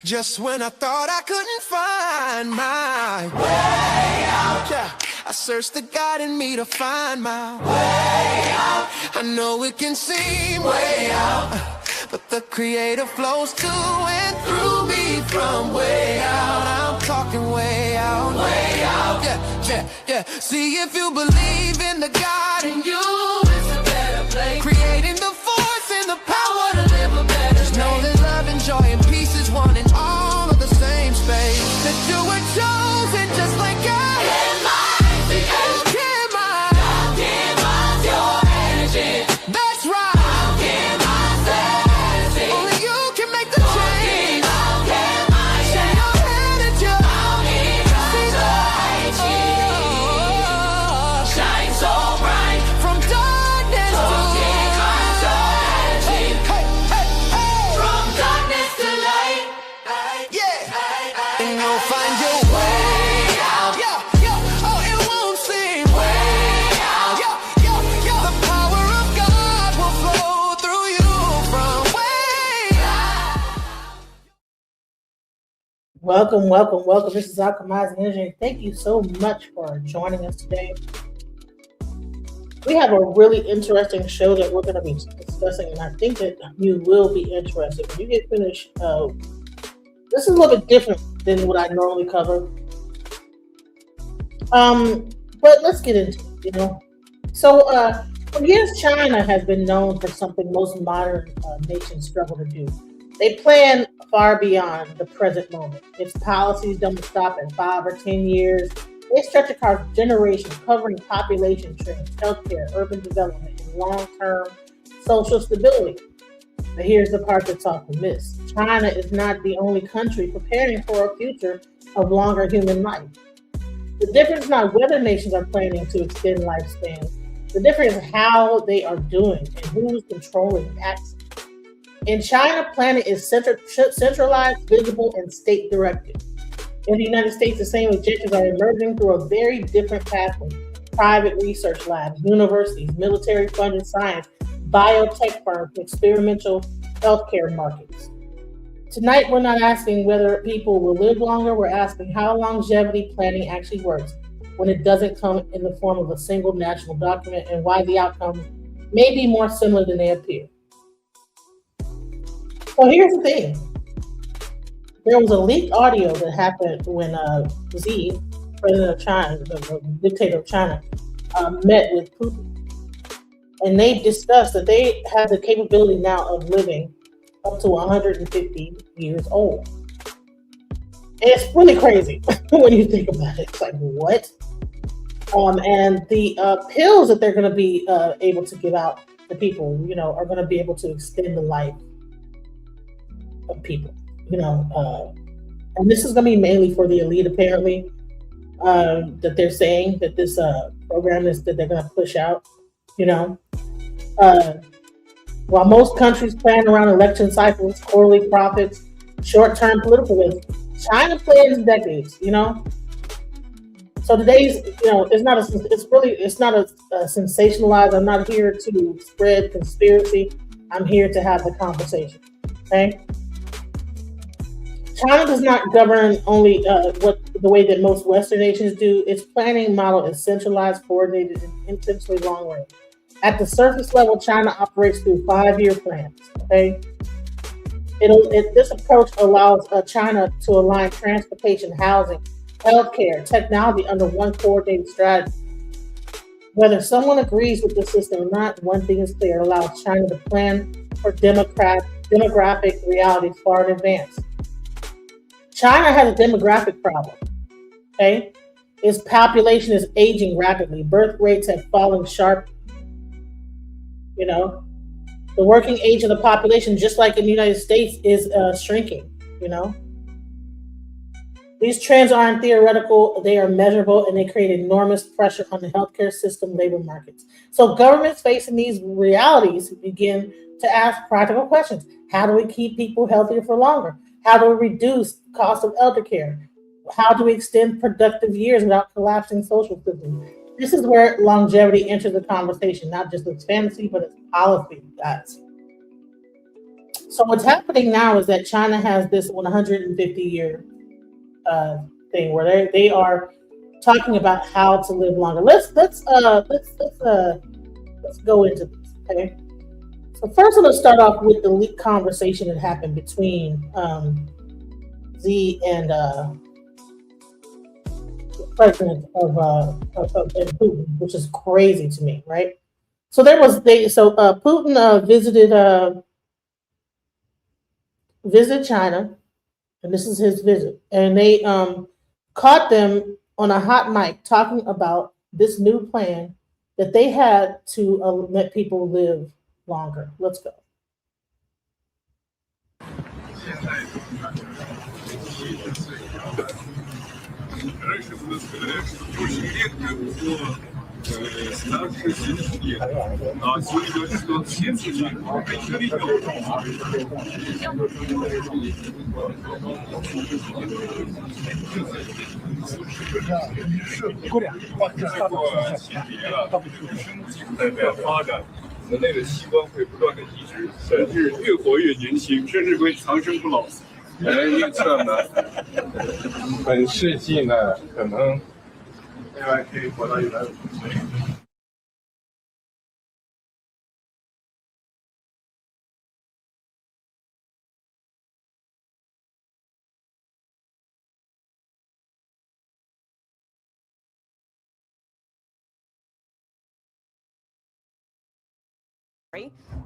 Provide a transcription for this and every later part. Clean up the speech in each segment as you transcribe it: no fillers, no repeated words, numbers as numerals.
Just when I thought I couldn't find my way out, yeah, I searched the God in me to find my way out. I know it can seem way out, but the Creator flows to and through me from way out. I'm talking way out, yeah, yeah, yeah. See, if you believe in the God in you, it's a better place. Creating the force and the power to live a better life. Just know that love and joy and peace is one in all of the same space. That you were chosen just like God. Your energy. That's right. Only you can make the change. Shine your head at you. Shine so bright from darkness to light. Hey, hey, hey. From darkness to light. Yeah. And you'll find your way out. Yeah, yeah. Oh, it won't seem way out. Yeah, yeah, yeah. The power of God will flow through you from way out. Welcome. This is Alchemizing Energy. Thank you so much for joining us today. We have a really interesting show that we're going to be discussing, and I think that you will be interested. When you get finished, this is a little bit different than what I normally cover. But let's get into it, So, for years, China has been known for something most modern nations struggle to do. They plan far beyond the present moment. Its policies don't stop at 5 or 10 years. They stretch across generations, covering population trends, healthcare, urban development, and long-term social stability. But here's the part that's often missed. China is not the only country preparing for a future of longer human life. The difference is not whether nations are planning to extend lifespans. The difference is how they are doing and who's controlling access. In China, planning is centralized, visible, and state-directed. In the United States, the same objectives are emerging through a very different pathway. Private research labs, universities, military-funded science, biotech firms, experimental healthcare markets. Tonight, we're not asking whether people will live longer. We're asking how longevity planning actually works when it doesn't come in the form of a single national document, and why the outcomes may be more similar than they appear. So here's the thing. There was a leaked audio that happened when Xi, president of China, the dictator of China, met with Putin. And they discussed that they have the capability now of living up to 150 years old. And it's really crazy when you think about it. It's like, what? And the pills that they're going to be able to give out to people, are going to be able to extend the life of people, and this is going to be mainly for the elite, apparently, that they're saying that this program is that they're going to push out, while most countries plan around election cycles, quarterly profits, short-term political risk, China plans decades, So today's, it's not a sensationalized. I'm not here to spread conspiracy. I'm here to have the conversation. Okay. China does not govern only the way that most Western nations do. Its planning model is centralized, coordinated, and intentionally long range. At the surface level, China operates through 5-year plans. Okay, this approach allows China to align transportation, housing, healthcare, technology under one coordinated strategy. Whether someone agrees with the system or not, one thing is clear: it allows China to plan for demographic realities far in advance. China has a demographic problem. Okay, its population is aging rapidly. Birth rates have fallen sharply. The working age of the population, just like in the United States, is shrinking. These trends aren't theoretical; they are measurable, and they create enormous pressure on the healthcare system, labor markets. So, governments facing these realities begin to ask practical questions: how do we keep people healthier for longer? How do we reduce the cost of elder care? How do we extend productive years without collapsing social systems? This is where longevity enters the conversation, not just as fantasy, but as policy, guys. So what's happening now is that China has this 150-year thing where they are talking about how to live longer. Let's go into this. Okay. So first, I'm going to start off with the leak conversation that happened between Xi and the president of Putin, which is crazy to me, right? So Putin visited China, and this is his visit, and they caught them on a hot mic talking about this new plan that they had to let people live longer. Let's go. 人类的器官会不断的移植，甚至越活越年轻，甚至会长生不老。预测呢，本世纪呢，可能未来可以活到150岁。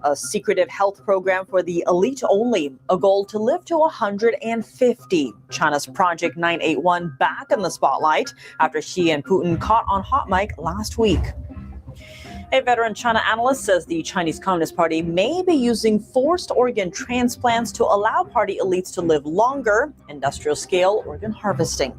A secretive health program for the elite only, a goal to live to 150. China's Project 981 back in the spotlight after Xi and Putin caught on hot mic last week. A veteran China analyst says the Chinese Communist Party may be using forced organ transplants to allow party elites to live longer, industrial-scale organ harvesting.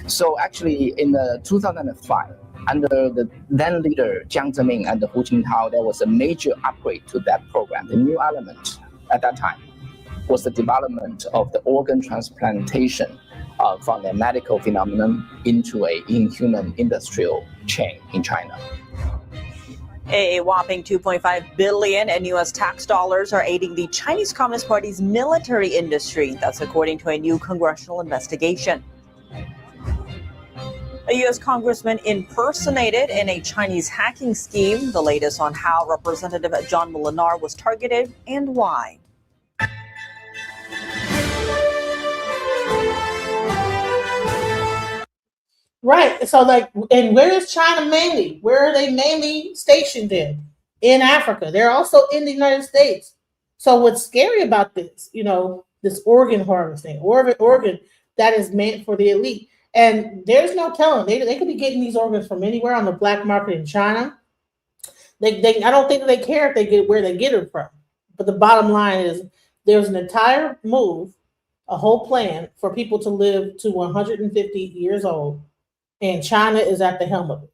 So actually, in 2005, under the then leader Jiang Zemin and Hu Jintao, there was a major upgrade to that program. The new element at that time was the development of the organ transplantation from a medical phenomenon into a inhuman industrial chain in China. A whopping $2.5 billion in U.S. tax dollars are aiding the Chinese Communist Party's military industry. That's according to a new congressional investigation. A U.S. congressman impersonated in a Chinese hacking scheme. The latest on how Representative John Molinar was targeted and why. Right. So, and where is China mainly? Where are they mainly stationed in? In Africa. They're also in the United States. So, what's scary about this, this organ harvesting, organ that is meant for the elite. And there's no telling. They could be getting these organs from anywhere on the black market in China. I don't think they care if they get where they get it from. But the bottom line is there's an entire move, a whole plan for people to live to 150 years old. And China is at the helm of it.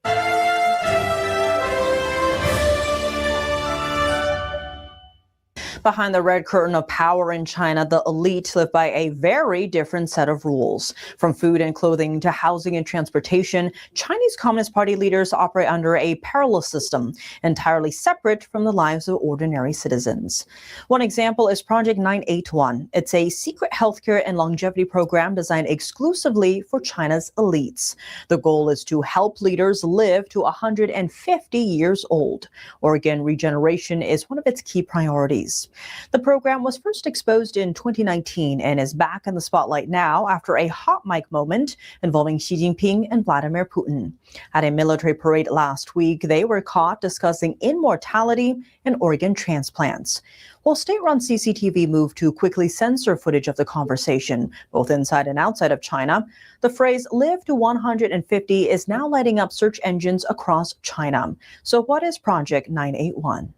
Behind the red curtain of power in China, the elite live by a very different set of rules. From food and clothing to housing and transportation, Chinese Communist Party leaders operate under a parallel system, entirely separate from the lives of ordinary citizens. One example is Project 981. It's a secret healthcare and longevity program designed exclusively for China's elites. The goal is to help leaders live to 150 years old. Organ regeneration is one of its key priorities. The program was first exposed in 2019 and is back in the spotlight now after a hot mic moment involving Xi Jinping and Vladimir Putin. At a military parade last week, they were caught discussing immortality and organ transplants. While state-run CCTV moved to quickly censor footage of the conversation, both inside and outside of China, the phrase live to 150 is now lighting up search engines across China. So what is Project 981?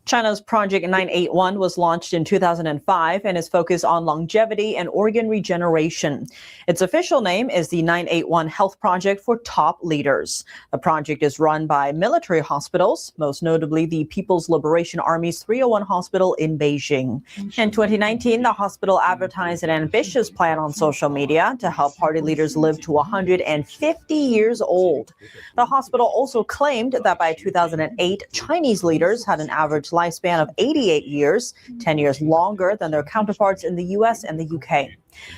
China's Project 981 was launched in 2005 and is focused on longevity and organ regeneration. Its official name is the 981 Health Project for Top Leaders. The project is run by military hospitals, most notably the People's Liberation Army's 301 hospital in Beijing. In 2019, the hospital advertised an ambitious plan on social media to help party leaders live to 150 years old. The hospital also claimed that by 2008, Chinese leaders had an average lifespan of 88 years, 10 years longer than their counterparts in the US and the UK.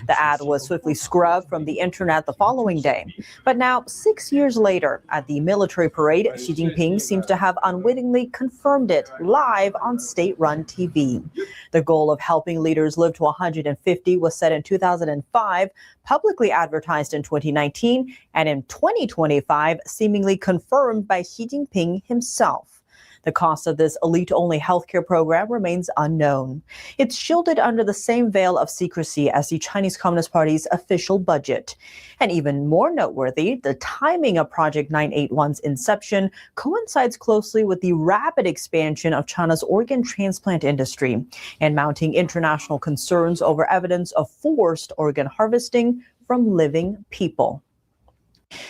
The ad was swiftly scrubbed from the internet the following day. But now, 6 years later, at the military parade, Xi Jinping seems to have unwittingly confirmed it live on state-run TV. The goal of helping leaders live to 150 was set in 2005, publicly advertised in 2019, and in 2025, seemingly confirmed by Xi Jinping himself. The cost of this elite-only healthcare program remains unknown. It's shielded under the same veil of secrecy as the Chinese Communist Party's official budget. And even more noteworthy, the timing of Project 981's inception coincides closely with the rapid expansion of China's organ transplant industry and mounting international concerns over evidence of forced organ harvesting from living people.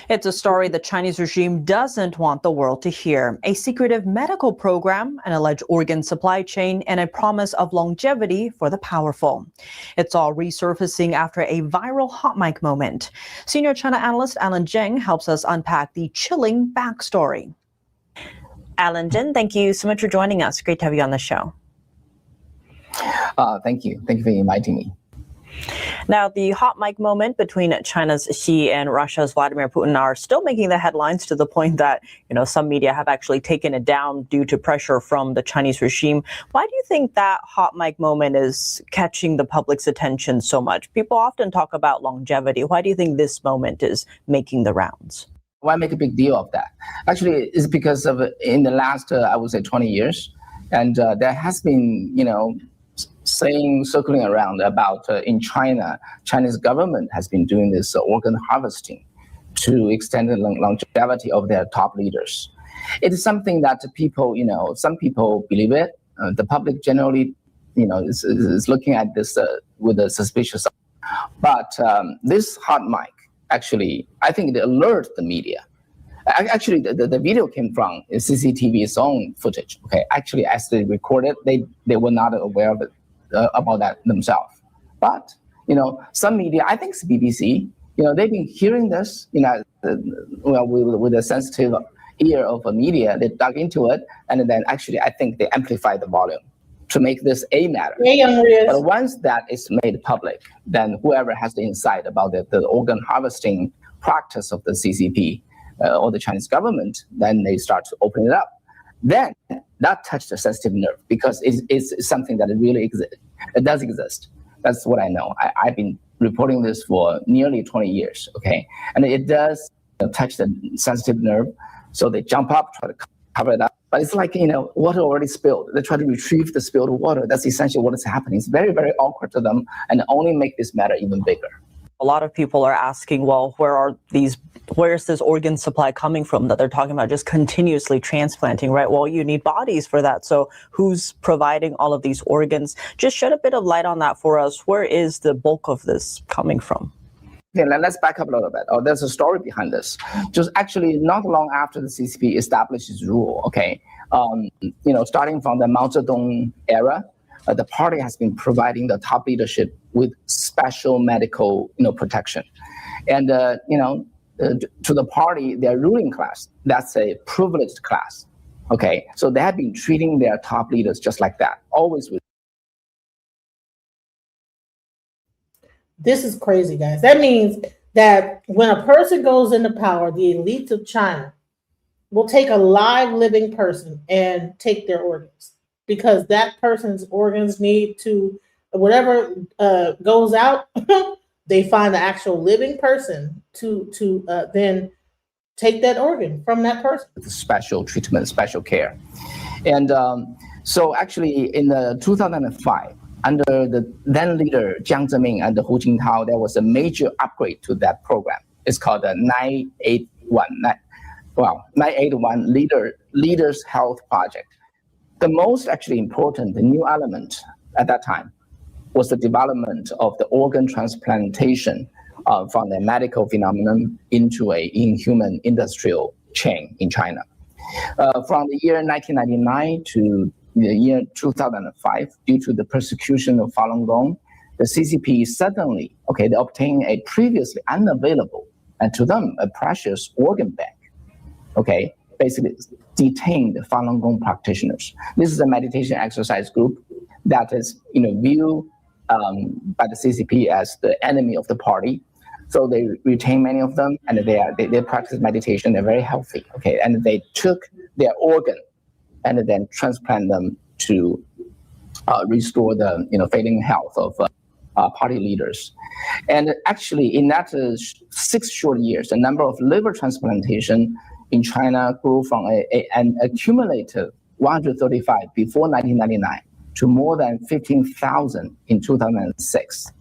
It's a story the Chinese regime doesn't want the world to hear. A secretive medical program, an alleged organ supply chain, and a promise of longevity for the powerful. It's all resurfacing after a viral hot mic moment. Senior China analyst Alan Zheng helps us unpack the chilling backstory. Alan Zheng, thank you so much for joining us. Great to have you on the show. Thank you. Thank you for inviting me. Now, the hot mic moment between China's Xi and Russia's Vladimir Putin are still making the headlines to the point that, some media have actually taken it down due to pressure from the Chinese regime. Why do you think that hot mic moment is catching the public's attention so much? People often talk about longevity. Why do you think this moment is making the rounds? Why make a big deal of that? Actually, it's because of in the last, I would say, 20 years, and there has been, circling around about in China, Chinese government has been doing this organ harvesting to extend the longevity of their top leaders. It is something that people, some people believe it. The public generally, is looking at this with a suspicious eye. But this hot mic, actually, I think it alerted the media. Actually, the video came from CCTV's own footage. Okay, actually, as they recorded, they were not aware of it. About that themselves. But, some media, I think it's BBC, they've been hearing this, with a sensitive ear of a media, they dug into it, and then actually I think they amplified the volume to make this a matter. But once that is made public, then whoever has the insight about the organ harvesting practice of the CCP or the Chinese government, then they start to open it up. Then that touched a sensitive nerve because it's something that really exists. It does exist. That's what I know. I've been reporting this for nearly 20 years, okay? And it does touch the sensitive nerve. So they jump up, try to cover it up. But it's like, water already spilled. They try to retrieve the spilled water. That's essentially what is happening. It's very, very awkward to them and only make this matter even bigger. A lot of people are asking, well, where's this organ supply coming from that they're talking about just continuously transplanting, right? Well, you need bodies for that. So who's providing all of these organs? Just shed a bit of light on that for us. Where is the bulk of this coming from? Okay, let's back up a little bit. There's a story behind this. Just actually not long after the CCP established its rule, okay, starting from the Mao Zedong era, the party has been providing the top leadership with special medical, protection. And, to the party, their ruling class, that's a privileged class, okay? So they have been treating their top leaders just like that, always with. This is crazy, guys. That means that when a person goes into power, the elites of China will take a live living person and take their organs because that person's organs need to, whatever goes out, they find the actual living person to then take that organ from that person. Special treatment, special care. And so actually in the 2005, under the then leader Jiang Zemin and Hu Jintao, there was a major upgrade to that program. It's called the 981 Leaders Health Project. The most actually important, the new element at that time was the development of the organ transplantation from the medical phenomenon into a inhuman industrial chain in China. From the year 1999 to the year 2005, due to the persecution of Falun Gong, the CCP suddenly, they obtained a previously unavailable and to them a precious organ bank, basically detained Falun Gong practitioners. This is a meditation exercise group that is, viewed by the CCP as the enemy of the party. So they retain many of them, and they practice meditation. They're very healthy, okay? And they took their organ and then transplant them to restore the failing health of party leaders. And actually, in that 6 short years, the number of liver transplantation in China grew from an accumulative 135 before 1999 to more than 15,000 in 2006.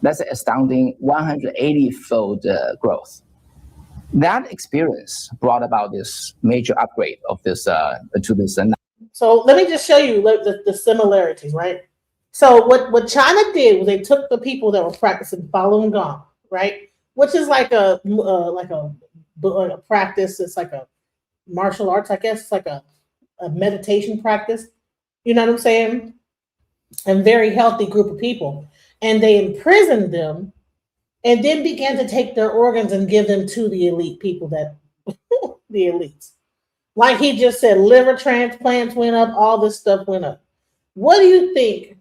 That's an astounding 180-fold growth. That experience brought about this major upgrade of this to this. So let me just show you the similarities, right? So what China did was they took the people that were practicing Falun Gong, right, which is like a practice. It's like a martial arts, I guess. It's like a meditation practice. You know what I'm saying? And very healthy group of people. And they imprisoned them and then began to take their organs and give them to the elite people that the elites. Like he just said, liver transplants went up, all this stuff went up. What do you think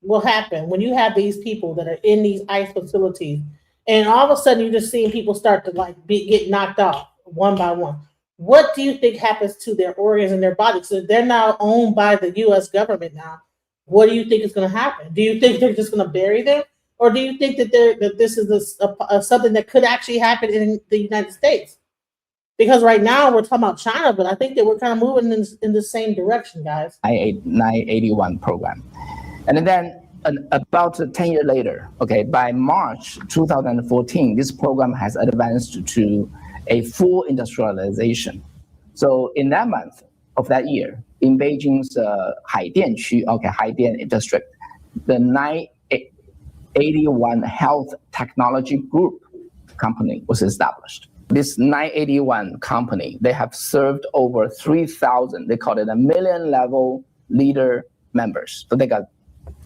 will happen when you have these people that are in these ICE facilities and all of a sudden you're just seeing people start to get knocked off one by one? What do you think happens to their organs and their bodies? So they're now owned by the U.S. government now. What do you think is going to happen? Do you think they're just going to bury them? Or do you think that this is something that could actually happen in the United States? Because right now we're talking about China, but I think that we're kind of moving in the same direction, guys. 981 program. And then about 10 years later, okay, by March 2014, this program has advanced to a full industrialization. So in that month of that year, in Beijing's Haidian district, the 981 Health Technology Group company was established. This 981 company, they have served over 3,000, they call it a million level leader members. So they got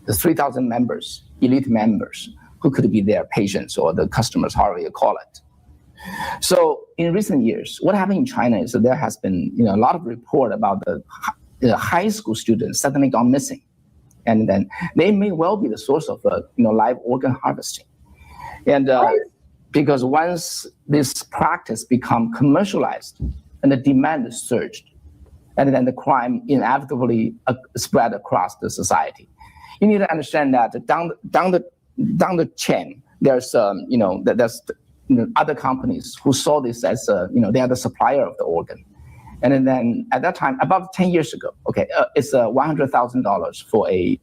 the 3,000 members, elite members, who could be their patients or the customers, however you call it. So in recent years, what happened in China is that there has been a lot of report about the high school students suddenly gone missing. And then they may well be the source of live organ harvesting. And because once this practice become commercialized and the demand surged, and then the crime inevitably spread across the society. You need to understand that down the chain, there's there's other companies who saw this as they are the supplier of the organ, and then at that time, about 10 years ago, okay, it's $100,000 for a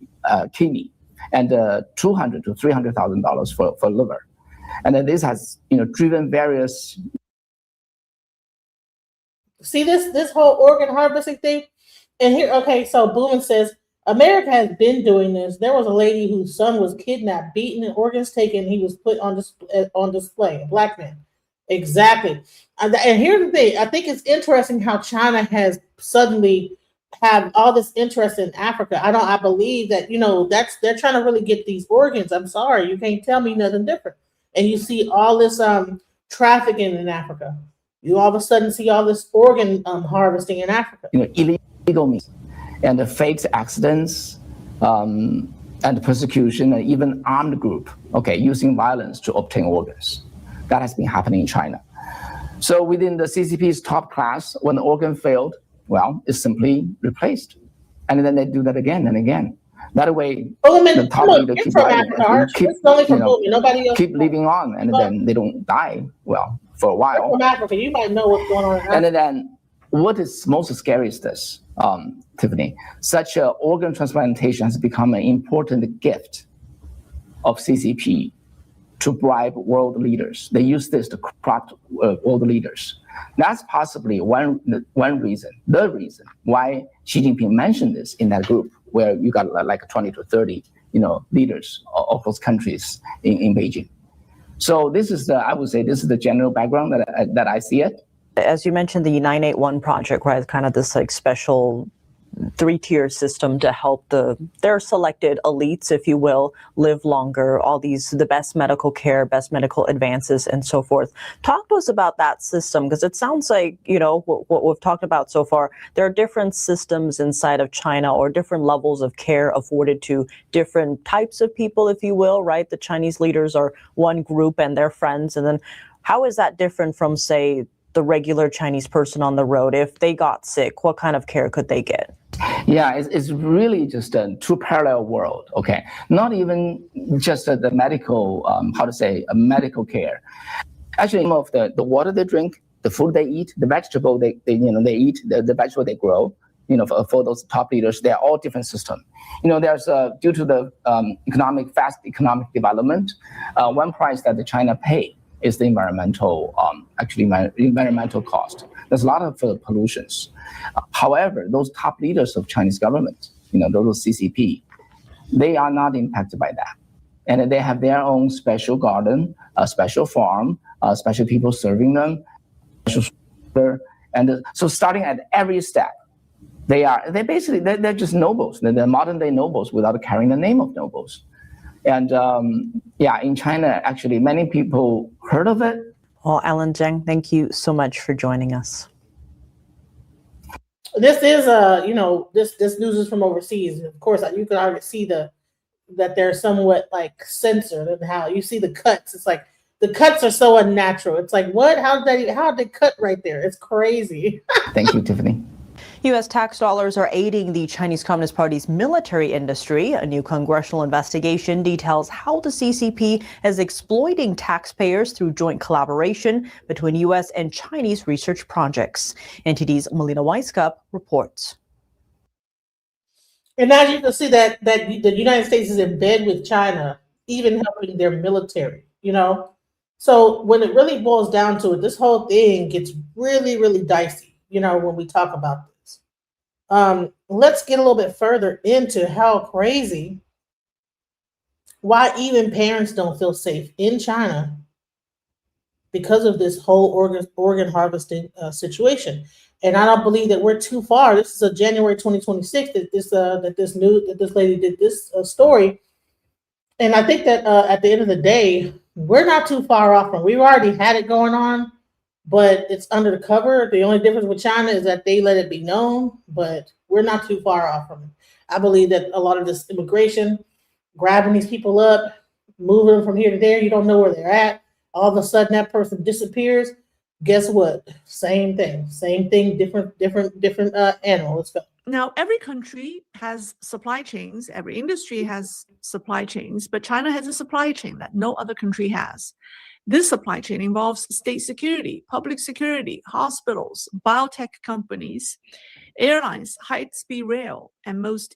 kidney, and $200,000 to $300,000 for liver. And then this has, driven various. See this whole organ harvesting thing, and here, okay, so Blumen says America has been doing this. There was a lady whose son was kidnapped, beaten, and organs taken. He was put on display. A black man, exactly. And here's the thing: I think it's interesting how China has suddenly have all this interest in Africa. I believe that they're trying to really get these organs. I'm sorry, you can't tell me nothing different. And you see all this trafficking in Africa. You all of a sudden see all this organ harvesting in Africa. Illegal means and the fake accidents and persecution and even armed group, okay, using violence to obtain organs. That has been happening in China. So within the CCP's top class, when the organ failed, well, it's simply replaced. And then they do that again and again. That way, the top leader keep living on, and then they don't die, well, for a while. From Africa, you might know what's going on in Africa. And then what is most scary is this, Tiffany, such organ transplantation has become an important gift of CCP to bribe world leaders. They use this to corrupt world leaders. That's possibly one reason, the reason why Xi Jinping mentioned this in that group, where you got like 20 to 30, leaders of those countries in Beijing. So this is I would say this is the general background that I see it. As you mentioned, the 981 project, right? Kind of this like special three-tier system to help their selected elites, if you will, live longer, the best medical care, best medical advances, and so forth. Talk to us about that system, because it sounds like, what we've talked about so far, there are different systems inside of China, or different levels of care afforded to different types of people, if you will, right? The Chinese leaders are one group and their friends. And then how is that different from, say, the regular Chinese person on the road? If they got sick, what kind of care could they get? Yeah, it's really just a two parallel world. Okay, not even just the medical, a medical care. Actually, some of the water they drink, the food they eat, the vegetable they eat, the vegetable they grow. For those top leaders, they're all different systems. There's due to the fast economic development, one price that the China pay is the environmental cost. There's a lot of pollutions. However, those top leaders of Chinese government, those CCP, they are not impacted by that. And they have their own special garden, a special farm, special people serving them, and so starting at every step, they're just nobles. They're modern day nobles without carrying the name of nobles. And in China, actually, many people heard of it. Well, Ellen Zhang, thank you so much for joining us. This is this news is from overseas. Of course, you can already see that they're somewhat like censored, and how you see the cuts. It's like the cuts are so unnatural. It's like, what? How did they cut right there? It's crazy. Thank you, Tiffany. U.S. tax dollars are aiding the Chinese Communist Party's military industry. A new congressional investigation details how the CCP is exploiting taxpayers through joint collaboration between U.S. and Chinese research projects. NTD's Melina Weisskopf reports. And as you can see that the United States is in bed with China, even helping their military, So when it really boils down to it, this whole thing gets really, really dicey, when we talk about this. Let's get a little bit further into how crazy, why even parents don't feel safe in China because of this whole organ harvesting situation. And I don't believe that we're too far. This is a January 2026 that this lady did this story. And I think that at the end of the day, we're not too far off from. We've already had it going on, but it's under the cover. The only difference with China is that they let it be known, but we're not too far off from it. I believe that a lot of this immigration, grabbing these people up, moving them from here to there, you don't know where they're at. All of a sudden that person disappears. Guess what? Same thing, different animal. Let's go. Now, every country has supply chains, every industry has supply chains, but China has a supply chain that no other country has. This supply chain involves state security, public security, hospitals, biotech companies, airlines, high-speed rail, and most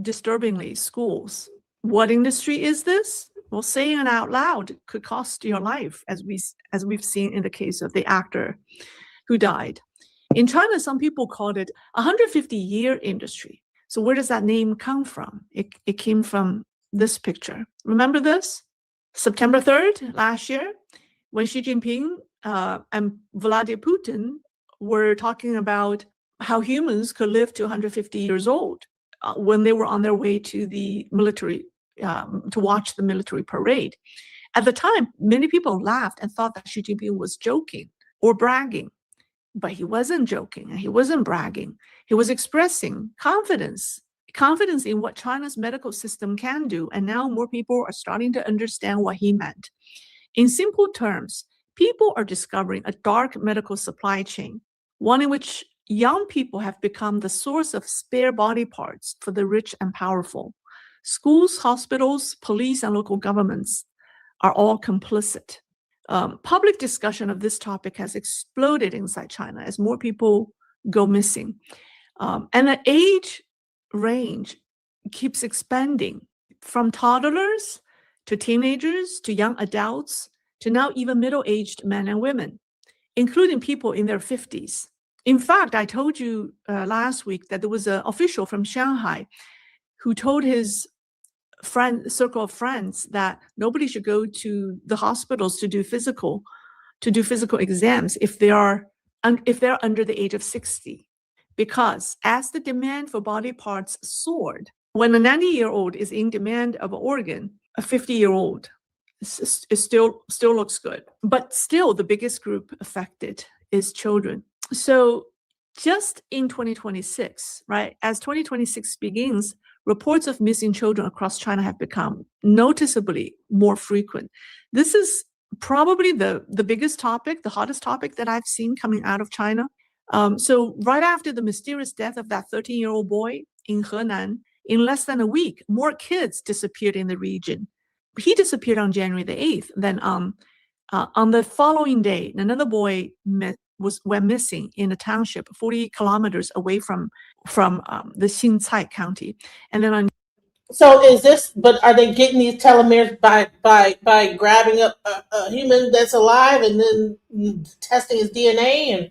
disturbingly, schools. What industry is this? Well, saying it out loud could cost your life, as we've seen in the case of the actor who died. In China, some people called it a 150-year industry. So where does that name come from? It came from this picture. Remember this? September 3rd last year, when Xi Jinping and Vladimir Putin were talking about how humans could live to 150 years old when they were on their way to the military, to watch the military parade. At the time, many people laughed and thought that Xi Jinping was joking or bragging. But he wasn't joking and he wasn't bragging. He was expressing confidence in what China's medical system can do. And now more people are starting to understand what he meant. In simple terms, people are discovering a dark medical supply chain, one in which young people have become the source of spare body parts for the rich and powerful. Schools, hospitals, police, and local governments are all complicit. Public discussion of this topic has exploded inside China as more people go missing. And the age range keeps expanding from toddlers to teenagers to young adults to now even middle-aged men and women, including people in their 50s. In fact, I told you last week that there was an official from Shanghai who told his circle of friends that nobody should go to the hospitals to do physical exams if they're under the age of 60, because as the demand for body parts soared, when a 90-year-old is in demand of an organ, a 50-year-old still looks good. But still, the biggest group affected is children. So just in 2026, right, as 2026 begins, reports of missing children across China have become noticeably more frequent. This is probably the biggest topic, the hottest topic that I've seen coming out of China. So right after the mysterious death of that 13-year-old boy in Henan, in less than a week, more kids disappeared in the region. He disappeared on January the 8th. Then on the following day, another boy went missing in a township 40 kilometers away from the Xinzai County. And then So is this? But are they getting these telomeres by grabbing up a human that's alive and then testing his DNA? And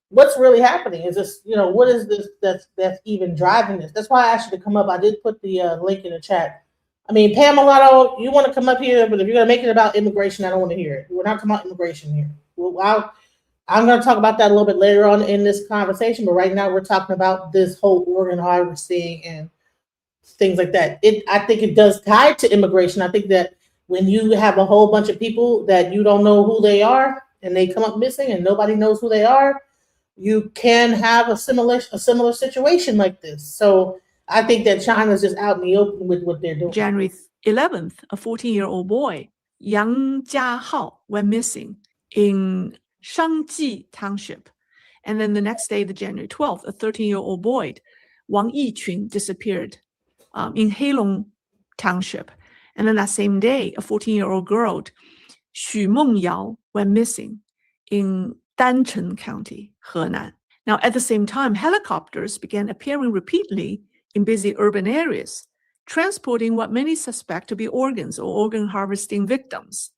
what's really happening? Is this, what is this that's even driving this? That's why I asked you to come up. I did put the link in the chat. I mean, Pam Mulatto, you want to come up here, but if you're going to make it about immigration, I don't want to hear it. We're not talking about immigration here. I'm going to talk about that a little bit later on in this conversation, but right now we're talking about this whole organ harvesting and things like that. I think it does tie to immigration. I think that when you have a whole bunch of people that you don't know who they are and they come up missing and nobody knows who they are, you can have a similar situation like this. So I think that China's just out in the open with what they're doing. January 11th, a 14-year-old boy, Yang Jiahao, went missing in Shangji Township. And then the next day, the January 12th, a 13-year-old boy, Wang Yiqun, disappeared in Heilong Township. And then that same day, a 14-year-old girl, Xu Mengyao, went missing in Dancheng County, Henan. Now, at the same time, helicopters began appearing repeatedly in busy urban areas, transporting what many suspect to be organs or organ harvesting victims.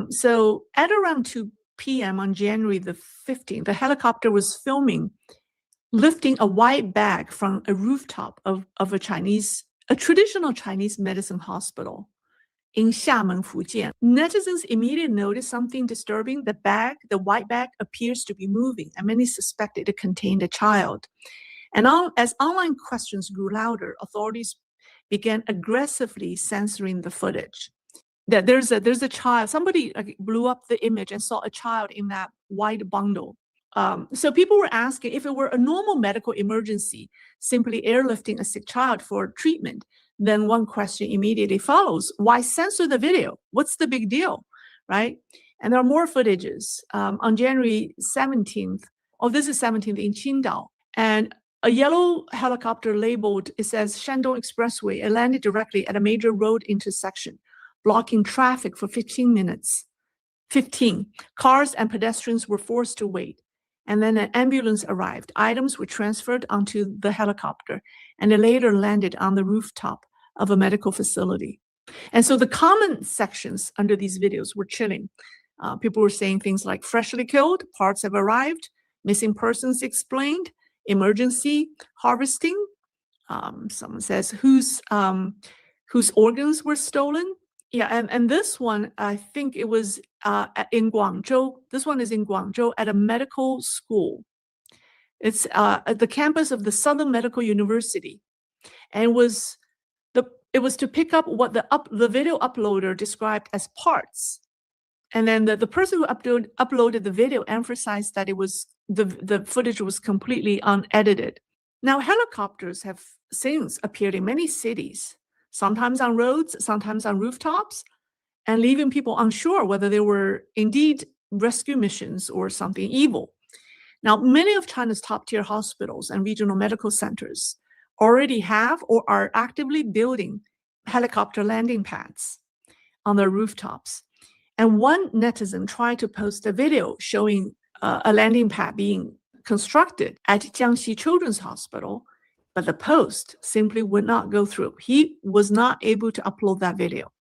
So at around 2 p.m. on January the 15th, the helicopter was lifting a white bag from a rooftop of a traditional Chinese medicine hospital in Xiamen, Fujian. Netizens immediately noticed something disturbing. The white bag appears to be moving, and many suspected it contained a child. And as online questions grew louder, authorities began aggressively censoring the footage. That there's a child. Somebody blew up the image and saw a child in that white bundle. So people were asking if it were a normal medical emergency, simply airlifting a sick child for treatment, then one question immediately follows: why censor the video? What's the big deal, right? And there are more footages. On January 17th, this is 17th in Qingdao, and a yellow helicopter labeled, it says Shandong Expressway, it landed directly at a major road intersection, blocking traffic for 15 minutes. 15 cars and pedestrians were forced to wait. And then an ambulance arrived. Items were transferred onto the helicopter, and it later landed on the rooftop of a medical facility. And so the comment sections under these videos were chilling. People were saying things like, freshly killed, parts have arrived, missing persons explained, emergency harvesting. Someone says whose organs were stolen. Yeah, and this one, I think it was in Guangzhou. This one is in Guangzhou at a medical school. It's at the campus of the Southern Medical University, and it was to pick up what the video uploader described as parts. And then the person who uploaded the video emphasized that it was the footage was completely unedited. Now, helicopters have since appeared in many cities, sometimes on roads, sometimes on rooftops, and leaving people unsure whether they were indeed rescue missions or something evil. Now, many of China's top-tier hospitals and regional medical centers already have or are actively building helicopter landing pads on their rooftops. And one netizen tried to post a video showing a landing pad being constructed at Jiangxi Children's Hospital, but the post simply would not go through. He was not able to upload that video.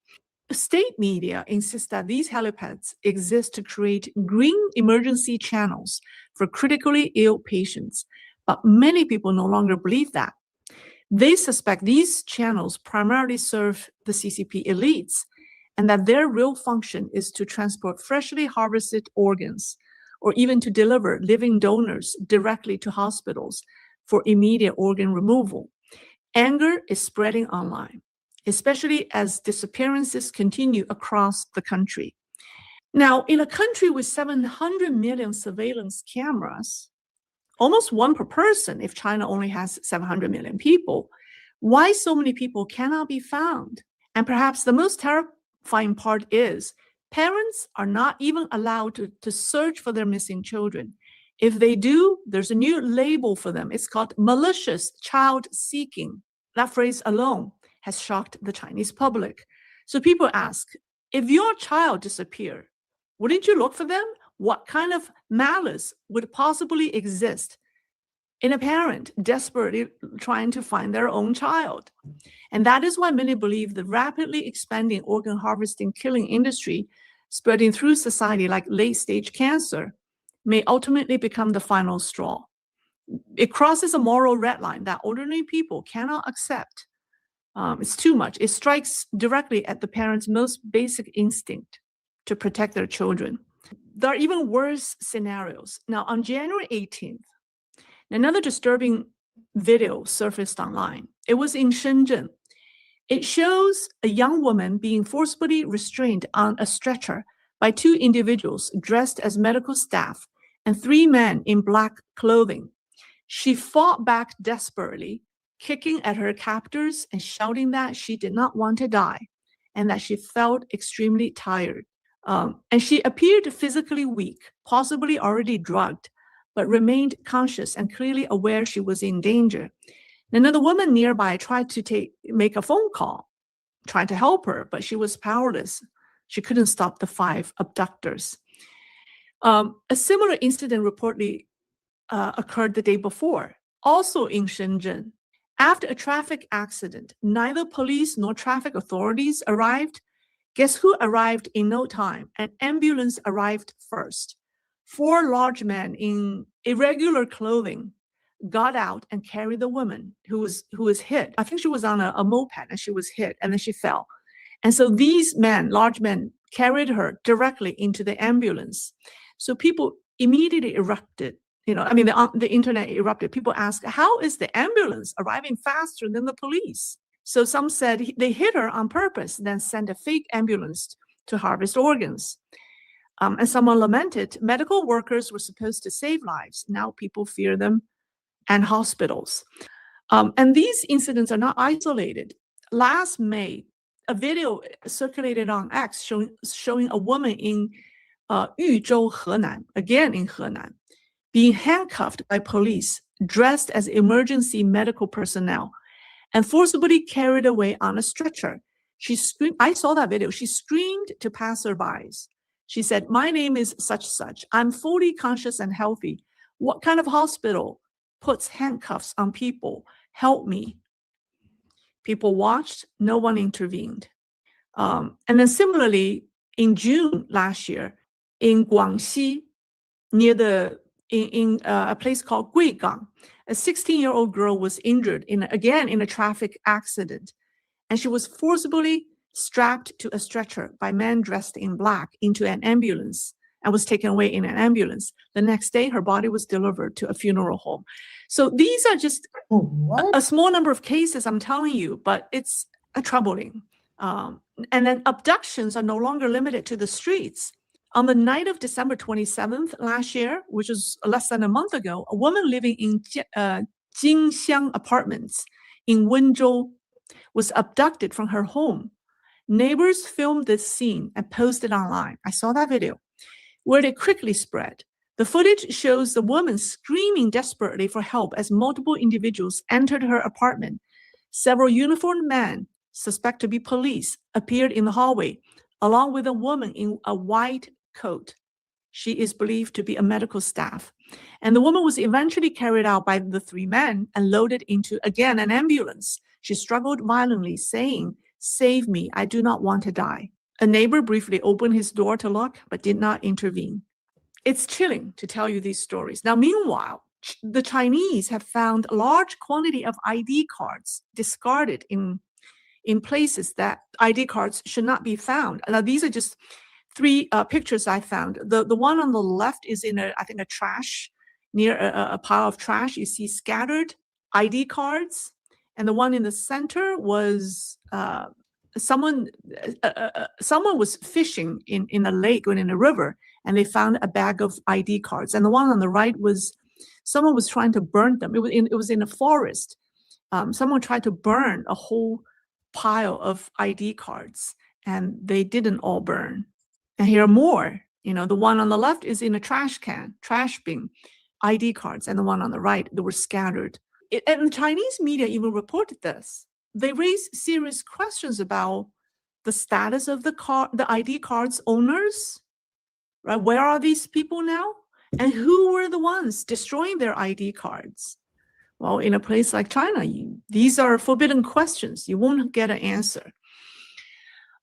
State media insist that these helipads exist to create green emergency channels for critically ill patients, but many people no longer believe that. They suspect these channels primarily serve the CCP elites, and that their real function is to transport freshly harvested organs, or even to deliver living donors directly to hospitals for immediate organ removal. Anger is spreading online, especially as disappearances continue across the country. Now, in a country with 700 million surveillance cameras, almost one per person if China only has 700 million people, why so many people cannot be found? And perhaps the most terrifying part is parents are not even allowed to search for their missing children. If they do, there's a new label for them. It's called malicious child seeking. That phrase alone has shocked the Chinese public. So people ask, if your child disappeared, wouldn't you look for them? What kind of malice would possibly exist in a parent desperately trying to find their own child? And that is why many believe the rapidly expanding organ harvesting killing industry spreading through society like late-stage cancer may ultimately become the final straw. It crosses a moral red line that ordinary people cannot accept. It's too much. It strikes directly at the parents' most basic instinct to protect their children. There are even worse scenarios. Now, on January 18th, another disturbing video surfaced online. It was in Shenzhen. It shows a young woman being forcibly restrained on a stretcher by two individuals dressed as medical staff and three men in black clothing. She fought back desperately, kicking at her captors and shouting that she did not want to die and that she felt extremely tired. And she appeared physically weak, possibly already drugged, but remained conscious and clearly aware she was in danger. Another woman nearby tried to make a phone call, trying to help her, but she was powerless. She couldn't stop the five abductors. A similar incident reportedly occurred the day before, also in Shenzhen. After a traffic accident, neither police nor traffic authorities arrived. Guess who arrived in no time? An ambulance arrived first. Four large men in irregular clothing got out and carried the woman who was hit. I think she was on a moped and she was hit and then she fell. And so these men, large men, carried her directly into the ambulance. So people immediately erupted. The internet erupted. People asked, how is the ambulance arriving faster than the police? So some said they hit her on purpose, then sent a fake ambulance to harvest organs. And someone lamented, medical workers were supposed to save lives. Now people fear them and hospitals. And these incidents are not isolated. Last May, a video circulated on X showing a woman in Yuzhou, Henan, again in Henan, being handcuffed by police dressed as emergency medical personnel and forcibly carried away on a stretcher. She screamed, I saw that video. She screamed to passerbys. She said, my name is such. I'm fully conscious and healthy. What kind of hospital puts handcuffs on people? Help me. People watched, no one intervened. And then similarly, in June last year, in Guangxi, near in a place called Guigang, a 16-year-old girl was injured in a traffic accident, and she was forcibly strapped to a stretcher by men dressed in black into an ambulance and was taken away in an ambulance. The next day, her body was delivered to a funeral home. So these are just a small number of cases, I'm telling you, but it's troubling. And then abductions are no longer limited to the streets. On the night of December 27th last year, which was less than a month ago, a woman living in Jingxiang apartments in Wenzhou was abducted from her home. Neighbors filmed this scene and posted online. I saw that video, where it quickly spread. The footage shows the woman screaming desperately for help as multiple individuals entered her apartment. Several uniformed men, suspected to be police, appeared in the hallway, along with a woman in a white coat. She is believed to be a medical staff. And the woman was eventually carried out by the three men and loaded into, again, an ambulance. She struggled violently, saying, "Save me, I do not want to die." A neighbor briefly opened his door to look, but did not intervene. It's chilling to tell you these stories. Now, meanwhile, the Chinese have found a large quantity of ID cards discarded in places that ID cards should not be found. Now, these are just three pictures I found. The one on the left is in I think a trash, near a pile of trash. You see scattered ID cards, and the one in the center was someone was fishing in a lake or in a river, and they found a bag of ID cards. And the one on the right was someone was trying to burn them. It was in a forest. Someone tried to burn a whole pile of ID cards, and they didn't all burn. And here are more. The one on the left is in a trash bin, ID cards, and the one on the right, they were scattered. And the Chinese media even reported this. They raised serious questions about the status of the ID cards owners, right? Where are these people now? And who were the ones destroying their ID cards? Well, in a place like China, these are forbidden questions. You won't get an answer.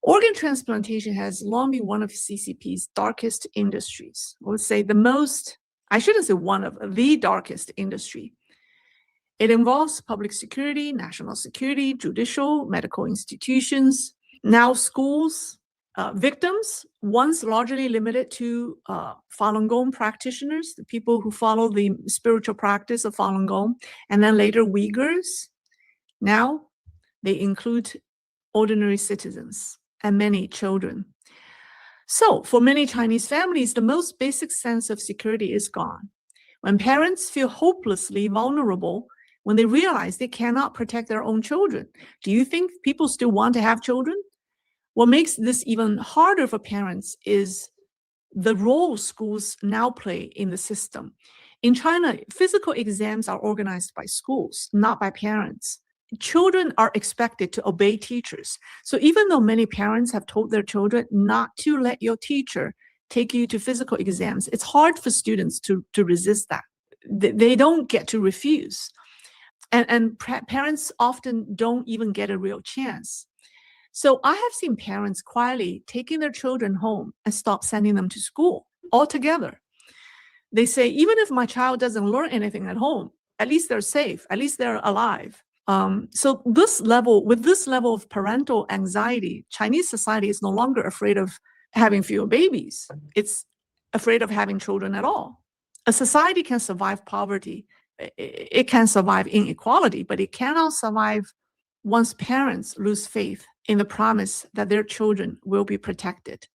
Organ transplantation has long been one of CCP's darkest industries. I would say I shouldn't say one of, the darkest industry. It involves public security, national security, judicial, medical institutions, now schools, victims, once largely limited to Falun Gong practitioners, the people who follow the spiritual practice of Falun Gong, and then later Uyghurs. Now they include ordinary citizens and many children. So for many Chinese families, the most basic sense of security is gone. When parents feel hopelessly vulnerable, when they realize they cannot protect their own children, do you think people still want to have children? What makes this even harder for parents is the role schools now play in the system. In China, physical exams are organized by schools, not by parents. Children are expected to obey teachers. So even though many parents have told their children not to let your teacher take you to physical exams, it's hard for students to resist that. They don't get to refuse. And parents often don't even get a real chance. So I have seen parents quietly taking their children home and stop sending them to school altogether. They say, even if my child doesn't learn anything at home, at least they're safe, at least they're alive. So with this level of parental anxiety, Chinese society is no longer afraid of having fewer babies. It's afraid of having children at all. A society can survive poverty. It can survive inequality, but it cannot survive once parents lose faith in the promise that their children will be protected.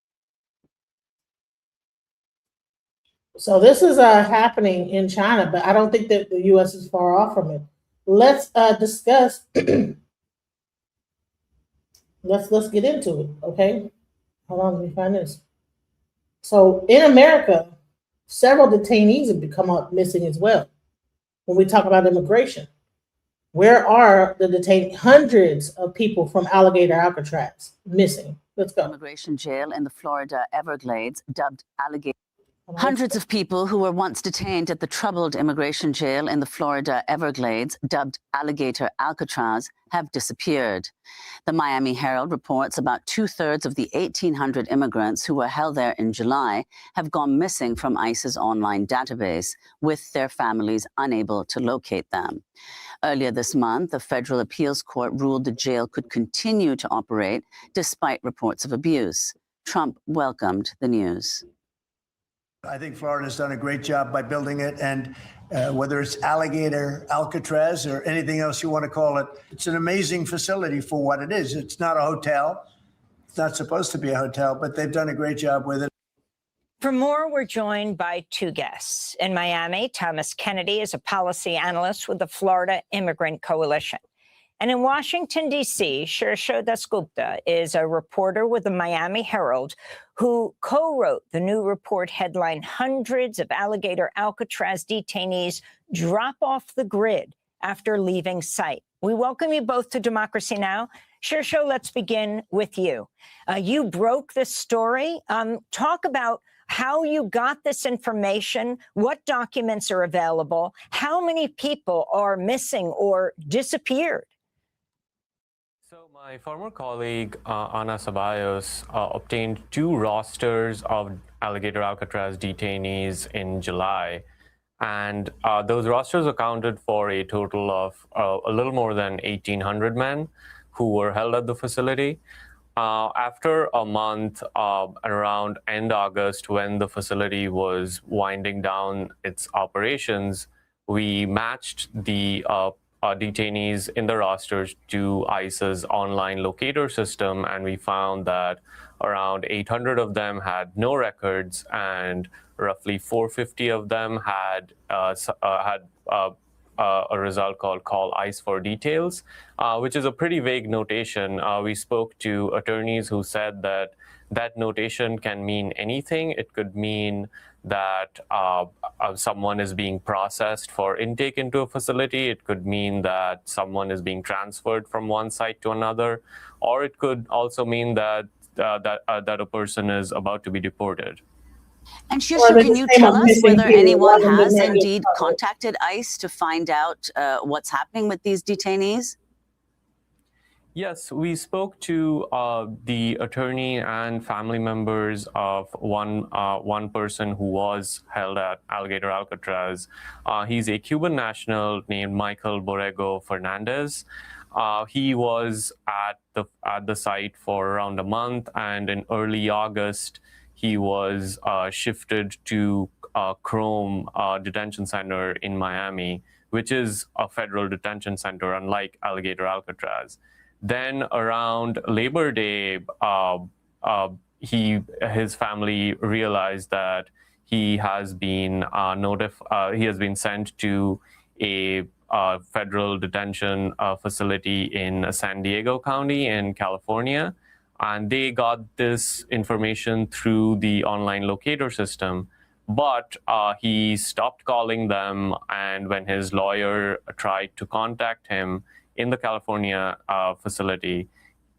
So this is happening in China, but I don't think that the U.S. is far off from it. Let's discuss. let's get into it, okay? Hold on, let me find this. So in America, several detainees have become up missing as well. When we talk about immigration, where are the detained? Hundreds of people from Alligator Alcatraz missing. Let's go. Immigration jail in the Florida Everglades, dubbed Alligator. Hundreds of people who were once detained at the troubled immigration jail in the Florida Everglades, dubbed Alligator Alcatraz, have disappeared. The Miami Herald reports about 2/3 of the 1,800 immigrants who were held there in July have gone missing from ICE's online database, with their families unable to locate them. Earlier this month, a federal appeals court ruled the jail could continue to operate despite reports of abuse. Trump welcomed the news. I think Florida's done a great job by building it, and whether it's Alligator Alcatraz or anything else you want to call it, it's an amazing facility for what it is. It's not a hotel. It's not supposed to be a hotel, but they've done a great job with it. For more, we're joined by two guests. In Miami, Thomas Kennedy is a policy analyst with the Florida Immigrant Coalition. And in Washington, D.C., Shirsho Dasgupta is a reporter with the Miami Herald who co-wrote the new report headlined "Hundreds of Alligator Alcatraz Detainees Drop Off the Grid After Leaving Site." We welcome you both to Democracy Now! Shirsho, let's begin with you. You broke this story. Talk about how you got this information, what documents are available, how many people are missing or disappeared. So my former colleague, Ana Ceballos, obtained 2 rosters of Alligator Alcatraz detainees in July. And those rosters accounted for a total of a little more than 1,800 men who were held at the facility. After a month, around end August, when the facility was winding down its operations, we matched the detainees in the rosters to ICE's online locator system, and we found that around 800 of them had no records, and roughly 450 of them had a result called Call ICE for Details, which is a pretty vague notation. We spoke to attorneys who said that that notation can mean anything. It could mean that someone is being processed for intake into a facility. It could mean that someone is being transferred from one site to another, or it could also mean that that a person is about to be deported. Or And Shushu, they're can just you saying tell I'm us missing whether people, anyone one of them has that get indeed covered. contacted ICE to find out what's happening with these detainees? Yes, we spoke to the attorney and family members of one person who was held at Alligator Alcatraz. He's a Cuban national named Michael Borrego Fernandez. He was at the site for around a month, and in early August, he was shifted to Chrome Detention Center in Miami, which is a federal detention center, unlike Alligator Alcatraz. Then around Labor Day, his family realized that he has been sent to a federal detention facility in San Diego County in California, and they got this information through the online locator system. But he stopped calling them, and when his lawyer tried to contact him in the California facility,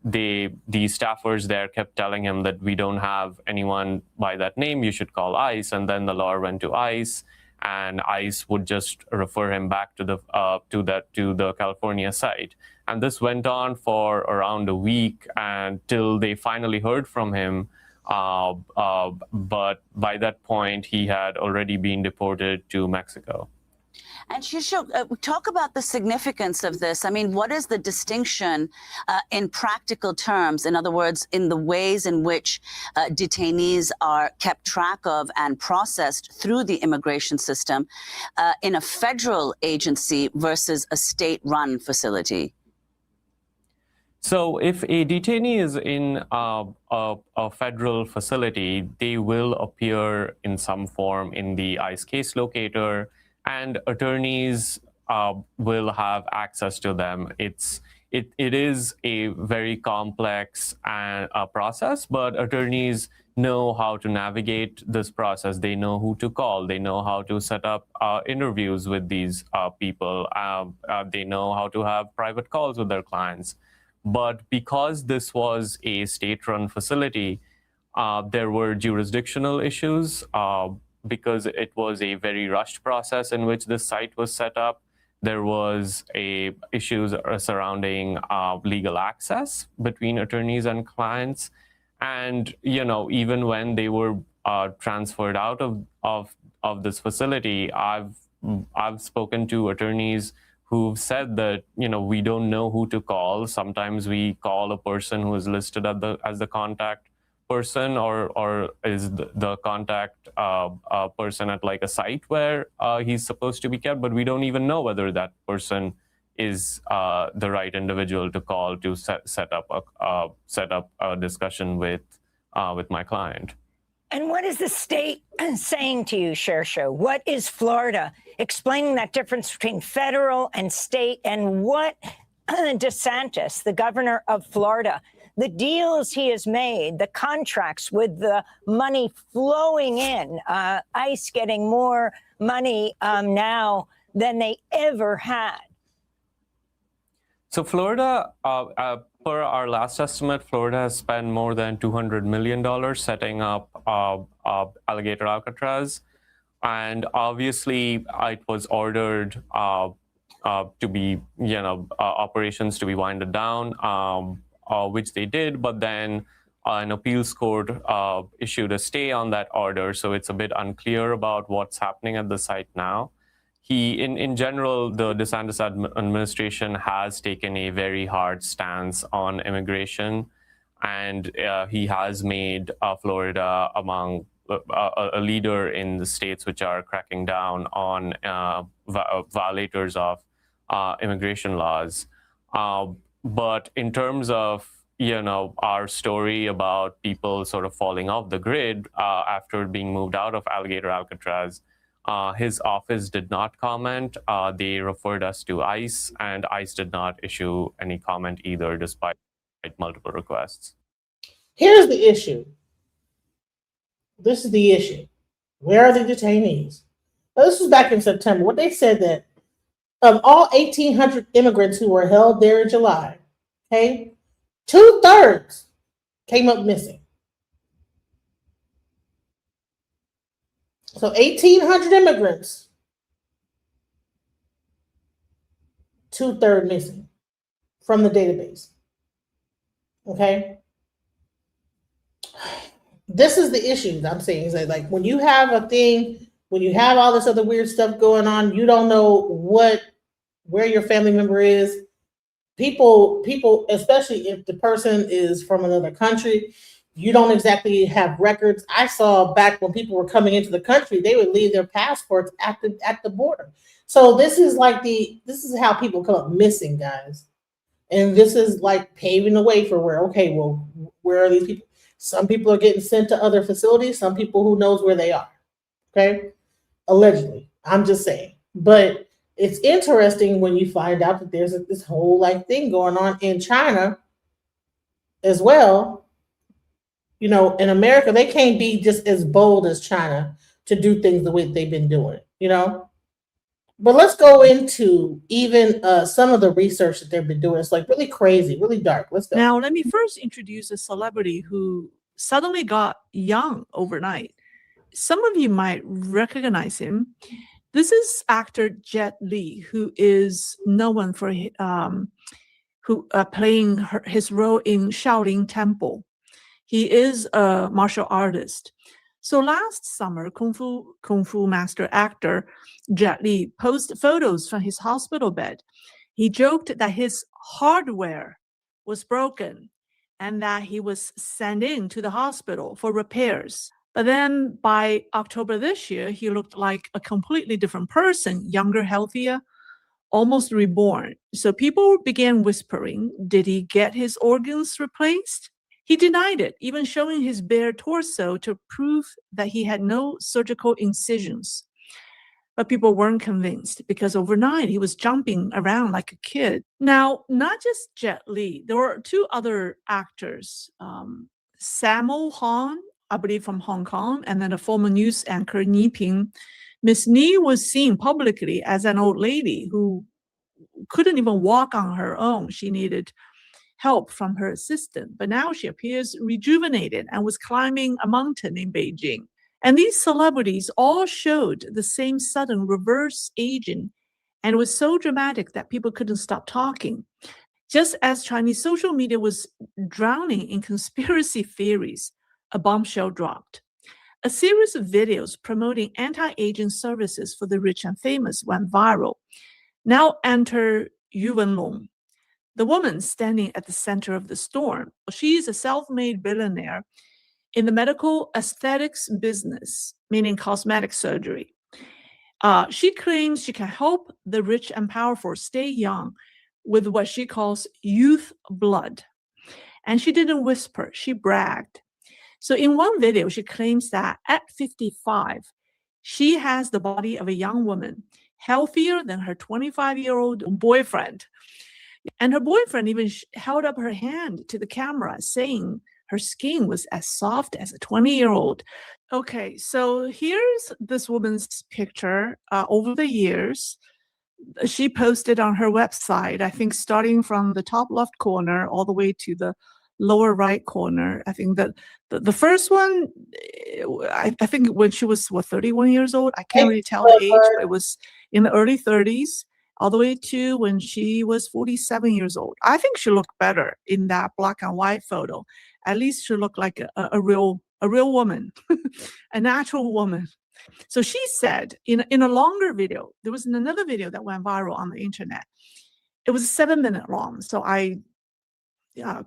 the staffers there kept telling him that we don't have anyone by that name, you should call ICE. And then the lawyer went to ICE, and ICE would just refer him back to the California site. And this went on for around a week until they finally heard from him. But by that point, he had already been deported to Mexico. And Shushu, talk about the significance of this. I mean, what is the distinction in practical terms? In other words, in the ways in which detainees are kept track of and processed through the immigration system in a federal agency versus a state-run facility? So if a detainee is in a federal facility, they will appear in some form in the ICE case locator, and attorneys will have access to them. It is a very complex process, but attorneys know how to navigate this process. They know who to call. They know how to set up interviews with these people. They know how to have private calls with their clients. But because this was a state-run facility, there were jurisdictional issues because it was a very rushed process in which this site was set up. There was issues surrounding legal access between attorneys and clients. And, even when they were transferred out of this facility, I've spoken to attorneys who've said that, we don't know who to call. Sometimes we call a person who is listed as the contact person, or is the contact person at like a site where he's supposed to be kept, but we don't even know whether that person is the right individual to call to set up a discussion with my client. And what is the state saying to you, Shushu? What is Florida explaining that difference between federal and state, and what DeSantis, the governor of Florida, the deals he has made, the contracts with the money flowing in, ICE getting more money now than they ever had? So Florida, per our last estimate, Florida has spent more than $200 million setting up Alligator Alcatraz. And obviously, it was ordered to be, operations to be winded down, which they did. But then an appeals court issued a stay on that order. So it's a bit unclear about what's happening at the site now. In general, the DeSantis administration has taken a very hard stance on immigration. and he has made Florida among a leader in the states which are cracking down on violators of immigration laws. But in terms of our story about people sort of falling off the grid after being moved out of Alligator Alcatraz, his office did not comment. They referred us to ICE, and ICE did not issue any comment either, despite multiple requests. Here's the issue. This is the issue. Where are the detainees? Now, this was back in September. What they said that of all 1,800 immigrants who were held there in July, okay, 2/3 came up missing. So 1,800 immigrants, 2/3 missing from the database. Okay. This is the issue that I'm saying, is that like when you have a thing, when you have all this other weird stuff going on, you don't know where your family member is. People, especially if the person is from another country, you don't exactly have records. I saw back when people were coming into the country, they would leave their passports at the border. So this is how people come up missing, guys. And this is like paving the way for where are these people? Some people are getting sent to other facilities. Some people, who knows where they are. Okay. Allegedly. I'm just saying. But it's interesting when you find out that there's this whole thing going on in China as well. In America, they can't be just as bold as China to do things the way they've been doing it, But let's go into even some of the research that they've been doing. It's really crazy, really dark. Let's go. Now, let me first introduce a celebrity who suddenly got young overnight. Some of you might recognize him. This is actor Jet Li, who is known for playing his role in Shaolin Temple. He is a martial artist. So last summer, Kung Fu master actor Jet Li posted photos from his hospital bed. He joked that his hardware was broken and that he was sent in to the hospital for repairs. But then by October this year, he looked like a completely different person, younger, healthier, almost reborn. So people began whispering, did he get his organs replaced? He denied it, even showing his bare torso to prove that he had no surgical incisions. But people weren't convinced because overnight he was jumping around like a kid. Now, not just Jet Li, there were two other actors, Sammo Hung, I believe from Hong Kong, and then a former news anchor, Ni Ping. Miss Ni was seen publicly as an old lady who couldn't even walk on her own. She needed help from her assistant, but now she appears rejuvenated and was climbing a mountain in Beijing. And these celebrities all showed the same sudden reverse aging, and it was so dramatic that people couldn't stop talking. Just as Chinese social media was drowning in conspiracy theories, a bombshell dropped. A series of videos promoting anti-aging services for the rich and famous went viral. Now enter Yu Wenlong, the woman standing at the center of the storm. She is a self-made billionaire in the medical aesthetics business, meaning cosmetic surgery. She claims she can help the rich and powerful stay young with what she calls youth blood. And she didn't whisper, she bragged. So in one video, she claims that at 55, she has the body of a young woman, healthier than her 25-year-old boyfriend. And her boyfriend even held up her hand to the camera, saying her skin was as soft as a 20-year-old. Okay, so here's this woman's picture over the years. She posted on her website, I think starting from the top left corner all the way to the lower right corner. I think that the first one, I think when she was 31 years old, I can't really tell the age, but it was in the early 30s, all the way to when she was 47 years old. I think she looked better in that black and white photo. At least she looked like a real woman, a natural woman. So she said in a longer video, there was another video that went viral on the internet. It was 7 minutes long. So I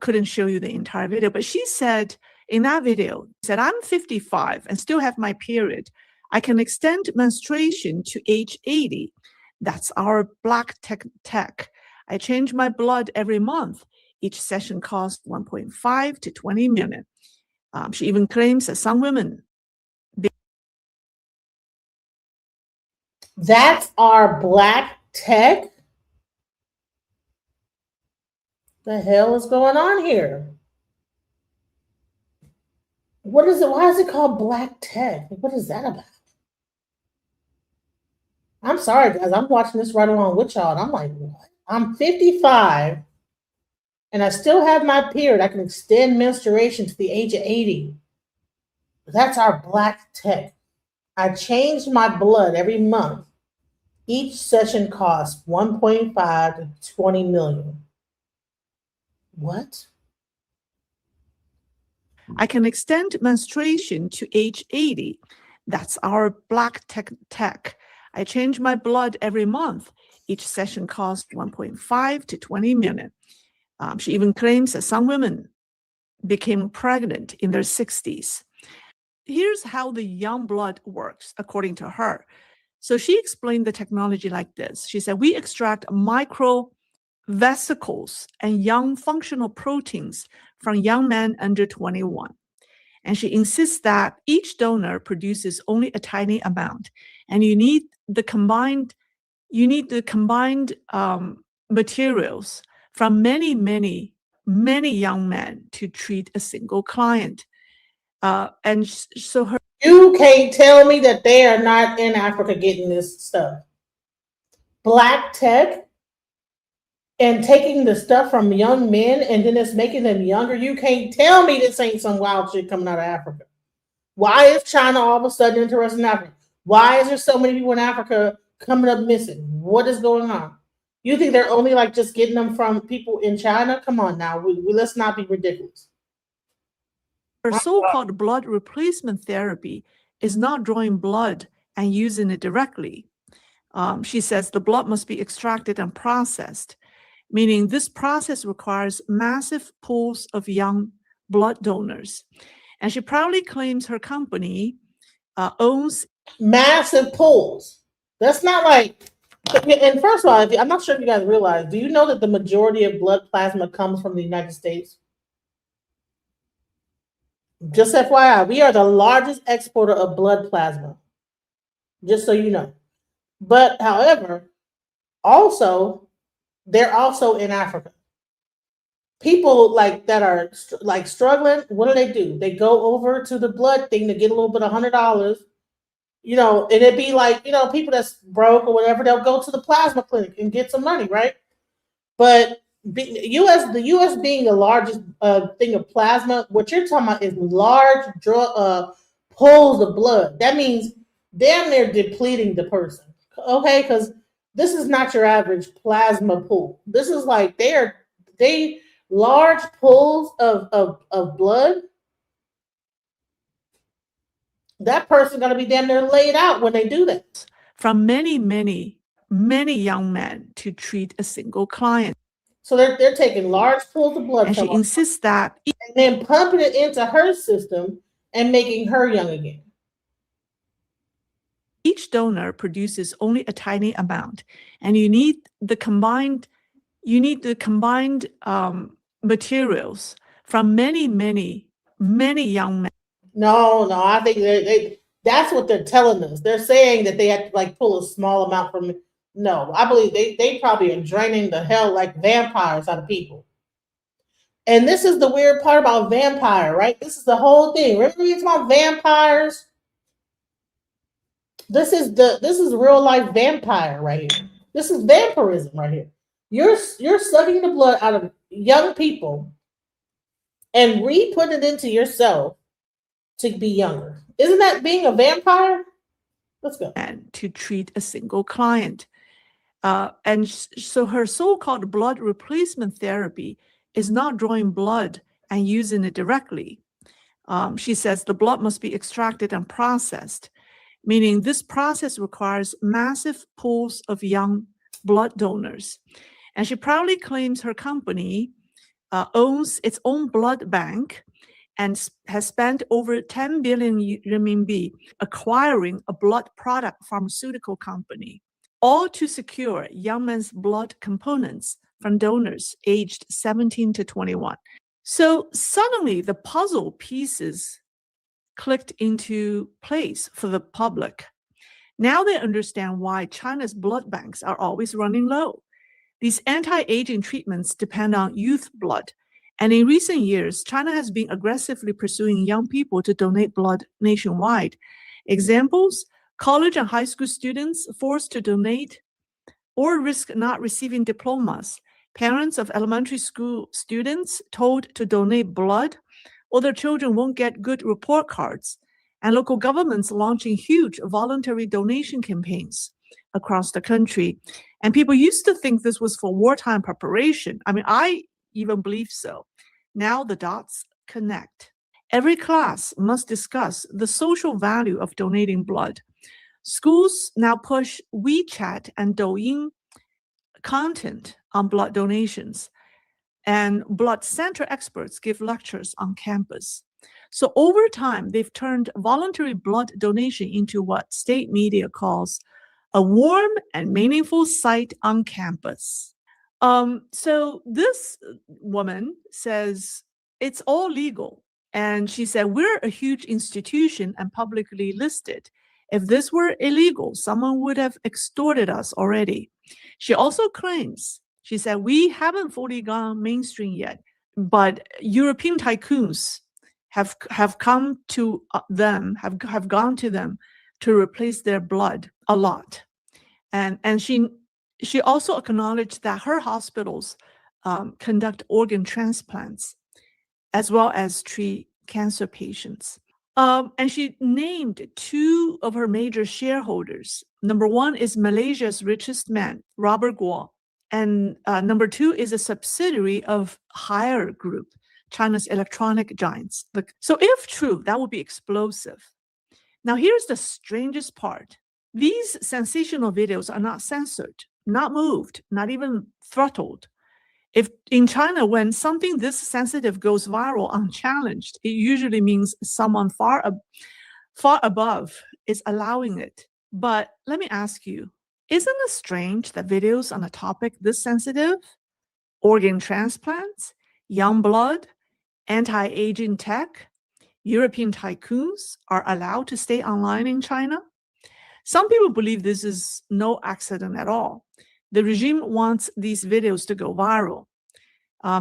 couldn't show you the entire video, but she said in that video, said, I'm 55 and still have my period. I can extend menstruation to age 80. That's our black tech. I change my blood every month. Each session costs 1.5 to 20 million. She even claims that some women. That's our black tech? The hell is going on here? What is it? Why is it called black tech? What is that about? I'm sorry, guys. I'm watching this right along with y'all, and I'm like, what? I'm 55, and I still have my period. I can extend menstruation to the age of 80. That's our black tech. I change my blood every month. Each session costs 1.5 to 20 million. What? I can extend menstruation to age 80. That's our black tech. I change my blood every month. Each session costs 1.5 to 20 million. She even claims that some women became pregnant in their 60s. Here's how the young blood works, according to her. So she explained the technology like this. She said, we extract micro vesicles and young functional proteins from young men under 21. And she insists that each donor produces only a tiny amount, and you need the combined materials from many young men to treat a single client. So you can't tell me that they are not in Africa getting this stuff. Black tech and taking the stuff from young men and then it's making them younger. You can't tell me this ain't some wild shit coming out of Africa. Why is China all of a sudden interested in Africa? Why is there so many people in Africa coming up missing? What is going on? You think they're only like just getting them from people in China? Come on now, let's not be ridiculous. Her so-called blood replacement therapy is not drawing blood and using it directly. She says the blood must be extracted and processed, meaning this process requires massive pools of young blood donors. And she proudly claims her company owns massive pools. That's not like, and first of all, I'm not sure if you guys realize, do you know that the majority of blood plasma comes from the United States? Just FYI, we are the largest exporter of blood plasma. Just so you know. But however, also, they're also in Africa. People like that are like struggling, what do? They go over to the blood thing to get a little bit of $100, you know, and it'd be like, you know, people that's broke or whatever, they'll go to the plasma clinic and get some money, right? But the U.S. being the largest thing of plasma, what you're talking about is large pools of blood. That means damn near depleting the person, okay? Because this is not your average plasma pool. This is like they large pools of blood. That person's gonna be damn near laid out when they do that. From many young men to treat a single client. So they're taking large pools of blood, and she insists that, and then pumping it into her system and making her young again. Each donor produces only a tiny amount, and you need the combined materials from many young men. No, I think that's what they're telling us. They're saying that they have to like pull a small amount from. No, I believe they probably are draining the hell like vampires out of people. And this is the weird part about vampire, right? This is the whole thing. Remember we talking about vampires? This is real life vampire right here. This is vampirism right here. You're sucking the blood out of young people and re-putting it into yourself to be younger. Isn't that being a vampire? Let's go. And to treat a single client. So her so-called blood replacement therapy is not drawing blood and using it directly. She says the blood must be extracted and processed, meaning this process requires massive pools of young blood donors. And she proudly claims her company owns its own blood bank and has spent over 10 billion renminbi acquiring a blood product pharmaceutical company, all to secure young men's blood components from donors aged 17 to 21. So suddenly the puzzle pieces clicked into place for the public. Now they understand why China's blood banks are always running low. These anti-aging treatments depend on youth blood. And in recent years, China has been aggressively pursuing young people to donate blood nationwide. Examples, college and high school students forced to donate or risk not receiving diplomas. Parents of elementary school students told to donate blood or their children won't get good report cards. And local governments launching huge voluntary donation campaigns across the country. And people used to think this was for wartime preparation. I mean, I even believe so. Now the dots connect. Every class must discuss the social value of donating blood. Schools now push WeChat and Douyin content on blood donations. And blood center experts give lectures on campus. So over time, they've turned voluntary blood donation into what state media calls a warm and meaningful sight on campus. So this woman says it's all legal. And she said, we're a huge institution and publicly listed. If this were illegal, someone would have extorted us already. She also claims, she said, we haven't fully gone mainstream yet, but European tycoons have come to them, have gone to them to replace their blood a lot. And she also acknowledged that her hospitals conduct organ transplants as well as treat cancer patients. And she named two of her major shareholders. Number one is Malaysia's richest man, Robert Guo. And number two is a subsidiary of Haier Group, China's electronic giants. So if true, that would be explosive. Now, here's the strangest part. These sensational videos are not censored, not moved, not even throttled. If in China, when something this sensitive goes viral unchallenged, it usually means someone far above is allowing it. But let me ask you, isn't it strange that videos on a topic this sensitive, organ transplants, young blood, anti-aging tech, European tycoons are allowed to stay online in China? Some people believe this is no accident at all. The regime wants these videos to go viral.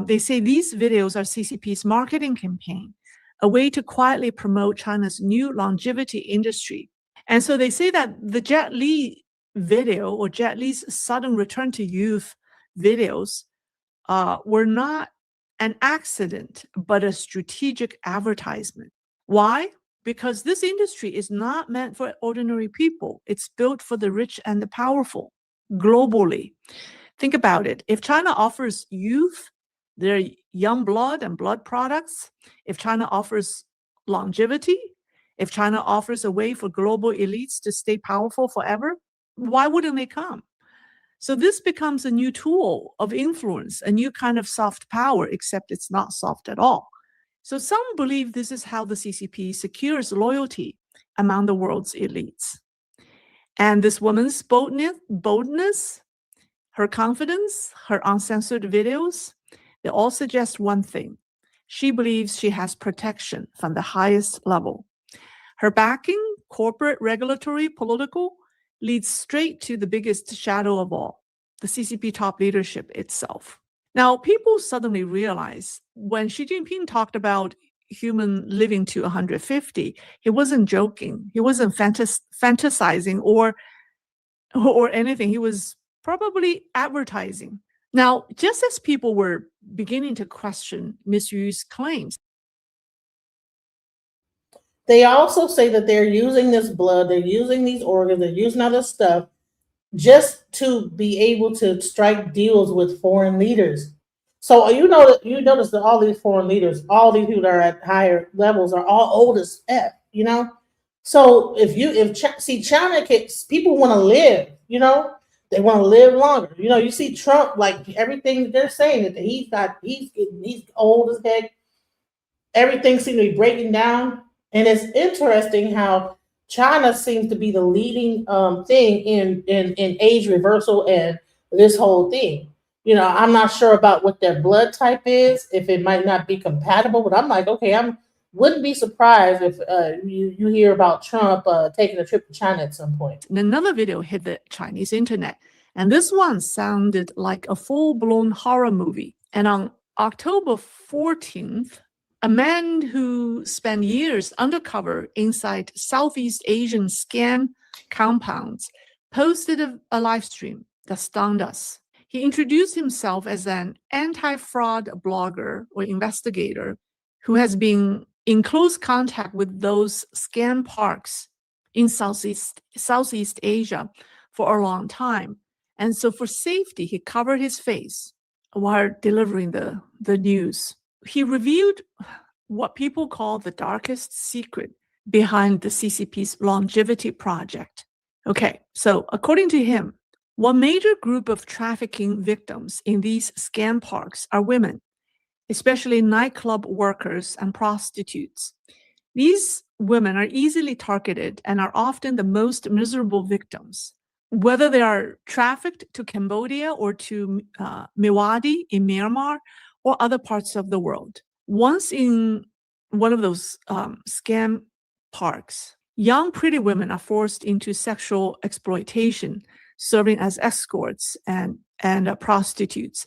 They say these videos are CCP's marketing campaign, a way to quietly promote China's new longevity industry. And so they say that the Jet Li video or Jet Li's sudden return to youth videos were not an accident, but a strategic advertisement. Why? Because this industry is not meant for ordinary people. It's built for the rich and the powerful globally. Think about it. If China offers youth their young blood and blood products, if China offers longevity, if China offers a way for global elites to stay powerful forever, why wouldn't they come? So this becomes a new tool of influence, a new kind of soft power, except it's not soft at all. So some believe this is how the CCP secures among the world's elites. And this woman's boldness, her confidence, her uncensored videos, they all suggest one thing. She believes she has protection from the highest level. Her backing, corporate, regulatory, political, leads straight to the biggest shadow of all, the CCP top leadership itself. Now, people suddenly realize when Xi Jinping talked about human living to 150, he wasn't joking. He wasn't fantasizing or anything. He was probably advertising. Now, just as people were beginning to question Ms. Yu's claims, they also say that they're using this blood, they're using these organs, they're using other stuff just to be able to strike deals with foreign leaders. So you notice that all these foreign leaders, all these people that are at higher levels are all old as F, you know? So if China, people want to live, you know? They want to live longer. You know, you see Trump, like everything that they're saying that he's old as heck. Everything seems to be breaking down. And it's interesting how China seems to be the leading thing in age reversal and this whole thing. You know, I'm not sure about what their blood type is, if it might not be compatible, but I'm like, okay, wouldn't be surprised if you hear about Trump taking a trip to China at some point. And another video hit the Chinese internet, and this one sounded like a full-blown horror movie. And on October 14th, a man who spent years undercover inside Southeast Asian scam compounds posted a live stream that stunned us. He introduced himself as an anti-fraud blogger or investigator who has been in close contact with those scam parks in Southeast Asia for a long time. And so for safety, he covered his face while delivering the news. He revealed what people call the darkest secret behind the CCP's longevity project. Okay, so according to him, one major group of trafficking victims in these scam parks are women, especially nightclub workers and prostitutes. These women are easily targeted and are often the most miserable victims, whether they are trafficked to Cambodia or to Mewadi in Myanmar or other parts of the world. Once in one of those scam parks, young pretty women are forced into sexual exploitation, serving as escorts and prostitutes.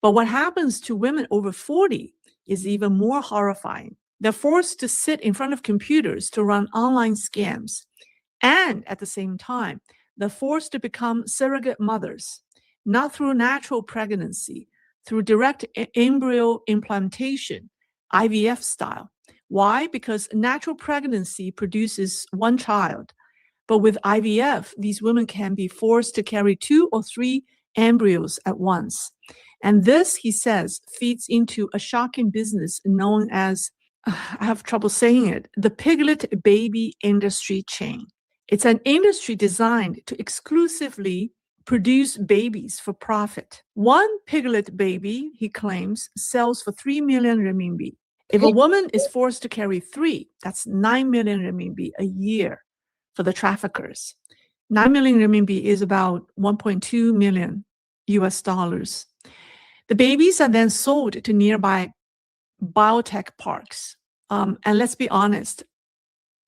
But what happens to women over 40 is even more horrifying. They're forced to sit in front of computers to run online scams. And at the same time, they're forced to become surrogate mothers, not through natural pregnancy, through direct embryo implantation, IVF style. Why? Because natural pregnancy produces one child. But with IVF, these women can be forced to carry 2 or 3 embryos at once. And this, he says, feeds into a shocking business known as, I have trouble saying it, the piglet baby industry chain. It's an industry designed to exclusively produce babies for profit. One piglet baby, he claims, sells for 3 million renminbi. If a woman is forced to carry 3, that's 9 million renminbi a year for the traffickers. 9 million renminbi is about 1.2 million US dollars. The babies are then sold to nearby biotech parks. And let's be honest,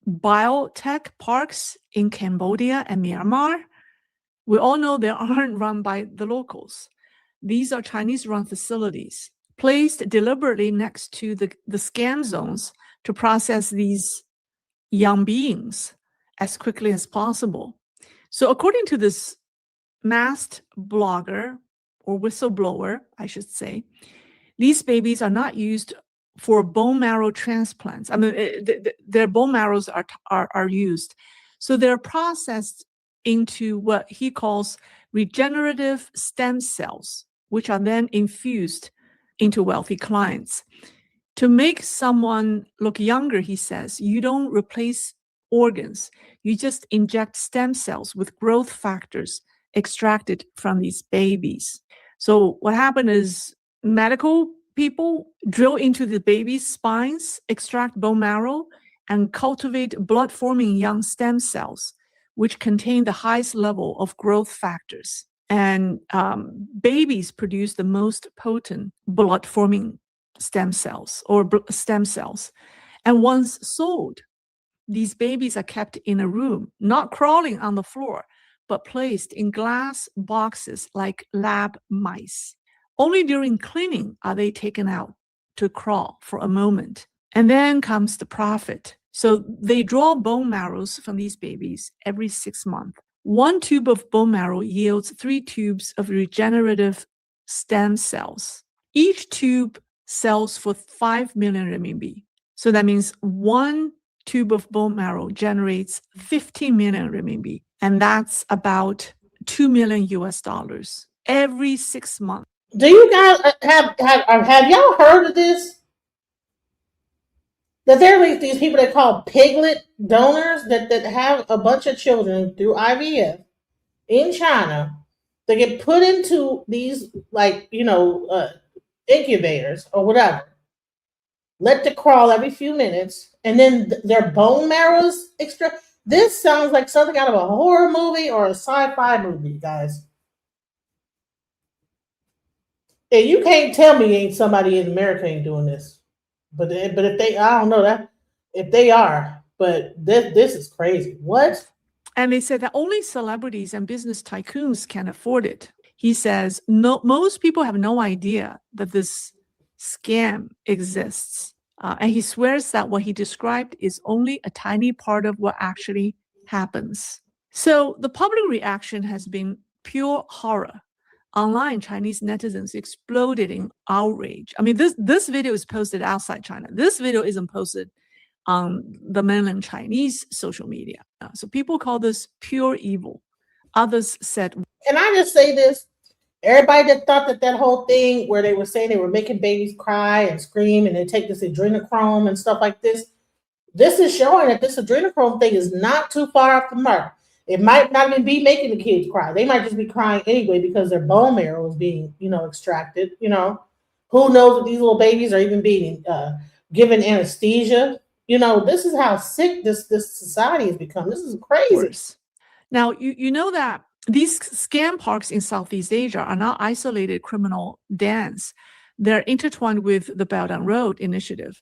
biotech parks in Cambodia and Myanmar, we all know they aren't run by the locals. These are Chinese-run facilities placed deliberately next to the scam zones to process these young beings as quickly as possible. So according to this masked blogger or whistleblower, I should say, these babies are not used for bone marrow transplants. I mean, their bone marrows are used. So they're processed into what he calls regenerative stem cells, which are then infused into wealthy clients. To make someone look younger, he says, you don't replace organs. You just inject stem cells with growth factors extracted from these babies. So what happened is medical people drill into the baby's spines, extract bone marrow, and cultivate blood-forming young stem cells, which contain the highest level of growth factors. And babies produce the most potent blood-forming stem cells. And once sold, these babies are kept in a room, not crawling on the floor, but placed in glass boxes like lab mice. Only during cleaning are they taken out to crawl for a moment. And then comes the profit. So they draw bone marrows from these babies every 6 months. 1 tube of bone marrow yields 3 tubes of regenerative stem cells. Each tube sells for 5 million renminbi. So that means 1 tube of bone marrow generates 15 million renminbi. And that's about 2 million US dollars every 6 months. Do you guys have y'all heard of this? That there are these people that call piglet donors that have a bunch of children through IVF in China, They get put into these, like, incubators or whatever, let to crawl every few minutes, and then their bone marrows extra. This sounds like something out of a horror movie or a sci-fi movie, guys. And you can't tell me ain't somebody in America ain't doing this. But if they, I don't know that if they are, but this is crazy. What? And they said that only celebrities and business tycoons can afford it. He says, no, most people have no idea that this scam exists. And he swears that what he described is only a tiny part of what actually happens. So the public reaction has been pure horror. Online, Chinese netizens exploded in outrage. I mean, this video is posted outside China. This video isn't posted on the mainland Chinese social media. So people call this pure evil. Others said, can I just say this? Everybody that thought that whole thing where they were saying they were making babies cry and scream and they take this adrenochrome and stuff like this is showing that this adrenochrome thing is not too far off the mark. It might not even be making the kids cry. They might just be crying anyway because their bone marrow is being, extracted. Who knows if these little babies are even being given anesthesia? This is how sick this society has become. This is crazy. Now, you know that these scam parks in Southeast Asia are not isolated criminal dens. They're intertwined with the Belt and Road Initiative.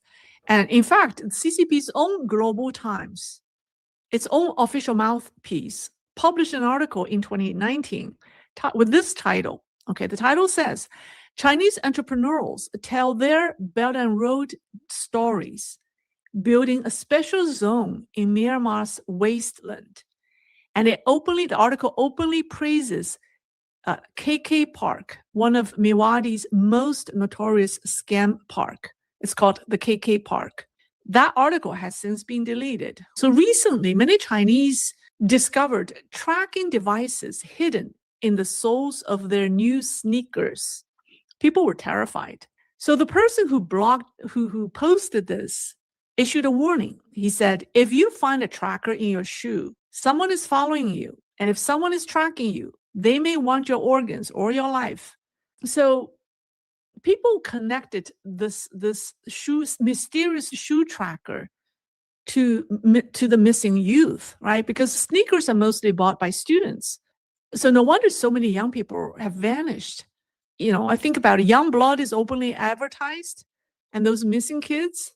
And in fact, CCP's own Global Times, its own official mouthpiece, published an article in 2019 with this title. Okay, the title says, Chinese entrepreneurs tell their Belt and Road stories, building a special zone in Myanmar's wasteland. And the article openly praises KK Park, one of Mewadi's most notorious scam park. It's called the KK Park. That article has since been deleted. So recently, many Chinese discovered tracking devices hidden in the soles of their new sneakers. People were terrified. So the person who posted this issued a warning. He said, if you find a tracker in your shoe, someone is following you. And if someone is tracking you, they may want your organs or your life. So people connected this mysterious shoe tracker to the missing youth, right? Because sneakers are mostly bought by students. So no wonder so many young people have vanished. I think about it. Young blood is openly advertised, and those missing kids,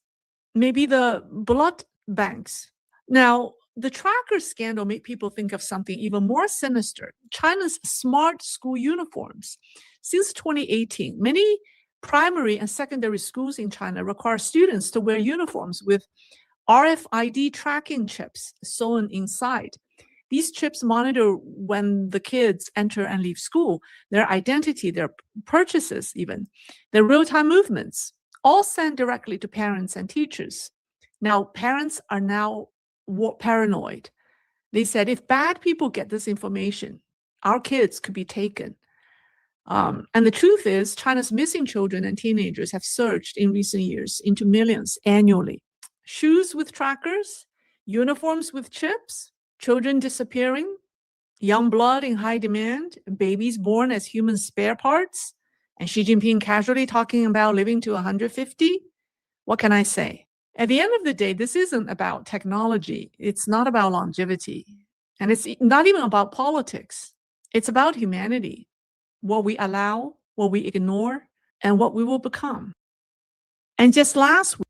maybe the blood banks. Now, the tracker scandal made people think of something even more sinister. China's smart school uniforms. Since 2018, many primary and secondary schools in China require students to wear uniforms with RFID tracking chips sewn inside. These chips monitor when the kids enter and leave school, their identity, their purchases even, their real-time movements, all sent directly to parents and teachers. Now, parents are now paranoid. They said, if bad people get this information, our kids could be taken. And the truth is, China's missing children and teenagers have surged in recent years into millions annually. Shoes with trackers, uniforms with chips, children disappearing, young blood in high demand, babies born as human spare parts, and Xi Jinping casually talking about living to 150. What can I say? At the end of the day, this isn't about technology. It's not about longevity. And it's not even about politics. It's about humanity, what we allow, what we ignore, and what we will become. And just last week,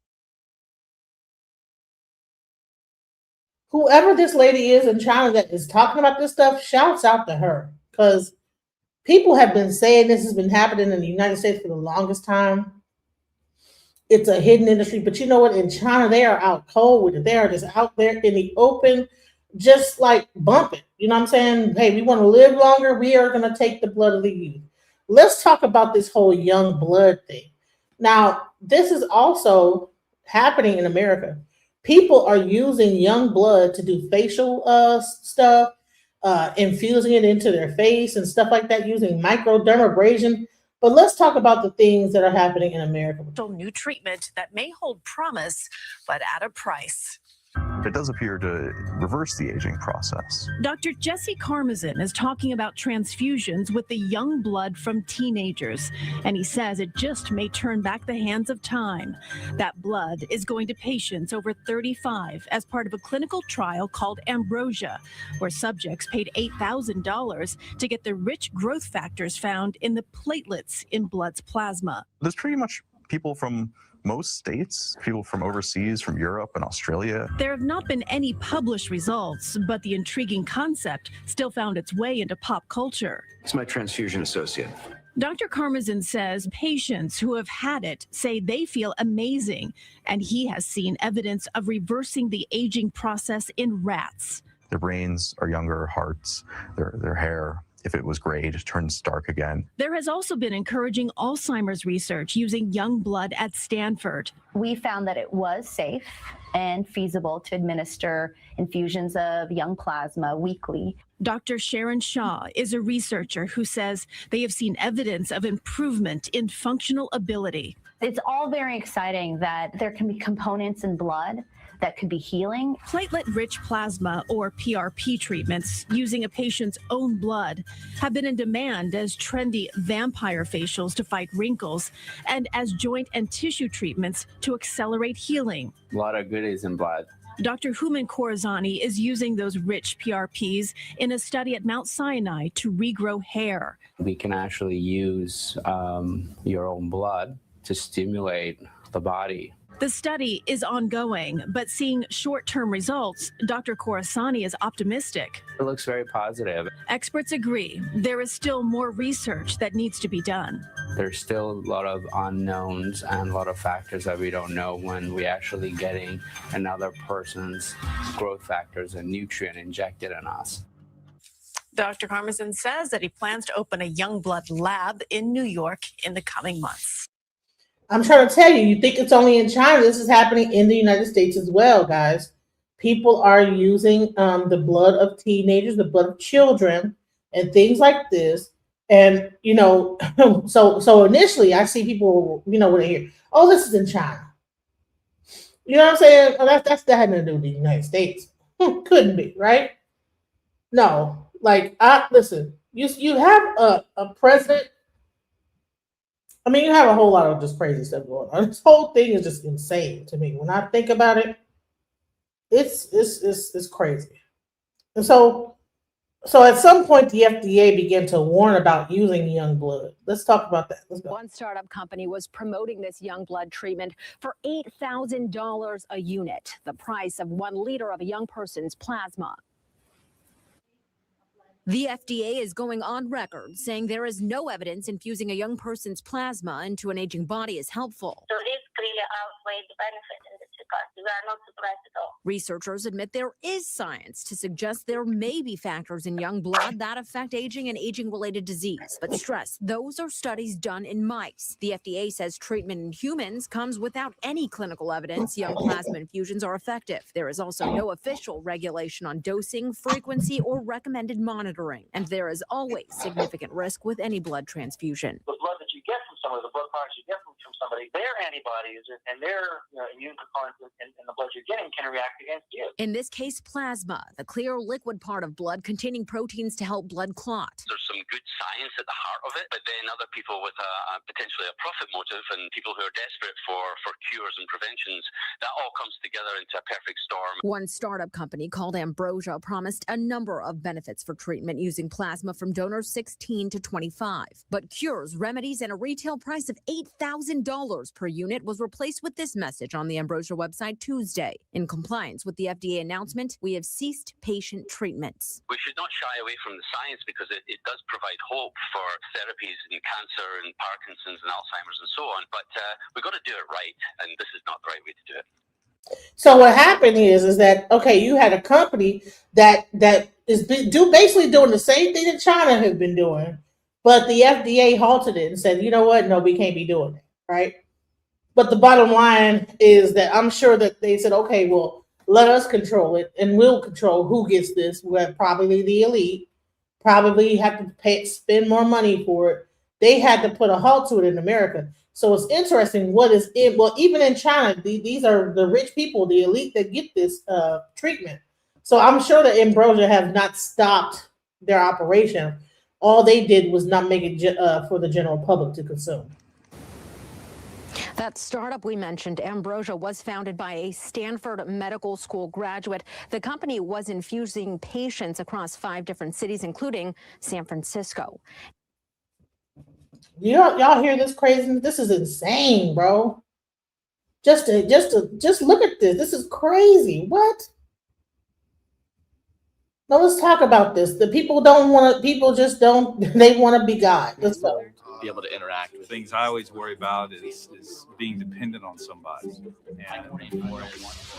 whoever this lady is in China that is talking about this stuff, shouts out to her, because people have been saying this has been happening in the United States for the longest time. It's a hidden industry, but you know what? In China, they are out cold with it. They are just out there in the open, just like bumping. You know what I'm saying? Hey, we want to live longer. We are going to take the blood of the youth. Let's talk about this whole young blood thing. Now, this is also happening in America. People are using young blood to do facial stuff, infusing it into their face and stuff like that, using microdermabrasion. But let's talk about the things that are happening in America. New treatment that may hold promise, but at a price. It does appear to reverse the aging process. Dr. Jesse Karmazin is talking about transfusions with the young blood from teenagers, and he says it just may turn back the hands of time. That blood is going to patients over 35 as part of a clinical trial called Ambrosia, where subjects paid $8,000 to get the rich growth factors found in the platelets in blood's plasma. There's pretty much people from most states, people from overseas, from Europe and Australia. There have not been any published results, but the intriguing concept still found its way into pop culture. It's my transfusion associate. Dr. Karmazin says patients who have had it say they feel amazing, and he has seen evidence of reversing the aging process in rats. Their brains are younger, hearts, their hair, if it was gray, just turns dark again. There has also been encouraging Alzheimer's research using young blood at Stanford. We found that it was safe and feasible to administer infusions of young plasma weekly. Dr. Sharon Shaw is a researcher who says they have seen evidence of improvement in functional ability. It's all very exciting that there can be components in blood that could be healing. Platelet-rich plasma, or PRP treatments, using a patient's own blood, have been in demand as trendy vampire facials to fight wrinkles and as joint and tissue treatments to accelerate healing. A lot of goodies in blood. Dr. Human Corazani is using those rich PRPs in a study at Mount Sinai to regrow hair. We can actually use your own blood to stimulate the body. The study is ongoing, but seeing short-term results, Dr. Corazani is optimistic. It looks very positive. Experts agree there is still more research that needs to be done. There's still a lot of unknowns and a lot of factors that we don't know when we actually getting another person's growth factors and nutrient injected in us. Dr. Karmazin says that he plans to open a young blood lab in New York in the coming months. I'm trying to tell you, you think it's only in China. This is happening in the United States as well, guys. People are using the blood of teenagers, the blood of children, and things like this. And, you know, so initially I see people, you know, when they hear, oh, this is in China. You know what I'm saying? Oh, that had nothing to do with the United States. Couldn't be, right? No, like, listen, you have a president. I mean, you have a whole lot of just crazy stuff going on. This whole thing is just insane to me. When I think about it, it's crazy. And so at some point, the FDA began to warn about using young blood. Let's talk about that. Let's go. One startup company was promoting this young blood treatment for $8,000 a unit, the price of 1 liter of a young person's plasma. The FDA is going on record saying there is no evidence infusing a young person's plasma into an aging body is helpful. The risk really outweighs the benefit in this regard. We are not surprised at all. Researchers admit there is science to suggest there may be factors in young blood that affect aging and aging-related disease, but stress those are studies done in mice. The FDA says treatment in humans comes without any clinical evidence young plasma infusions are effective. There is also no official regulation on dosing, frequency, or recommended monitoring, and there is always significant risk with any blood transfusion. The blood that you get from somebody, the blood products you get from somebody, their antibodies and their immune components in the blood you're getting can react against you. In this case, plasma, the clear liquid part of blood containing proteins to help blood clot. There's some good science at the heart of it, but then other people with potentially a profit motive and people who are desperate for cures and preventions, that all comes together into a perfect storm. One startup company called Ambrosia promised a number of benefits for treatment using plasma from donors 16 to 25. But cures, remedies, and a retail price of $8,000 per unit was replaced with this message on the Ambrosia website Tuesday. In compliance with the FDA announcement, we have ceased patient treatments. We should not shy away from the science because it does provide hope for therapies in cancer and Parkinson's and Alzheimer's and so on, but we've got to do it right, and this is not the right way to do it. So what happened is that, okay, you had a company that is basically doing the same thing that China has been doing, but the FDA halted it and said, you know what, no, we can't be doing it, right? But the bottom line is that I'm sure that they said, okay, well, let us control it, and we'll control who gets this. We're probably the elite, probably have to spend more money for it. They had to put a halt to it in America. So it's interesting what is it. Well, even in China, these are the rich people, the elite that get this treatment. So I'm sure that Ambrosia has not stopped their operation. All they did was not make it for the general public to consume. That startup we mentioned, Ambrosia, was founded by a Stanford Medical School graduate. The company was infusing patients across 5 different cities, including San Francisco. Y'all hear this crazy? This is insane, bro. Just look at this. This is crazy. What? Now let's talk about this. The people don't want to. People just don't. They want to be God. Let's go. Be able to interact with things. I always worry about is being dependent on somebody. And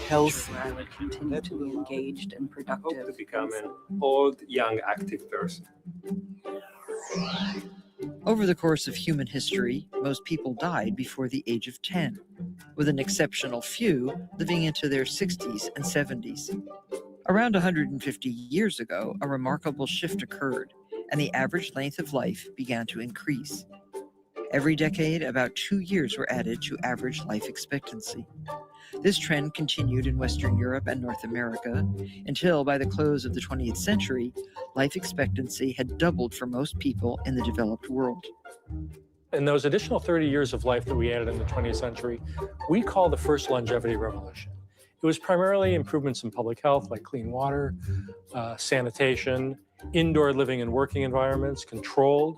health, continue to be engaged and productive. To become an old, young, active person. Over the course of human history, most people died before the age of 10, with an exceptional few living into their 60s and 70s. Around 150 years ago, a remarkable shift occurred, and the average length of life began to increase. Every decade, about 2 years were added to average life expectancy. This trend continued in Western Europe and North America until, by the close of the 20th century, life expectancy had doubled for most people in the developed world. And those additional 30 years of life that we added in the 20th century, we call the first longevity revolution. It was primarily improvements in public health like clean water, sanitation, indoor living and working environments, controlled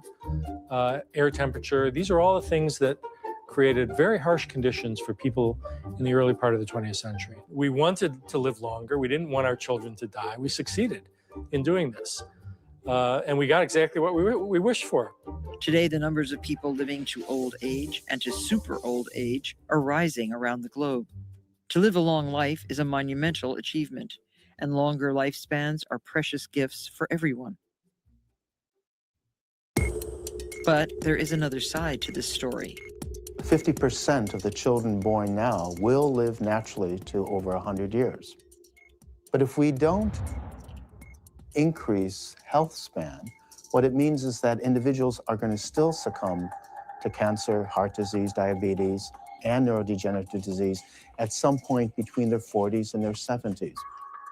air temperature. These are all the things that created very harsh conditions for people in the early part of the 20th century. We wanted to live longer. We didn't want our children to die. We succeeded in doing this. And we got exactly what we wished for. Today, the numbers of people living to old age and to super old age are rising around the globe. To live a long life is a monumental achievement, and longer lifespans are precious gifts for everyone. But there is another side to this story. 50% of the children born now will live naturally to over 100 years. But if we don't increase health span, what it means is that individuals are going to still succumb to cancer, heart disease, diabetes, and neurodegenerative disease at some point between their 40s and their 70s.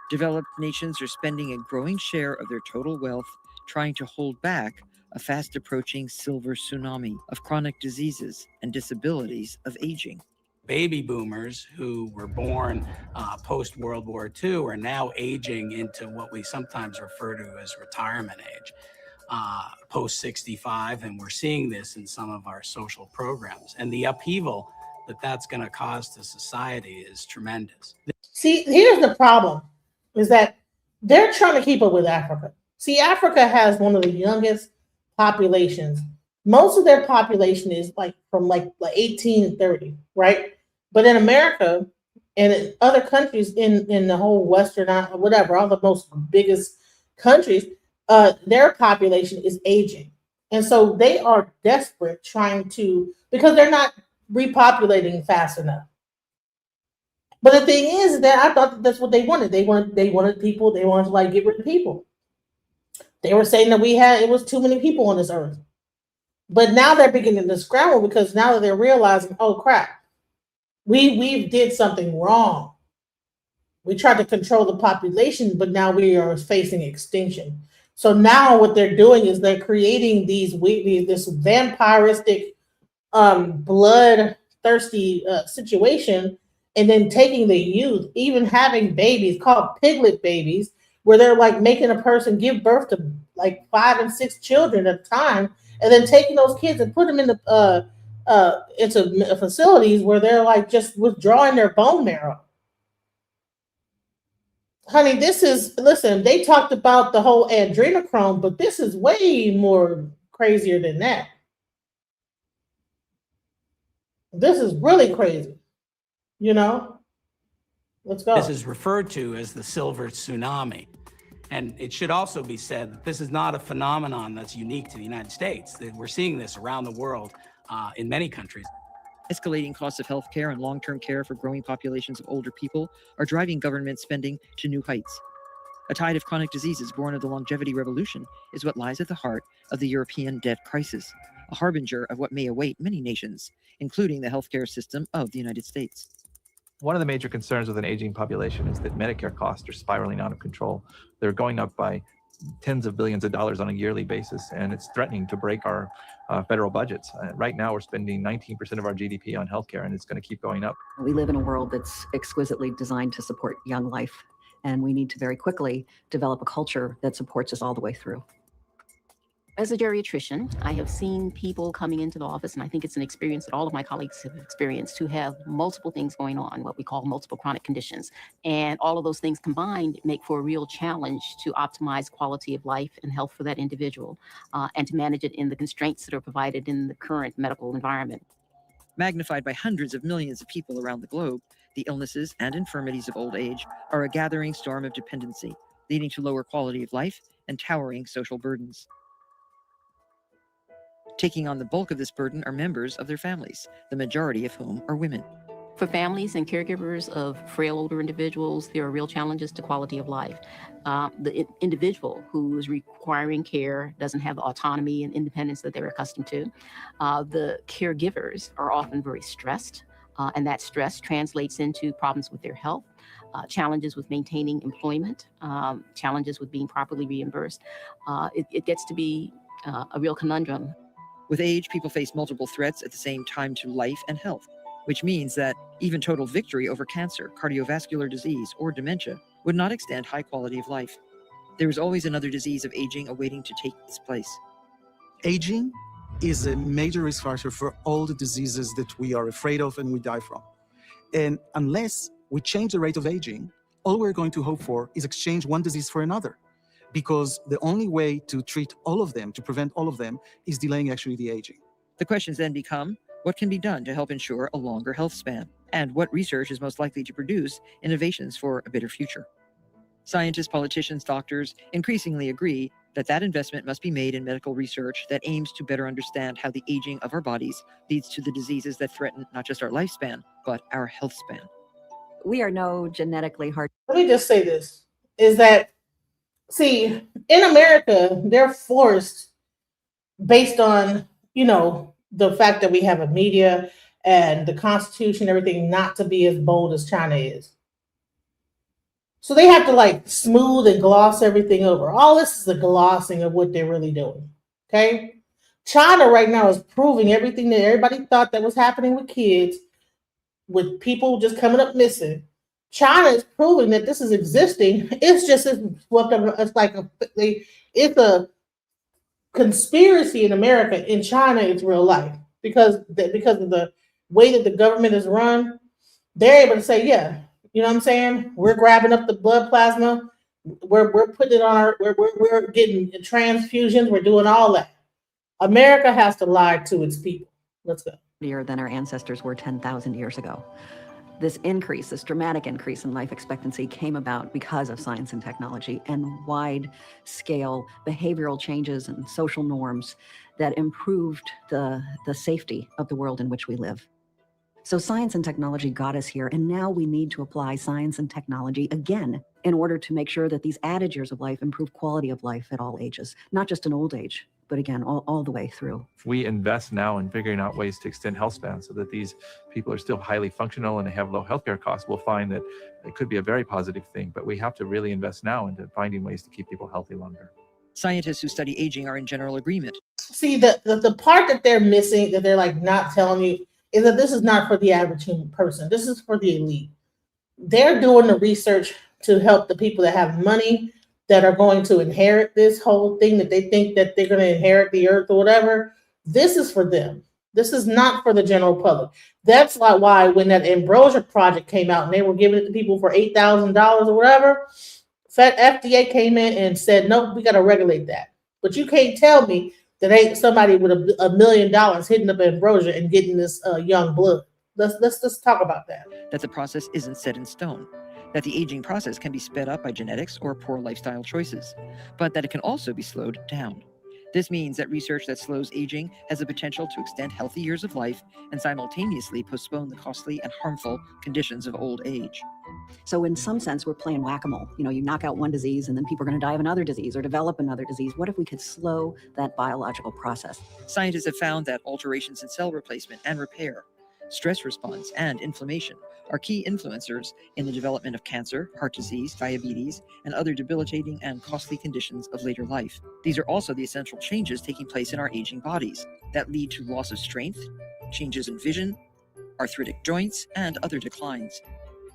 Developed nations are spending a growing share of their total wealth trying to hold back a fast-approaching silver tsunami of chronic diseases and disabilities of aging. Baby boomers who were born post-World War II are now aging into what we sometimes refer to as retirement age, post-65, and we're seeing this in some of our social programs. And the upheaval that that's going to cause to society is tremendous. See, here's the problem, is that they're trying to keep up with Africa. See, Africa has one of the youngest populations. Most of their population is from 18 to 30, right? But in America and in other countries in the whole Western, whatever, all the most biggest countries, their population is aging. And so they are desperate trying to, because they're not repopulating fast enough. But the thing is that I thought that's what they wanted. They wanted people, they wanted to get rid of people. They were saying that it was too many people on this earth. But now they're beginning to scramble because now that they're realizing, oh crap, we did something wrong. We tried to control the population, but now we are facing extinction. So now what they're doing is they're creating this vampiristic, bloodthirsty situation, and then taking the youth, even having babies called piglet babies, where they're making a person give birth to 5 and 6 children at a time, and then taking those kids and put them in into facilities where they're just withdrawing their bone marrow. Honey, listen, they talked about the whole adrenochrome, but this is way more crazier than that. This is really crazy, Let's go. This is referred to as the silver tsunami. And it should also be said that this is not a phenomenon that's unique to the United States. We're seeing this around the world in many countries. Escalating costs of health care and long-term care for growing populations of older people are driving government spending to new heights. A tide of chronic diseases born of the longevity revolution is what lies at the heart of the European debt crisis. a harbinger of what may await many nations, including the healthcare system of the United States. One of the major concerns with an aging population is that Medicare costs are spiraling out of control. They're going up by tens of billions of dollars on a yearly basis, and it's threatening to break our federal budgets. Right now, we're spending 19% of our GDP on healthcare, and it's going to keep going up. We live in a world that's exquisitely designed to support young life, and we need to very quickly develop a culture that supports us all the way through. As a geriatrician, I have seen people coming into the office, and I think it's an experience that all of my colleagues have experienced, who have multiple things going on, what we call multiple chronic conditions. And all of those things combined make for a real challenge to optimize quality of life and health for that individual, and to manage it in the constraints that are provided in the current medical environment. Magnified by hundreds of millions of people around the globe, the illnesses and infirmities of old age are a gathering storm of dependency, leading to lower quality of life and towering social burdens. Taking on the bulk of this burden are members of their families, the majority of whom are women. For families and caregivers of frail older individuals, there are real challenges to quality of life. The individual who is requiring care doesn't have the autonomy and independence that they're accustomed to. The caregivers are often very stressed, and that stress translates into problems with their health, challenges with maintaining employment, challenges with being properly reimbursed. It gets to be a real conundrum. With age, people face multiple threats at the same time to life and health, which means that even total victory over cancer, cardiovascular disease, or dementia would not extend high quality of life. There is always another disease of aging awaiting to take its place. Aging is a major risk factor for all the diseases that we are afraid of and we die from. And unless we change the rate of aging, all we're going to hope for is exchange one disease for another. Because the only way to treat all of them, to prevent all of them, is delaying actually the aging. The questions then become, what can be done to help ensure a longer health span? And what research is most likely to produce innovations for a better future? Scientists, politicians, doctors increasingly agree that that investment must be made in medical research that aims to better understand how the aging of our bodies leads to the diseases that threaten not just our lifespan, but our health span. We are no genetically hard. Let me just say this, is that, see, in America, they're forced based on, the fact that we have a media and the Constitution, everything, not to be as bold as China is. So they have to smooth and gloss everything over. All this is a glossing of what they're really doing. Okay. China right now is proving everything that everybody thought that was happening with kids, with people just coming up missing. China is proving that this is existing. It's just it's a conspiracy in America. In China, it's real life because of the way that the government is run. They're able to say, yeah, you know what I'm saying? We're grabbing up the blood plasma. We're putting it on we're getting transfusions. We're doing all that. America has to lie to its people. Let's go. Than our ancestors were 10,000 years ago. This increase, this dramatic increase in life expectancy came about because of science and technology and wide-scale behavioral changes and social norms that improved the safety of the world in which we live. So science and technology got us here, and now we need to apply science and technology again in order to make sure that these added years of life improve quality of life at all ages, not just in old age, but again, all the way through. If we invest now in figuring out ways to extend health spans so that these people are still highly functional and they have low healthcare costs, we'll find that it could be a very positive thing, but we have to really invest now into finding ways to keep people healthy longer. Scientists who study aging are in general agreement. See, the part that they're missing, that they're not telling you, is that this is not for the average human person. This is for the elite. They're doing the research to help the people that have money, that are going to inherit this whole thing, that they think that they're going to inherit the earth or whatever. This is for them. This is not for the general public. That's why when that Ambrosia project came out and they were giving it to people for $8,000 or whatever, FDA came in and said, no, we got to regulate that. But you can't tell me that ain't somebody with $1 million hitting up Ambrosia and getting this young blood. Let's just talk about that. That the process isn't set in stone, that the aging process can be sped up by genetics or poor lifestyle choices, but that it can also be slowed down. This means that research that slows aging has the potential to extend healthy years of life and simultaneously postpone the costly and harmful conditions of old age. So in some sense, we're playing whack-a-mole. You know, you knock out one disease and then people are going to die of another disease or develop another disease. What if we could slow that biological process? Scientists have found that alterations in cell replacement and repair, stress response, and inflammation are key influencers in the development of cancer, heart disease, diabetes, and other debilitating and costly conditions of later life. These are also the essential changes taking place in our aging bodies that lead to loss of strength, changes in vision, arthritic joints, and other declines.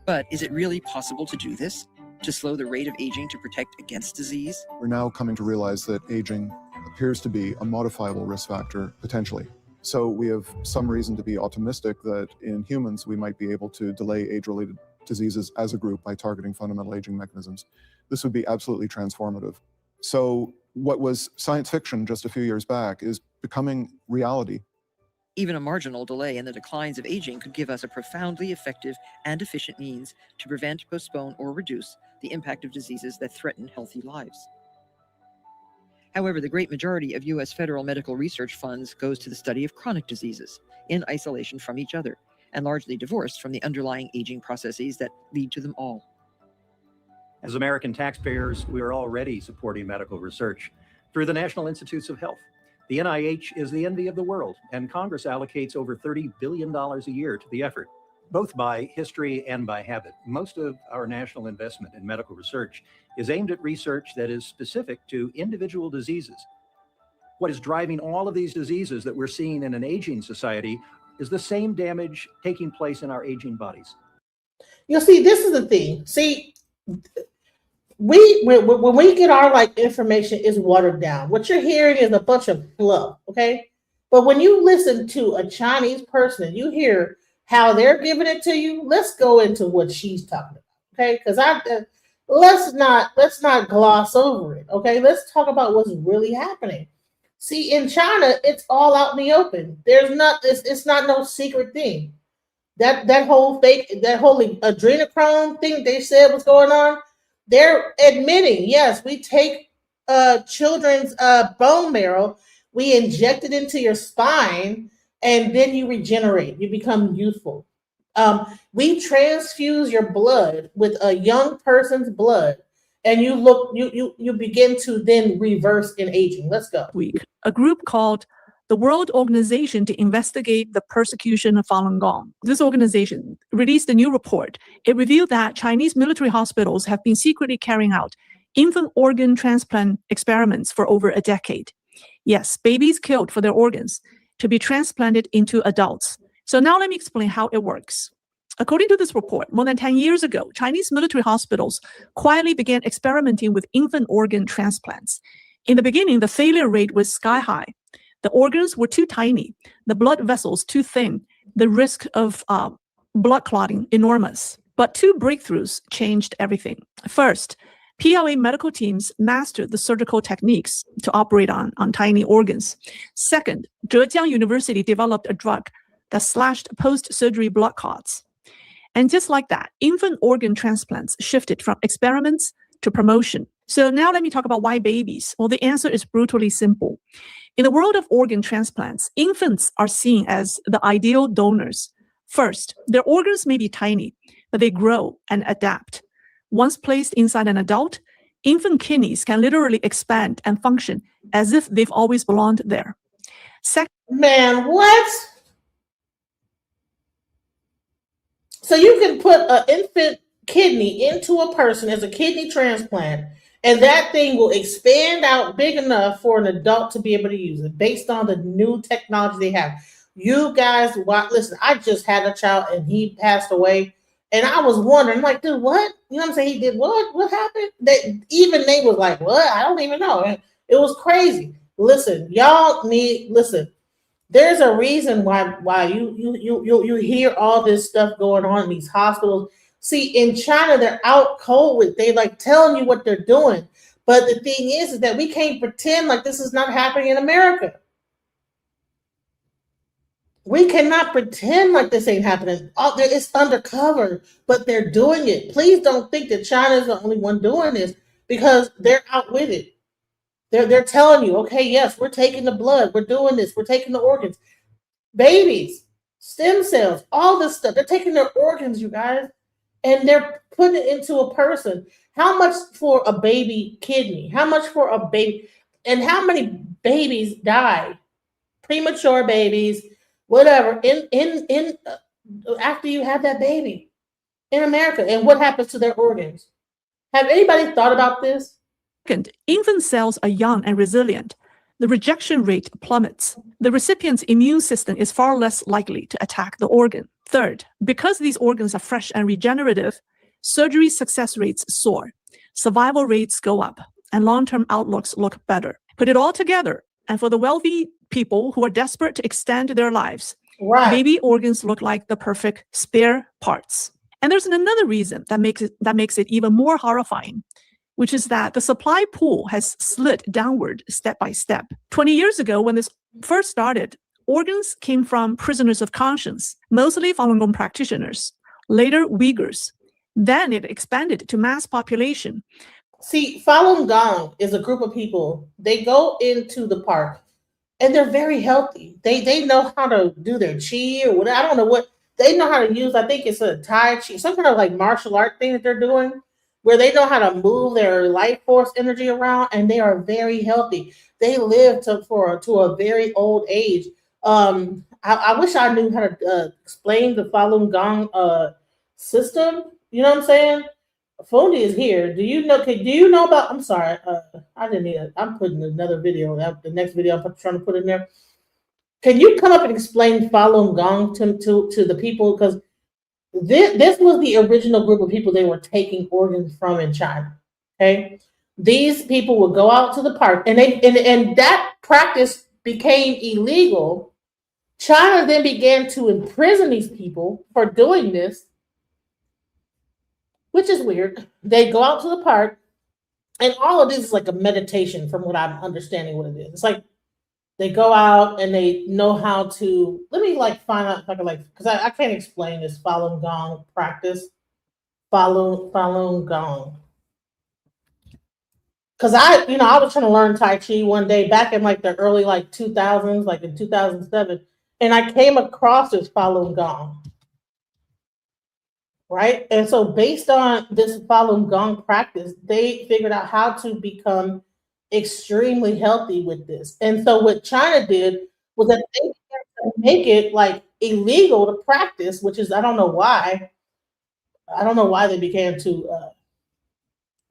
But is it really possible to do this? To slow the rate of aging to protect against disease? We're now coming to realize that aging appears to be a modifiable risk factor, potentially. So we have some reason to be optimistic that in humans, we might be able to delay age-related diseases as a group by targeting fundamental aging mechanisms. This would be absolutely transformative. So what was science fiction just a few years back is becoming reality. Even a marginal delay in the declines of aging could give us a profoundly effective and efficient means to prevent, postpone, or reduce the impact of diseases that threaten healthy lives. However, the great majority of U.S. federal medical research funds goes to the study of chronic diseases in isolation from each other and largely divorced from the underlying aging processes that lead to them all. As American taxpayers, we are already supporting medical research through the National Institutes of Health. The NIH is the envy of the world, and Congress allocates over $30 billion a year to the effort, both by history and by habit. Most of our national investment in medical research is aimed at research that is specific to individual diseases. What is driving all of these diseases that we're seeing in an aging society is the same damage taking place in our aging bodies. You see, this is the thing. See, when we get our information is watered down. What you're hearing is a bunch of fluff, okay? But when you listen to a Chinese person and you hear how they're giving it to you, let's go into what she's talking about, okay? Because let's not gloss over it, okay? Let's talk about what's really happening. See, in China, it's all out in the open. It's not no secret thing. That whole adrenochrome thing they said was going on, they're admitting, yes, we take children's bone marrow, we inject it into your spine, and then you regenerate. You become youthful. We transfuse your blood with a young person's blood, and you begin to then reverse in aging. Let's go. A group called the World Organization to Investigate the Persecution of Falun Gong. This organization released a new report. It revealed that Chinese military hospitals have been secretly carrying out infant organ transplant experiments for over a decade. Yes, babies killed for their organs to be transplanted into adults. So now let me explain how it works. According to this report, more than 10 years ago, Chinese military hospitals quietly began experimenting with infant organ transplants. In the beginning, the failure rate was sky high. The organs were too tiny, the blood vessels too thin, the risk of blood clotting enormous. But two breakthroughs changed everything. First, PLA medical teams mastered the surgical techniques to operate on tiny organs. Second, Zhejiang University developed a drug that slashed post-surgery blood clots. And just like that, infant organ transplants shifted from experiments to promotion. So now let me talk about why babies. Well, the answer is brutally simple. In the world of organ transplants, infants are seen as the ideal donors. First, their organs may be tiny, but they grow and adapt. Once placed inside an adult, infant kidneys can literally expand and function as if they've always belonged there. Second, man, what? So you can put an infant kidney into a person as a kidney transplant, and that thing will expand out big enough for an adult to be able to use it based on the new technology they have. You guys, listen, I just had a child and he passed away. And I was wondering, like, dude, what? You know what I'm saying? He did what? What happened? They was like, what? I don't even know. It was crazy. Listen, y'all listen. There's a reason why you hear all this stuff going on in these hospitals. See, in China, they're out cold with they like telling you what they're doing. But the thing is that we can't pretend like this is not happening in America. We cannot pretend like this ain't happening. It's undercover, but they're doing it. Please don't think that China is the only one doing this because they're out with it. They're telling you, okay, yes, we're taking the blood, we're doing this, we're taking the organs. Babies, stem cells, all this stuff. They're taking their organs, you guys, and they're putting it into a person. How much for a baby kidney? How much for a baby? And how many babies die? Premature babies, whatever, in after you have that baby in America, and what happens to their organs? Have anybody thought about this? Second, infant cells are young and resilient. The rejection rate plummets. The recipient's immune system is far less likely to attack the organ. Third, because these organs are fresh and regenerative, surgery success rates soar, survival rates go up, and long-term outlooks look better. Put it all together, and for the wealthy people who are desperate to extend their lives, baby organs look like the perfect spare parts. And there's another reason that makes it even more horrifying, which is that the supply pool has slid downward step by step. 20 years ago, when this first started, organs came from prisoners of conscience, mostly Falun Gong practitioners, later Uyghurs. Then it expanded to mass population. See, Falun Gong is a group of people. They go into the park and they're very healthy. They know how to do their chi or whatever. I don't know what they know how to use. I think it's a Tai Chi, some kind of like martial art thing that they're doing, where they know how to move their life force energy around, and they are very healthy. They live to a very old age. I wish I knew how to explain the Falun Gong system. You know what I'm saying? Fundi is here. Do you know about? I'm sorry, I didn't need it. I'm putting another video. The next video I'm trying to put in there. Can you come up and explain Falun Gong to the people? Because this was the original group of people they were taking organs from in China. Okay, these people would go out to the park, and that practice became illegal. China then began to imprison these people for doing this, which is weird. They go out to the park, and all of this is like a meditation, from what I'm understanding what it is. It's like they go out and they know how to. Let me find out if I can because I can't explain this Falun Gong practice. Falun Gong. Because I was trying to learn Tai Chi one day back in the early 2000s, like in 2007, and I came across this Falun Gong. Right? And so based on this Falun Gong practice, they figured out how to become extremely healthy with this. And so what China did was that they began to make it illegal to practice, which is, I don't know why. I don't know why they began to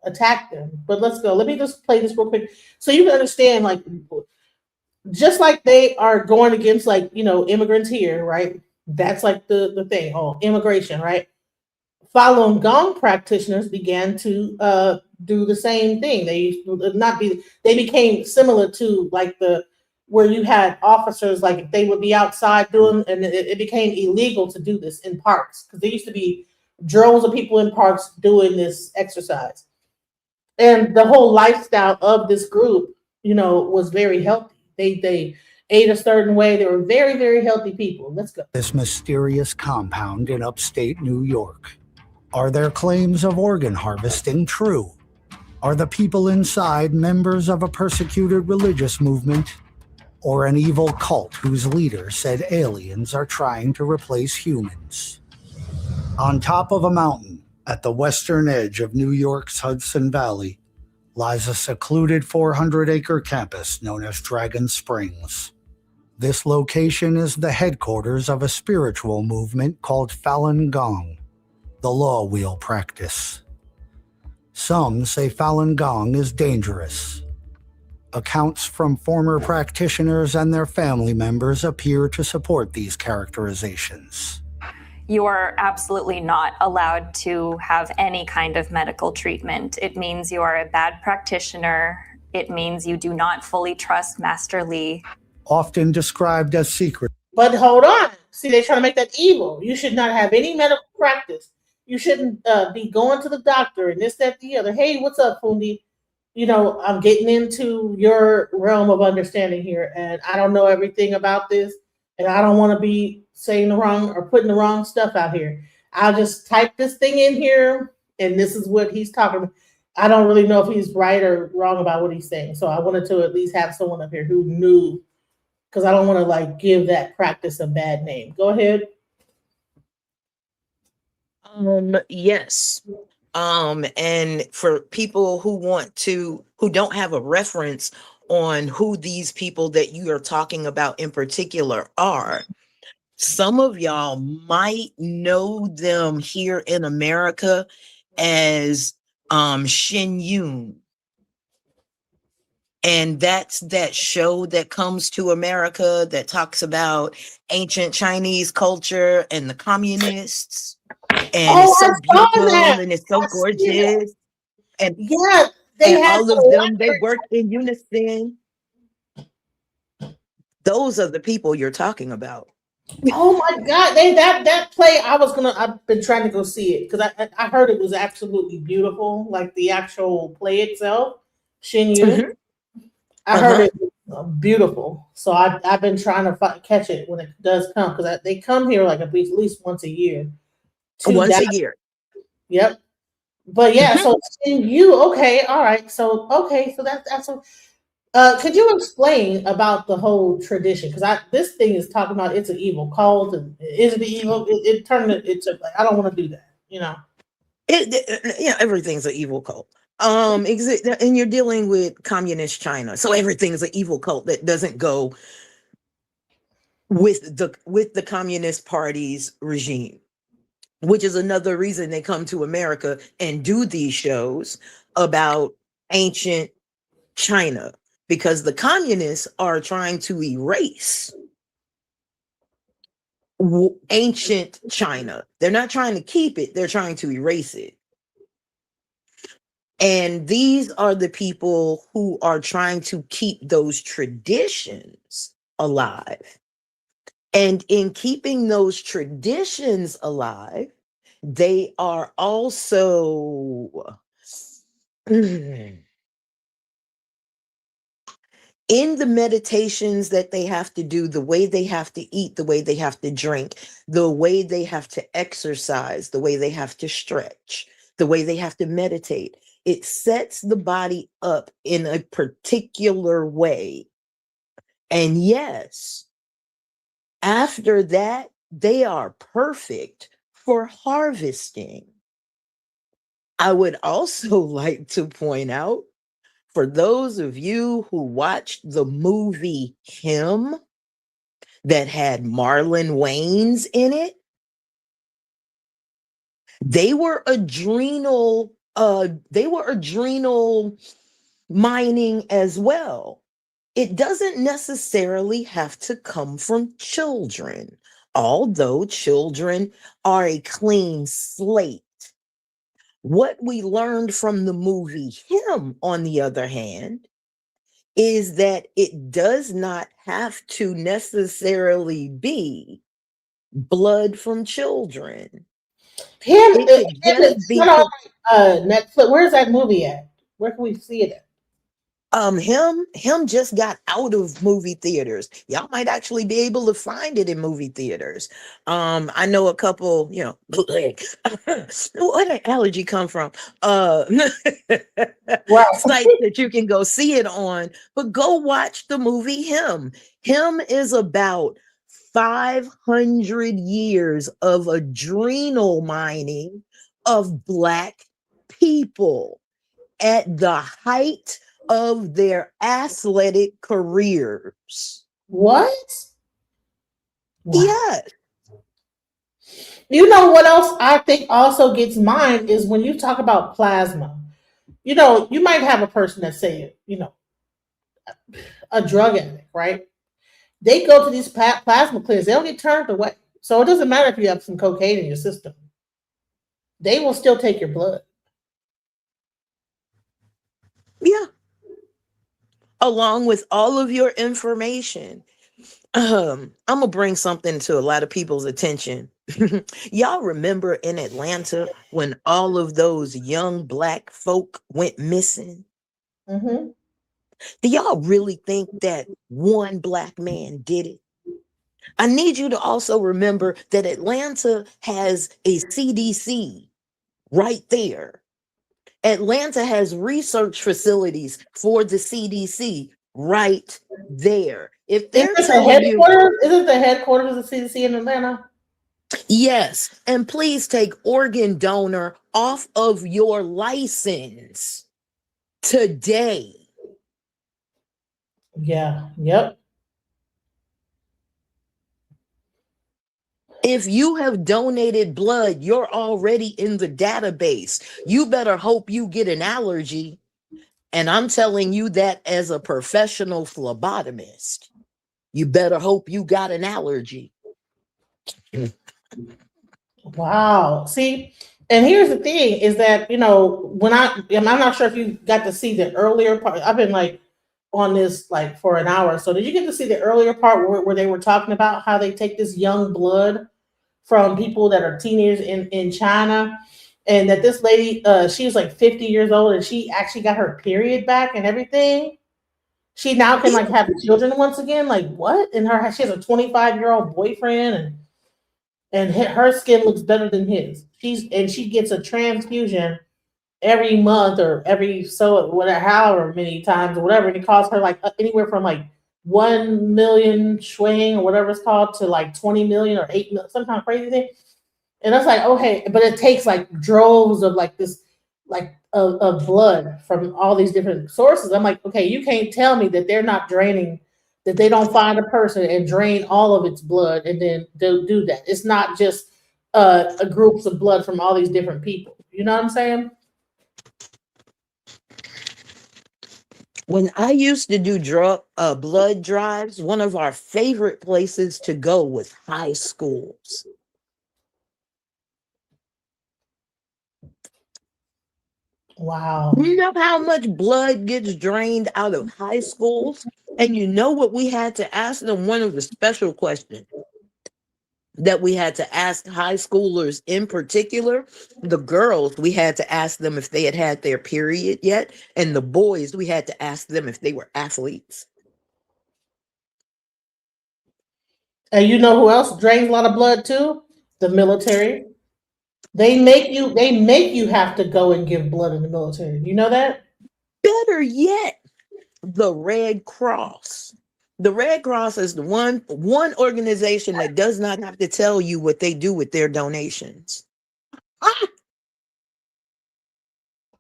attack them. But let's go. Let me just play this real quick so you can understand, just like they are going against immigrants here, right? That's the thing, immigration, right? Falun Gong practitioners began to do the same thing. They became similar to where you had officers, they would be outside doing, and it became illegal to do this in parks, because there used to be droves of people in parks doing this exercise. And the whole lifestyle of this group, was very healthy. They ate a certain way. They were very, very healthy people. Let's go. This mysterious compound in upstate New York. Are their claims of organ harvesting true? Are the people inside members of a persecuted religious movement, or an evil cult whose leader said aliens are trying to replace humans? On top of a mountain at the western edge of New York's Hudson Valley lies a secluded 400-acre campus known as Dragon Springs. This location is the headquarters of a spiritual movement called Falun Gong, the law wheel practice. Some say Falun Gong is dangerous. Accounts from former practitioners and their family members appear to support these characterizations. You are absolutely not allowed to have any kind of medical treatment. It means you are a bad practitioner. It means you do not fully trust Master Li. Often described as secret. But hold on. See, they're trying to make that evil. You should not have any medical practice. You shouldn't be going to the doctor and this, that, the other. Hey, what's up, Fundi? I'm getting into your realm of understanding here, and I don't know everything about this, and I don't want to be saying the wrong or putting the wrong stuff out here. I'll just type this thing in here, and this is what he's talking about. I don't really know if he's right or wrong about what he's saying. So I wanted to at least have someone up here who knew, because I don't want to like give that practice a bad name. Go ahead. Yes. And for people who don't have a reference on who these people that you are talking about in particular are, some of y'all might know them here in America as Shin Yun. And that's that show that comes to America that talks about ancient Chinese culture and the communists. And it's so beautiful and it's so gorgeous. And yeah, they and had all of them, they work in unison. Those are the people you're talking about. Oh my God! That play I've been trying to go see it because I heard it was absolutely beautiful, like the actual play itself, Shin Yu. I heard it was beautiful, so I've been trying to catch it when it does come because they come here like at least once a year. Once a year. Yep. But yeah, so Shin Yu. Okay, all right. So that's a. Could you explain about the whole tradition? Because this thing is talking about it's an evil cult, and is it evil? It turned it. It's like I don't want to do that. Everything's an evil cult. And you're dealing with communist China, so everything's an evil cult that doesn't go with the Communist Party's regime, which is another reason they come to America and do these shows about ancient China, because the communists are trying to erase ancient China. They're not trying to keep it, they're trying to erase it. And these are the people who are trying to keep those traditions alive. And in keeping those traditions alive, they are also in the meditations that they have to do, the way they have to eat, the way they have to drink, the way they have to exercise, the way they have to stretch, the way they have to meditate. It sets the body up in a particular way. And yes, after that, they are perfect for harvesting. I would also like to point out, for those of you who watched the movie Him that had Marlon Wayans in it, they were adrenal mining as well. It doesn't necessarily have to come from children, although children are a clean slate. What we learned from the movie Him, on the other hand, is that it does not have to necessarily be blood from children. It's not on Netflix. Where's that movie at? Where can we see it at? Him just got out of movie theaters. Y'all might actually be able to find it in movie theaters. I know a couple, where'd that allergy come from? Sites that you can go see it on, but go watch the movie Him. Him is about 500 years of adrenal mining of Black people at the height of their athletic careers. What? Wow. Yes. You know what else I think also gets mine is when you talk about plasma. You might have a person that say, a drug addict, right? They go to these plasma clinics, they don't get turned away. So it doesn't matter if you have some cocaine in your system. They will still take your blood. Yeah. Along with all of your information. I'm gonna bring something to a lot of people's attention. Y'all remember in Atlanta when all of those young Black folk went missing? Mm-hmm. Do y'all really think that one Black man did it? I need you to also remember that Atlanta has a CDC right there. Atlanta has research facilities for the CDC right there. If they're telling you, isn't the headquarters of the CDC in Atlanta? yes, and please take organ donor off of your license today. Yeah, yep. If you have donated blood, you're already in the database. You better hope you get an allergy. And I'm telling you that as a professional phlebotomist. You better hope you got an allergy. Wow. See, and here's the thing is that, I'm not sure if you got to see the earlier part. I've been like on this like for an hour. So did you get to see the earlier part where they were talking about how they take this young blood from people that are teenagers in China? And that this lady, she was like 50 years old and she actually got her period back and everything. She now can like have children once again. Like what? And she has a 25-year-old boyfriend and her skin looks better than his. She gets a transfusion every month or however many times or whatever. And it costs her like anywhere from like 1 million swing or whatever it's called to like 20 million or 8 million, some kind of crazy thing. And that's like, okay, but it takes like droves of like this, like of blood from all these different sources. I'm like, okay, you can't tell me that they're not draining, that they don't find a person and drain all of its blood and then they'll do that. It's not just a groups of blood from all these different people. You know what I'm saying? When I used to do blood drives, one of our favorite places to go was high schools. Wow. You know how much blood gets drained out of high schools? And you know what we had to ask them? One of the special questions that we had to ask high schoolers in particular, the girls, we had to ask them if they had had their period yet. And the boys, we had to ask them if they were athletes. And you know who else drains a lot of blood too? The military. They make you have to go and give blood in the military. You know that? Better yet, the Red Cross. The Red Cross is the one organization that does not have to tell you what they do with their donations.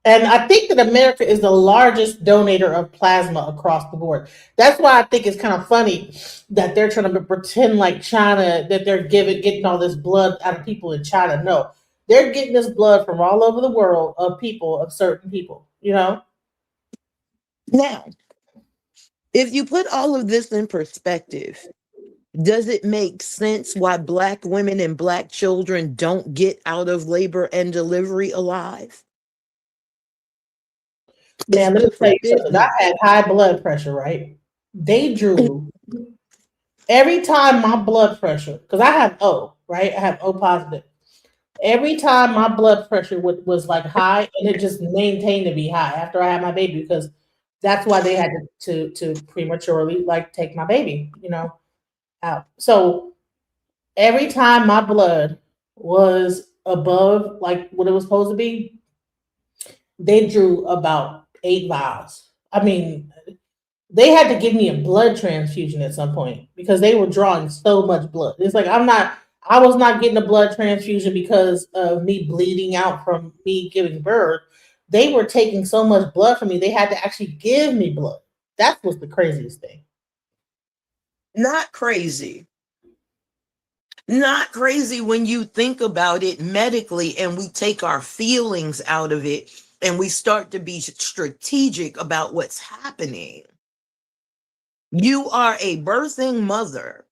And I think that America is the largest donator of plasma across the board. That's why I think it's kind of funny that they're trying to pretend like China, that they're getting all this blood out of people in China. No, they're getting this blood from all over the world of certain people, you know? Now, if you put all of this in perspective, does it make sense why Black women and Black children don't get out of labor and delivery alive? Man, let me tell you something. I had high blood pressure, right? They drew every time my blood pressure, because I have O, right? I have O positive. Every time my blood pressure was like high, and it just maintained to be high after I had my baby, because that's why they had to prematurely like take my baby, out. So every time my blood was above like what it was supposed to be, they drew about 8 vials. I mean, they had to give me a blood transfusion at some point because they were drawing so much blood. It's like I was not getting a blood transfusion because of me bleeding out from me giving birth. They were taking so much blood from me, they had to actually give me blood. That was the craziest thing. Not crazy. Not crazy when you think about it medically and we take our feelings out of it and we start to be strategic about what's happening. You are a birthing mother.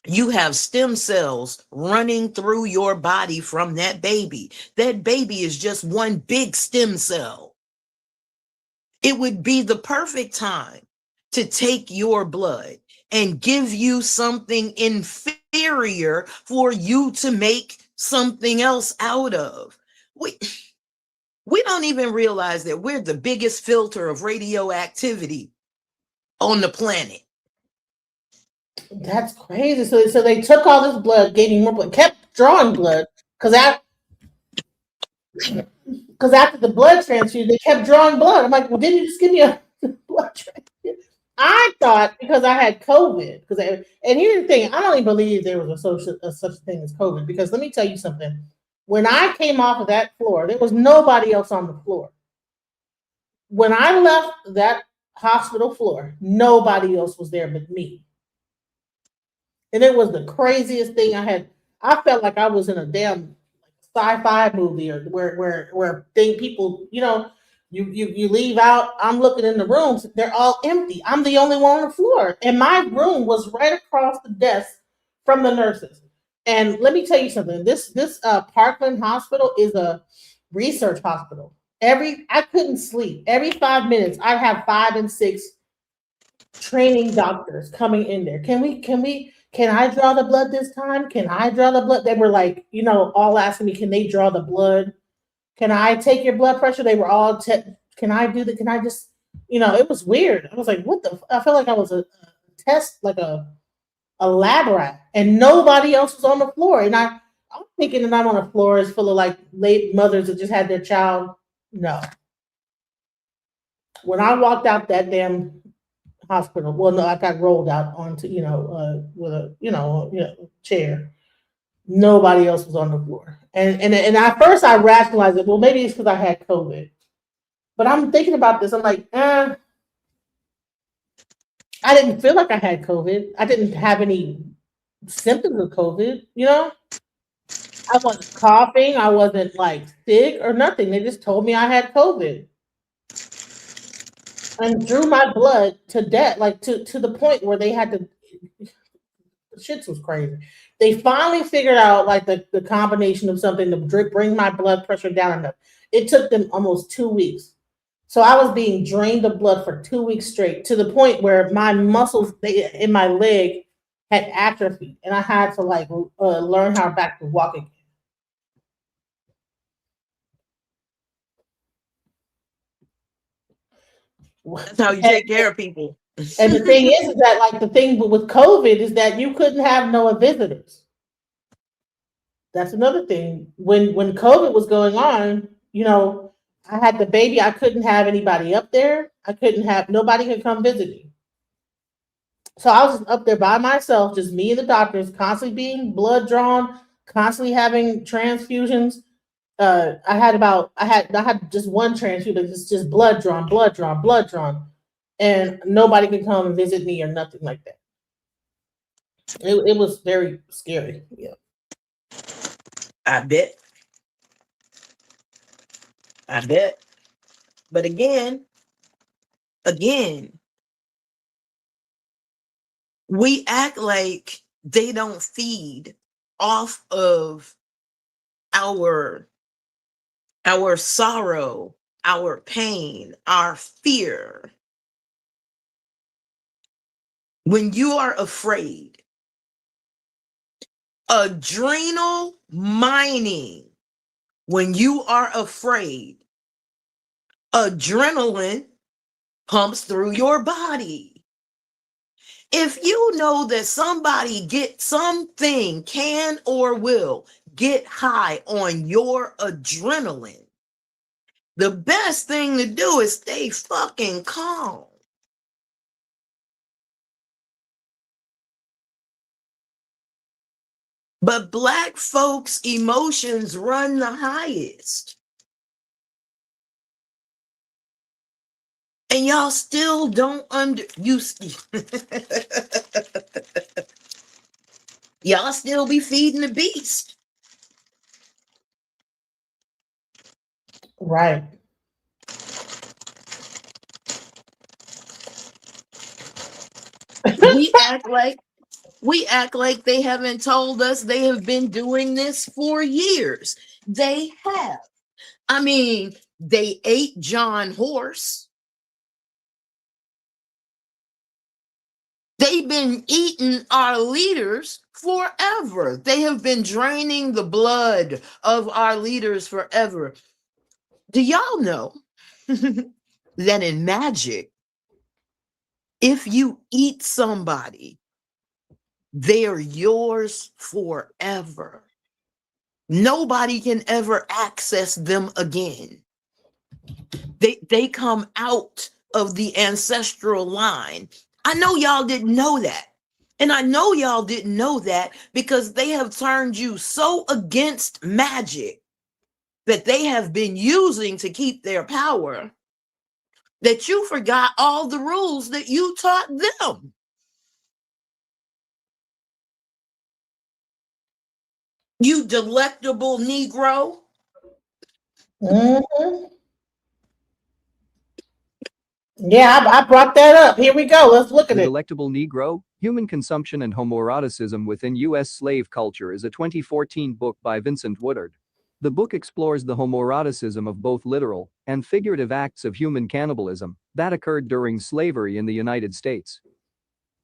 You have stem cells running through your body from that baby. That baby is just one big stem cell. It would be the perfect time to take your blood and give you something inferior for you to make something else out of. We don't even realize that we're the biggest filter of radioactivity on the planet. That's crazy. So they took all this blood, gave me more blood, kept drawing blood, because because after the blood transfusion, they kept drawing blood. I'm like, well, didn't you just give me a blood transfusion? I thought because I had COVID, and here's the thing, I don't even believe there was such a thing as COVID, because let me tell you something. When I came off of that floor, there was nobody else on the floor. When I left that hospital floor, nobody else was there but me. And it was the craziest thing I felt like I was in a damn sci-fi movie, or where people, you leave out. I'm looking in the rooms, they're all empty. I'm the only one on the floor, and my room was right across the desk from the nurses. And let me tell you something. This Parkland Hospital is a research hospital. I couldn't sleep. Every 5 minutes, I'd have 5 and 6 training doctors coming in there. Can I draw the blood this time? Can I draw the blood? They were like, all asking me, can they draw the blood? Can I take your blood pressure? They were all, can I do that? Can I just, it was weird. I was like, I felt like I was a test, like a lab rat, and nobody else was on the floor. And I'm thinking that I'm on a floor is full of like late mothers that just had their child. No. When I walked out that damn hospital, well, no, I got rolled out onto, with a chair. Nobody else was on the floor. And at first I rationalized it. Well, maybe it's because I had COVID. But I'm thinking about this. I'm like, I didn't feel like I had COVID. I didn't have any symptoms of COVID, I wasn't coughing. I wasn't like sick or nothing. They just told me I had COVID and drew my blood to death, like to the point where they had to. Shit was crazy. They finally figured out like the combination of something to bring my blood pressure down enough. It took them almost 2 weeks. So I was being drained of blood for 2 weeks straight, to the point where my muscles in my leg had atrophied, and I had to like learn how back to walk again. That's how you take care of people. And the thing is that like the thing with COVID is that you couldn't have no visitors. That's another thing. When COVID was going on, I had the baby. I couldn't have anybody up there. Nobody could come visit me. So I was up there by myself, just me and the doctors, constantly being blood drawn, constantly having transfusions. I had just one transfusion, it's just blood drawn, and nobody could come and visit me or nothing like that. It was very scary. Yeah. I bet. But again, we act like they don't feed off of our sorrow, our pain, our fear. When you are afraid, adrenal mining, when you are afraid, adrenaline pumps through your body. If you know that somebody can or will get high on your adrenaline, the best thing to do is stay fucking calm. But Black folks' emotions run the highest. And y'all still don't y'all still be feeding the beast. Right. We act like they haven't told us they have been doing this for years. They have. I mean, they ate John Horse. They've been eating our leaders forever. They have been draining the blood of our leaders forever. Do y'all know that in magic, if you eat somebody, they're yours forever? Nobody can ever access them again. They come out of the ancestral line. I know y'all didn't know that. And I know y'all didn't know that because they have turned you so against magic that they have been using to keep their power that you forgot all the rules that you taught them. You delectable Negro. Mm-hmm. Yeah, I brought that up. Here we go. Let's look at The it. Delectable Negro, Human Consumption and Homoeroticism Within U.S. Slave Culture is a 2014 book by Vincent Woodard. The book explores the homoeroticism of both literal and figurative acts of human cannibalism that occurred during slavery in the United States.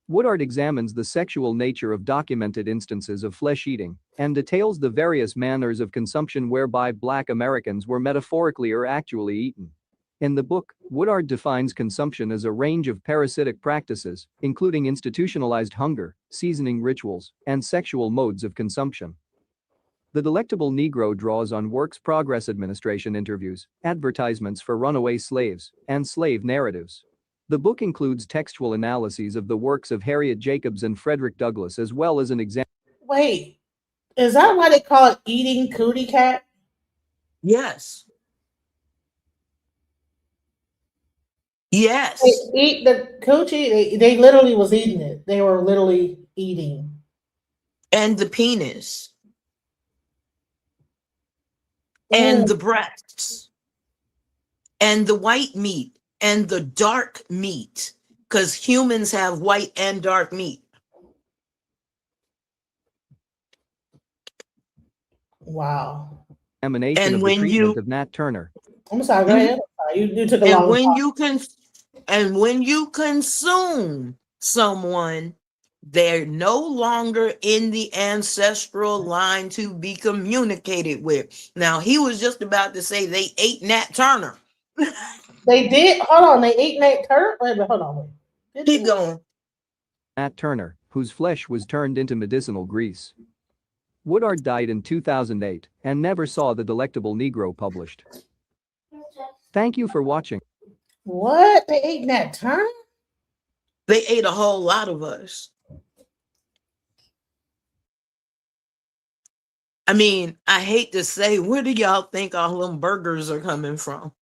Woodard examines the sexual nature of documented instances of flesh eating and details the various manners of consumption whereby Black Americans were metaphorically or actually eaten. In the book, Woodard defines consumption as a range of parasitic practices, including institutionalized hunger, seasoning rituals, and sexual modes of consumption. The Delectable Negro draws on Works Progress Administration interviews, advertisements for runaway slaves, and slave narratives. The book includes textual analyses of the works of Harriet Jacobs and Frederick Douglass as well as an example. Wait, is that why they call it eating cootie cat? Yes. Yes. They eat the coochie. They literally was eating it. They were literally eating. And the penis. And the breasts. And the white meat. And the dark meat. Because humans have white and dark meat. Wow. Examination And of the when treatment you, of Nat Turner. I'm sorry, go ahead. You took a and long when time. when you consume someone, they're no longer in the ancestral line to be communicated with. Now he was just about to say they ate Nat Turner. They did. Hold on. They ate Nat Turner. Wait a minute. Hold on. Wait. Keep going. Nat Turner, whose flesh was turned into medicinal grease. Woodard died in 2008 and never saw The Delectable Negro published. Thank you for watching. What? They ate Nat Turner? They ate a whole lot of us. I mean, I hate to say, where do y'all think all them burgers are coming from?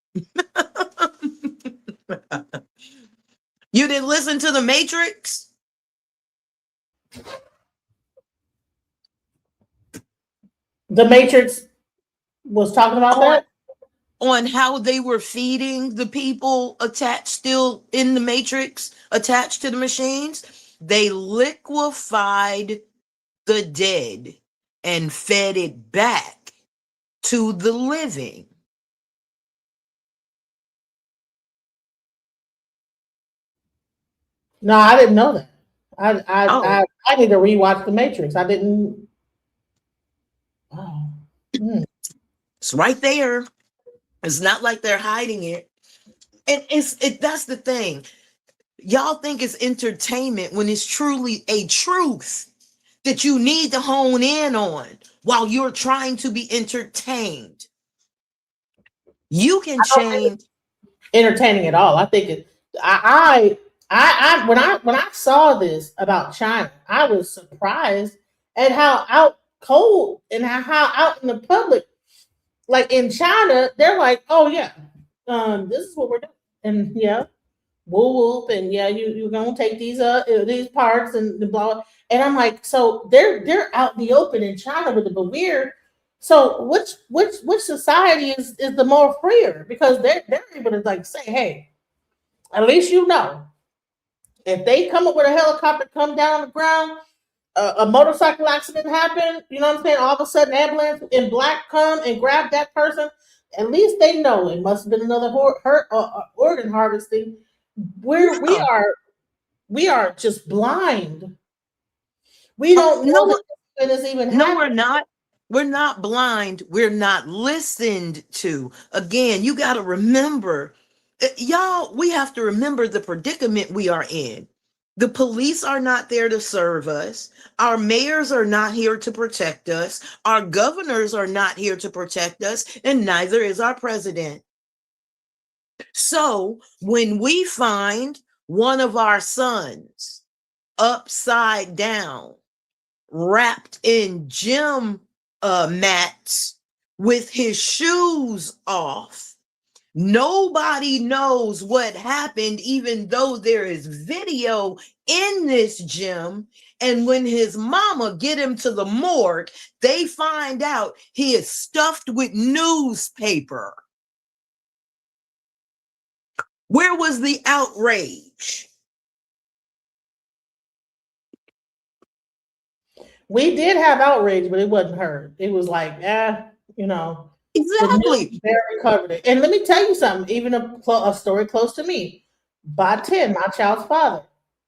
You didn't listen to The Matrix? The Matrix was talking about that? On how they were feeding the people attached still in the Matrix, attached to the machines. They liquefied the dead and fed it back to the living. No, I didn't know that. I need to rewatch The Matrix. I didn't. Oh. It's right there. It's not like they're hiding it. And that's the thing. Y'all think it's entertainment when it's truly a truth that you need to hone in on while you're trying to be entertained. You can change. Entertaining at all. I think it. When I saw this about China, I was surprised at how out cold and how out in the public, like in China, they're like, oh yeah, this is what we're doing, and yeah, whoop whoop, and yeah, you're gonna take these parts and the blah, and I'm like, so they're out in the open in China with it, but we're so which society is the more freer because they're able to like say, hey, at least you know. If they come up with a helicopter, come down on the ground, a motorcycle accident happened, you know what I'm saying? All of a sudden, ambulance in black come and grab that person. At least they know it must have been another organ harvesting. We are just blind. We don't know that this is even happening. We're not. We're not blind. We're not listened to. Again, you got to remember, y'all, we have to remember the predicament we are in. The police are not there to serve us. Our mayors are not here to protect us. Our governors are not here to protect us, and neither is our president. So when we find one of our sons upside down, wrapped in gym mats with his shoes off, nobody knows what happened, even though there is video in this gym. And when his mama get him to the morgue, they find out he is stuffed with newspaper. Where was the outrage? We did have outrage, but it wasn't heard. It was like, you know, exactly. The news barely covered it. And let me tell you something. Even a story close to me. By 10, my child's father.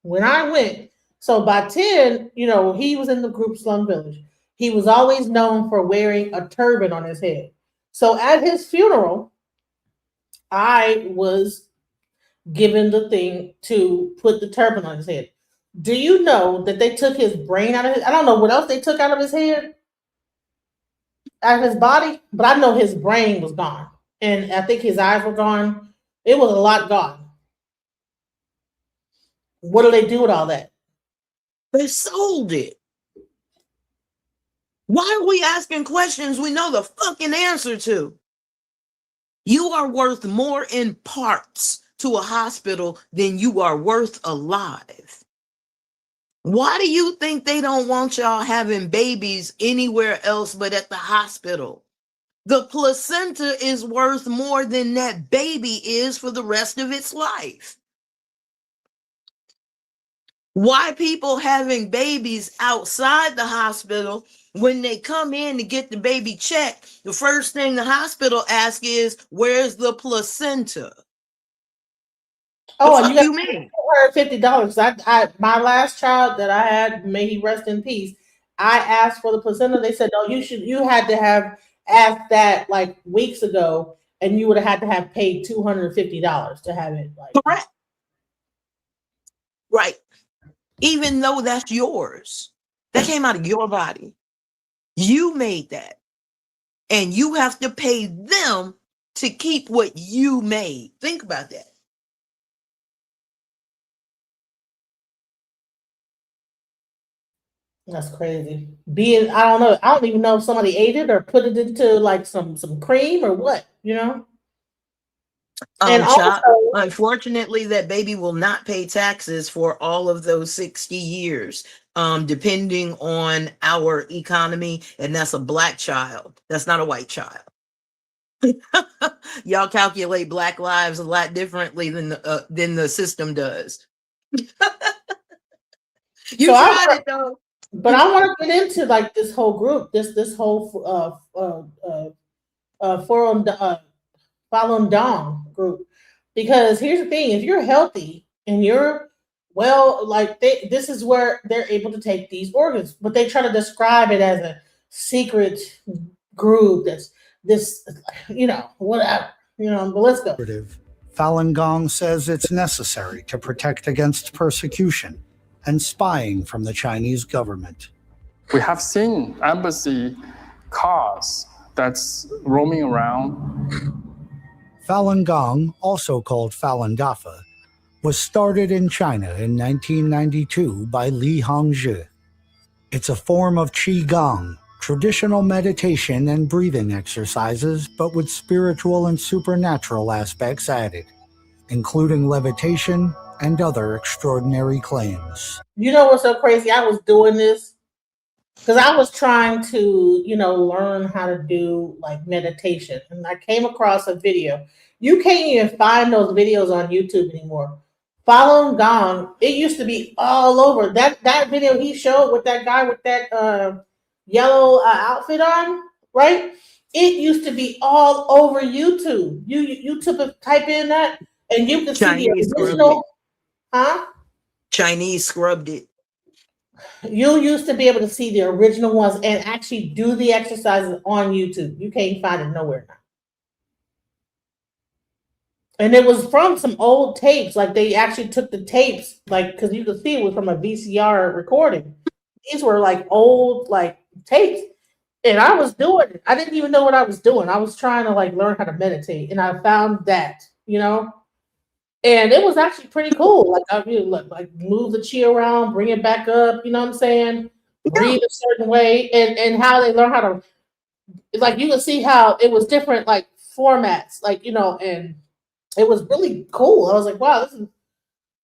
When I went, so by 10, you know, he was in the group Slum Village. He was always known for wearing a turban on his head. So at his funeral, I was given the thing to put the turban on his head. Do you know that they took his brain out of his? I don't know what else they took out of his head, out of his body, but I know his brain was gone. And I think his eyes were gone. It was a lot gone. What do they do with all that? They sold it. Why are we asking questions we know the fucking answer to? You are worth more in parts to a hospital than you are worth alive. Why do you think they don't want y'all having babies anywhere else but at the hospital? The placenta is worth more than that baby is for the rest of its life. Why people having babies outside the hospital, when they come in to get the baby checked, the first thing the hospital asks is, where's the placenta? Oh, and you mean $250. My last child that I had, may he rest in peace, I asked for the placenta. They said, no, you had to have asked that like weeks ago, and you would have had to have paid $250 to have it. Correct. Right. Even though that's yours, that came out of your body. You made that. And you have to pay them to keep what you made. Think about that. That's crazy. I don't know. I don't even know if somebody ate it or put it into like some cream or what, you know? And also, unfortunately, that baby will not pay taxes for all of those 60 years, depending on our economy. And that's a Black child. That's not a white child. Y'all calculate Black lives a lot differently than the system does. You tried it though. But I want to get into like this whole group, this whole Falun Gong group, because here's the thing: if you're healthy and you're well, like this is where they're able to take these organs, but they try to describe it as a secret group. That's this, you know, whatever, you know. But let's go. Falun Gong says it's necessary to protect against persecution and spying from the Chinese government. We have seen embassy cars that's roaming around. Falun Gong, also called Falun Dafa, was started in China in 1992 by Li Hongzhi. It's a form of Qigong, traditional meditation and breathing exercises, but with spiritual and supernatural aspects added, including levitation and other extraordinary claims. You know what's so crazy? I was doing this because I was trying to, you know, learn how to do like meditation. And I came across a video. You can't even find those videos on YouTube anymore. Falun Gong, it used to be all over. That video he showed with that guy with that yellow outfit on, right? It used to be all over YouTube. You type in that and you can see the original. Huh? Chinese scrubbed it. You used to be able to see the original ones and actually do the exercises on YouTube. You can't find it nowhere now. And it was from some old tapes. Like they actually took the tapes, like because you could see it was from a VCR recording. These were like old like tapes. And I was doing it. I didn't even know what I was doing. I was trying to like learn how to meditate, and I found that, and it was actually pretty cool. Like I mean, like move the chi around, bring it back up. You know what I'm saying? Breathe a certain way, and how they learn how to, like you can see how it was different like formats, like and it was really cool. I was like, wow, this is,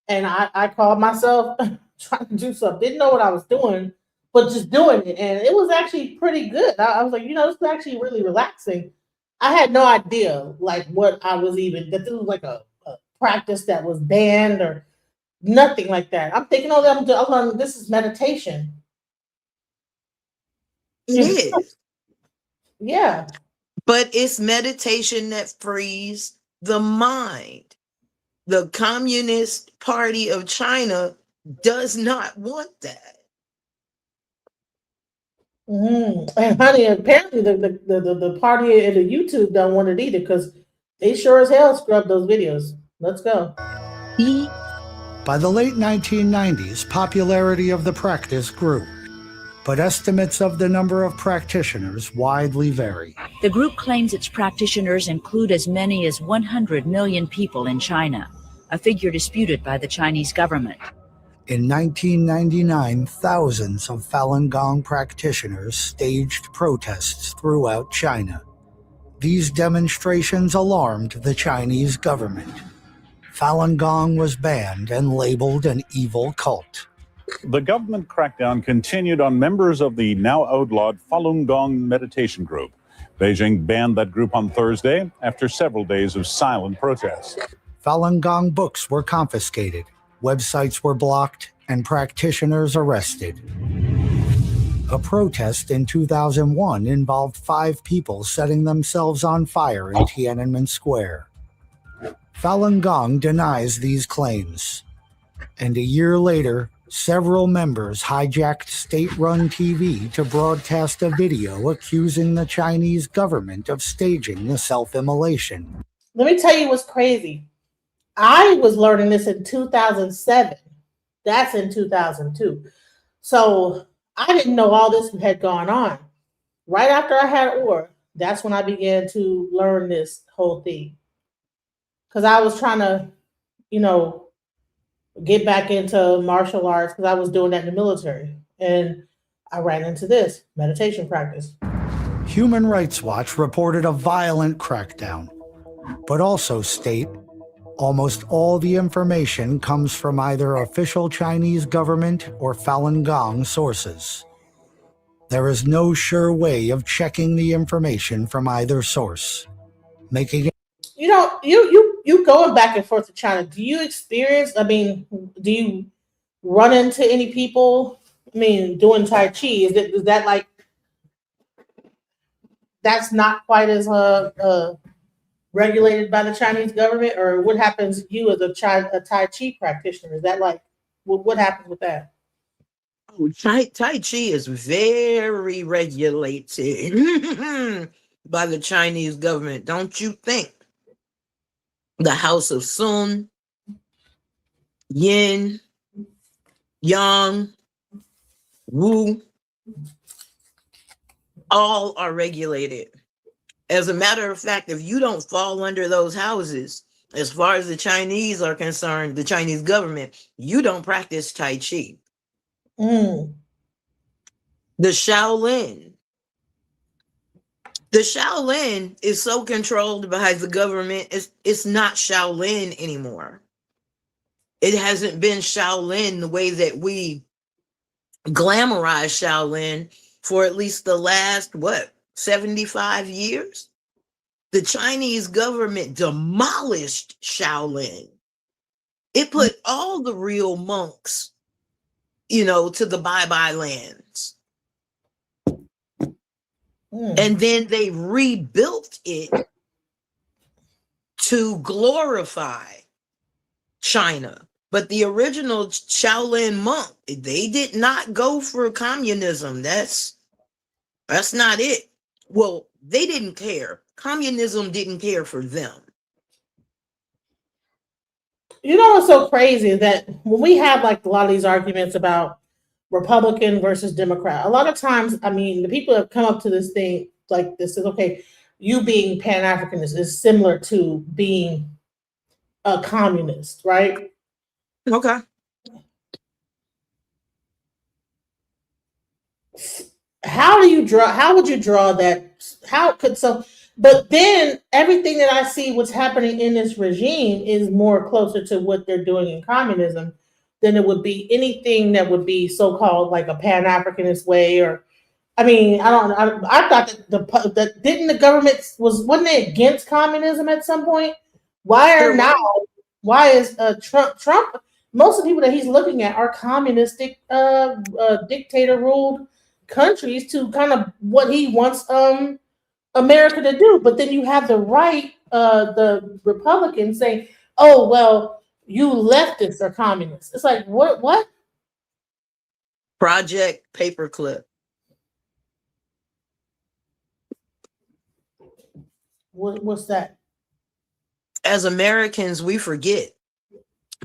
and I called myself trying to do something. Didn't know what I was doing, but just doing it, and it was actually pretty good. I was like, this is actually really relaxing. I had no idea like what I was even that this was like a practice that was banned or nothing like that. I'm thinking, oh, I'm learning this is meditation. It is. Yeah. But it's meditation that frees the mind. The Communist Party of China does not want that. And honey, apparently the party and the YouTube don't want it either because they sure as hell scrubbed those videos. Let's go. By the late 1990s, popularity of the practice grew, but estimates of the number of practitioners widely vary. The group claims its practitioners include as many as 100 million people in China, a figure disputed by the Chinese government. In 1999, thousands of Falun Gong practitioners staged protests throughout China. These demonstrations alarmed the Chinese government. Falun Gong was banned and labeled an evil cult. The government crackdown continued on members of the now outlawed Falun Gong meditation group. Beijing banned that group on Thursday after several days of silent protests. Falun Gong books were confiscated, websites were blocked, and practitioners arrested. A protest in 2001 involved 5 people setting themselves on fire in Tiananmen Square. Falun Gong denies these claims, and a year later, several members hijacked state-run TV to broadcast a video accusing the Chinese government of staging the self-immolation. Let me tell you what's crazy. I was learning this in 2007. That's in 2002. So I didn't know all this had gone on. Right after I had OR, that's when I began to learn this whole thing. Because I was trying to, get back into martial arts because I was doing that in the military. And I ran into this meditation practice. Human Rights Watch reported a violent crackdown, but also state almost all the information comes from either official Chinese government or Falun Gong sources. There is no sure way of checking the information from either source, making it You going back and forth to China. Do you experience, do you run into any people, doing Tai Chi? Is that like, that's not quite as regulated by the Chinese government? Or what happens to you as a Tai Chi practitioner? Is that like, what happens with that? Oh, Tai Chi is very regulated by the Chinese government. Don't you think? The House of Sun, Yin, Yang, Wu, all are regulated. As a matter of fact, if you don't fall under those houses, as far as the Chinese are concerned, the Chinese government, you don't practice Tai Chi. The Shaolin. The Shaolin is so controlled by the government, it's not Shaolin anymore. It hasn't been Shaolin the way that we glamorize Shaolin for at least the last, 75 years? The Chinese government demolished Shaolin. It put all the real monks, to the bye-bye lands. And then they rebuilt it to glorify China. But the original Shaolin monk, they did not go for communism. That's not it. Well, they didn't care. Communism didn't care for them. You know what's so crazy is that when we have like a lot of these arguments about Republican versus Democrat, a lot of times, I mean, the people have come up to this thing like this is okay, you being Pan Africanist is similar to being a communist, right? Okay. How would you draw that? How could so? But then everything that I see what's happening in this regime is more closer to what they're doing in communism than it would be anything that would be so-called like a Pan-Africanist way. Or I mean, I don't. I thought that didn't the government wasn't they against communism at some point? Why are now? Why is Trump? Most of the people that he's looking at are communistic, dictator ruled countries to kind of what he wants America to do. But then you have the right, the Republicans saying, "Oh well, you leftists are communists." It's like what? What? Project Paperclip. What's that? As Americans, we forget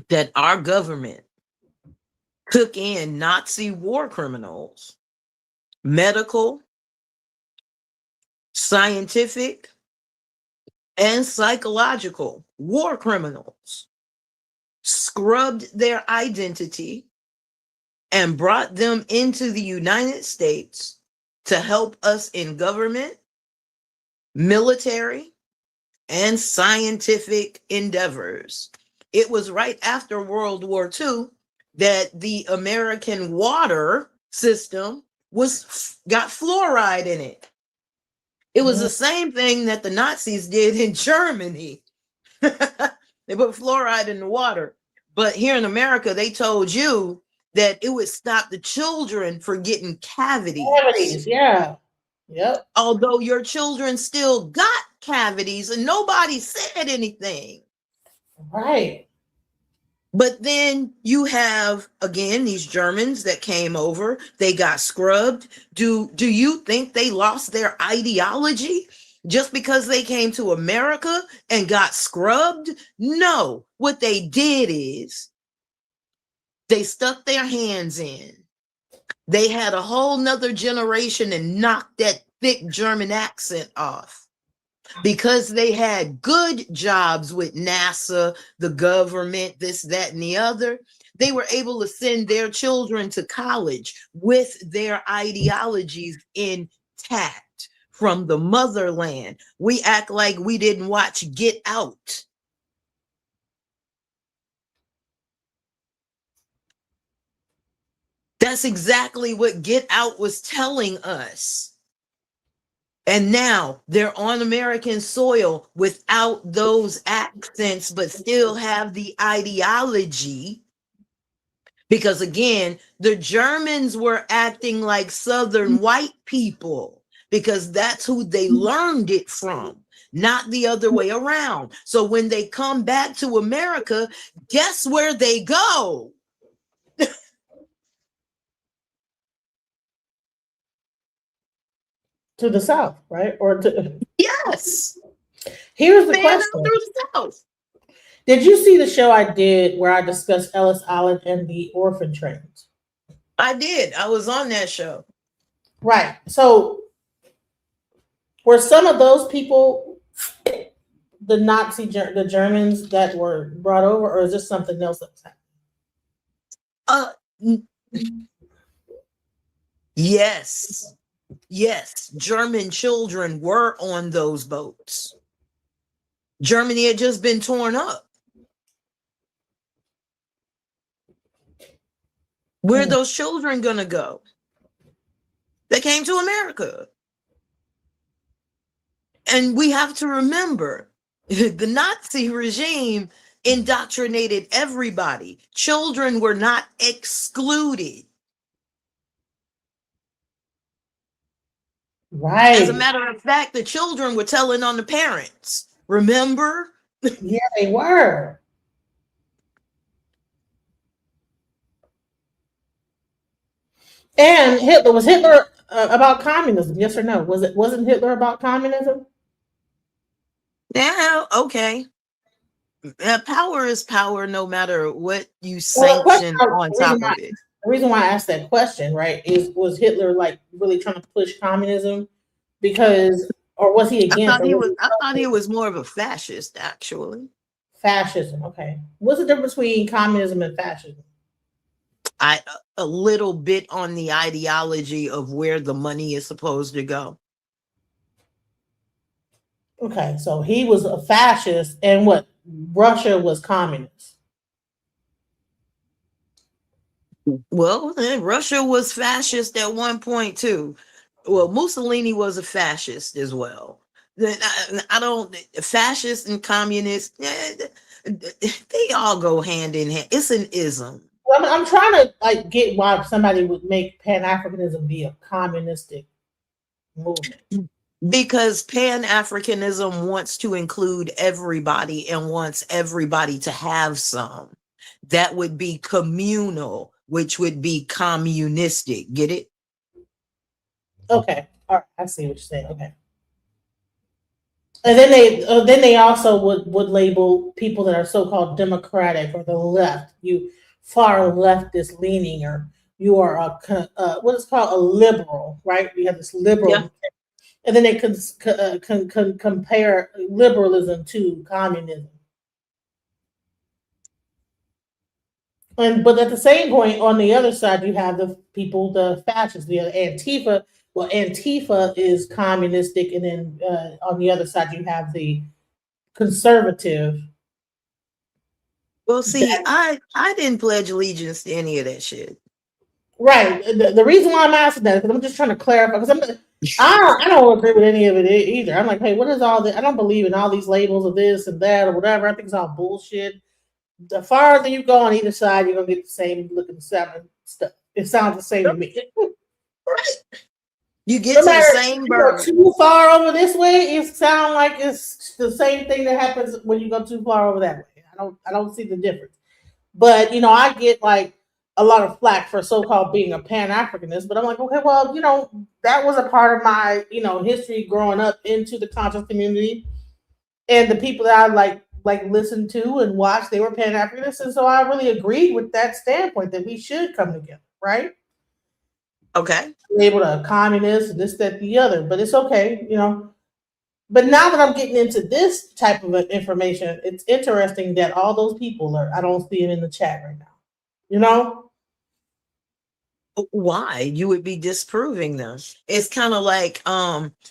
that our government took in Nazi war criminals, medical, scientific, and psychological war criminals, scrubbed their identity, and brought them into the United States to help us in government, military, and scientific endeavors. It was right after World War II that the American water system got fluoride in it. It was the same thing that the Nazis did in Germany. They put fluoride in the water. But here in America, they told you that it would stop the children from getting cavities. Cavities, yeah. Yep. Although your children still got cavities and nobody said anything. Right. But then you have, again, these Germans that came over, they got scrubbed. Do you think they lost their ideology just because they came to America and got scrubbed? No. What they did is they stuck their hands in. They had a whole nother generation and knocked that thick German accent off. Because they had good jobs with NASA, the government, this, that, and the other, they were able to send their children to college with their ideologies intact from the motherland. We act like we didn't watch Get Out. That's exactly what Get Out was telling us. And now they're on American soil without those accents, but still have the ideology. Because again, the Germans were acting like Southern white people because that's who they learned it from, not the other way around. So when they come back to America, guess where they go? To the south, right? Or to yes. Here's the question. Through the south. Did you see the show I did where I discussed Ellis Island and the orphan trains? I did. I was on that show. Right. So were some of those people the Germans that were brought over, or is this something else that's happening? Yes. Yes, German children were on those boats. Germany had just been torn up. Where are those children going to go? They came to America. And we have to remember, the Nazi regime indoctrinated everybody. Children were not excluded. Right. As a matter of fact, the children were telling on the parents. Remember? Yeah, they were. And Hitler about communism? Yes or no? Wasn't Hitler about communism? Yeah, okay. Power is power, no matter what you Well, the question, sanction on top of it. the reason why I asked that question, right, was Hitler like really trying to push communism because, or was he against? I thought he was more of a fascist, actually. Fascism. Okay, what's the difference between communism and fascism? A little bit on the ideology of where the money is supposed to go. Okay, so he was a fascist, and what? Russia was communist. Well, Russia was fascist at one point too. Well, Mussolini was a fascist as well. I don't fascist and communist. They all go hand in hand. It's an ism. Well, I'm trying to like get why somebody would make Pan-Africanism be a communistic movement. Because Pan-Africanism wants to include everybody and wants everybody to have some. That would be communal, which would be communistic. Get it? Okay, all right, I see what you're saying. Okay, and then they also would label people that are so-called democratic or the left, you far leftist leaning, or you are a what is called a liberal, right? We have this liberal. Yeah. And then they can compare liberalism to communism. But at the same point, on the other side, you have the people, the fascists, the Antifa. Well, Antifa is communistic, and then on the other side, you have the conservative. Well, see, I didn't pledge allegiance to any of that shit. Right. The reason why I'm asking that is because I'm just trying to clarify. Because I don't agree with any of it either. I'm like, hey, what is all this? I don't believe in all these labels of this and that or whatever. I think it's all bullshit. The farther you go on either side, you're gonna get the same looking stuff. It sounds the same to me. You get to the same bird. Too far over this way, it sounds like it's the same thing that happens when you go too far over that way. I don't see the difference. But I get like a lot of flack for so-called being a Pan-Africanist, but I'm like, okay, well, that was a part of my, history growing up into the conscious community, and the people that I like listened to and watched, they were Pan-Africanists, and so I really agreed with that standpoint that we should come together, right? Okay. Able to communist and this, that, the other, but it's okay, But now that I'm getting into this type of information, it's interesting that all those people I don't see them in the chat right now. Why? You would be disproving them. It's kind of like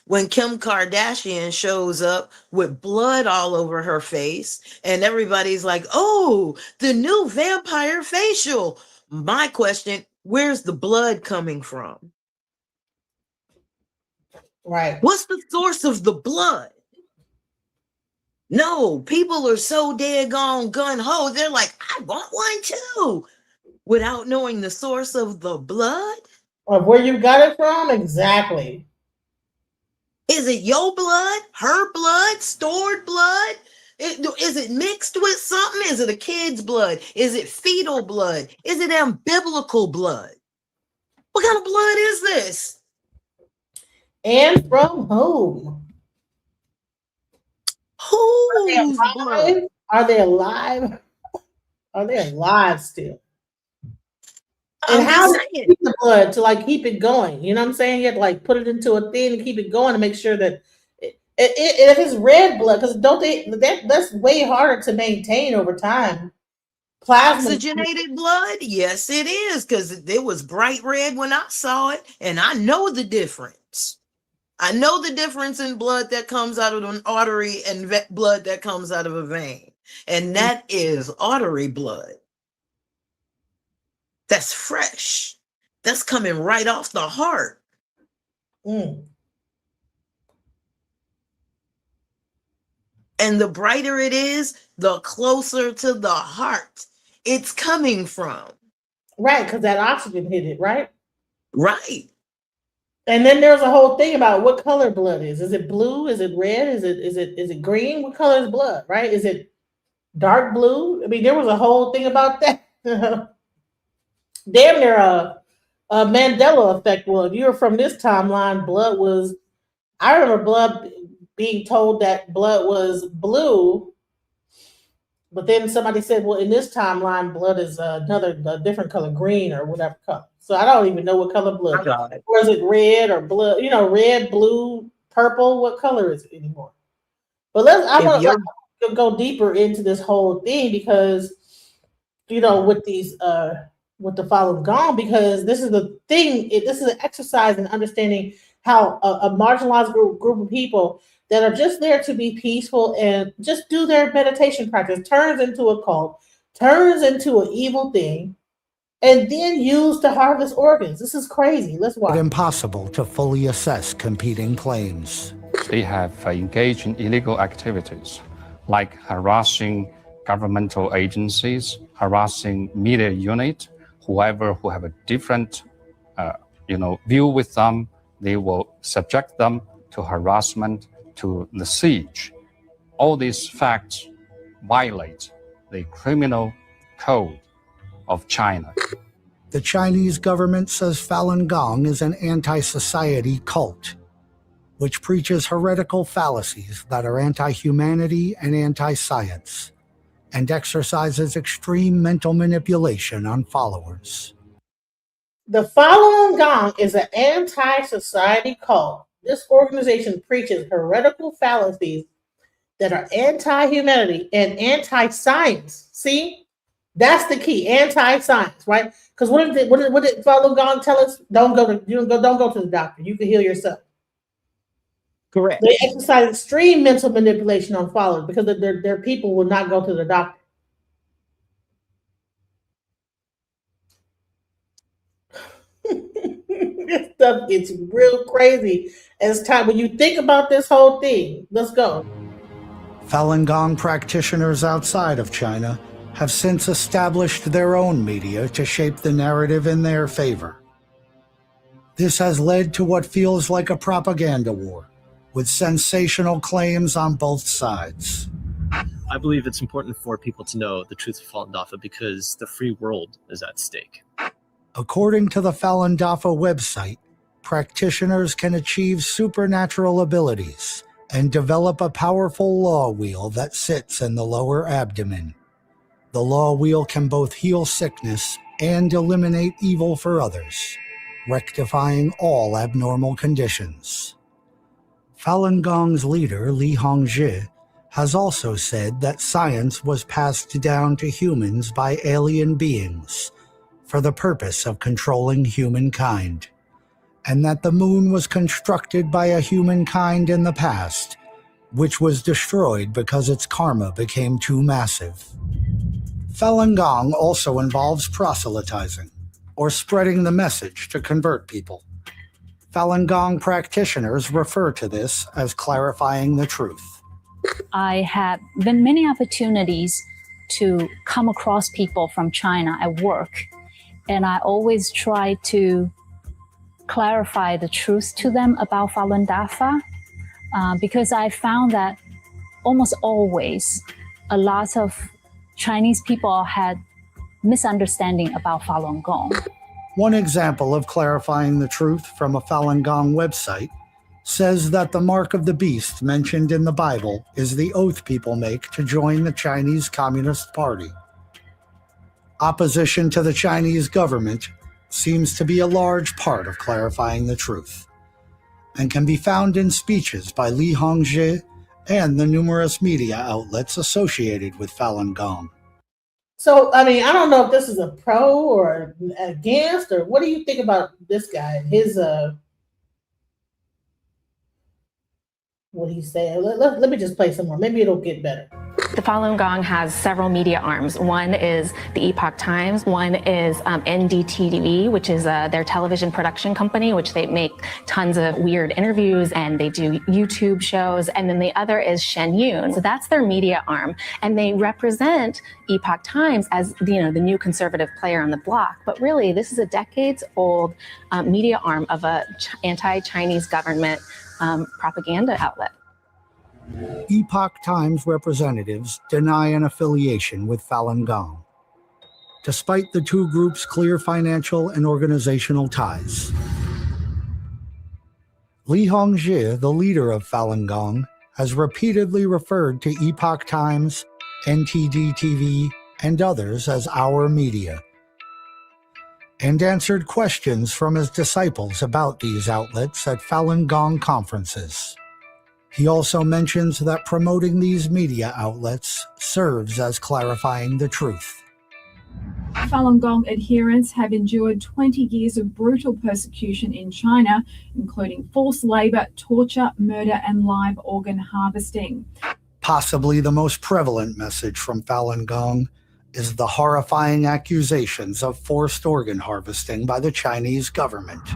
when Kim Kardashian shows up with blood all over her face, and everybody's like, oh, the new vampire facial. My question, where's the blood coming from? Right. What's the source of the blood? No, people are so daggone gun-ho. They're like, I want one too. Without knowing the source of the blood? Of where you got it from? Exactly. Is it your blood, her blood, stored blood? Is it mixed with something? Is it a kid's blood? Is it fetal blood? Is it umbilical blood? What kind of blood is this? And from whom? Whose blood? Are they alive? Are they alive still? And how do you keep the blood to keep it going? You know what I'm saying? You have to put it into a thing and keep it going to make sure that if it's red blood, because that's way harder to maintain over time. Plasma. Oxygenated blood? Yes, it is, because it was bright red when I saw it, and I know the difference. I know the difference in blood that comes out of an artery and blood that comes out of a vein, and that is artery blood. That's fresh. That's coming right off the heart. And the brighter it is, the closer to the heart it's coming from. Right, because that oxygen hit it, right? Right. And then there's a whole thing about what color blood is. Is it blue? Is it red? Is it green? What color is blood, right? Is it dark blue? I mean, there was a whole thing about that. Damn near a Mandela effect. Well, if you were from this timeline, blood was. I remember blood being told that blood was blue But then somebody said, well, in this timeline, blood is a different color, green or whatever color. So I don't even know what color blood is. Or is it red or blood? You know, red, blue, purple. What color is it anymore? But I'm gonna go deeper into this whole thing because, you know, with these with the Falun Gong, because this is the thing. This is an exercise in understanding how a marginalized group of people that are just there to be peaceful and just do their meditation practice turns into a cult, turns into an evil thing, and then used to harvest organs. This is crazy. Let's watch. It's impossible to fully assess competing claims. They have engaged in illegal activities like harassing governmental agencies, harassing media unit, whoever who have a different view with them, they will subject them to harassment, to the siege. All these facts violate the criminal code of China. The Chinese government says Falun Gong is an anti-society cult, which preaches heretical fallacies that are anti-humanity and anti-science, and exercises extreme mental manipulation on followers. The Falun Gong is an anti-society cult. This organization preaches heretical fallacies that are anti-humanity and anti-science. See, that's the key, anti-science, right? Because what did Falun Gong tell us? Don't go to the doctor. You can heal yourself. Correct. They exercise extreme mental manipulation on followers because their people will not go to the doctor. This stuff gets real crazy as time when you think about this whole thing. Let's go. Falun Gong practitioners outside of China have since established their own media to shape the narrative in their favor. This has led to what feels like a propaganda war, with sensational claims on both sides. I believe it's important for people to know the truth of Falun Dafa because the free world is at stake. According to the Falun Dafa website, practitioners can achieve supernatural abilities and develop a powerful law wheel that sits in the lower abdomen. The law wheel can both heal sickness and eliminate evil for others, rectifying all abnormal conditions. Falun Gong's leader, Li Hongzhi, has also said that science was passed down to humans by alien beings for the purpose of controlling humankind, and that the moon was constructed by a humankind in the past, which was destroyed because its karma became too massive. Falun Gong also involves proselytizing, or spreading the message to convert people. Falun Gong practitioners refer to this as clarifying the truth. I had been many opportunities to come across people from China at work, and I always try to clarify the truth to them about Falun Dafa, because I found that almost always a lot of Chinese people had misunderstanding about Falun Gong. One example of clarifying the truth from a Falun Gong website says that the mark of the beast mentioned in the Bible is the oath people make to join the Chinese Communist Party. Opposition to the Chinese government seems to be a large part of clarifying the truth, and can be found in speeches by Li Hongzhi and the numerous media outlets associated with Falun Gong. So, I mean, I don't know if this is a pro or against, or what do you think about this guy and his, what he's saying? Let me just play some more. Maybe it'll get better. The Falun Gong has several media arms. One is the Epoch Times. One is NDTV, which is their television production company, which they make tons of weird interviews and they do YouTube shows. And then the other is Shen Yun. So that's their media arm. And they represent Epoch Times as the new conservative player on the block. But really, this is a decades-old media arm of a anti-Chinese government propaganda outlet. Epoch Times representatives deny an affiliation with Falun Gong, despite the two groups' clear financial and organizational ties. Li Hongzhi, the leader of Falun Gong, has repeatedly referred to Epoch Times NTD TV, and others as our media, and answered questions from his disciples about these outlets at Falun Gong conferences. He also mentions that promoting these media outlets serves as clarifying the truth. Falun Gong adherents have endured 20 years of brutal persecution in China, including forced labor, torture, murder, and live organ harvesting. Possibly the most prevalent message from Falun Gong is the horrifying accusations of forced organ harvesting by the Chinese government.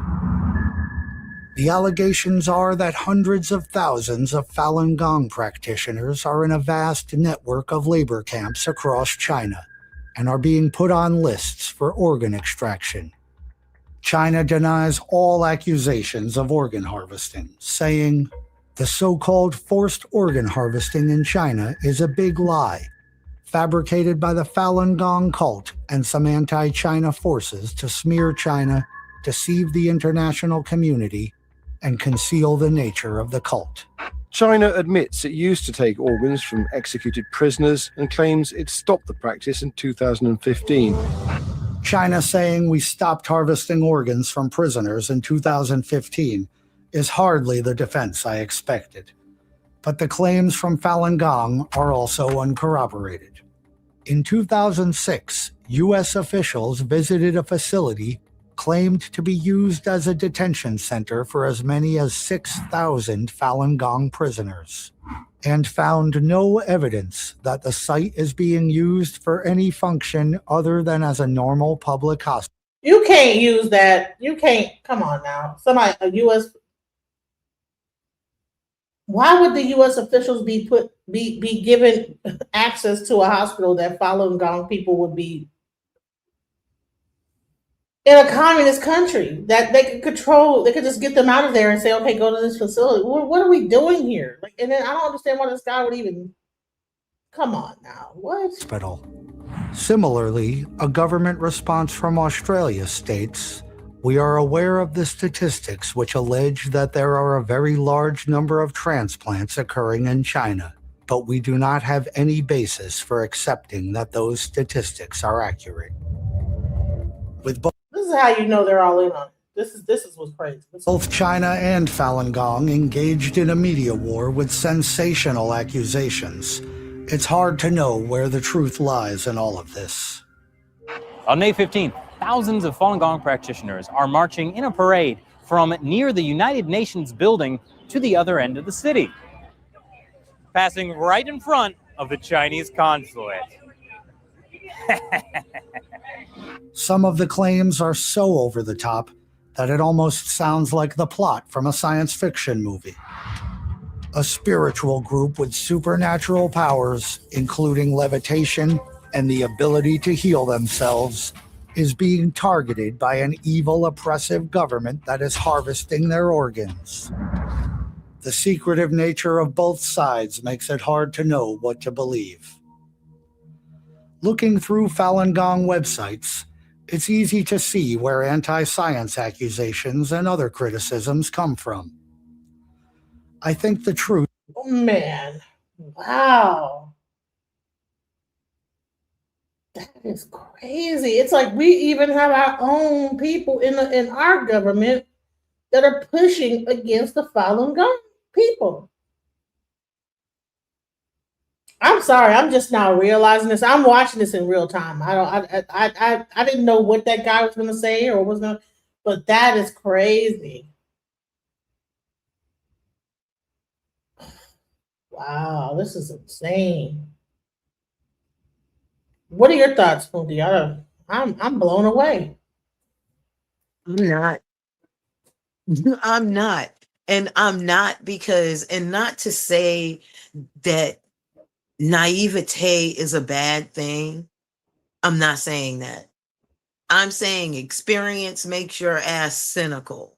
The allegations are that hundreds of thousands of Falun Gong practitioners are in a vast network of labor camps across China and are being put on lists for organ extraction. China denies all accusations of organ harvesting, saying, "The so-called forced organ harvesting in China is a big lie, fabricated by the Falun Gong cult and some anti-China forces to smear China, deceive the international community, and conceal the nature of the cult." China admits it used to take organs from executed prisoners and claims it stopped the practice in 2015. China saying we stopped harvesting organs from prisoners in 2015 is hardly the defense I expected. But the claims from Falun Gong are also uncorroborated. In 2006, U.S. officials visited a facility claimed to be used as a detention center for as many as 6,000 Falun Gong prisoners, and found no evidence that the site is being used for any function other than as a normal public hospital. You can't use that. You can't. Come on now. A U.S. Why would the U.S. officials be given access to a hospital that Falun Gong people would be in a communist country that they could control? They could just get them out of there and say, "Okay, go to this facility." What are we doing here? And then I don't understand why this guy would even. Come on now, what? Hospital. Similarly, a government response from Australia states, "We are aware of the statistics which allege that there are a very large number of transplants occurring in China, but we do not have any basis for accepting that those statistics are accurate." With This is how you know they're all in on it. This is what's crazy. both China and Falun Gong engaged in a media war with sensational accusations, it's hard to know where the truth lies in all of this. On May 15th, thousands of Falun Gong practitioners are marching in a parade from near the United Nations building to the other end of the city, passing right in front of the Chinese consulate. Some of the claims are so over the top that it almost sounds like the plot from a science fiction movie. A spiritual group with supernatural powers, including levitation and the ability to heal themselves, is being targeted by an evil, oppressive government that is harvesting their organs. The secretive nature of both sides makes it hard to know what to believe. Looking through Falun Gong websites, it's easy to see where anti-science accusations and other criticisms come from. I think the truth. Oh man, wow. That is crazy. It's like we even have our own people in our government that are pushing against the Falun Gong people. I'm sorry, I'm just now realizing this. I'm watching this in real time. I didn't know what that guy was going to say or was going to, but that is crazy. Wow, this is insane. What are your thoughts, Mundi? I'm blown away. I'm not. I'm not. And I'm not because, and not to say that naivete is a bad thing. I'm not saying that. I'm saying experience makes your ass cynical.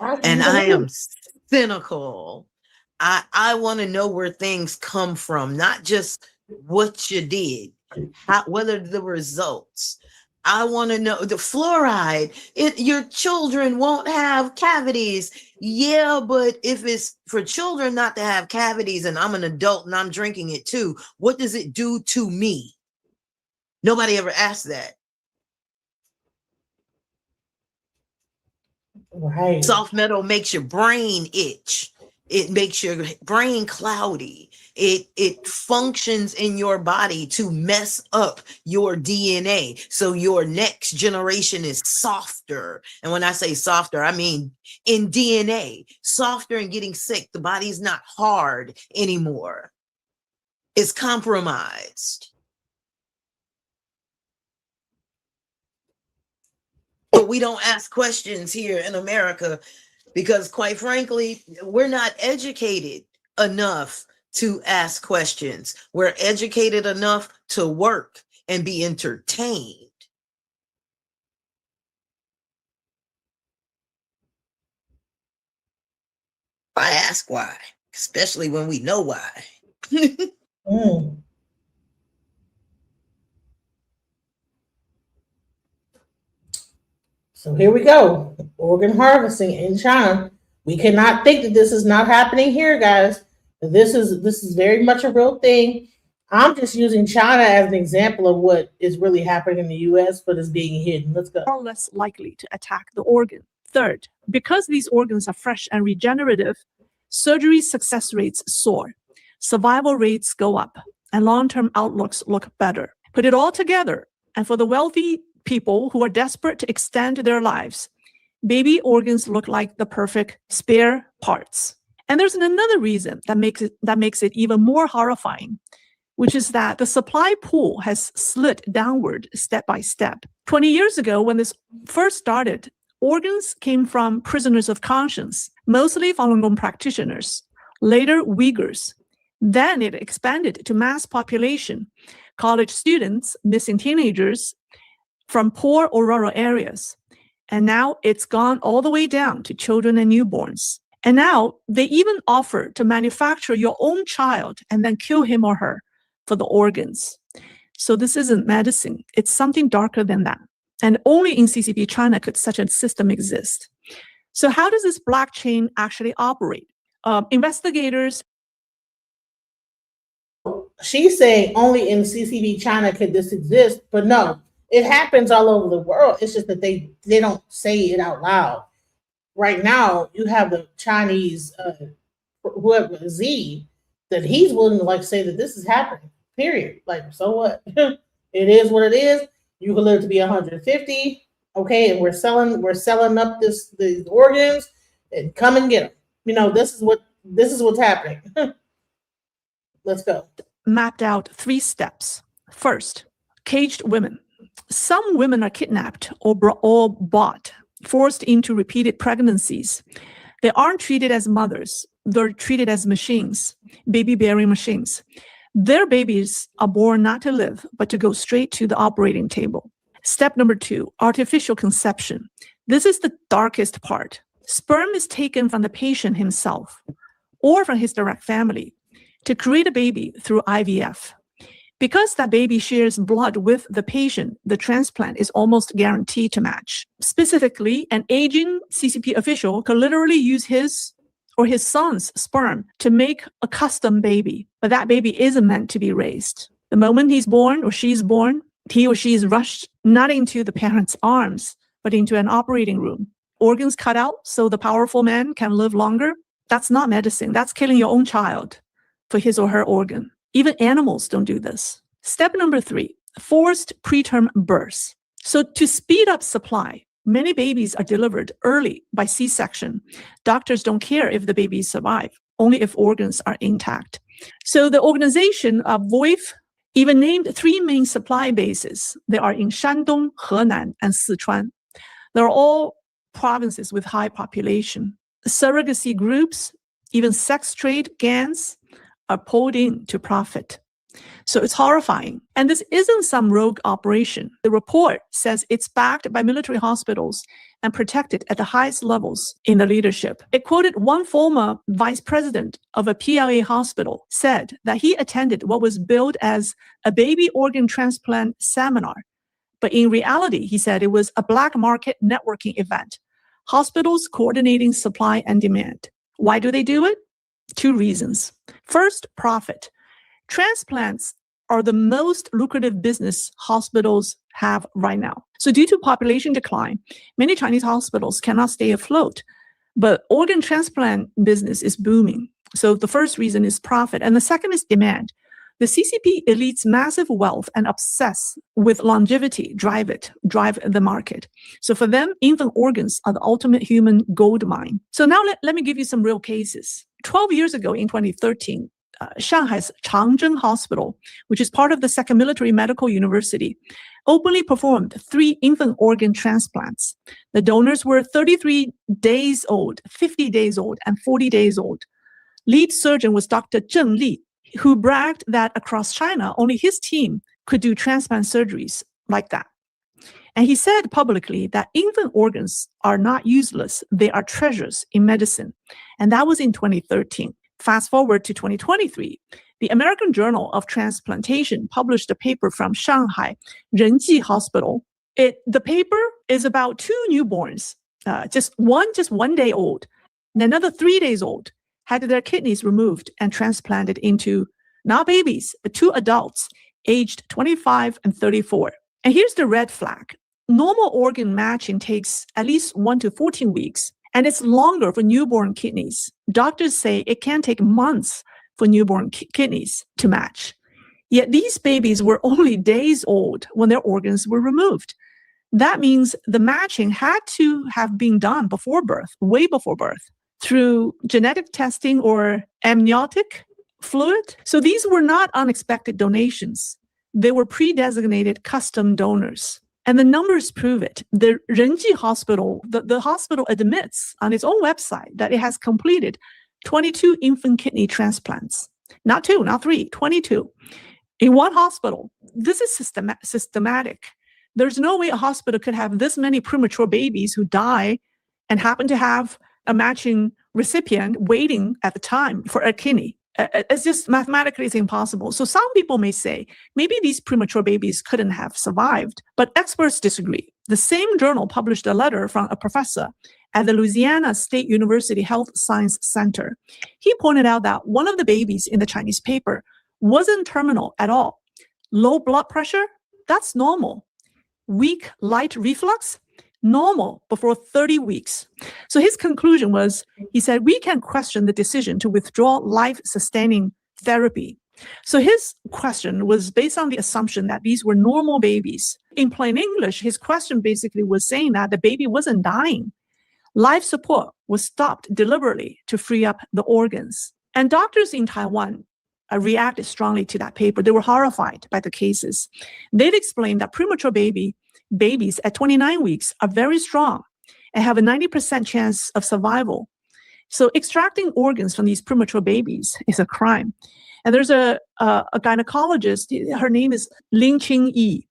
And I am cynical. I want to know where things come from, not just what you did, what are the results. I want to know the fluoride. Your children won't have cavities. Yeah, but if it's for children not to have cavities and I'm an adult and I'm drinking it too, what does it do to me? Nobody ever asked that. Right. Soft metal makes your brain itch. It makes your brain cloudy. It functions in your body to mess up your DNA. So your next generation is softer. And when I say softer, I mean in DNA, softer and getting sick. The body's not hard anymore. It's compromised. But we don't ask questions here in America because, quite frankly, we're not educated enough to ask questions. We're educated enough to work and be entertained. I ask why, especially when we know why. So here we go. Organ harvesting in China. We cannot think that this is not happening here, guys. This is very much a real thing. I'm just using China as an example of what is really happening in the US, but is being hidden. Let's go. Far less likely to attack the organ. Third, because these organs are fresh and regenerative, surgery success rates soar, survival rates go up, and long-term outlooks look better. Put it all together, and for the wealthy people who are desperate to extend their lives, baby organs look like the perfect spare parts. And there's another reason that makes it even more horrifying, which is that the supply pool has slid downward step by step. 20 years ago, when this first started, organs came from prisoners of conscience, mostly Falun Gong practitioners, later Uyghurs. Then it expanded to mass population, college students, missing teenagers from poor or rural areas. And now it's gone all the way down to children and newborns. And now they even offer to manufacture your own child and then kill him or her for the organs. So this isn't medicine. It's something darker than that. And only in CCP China could such a system exist. So how does this blockchain actually operate? Investigators. She's saying only in CCP China could this exist, but no, it happens all over the world. It's just that they don't say it out loud. Right now, you have the Chinese, whoever Z, that he's willing to say that this is happening. Period. So what? It is what it is. You can live to be 150, okay, and we're selling up these organs, and come and get them. This is what's happening. Let's go. Mapped out 3 steps. First, caged women. Some women are kidnapped or bought, forced into repeated pregnancies. They aren't treated as mothers. They're treated as machines, baby-bearing machines. Their babies are born not to live, but to go straight to the operating table. Step number 2, artificial conception. This is the darkest part. Sperm is taken from the patient himself or from his direct family to create a baby through IVF. Because that baby shares blood with the patient, the transplant is almost guaranteed to match. Specifically, an aging CCP official could literally use his or his son's sperm to make a custom baby, but that baby isn't meant to be raised. The moment he's born or she's born, he or she is rushed not into the parent's arms, but into an operating room. Organs cut out so the powerful man can live longer. That's not medicine. That's killing your own child for his or her organ. Even animals don't do this. Step number 3, forced preterm births. So to speed up supply, many babies are delivered early by C-section. Doctors don't care if the babies survive, only if organs are intact. So the organization of VOIF even named 3 main supply bases. They are in Shandong, Henan, and Sichuan. They're all provinces with high population. Surrogacy groups, even sex trade gangs, are pulled in to profit. So it's horrifying. And this isn't some rogue operation. The report says it's backed by military hospitals and protected at the highest levels in the leadership. It quoted one former vice president of a PLA hospital said that he attended what was billed as a baby organ transplant seminar But in reality, he said it was a black market networking event. Hospitals coordinating supply and demand. Why do they do it? 2 reasons. First, profit. Transplants are the most lucrative business hospitals have right now. So due to population decline, many Chinese hospitals cannot stay afloat, but organ transplant business is booming. So the first reason is profit, and the second is demand. The CCP elites massive wealth and obsess with longevity, drive the market. So for them, infant organs are the ultimate human gold mine. So now let me give you some real cases. 12 years ago in 2013, Shanghai's Changzheng Hospital, which is part of the Second Military Medical University, openly performed 3 infant organ transplants. The donors were 33 days old, 50 days old, and 40 days old. Lead surgeon was Dr. Zheng Li, who bragged that across China, only his team could do transplant surgeries like that. And he said publicly that infant organs are not useless, they are treasures in medicine. And that was in 2013. Fast forward to 2023, the American Journal of Transplantation published a paper from Shanghai Renji Hospital. The paper is about 2 newborns, just one day old, and another 3 days old, had their kidneys removed and transplanted into not babies, but 2 adults aged 25 and 34. And here's the red flag. Normal organ matching takes at least 1 to 14 weeks, and it's longer for newborn kidneys. Doctors say it can take months for newborn kidneys to match. Yet these babies were only days old when their organs were removed. That means the matching had to have been done before birth, way before birth, through genetic testing or amniotic fluid. So these were not unexpected donations. They were pre-designated custom donors. And the numbers prove it. The Renji Hospital, the hospital admits on its own website that it has completed 22 infant kidney transplants. Not 2, not 3, 22. In one hospital. This is systematic. There's no way a hospital could have this many premature babies who die and happen to have a matching recipient waiting at the time for a kidney. It's just mathematically it's impossible. So some people may say maybe these premature babies couldn't have survived, but experts disagree. The same journal published a letter from a professor at the Louisiana State University Health Science Center. He pointed out that one of the babies in the Chinese paper wasn't terminal at all. Low blood pressure, that's normal. Weak light reflux, normal before 30 weeks. So his conclusion was, he said, we can question the decision to withdraw life-sustaining therapy. So his question was based on the assumption that these were normal babies. In plain English, his question basically was saying that the baby wasn't dying. Life support was stopped deliberately to free up the organs. And doctors in Taiwan reacted strongly to that paper. They were horrified by the cases. They'd explained that premature babies at 29 weeks are very strong and have a 90% chance of survival. So extracting organs from these premature babies is a crime. And there's a gynecologist, her name is Ling Qing-yi,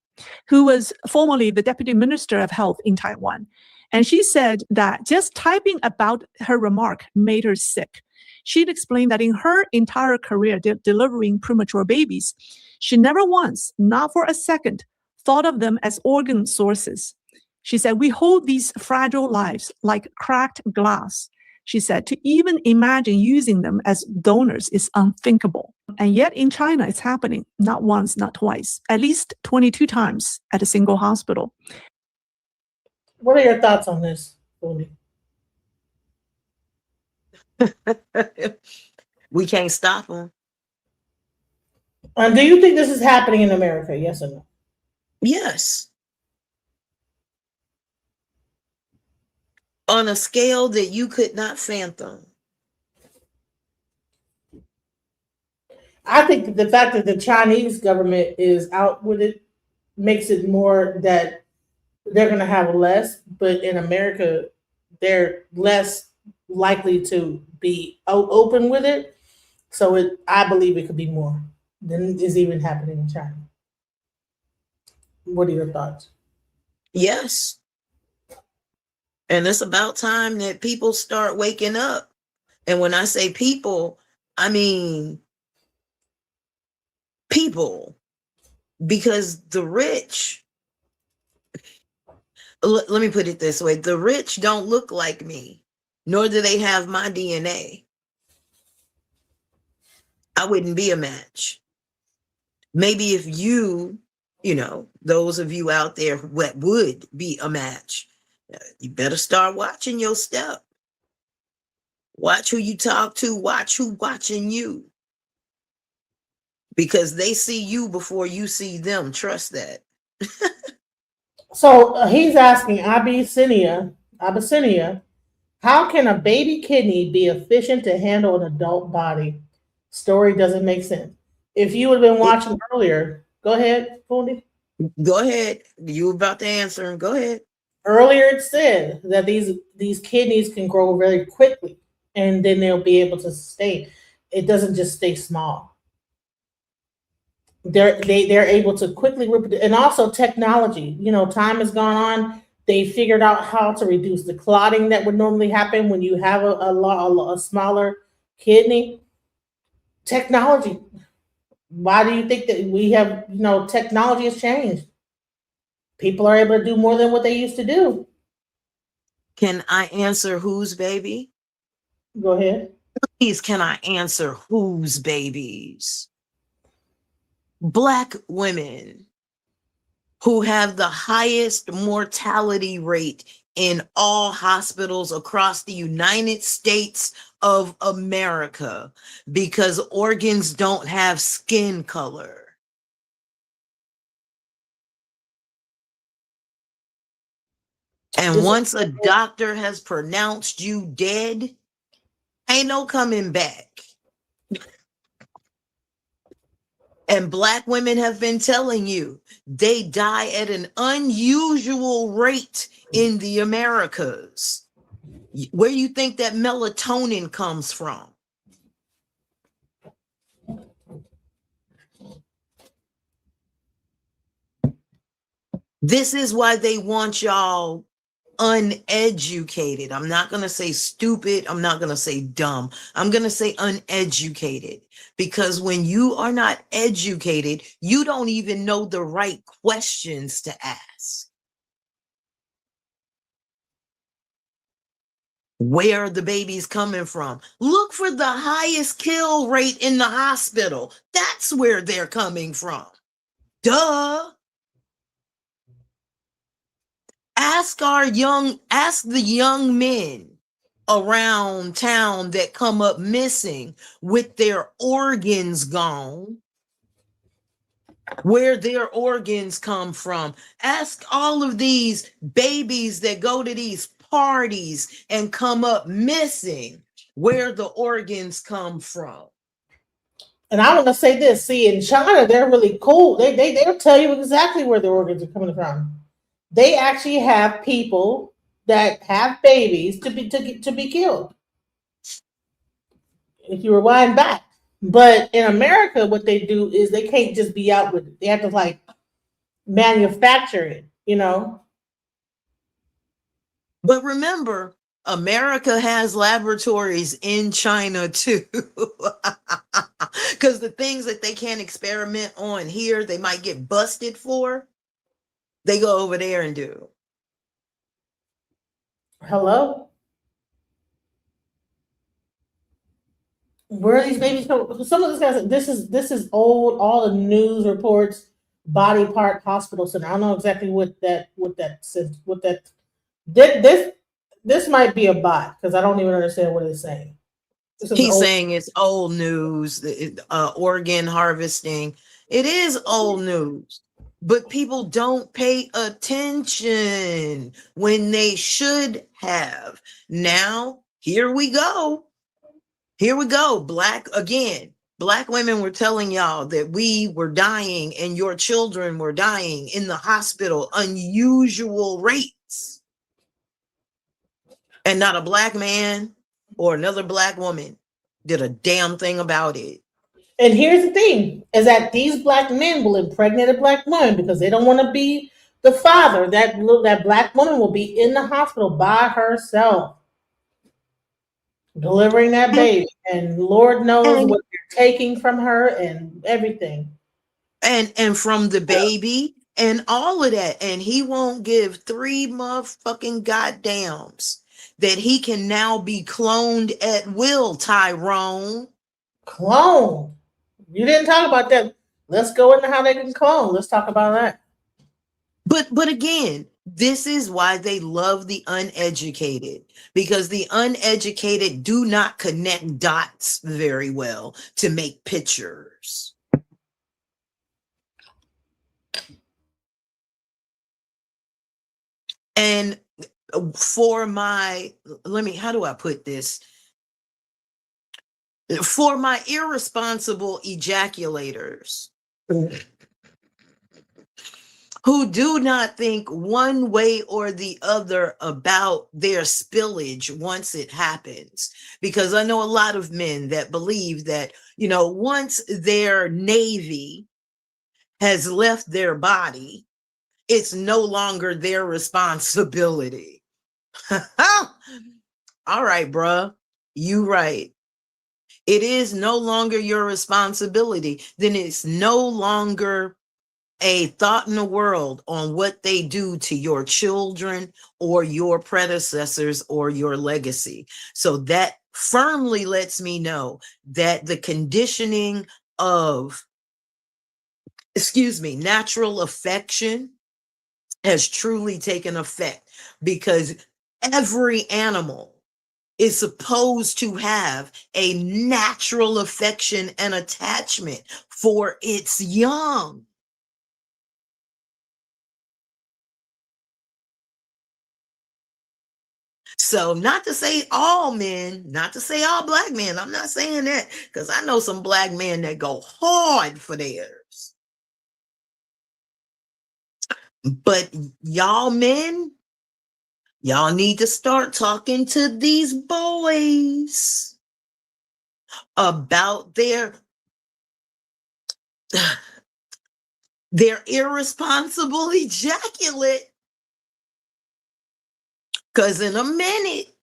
who was formerly the Deputy Minister of Health in Taiwan. And she said that just typing about her remark made her sick. She'd explained that in her entire career delivering premature babies, she never once, not for a second, thought of them as organ sources. She said, we hold these fragile lives like cracked glass. She said, to even imagine using them as donors is unthinkable. And yet in China, it's happening not once, not twice, at least 22 times at a single hospital. What are your thoughts on this, Uli? We can't stop them. Do you think this is happening in America? Yes or no? Yes. On a scale that you could not fathom. I think the fact that the Chinese government is out with it makes it more that they're going to have less, but in America, they're less likely to be open with it. So I believe it could be more than is even happening in China. What are your thoughts? Yes. And it's about time that people start waking up. And when I say people, I mean people. Because the rich let me put it this way. The rich don't look like me, nor do they have my DNA. I wouldn't be a match. Maybe if you know, those of you out there that would be a match, you better start watching your step. Watch who you talk to, watch who watching you. Because they see you before you see them. Trust that. So he's asking Abyssinia, how can a baby kidney be efficient to handle an adult body? Story doesn't make sense. If you would have been watching earlier, go ahead, Fundi. Go ahead. You about to answer him. Go ahead. Earlier it said that these kidneys can grow very quickly and then they'll be able to sustain. It doesn't just stay small. They're able to quickly reproduce, and also technology. You know, time has gone on. They figured out how to reduce the clotting that would normally happen when you have a smaller kidney. Technology. Why do you think that we have, technology has changed? People are able to do more than what they used to do. Can I answer whose baby? Go ahead. Please, can I answer whose babies? Black women who have the highest mortality rate in all hospitals across the United States of America because organs don't have skin color. And once a doctor has pronounced you dead, ain't no coming back. And Black women have been telling you they die at an unusual rate in the Americas. Where you think that melatonin comes from? This is why they want y'all uneducated. I'm not going to say stupid. I'm not going to say dumb. I'm going to say uneducated. Because when you are not educated, you don't even know the right questions to ask. Where are the babies coming from? Look for the highest kill rate in the hospital. That's where they're coming from. Duh. Ask the young men around town that come up missing with their organs gone, where their organs come from. Ask all of these babies that go to these parties and come up missing where the organs come from. And I want to say this. See, in China, they're really cool. They'll tell you exactly where their organs are coming from. They actually have people that have babies to be killed. If you rewind back. But in America, what they do is they can't just be out with it. They have to manufacture it, But remember, America has laboratories in China too. Because the things that they can't experiment on here, they might get busted for. They go over there and do. Hello? Where are these babies coming? Some of this guys, this is old. All the news reports, body part hospital center. I don't know exactly what that says. This might be a bot because I don't even understand what it's saying. He's saying it's old news. Organ harvesting. It is old news. But people don't pay attention when they should have. Now, here we go. Here we go. Black women were telling y'all that we were dying and your children were dying in the hospital, unusual rates. And not a Black man or another Black woman did a damn thing about it. And here's the thing, is that these Black men will impregnate a Black woman because they don't want to be the father. That Black woman will be in the hospital by herself, delivering that baby. And Lord knows what they're taking from her and everything. And from the baby, and all of that. And he won't give 3 motherfucking goddams that he can now be cloned at will, Tyrone. Clone. You didn't talk about that. Let's go into how they can clone. Let's talk about that. But again, this is why they love the uneducated, because the uneducated do not connect dots very well to make pictures. And for my, how do I put this? For my irresponsible ejaculators who do not think one way or the other about their spillage once it happens. Because I know a lot of men that believe that, once their Navy has left their body, it's no longer their responsibility. All right, bruh, you right. It is no longer your responsibility. Then it's no longer a thought in the world on what they do to your children or your predecessors or your legacy. So that firmly lets me know that the conditioning of, natural affection has truly taken effect, because every animal is supposed to have a natural affection and attachment for its young. So not to say all men, not to say all black men. I'm not saying that, because I know some black men that go hard for theirs. But y'all men, y'all need to start talking to these boys about their irresponsible ejaculate. Because in a minute,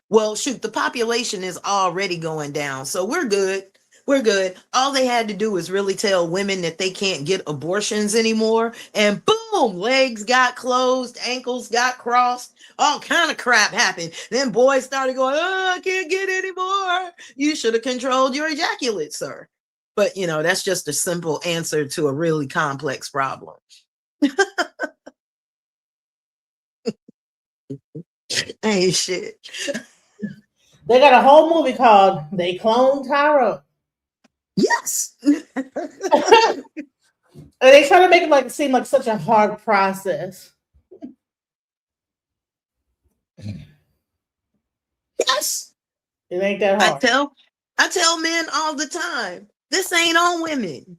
well, shoot, the population is already going down. So we're good. We're good. All they had to do is really tell women that they can't get abortions anymore. And boom, legs got closed, ankles got crossed. All kind of crap happened. Then boys started going, oh, I can't get any more. You should have controlled your ejaculate, sir. But, that's just a simple answer to a really complex problem. Ain't shit. They got a whole movie called They Cloned Tyrone. Yes. And they try to make it seem like such a hard process. Yes. It ain't that hard. I tell men all the time, this ain't on women.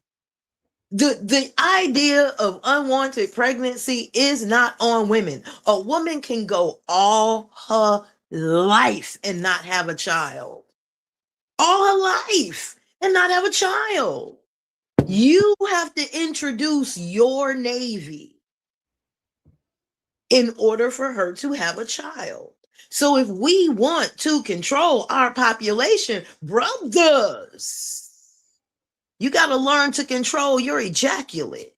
The idea of unwanted pregnancy is not on women. A woman can go all her life and not have a child. All her life and not have a child. You have to introduce your Navy in order for her to have a child. So if we want to control our population, brothers, you got to learn to control your ejaculate,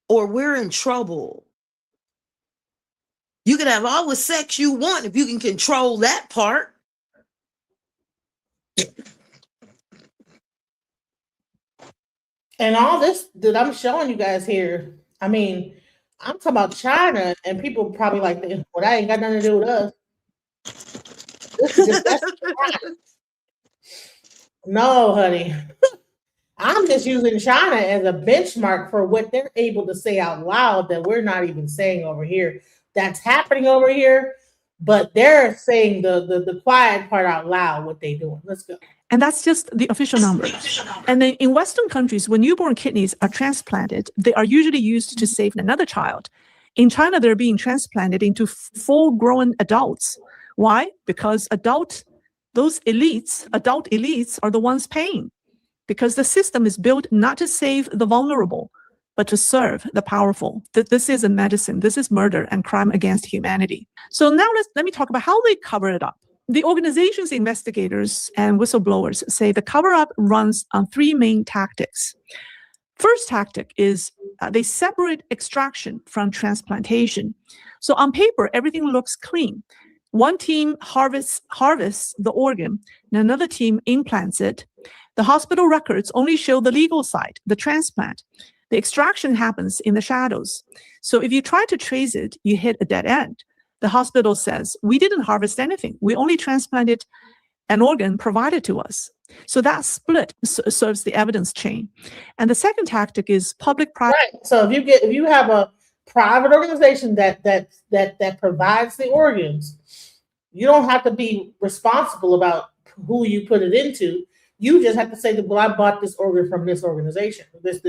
or we're in trouble. You can have all the sex you want if you can control that part. And all this that I'm showing you guys here, I'm talking about China, and people probably like, well, that ain't got nothing to do with us. This is just, no, honey. I'm just using China as a benchmark for what they're able to say out loud that we're not even saying over here. That's happening over here, but they're saying the quiet part out loud, what they're doing. Let's go. And that's just the official numbers. And then in Western countries, when newborn kidneys are transplanted, they are usually used to save another child. In China, they're being transplanted into full-grown adults. Why? Because adult elites are the ones paying. Because the system is built not to save the vulnerable, but to serve the powerful. This is a medicine. This is murder and crime against humanity. So now let me talk about how they cover it up. The organization's investigators and whistleblowers say the cover-up runs on 3 main tactics. First tactic is they separate extraction from transplantation. So on paper, everything looks clean. One team harvests the organ, and another team implants it. The hospital records only show the legal side, the transplant. The extraction happens in the shadows. So if you try to trace it, you hit a dead end. The hospital says, we didn't harvest anything. We only transplanted an organ provided to us. So that split serves the evidence chain. And the second tactic is public-private. Right. So if you have a private organization that provides the organs, you don't have to be responsible about who you put it into. You just have to say that, well, I bought this organ from this organization, this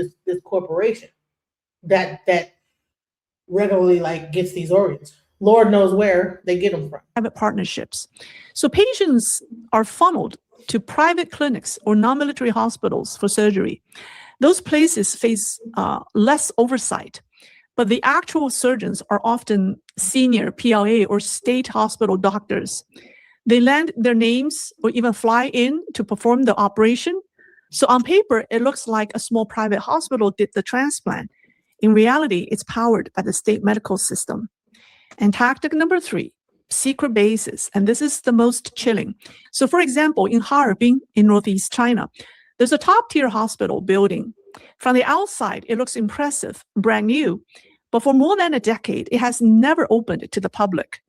corporation that regularly like gets these organs. Lord knows where they get them from. Private partnerships. So patients are funneled to private clinics or non-military hospitals for surgery. Those places face less oversight, but the actual surgeons are often senior PLA or state hospital doctors. They lend their names or even fly in to perform the operation. So on paper, it looks like a small private hospital did the transplant. In reality, it's powered by the state medical system. And tactic number 3, secret bases. And this is the most chilling. So for example, in Harbin in Northeast China, there's a top-tier hospital building. From the outside, it looks impressive, brand new. But for more than a decade, it has never opened to the public.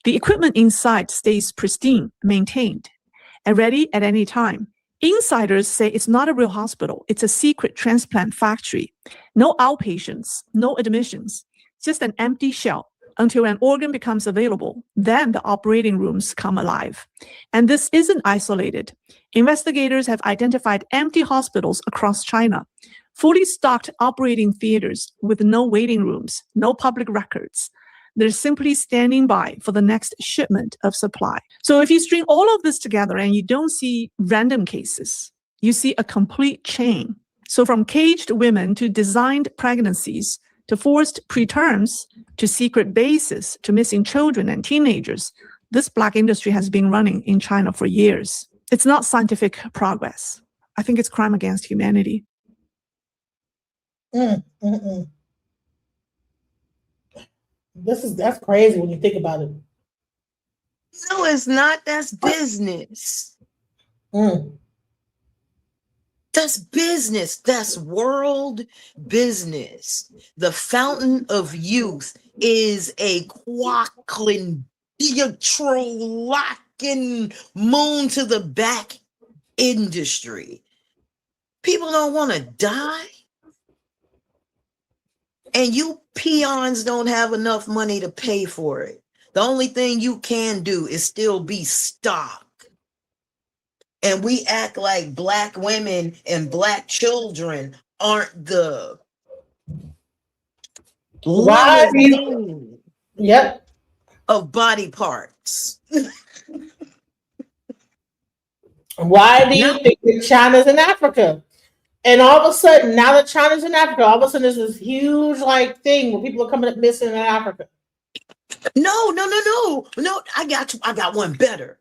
The equipment inside stays pristine, maintained, and ready at any time. Insiders say it's not a real hospital. It's a secret transplant factory. No outpatients, no admissions, just an empty shell until an organ becomes available. Then the operating rooms come alive. And this isn't isolated. Investigators have identified empty hospitals across China, fully stocked operating theaters with no waiting rooms, no public records. They're simply standing by for the next shipment of supply. So if you string all of this together and you don't see random cases, you see a complete chain. So from caged women to designed pregnancies, to forced preterms, to secret bases, to missing children and teenagers, this black industry has been running in China for years. It's not scientific progress. I think it's crime against humanity. That's crazy when you think about it. No, it's not. That's business. That's business. That's world business. The fountain of youth is a quackling, locking moon to the back industry. People don't want to die. And you peons don't have enough money to pay for it. The only thing you can do is still be stock. And we act like black women and black children aren't the of body parts. Why do you think that China's in Africa? And all of a sudden, now that China's in Africa, all of a sudden there's this huge like thing where people are coming up missing in Africa. No. I got one better.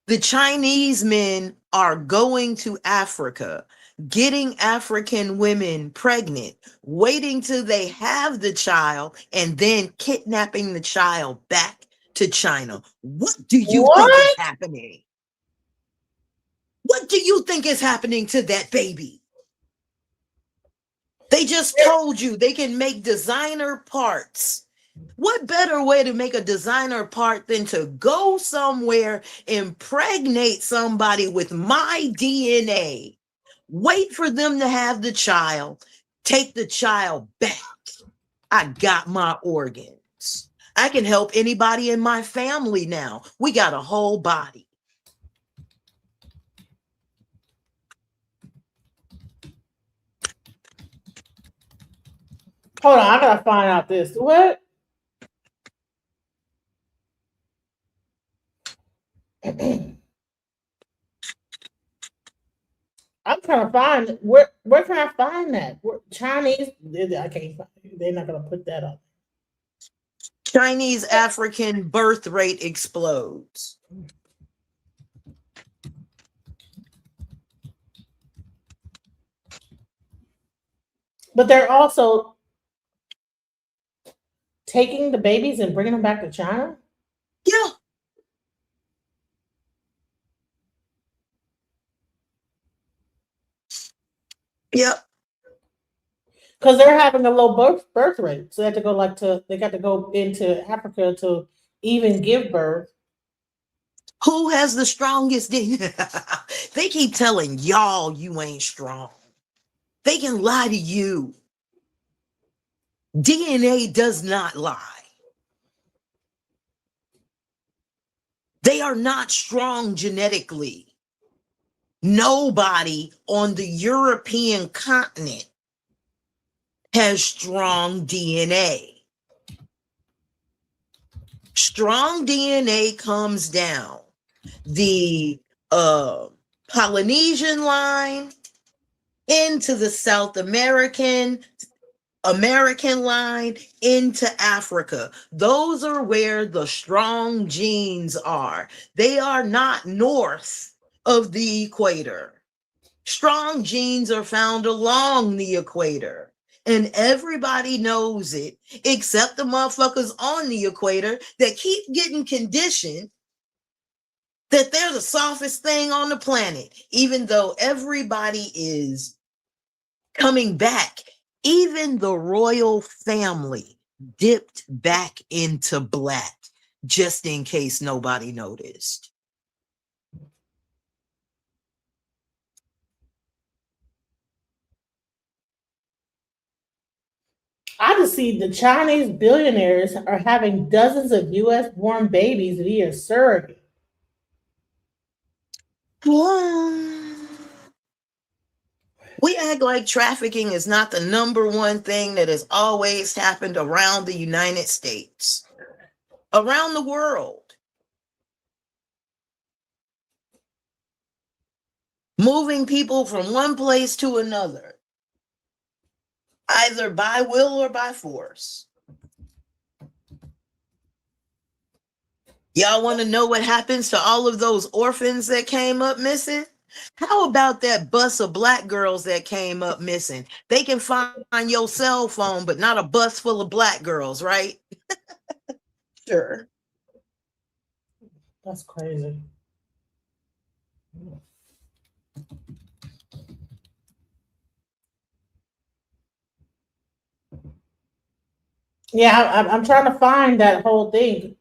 The Chinese men are going to Africa, getting African women pregnant, waiting till they have the child, and then kidnapping the child back to China. What do you think is happening? What do you think is happening to that baby? They just told you they can make designer parts. What better way to make a designer part than to go somewhere, impregnate somebody with my DNA, wait for them to have the child, take the child back. I got my organs. I can help anybody in my family now. We got a whole body. Hold on, I gotta find out this. What? I'm trying to find where can I find that? Chinese? I can't find it. They're not gonna put that up. Chinese African birth rate explodes. But they're also taking the babies and bringing them back to China? Yeah. Yep. Because they're having a low birth rate. So they have to go they got to go into Africa to even give birth. Who has the strongest DNA? They keep telling y'all you ain't strong. They can lie to you. DNA does not lie. They are not strong genetically. Nobody on the European continent has strong DNA. Strong DNA comes down the Polynesian line into the South American line into Africa. Those are where the strong genes are. They are not north of the equator. Strong genes are found along the equator. And everybody knows it, except the motherfuckers on the equator that keep getting conditioned that they're the softest thing on the planet, even though everybody is coming back. Even the royal family dipped back into black, just in case nobody noticed. I just see the Chinese billionaires are having dozens of US born babies via surrogate. We act like trafficking is not the number one thing that has always happened around the United States, around the world. Moving people from one place to another, either by will or by force. Y'all want to know what happens to all of those orphans that came up missing? How about that bus of black girls that came up missing? They can find your cell phone, but not a bus full of black girls, right? Sure. That's crazy. Yeah, I'm trying to find that whole thing.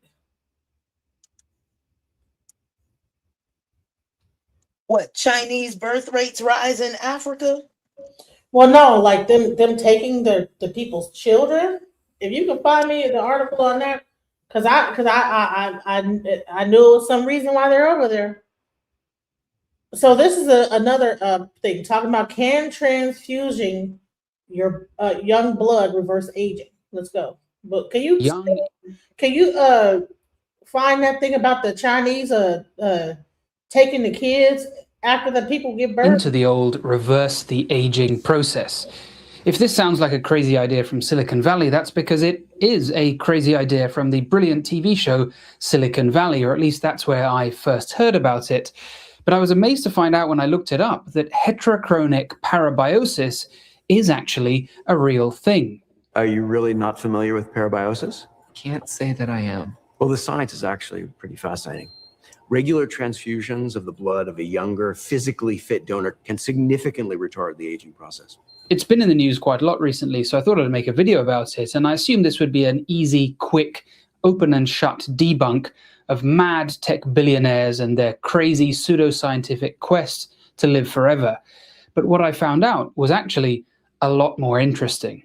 What, Chinese birth rates rise in Africa? Well, no, like them taking the people's children. If you can find me the article on that, because I knew it was some reason why they're over there. So this is another thing talking about, can transfusing your young blood reverse aging? Let's go. But can you find that thing about the Chinese taking the kids after the people give birth? Into the old reverse the aging process. If this sounds like a crazy idea from Silicon Valley, that's because it is a crazy idea from the brilliant TV show Silicon Valley, or at least that's where I first heard about it. But I was amazed to find out when I looked it up that heterochronic parabiosis is actually a real thing. Are you really not familiar with parabiosis? Can't say that I am. Well, the science is actually pretty fascinating. Regular transfusions of the blood of a younger, physically fit donor can significantly retard the aging process. It's been in the news quite a lot recently, so I thought I'd make a video about it, and I assumed this would be an easy, quick, open and shut debunk of mad tech billionaires and their crazy pseudoscientific quest to live forever. But what I found out was actually a lot more interesting.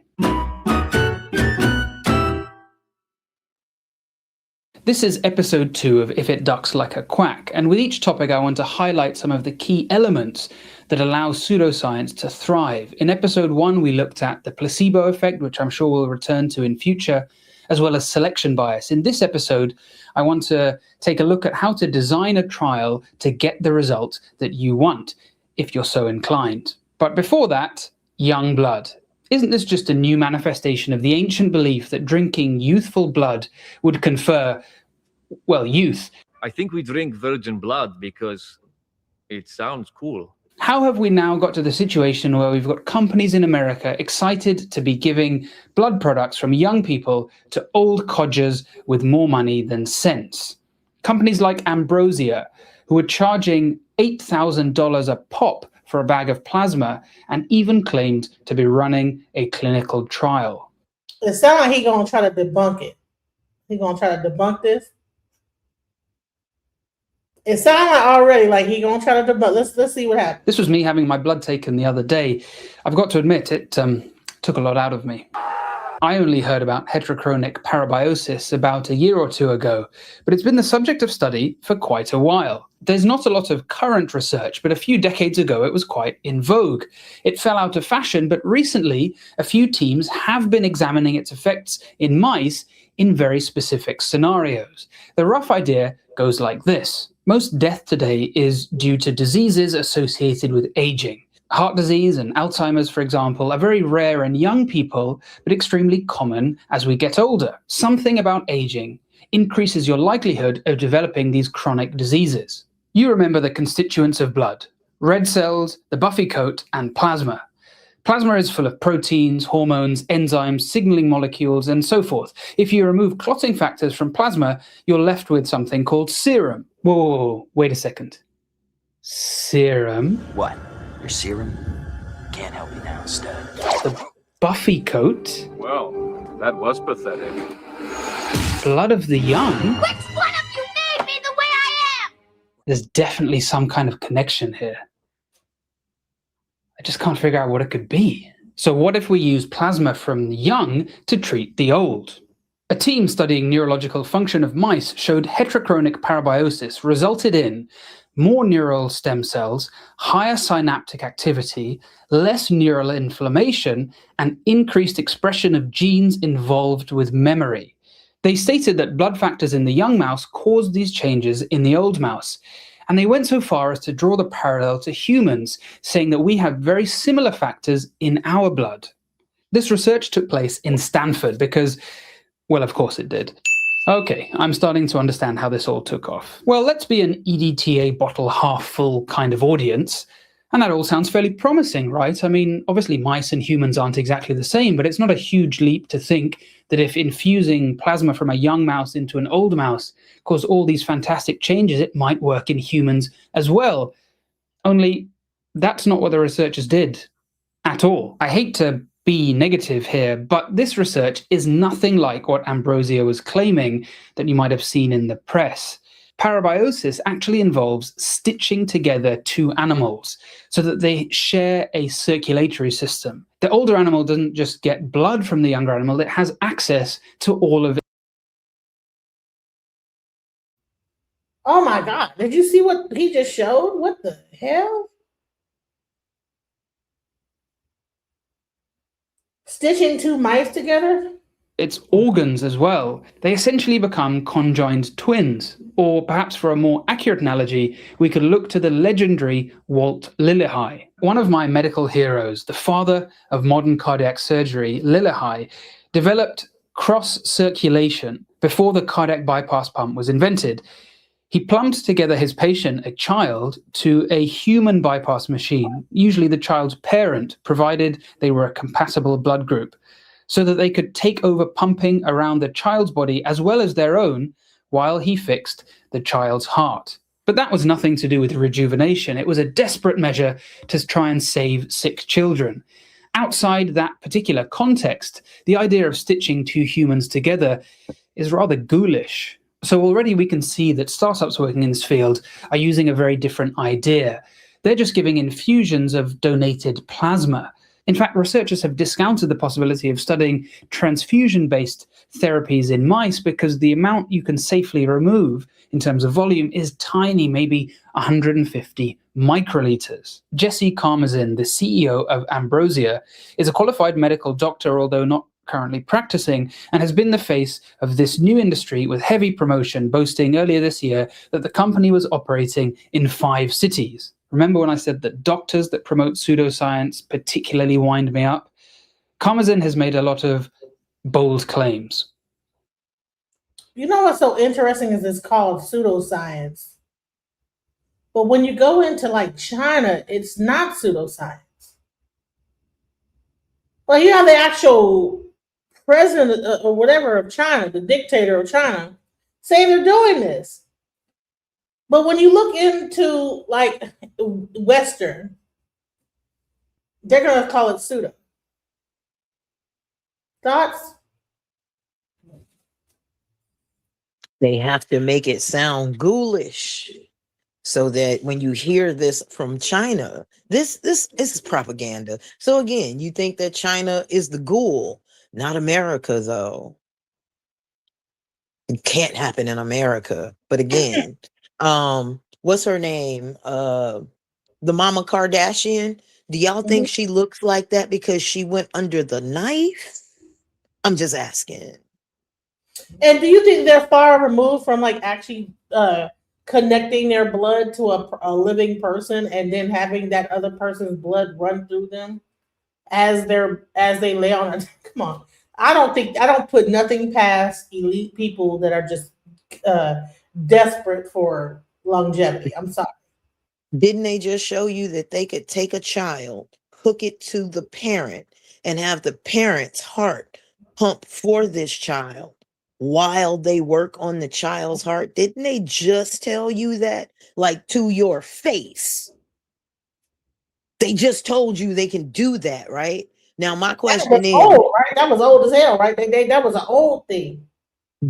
This is episode 2 of If It Ducks Like a Quack, and with each topic I want to highlight some of the key elements that allow pseudoscience to thrive. In episode 1 we looked at the placebo effect, which I'm sure we'll return to in future, as well as selection bias. In this episode, I want to take a look at how to design a trial to get the result that you want, if you're so inclined. But before that, young blood. Isn't this just a new manifestation of the ancient belief that drinking youthful blood would confer, well, youth? I think we drink virgin blood because it sounds cool. How have we now got to the situation where we've got companies in America excited to be giving blood products from young people to old codgers with more money than sense? Companies like Ambrosia, who are charging $8,000 a pop for a bag of plasma and even claimed to be running a clinical trial. It sounds like he's going to try to debunk it. He's going to try to debunk this. It sounds like already like he's going to try to debunk. Let's see what happens. This was me having my blood taken the other day. I've got to admit, it took a lot out of me. I only heard about heterochronic parabiosis about a year or two ago, but it's been the subject of study for quite a while. There's not a lot of current research, but a few decades ago it was quite in vogue. It fell out of fashion, but recently a few teams have been examining its effects in mice in very specific scenarios. The rough idea goes like this. Most death today is due to diseases associated with aging. Heart disease and Alzheimer's, for example, are very rare in young people, but extremely common as we get older. Something about aging increases your likelihood of developing these chronic diseases. You remember the constituents of blood: red cells, the buffy coat, and plasma. Plasma is full of proteins, hormones, enzymes, signaling molecules, and so forth. If you remove clotting factors from plasma, you're left with something called serum. Whoa, wait a second. Serum? What? Your serum? Can't help you now, stud. The buffy coat? Well, that was pathetic. Blood of the young? Which one of you made me the way I am? There's definitely some kind of connection here. I just can't figure out what it could be. So what if we use plasma from the young to treat the old? A team studying neurological function of mice showed heterochronic parabiosis resulted in more neural stem cells, higher synaptic activity, less neural inflammation, and increased expression of genes involved with memory. They stated that blood factors in the young mouse caused these changes in the old mouse. And they went so far as to draw the parallel to humans, saying that we have very similar factors in our blood. This research took place in Stanford because, well, of course it did. Okay, I'm starting to understand how this all took off. Well, let's be an EDTA bottle half full kind of audience. And that all sounds fairly promising, right? I mean, obviously mice and humans aren't exactly the same, but it's not a huge leap to think that if infusing plasma from a young mouse into an old mouse caused all these fantastic changes, it might work in humans as well. Only that's not what the researchers did at all. I hate to be negative here, but this research is nothing like what Ambrosia was claiming that you might have seen in the press. Parabiosis actually involves stitching together two animals so that they share a circulatory system. The older animal doesn't just get blood from the younger animal, it has access to all of it. Oh my God, did you see what he just showed? What the hell? Stitching two mice together? Its organs as well. They essentially become conjoined twins. Or perhaps for a more accurate analogy, we could look to the legendary Walt Lillehei. One of my medical heroes, the father of modern cardiac surgery, Lillehei, developed cross-circulation before the cardiac bypass pump was invented. He plumbed together his patient, a child, to a human bypass machine, usually the child's parent, provided they were a compatible blood group, so that they could take over pumping around the child's body as well as their own while he fixed the child's heart. But that was nothing to do with rejuvenation. It was a desperate measure to try and save sick children. Outside that particular context, the idea of stitching two humans together is rather ghoulish. So already we can see that startups working in this field are using a very different idea. They're just giving infusions of donated plasma. In fact, researchers have discounted the possibility of studying transfusion-based therapies in mice because the amount you can safely remove in terms of volume is tiny, maybe 150 microliters. Jesse Karmazin, the CEO of Ambrosia, is a qualified medical doctor, although not currently practicing, and has been the face of this new industry with heavy promotion, boasting earlier this year that the company was operating in 5 cities. Remember when I said that doctors that promote pseudoscience particularly wind me up? Karmazin has made a lot of bold claims. You know what's so interesting is it's called pseudoscience. But when you go into like China, it's not pseudoscience. Well, you have the actual president or whatever of China, the dictator of China, say they're doing this. But when you look into like Western, they're going to call it pseudo. Thoughts? They have to make it sound ghoulish so that when you hear this from China, this is propaganda. So again, you think that China is the ghoul, not America, though. It can't happen in America. But again, what's her name? The Mama Kardashian. Do y'all think she looks like that because she went under the knife? I'm just asking. And do you think they're far removed from like actually connecting their blood to a living person and then having that other person's blood run through them as they lay on it? Come on. I don't put nothing past elite people that are just desperate for longevity. I'm sorry. Didn't they just show you that they could take a child, hook it to the parent, and have the parent's heart pump for this child while they work on the child's heart? Didn't they just tell you that, like, to your face? They just told you they can do that, right? Now, my question is, old, right? That was old as hell, right? That was an old thing.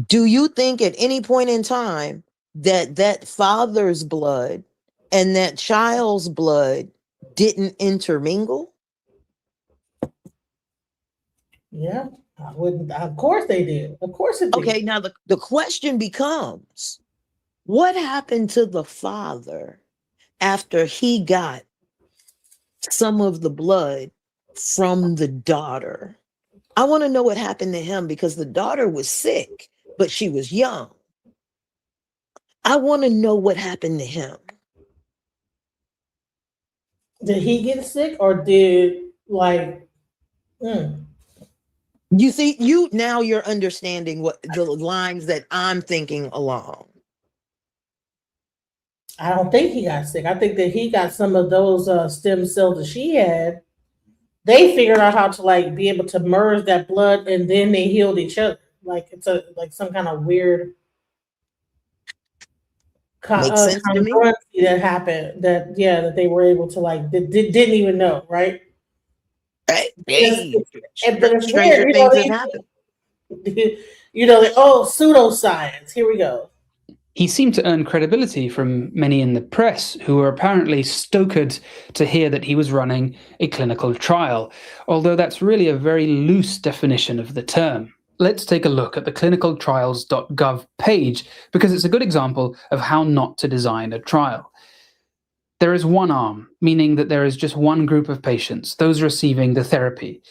do you think at any point in time that father's blood and that child's blood didn't intermingle? Yeah, I wouldn't. Of course they did. Of course it did. Okay, now the question becomes, what happened to the father after he got some of the blood from the daughter? I want to know what happened to him because the daughter was sick, but she was young. I want to know what happened to him. Did he get sick or did like? You see, you're understanding what the lines that I'm thinking along. I don't think he got sick. I think that he got some of those stem cells that she had. They figured out how to like be able to merge that blood, and then they healed each other. Like it's some kind of weird Makes sense to me. that happened. That they were able to like didn't even know, right? Right. Hey, But it's stranger weird, things have happened. Pseudoscience. Here we go. He seemed to earn credibility from many in the press who were apparently stoked to hear that he was running a clinical trial, although that's really a very loose definition of the term. Let's take a look at the clinicaltrials.gov page because it's a good example of how not to design a trial. There is one arm, meaning that there is just one group of patients, those receiving the therapy.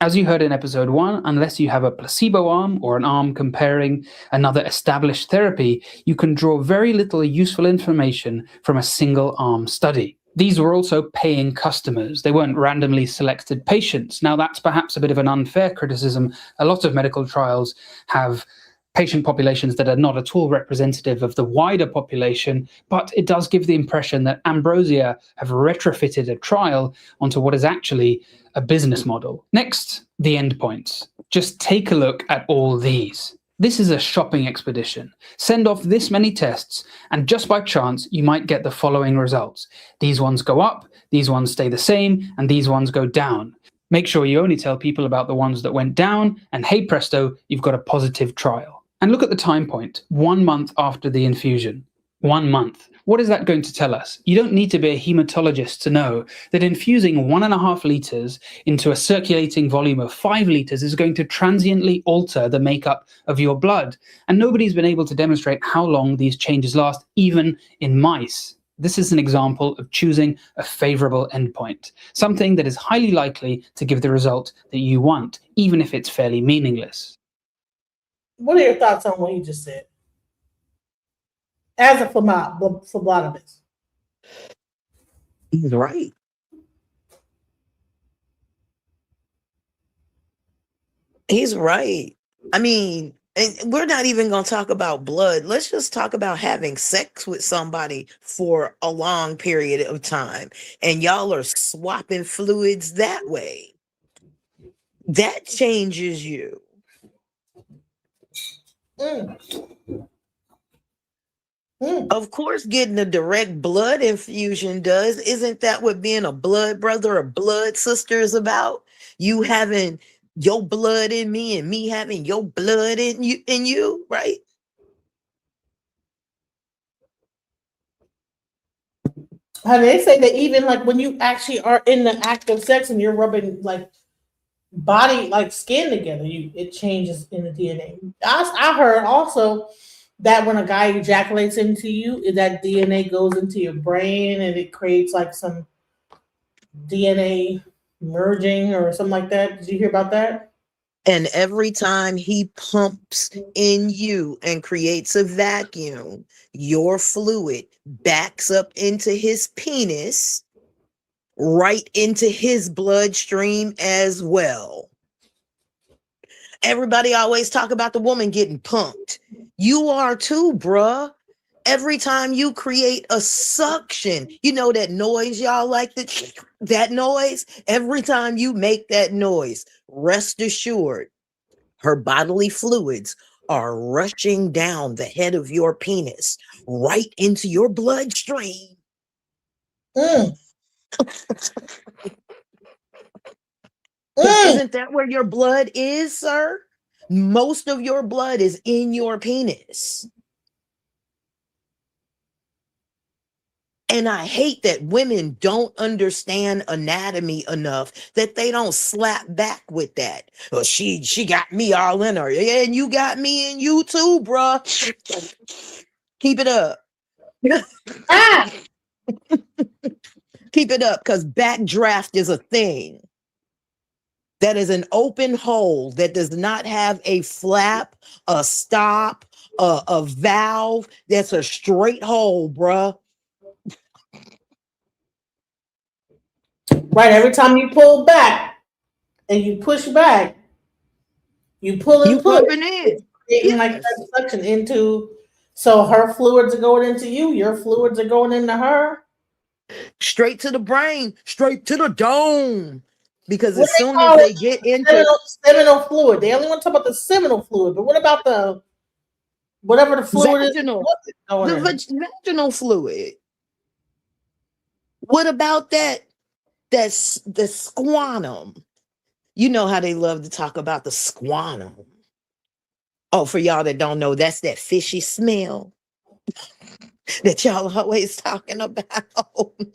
As you heard in episode 1, unless you have a placebo arm or an arm comparing another established therapy, you can draw very little useful information from a single arm study. These were also paying customers. They weren't randomly selected patients. Now, that's perhaps a bit of an unfair criticism. A lot of medical trials have patient populations that are not at all representative of the wider population, but it does give the impression that Ambrosia have retrofitted a trial onto what is actually a business model. Next, the endpoints. Just take a look at all these. This is a shopping expedition. Send off this many tests, and just by chance, you might get the following results. These ones go up, these ones stay the same, and these ones go down. Make sure you only tell people about the ones that went down, and hey presto, you've got a positive trial. And look at the time point, 1 month after the infusion. 1 month. What is that going to tell us? You don't need to be a hematologist to know that infusing 1.5 liters into a circulating volume of 5 liters is going to transiently alter the makeup of your blood. And nobody's been able to demonstrate how long these changes last, even in mice. This is an example of choosing a favorable endpoint, something that is highly likely to give the result that you want, even if it's fairly meaningless. What are your thoughts on what you just said? As a phlebotomist. He's right. He's right. I mean, And we're not even going to talk about blood. Let's just talk about having sex with somebody for a long period of time. And y'all are swapping fluids that way. That changes you. Of course, getting a direct blood infusion does. Isn't that what being a blood brother or blood sister is about? You having your blood in me and me having your blood in you, right? They say that even like when you actually are in the act of sex and you're rubbing like body like skin together, it changes in the DNA. I heard also that when a guy ejaculates into you, that DNA goes into your brain and it creates like some DNA merging or something like that. Did you hear about that? And every time he pumps in you and creates a vacuum, your fluid backs up into his penis, right into his bloodstream as well. Everybody always talk about the woman getting pumped. You are too, bruh. Every time you create a suction, you know that noise y'all like, that noise? Every time you make that noise, rest assured, her bodily fluids are rushing down the head of your penis, right into your bloodstream. Isn't that where your blood is, sir? Most of your blood is in your penis. And I hate that women don't understand anatomy enough that they don't slap back with that. Well, she got me all in her. Yeah, and you got me in you too, bruh. Keep it up. Keep it up, because backdraft is a thing. That is an open hole that does not have a flap, a stop, a valve. That's a straight hole, bruh. Right. Every time you pull back and you push back, you pull and push. Pumping in. Creating like that suction into. So her fluids are going into you. Your fluids are going into her. Straight to the brain, straight to the dome. Because as soon as they get into seminal fluid, they only want to talk about the seminal fluid. But what about the whatever the fluid vaginal, is? Vaginal fluid. What about that? That's the squantum. You know how they love to talk about the squantum. Oh, for y'all that don't know, that's that fishy smell that y'all always talking about.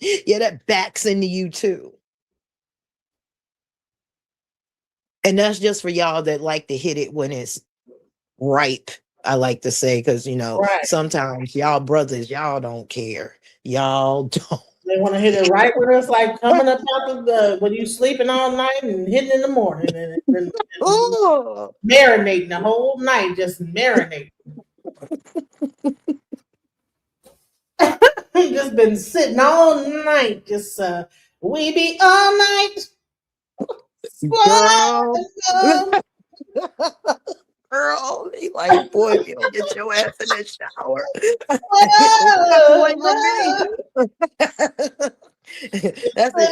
Yeah, that backs into you too. And that's just for y'all that like to hit it when it's ripe, I like to say, because, sometimes y'all brothers, y'all don't care. Y'all don't. They want to hit it right when it's like coming up out of the, when you sleeping all night and hitting in the morning and marinating the whole night, just marinating. Just been sitting all night, just we be all night. Girl, he like, boy, if you don't get your ass in the shower. That's it.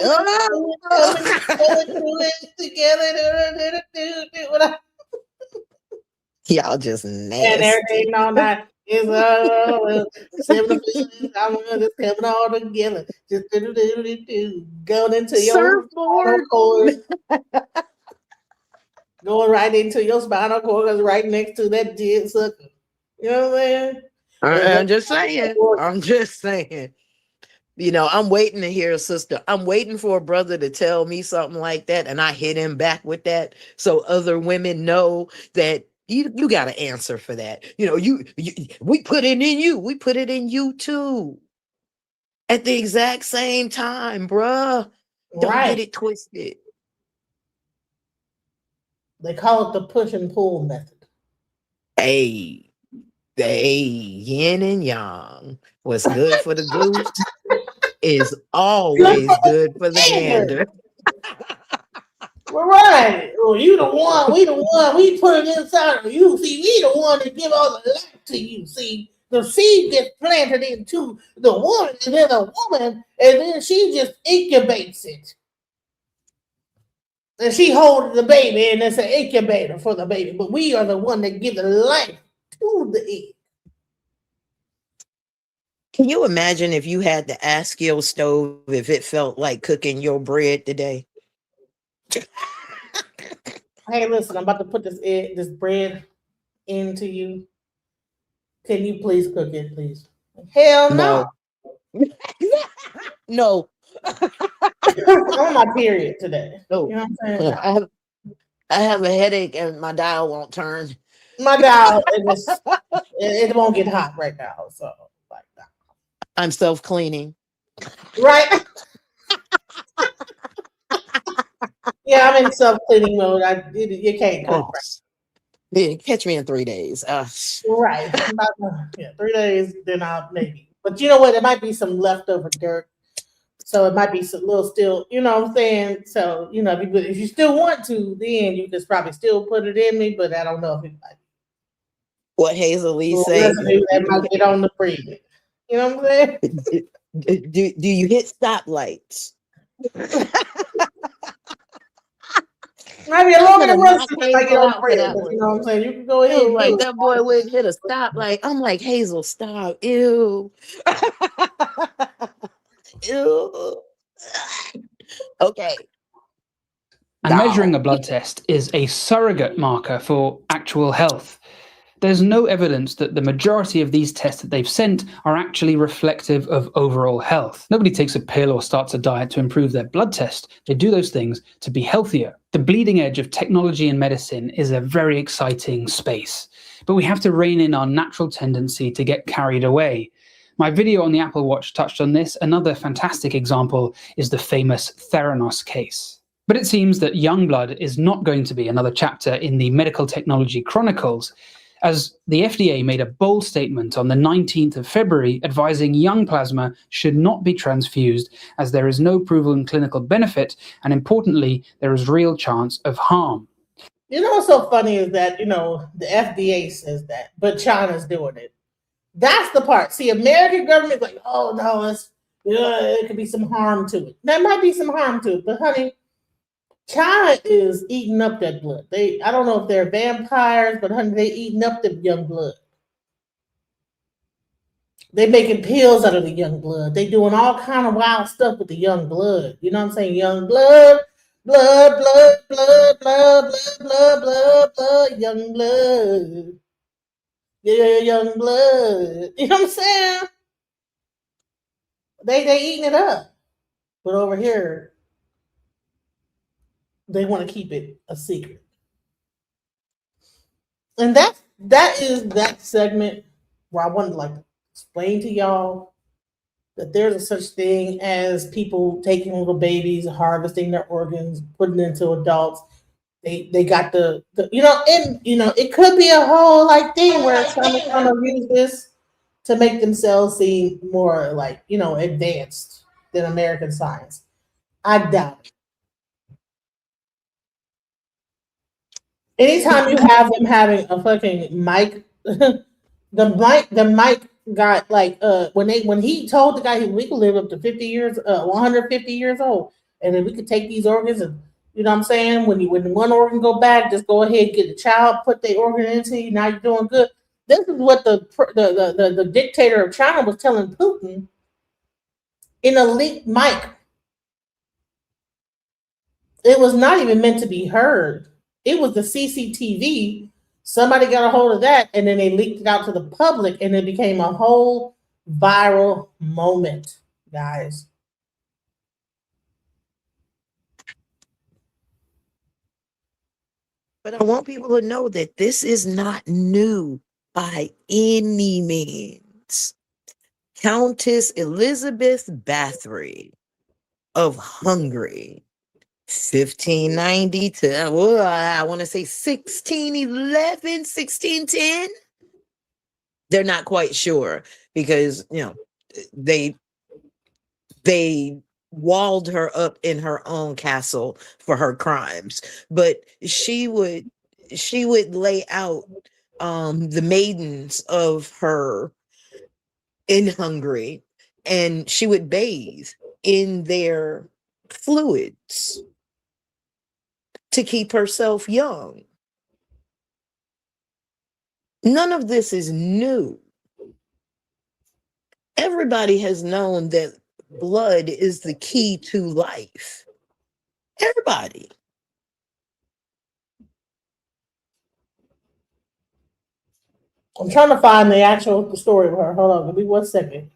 Y'all just nasty. And everything all night is 7 I'm just coming all together. Just going into your spinal cord. Going right into your spinal cord, because right next to that dick sucker. You know what I'm saying? I'm just saying. I'm waiting to hear a sister. I'm waiting for a brother to tell me something like that, and I hit him back with that, so other women know that you got to answer for that. We put it in you. We put it in you too. At the exact same time, bruh. Don't get it twisted. They call it the push and pull method. Hey, yin and yang. What's good for the goose is always good for the gander. Right. Well, you the one. We the one. We put it inside of you. See, we the one that give all the life to you. See, the seed gets planted into the woman, and then the woman, and then she just incubates it. And she holds the baby, and it's an incubator for the baby. But we are the one that give the life to the egg. Can you imagine if you had to ask your stove if it felt like cooking your bread today? Hey, listen, I'm about to put this bread into you. Can you please cook it, please? Hell no. No. I'm on my period today. No. You know what I'm saying? I have a headache and my dial won't turn. My dial, it won't get hot right now. So, like that. I'm self-cleaning. Right? Yeah, I'm in self-cleaning mode. You can't cook. Yeah, catch me in 3 days. Right. 3 days, then I'll maybe. But you know what? There might be some leftover dirt. So it might be some little still, you know what I'm saying? So, you know, if you still want to, then you could probably still put it in me, but I don't know if it might. What Hazel Lee say? That might get on the bread. You know what I'm saying? Do you hit stoplights? Might be a longer than run. Might get on the bread. You know what I'm saying? You can go ahead. Ew, like that boy wouldn't hit a stop. Like I'm like Hazel, stop. Ew. Ew. Okay. And measuring a blood test is a surrogate marker for actual health. There's no evidence that the majority of these tests that they've sent are actually reflective of overall health. Nobody takes a pill or starts a diet to improve their blood test. They do those things to be healthier. The bleeding edge of technology and medicine is a very exciting space, but we have to rein in our natural tendency to get carried away. My video on the Apple Watch touched on this. Another fantastic example is the famous Theranos case. But it seems that young blood is not going to be another chapter in the medical technology chronicles, as the FDA made a bold statement on the 19th of February advising young plasma should not be transfused as there is no proven clinical benefit, and importantly, there is real chance of harm. You know what's so funny is that, you know, the FDA says that, but China's doing it. That's the part. See, American government's like, oh no, it could be some harm to it. There might be some harm to it, but honey, China is eating up that blood. I don't know if they're vampires, but honey, they eating up the young blood. They making pills out of the young blood. They doing all kind of wild stuff with the young blood. You know what I'm saying? Young blood, blood, blood, blood, blood, blood, blood, blood, blood, young blood. Yeah, young blood. You know what I'm saying? They eating it up. But over here, they want to keep it a secret. And that is that segment where I wanted to like explain to y'all that there's a such thing as people taking little babies, harvesting their organs, putting into adults. They got the you know, and you know, it could be a whole like thing where someone's trying to use this to make themselves seem more like, you know, advanced than American science. I doubt it. Anytime you have them having a fucking mic, the mic got like when he told the guy we could live up to 50 years, 150 years old, and then we could take these organs and you know what I'm saying, when one organ go back, just go ahead, get the child, put the organ into you, now you're doing good. This is what the dictator of China was telling Putin in a leaked mic. It was not even meant to be heard. It was the CCTV. Somebody got a hold of that, and then they leaked it out to the public, and it became a whole viral moment, guys. But I want people to know that this is not new by any means. Countess Elizabeth Bathory of Hungary, 1590 to, I want to say 1611, 1610. They're not quite sure because, you know, they walled her up in her own castle for her crimes, but she would lay out the maidens of her in Hungary, and she would bathe in their fluids to keep herself young. None of this is new. Everybody has known that blood is the key to life. Everybody. I'm trying to find the actual story of her. Hold on, give me 1 second.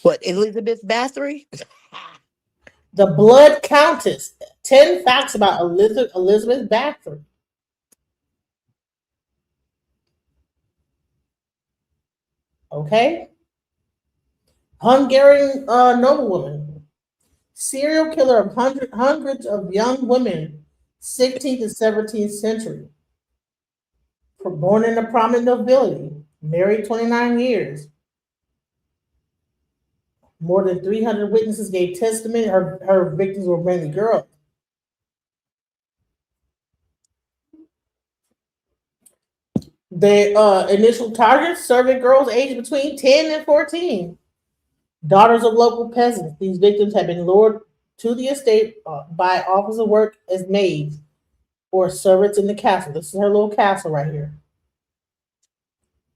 What, Elizabeth Bathory? The Blood Countess. 10 facts about Elizabeth Bathory. Okay. Hungarian noblewoman. Serial killer of hundreds of young women, 16th and 17th century. Born in a prominent nobility, married 29 years. More than 300 witnesses gave testimony. Her victims were mainly girls. The initial targets, servant girls aged between 10 and 14. Daughters of local peasants. These victims had been lured to the estate by offers of work as maids or servants in the castle. This is her little castle right here.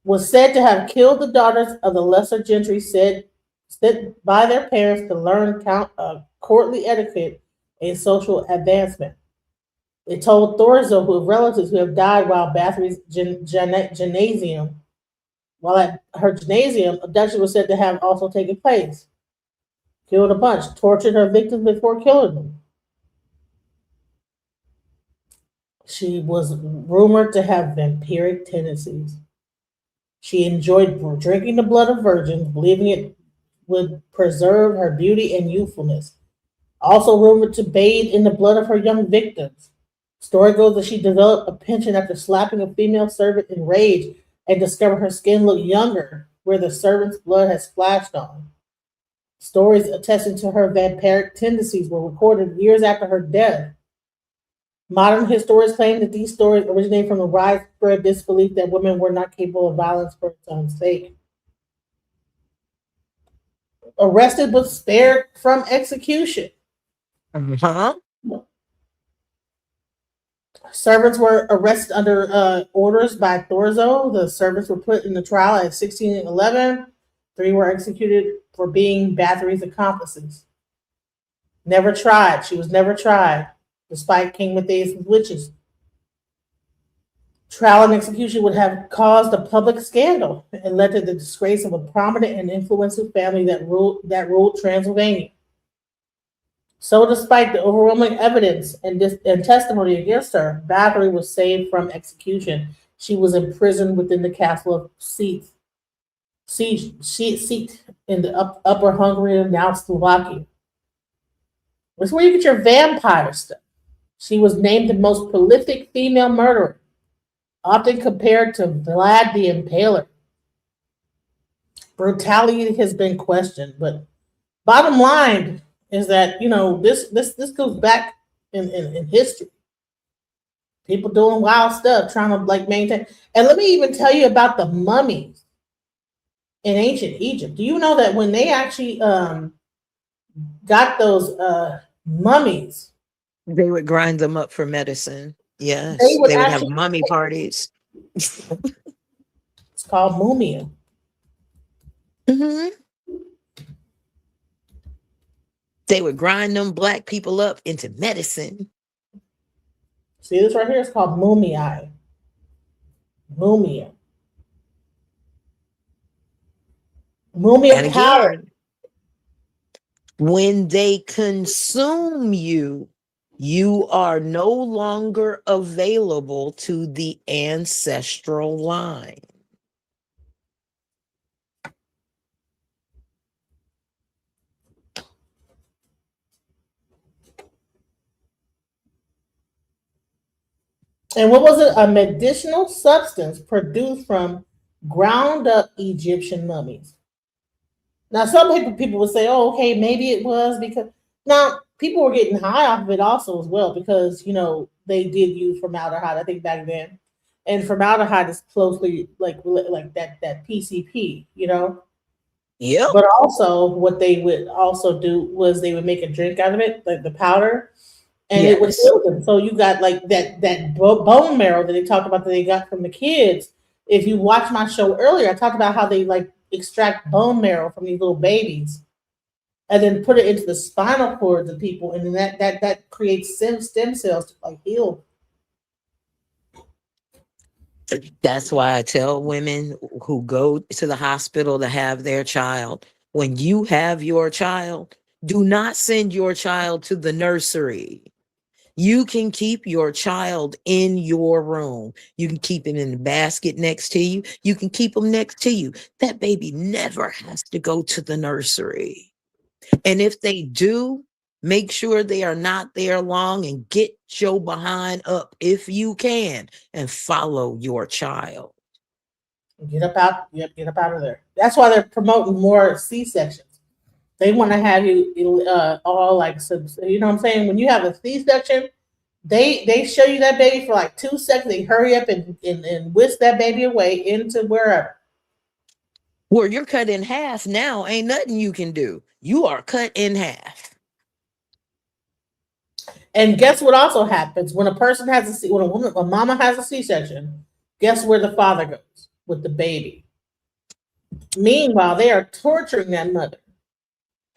Was said to have killed the daughters of the lesser gentry, sent by their parents to learn courtly etiquette and social advancement. They told Thorzo of relatives who have died while Bathory's gymnasium. While at her gymnasium, abduction was said to have also taken place. Killed a bunch, tortured her victims before killing them. She was rumored to have vampiric tendencies. She enjoyed drinking the blood of virgins, believing it would preserve her beauty and youthfulness. Also rumored to bathe in the blood of her young victims. Story goes that she developed a penchant after slapping a female servant in rage and discovered her skin looked younger where the servant's blood had splashed on. Stories attesting to her vampiric tendencies were recorded years after her death. Modern historians claim that these stories originate from the widespread disbelief that women were not capable of violence for its own sake. Arrested but spared from execution. Servants were arrested under orders by Thorzo. The servants were put in the trial at 16 and 11. 3 were executed for being Bathory's accomplices. Never tried. She was never tried, despite King Matthias' wishes. Trial and execution would have caused a public scandal and led to the disgrace of a prominent and influential family that ruled Transylvania. So despite the overwhelming evidence and testimony against her, Bathory was saved from execution. She was imprisoned within the castle of Seat in the upper Hungary and now Slovakia. That's where you get your vampire stuff. She was named the most prolific female murderer, often compared to Vlad the Impaler. Brutality has been questioned, but bottom line is that, this goes back in history. People doing wild stuff, trying to maintain. And let me even tell you about the mummies in ancient Egypt. Do you know that when they actually got those mummies, they would grind them up for medicine? Yes, they would have mummy parties. It's called mumia. Mm-hmm. They would grind them black people up into medicine. See this right here? It's called mumia. Mumia. Mumia powder. When they consume you, you are no longer available to the ancestral line. And what was it? A medicinal substance produced from ground up Egyptian mummies. Now, some people would say, "Oh, okay, maybe it was because." Now, people were getting high off of it also as well because they did use formaldehyde. I think back then, and formaldehyde is closely like that PCP. Yep. But also, what they would also do was they would make a drink out of it, like the powder, and it would Yes. heal them. So you got like that bone marrow that they talked about that they got from the kids. If you watch my show earlier, I talked about how they like extract bone marrow from these little babies and then put it into the spinal cords of people, and then that creates stem cells to like heal. That's why I tell women who go to the hospital to have their child, when you have your child, do not send your child to the nursery. You can keep your child in your room. You can keep him in the basket next to you. You can keep him next to you. That baby never has to go to the nursery. And if they do, make sure they are not there long and get your behind up if you can and follow your child. Get up out, yep, get up out of there. That's why they're promoting more C-sections. They want to have you all like, you know what I'm saying? When you have a C-section, they show you that baby for like 2 seconds. They hurry up and whisk that baby away into wherever. Well, you're cut in half now. Ain't nothing you can do. You are cut in half. And guess what also happens when a person has a mama has a C-section? Guess where the father goes with the baby? Meanwhile, they are torturing that mother.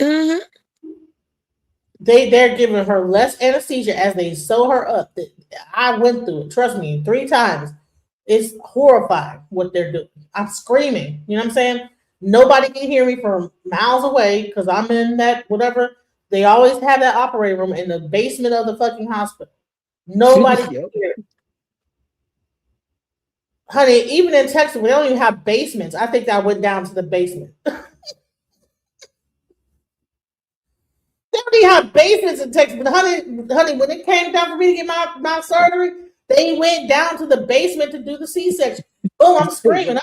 Mm-hmm. They're giving her less anesthesia as they sew her up. I went through it. Trust me, 3 times. It's horrifying what they're doing. I'm screaming. You know what I'm saying? Nobody can hear me from miles away because I'm in that whatever. They always have that operating room in the basement of the fucking hospital. Nobody can hear it. Honey, even in Texas, we don't even have basements. I think I went down to the basement. They don't even have basements in Texas. But honey, when it came down for me to get my surgery, they went down to the basement to do the C-section. Boom, I'm screaming.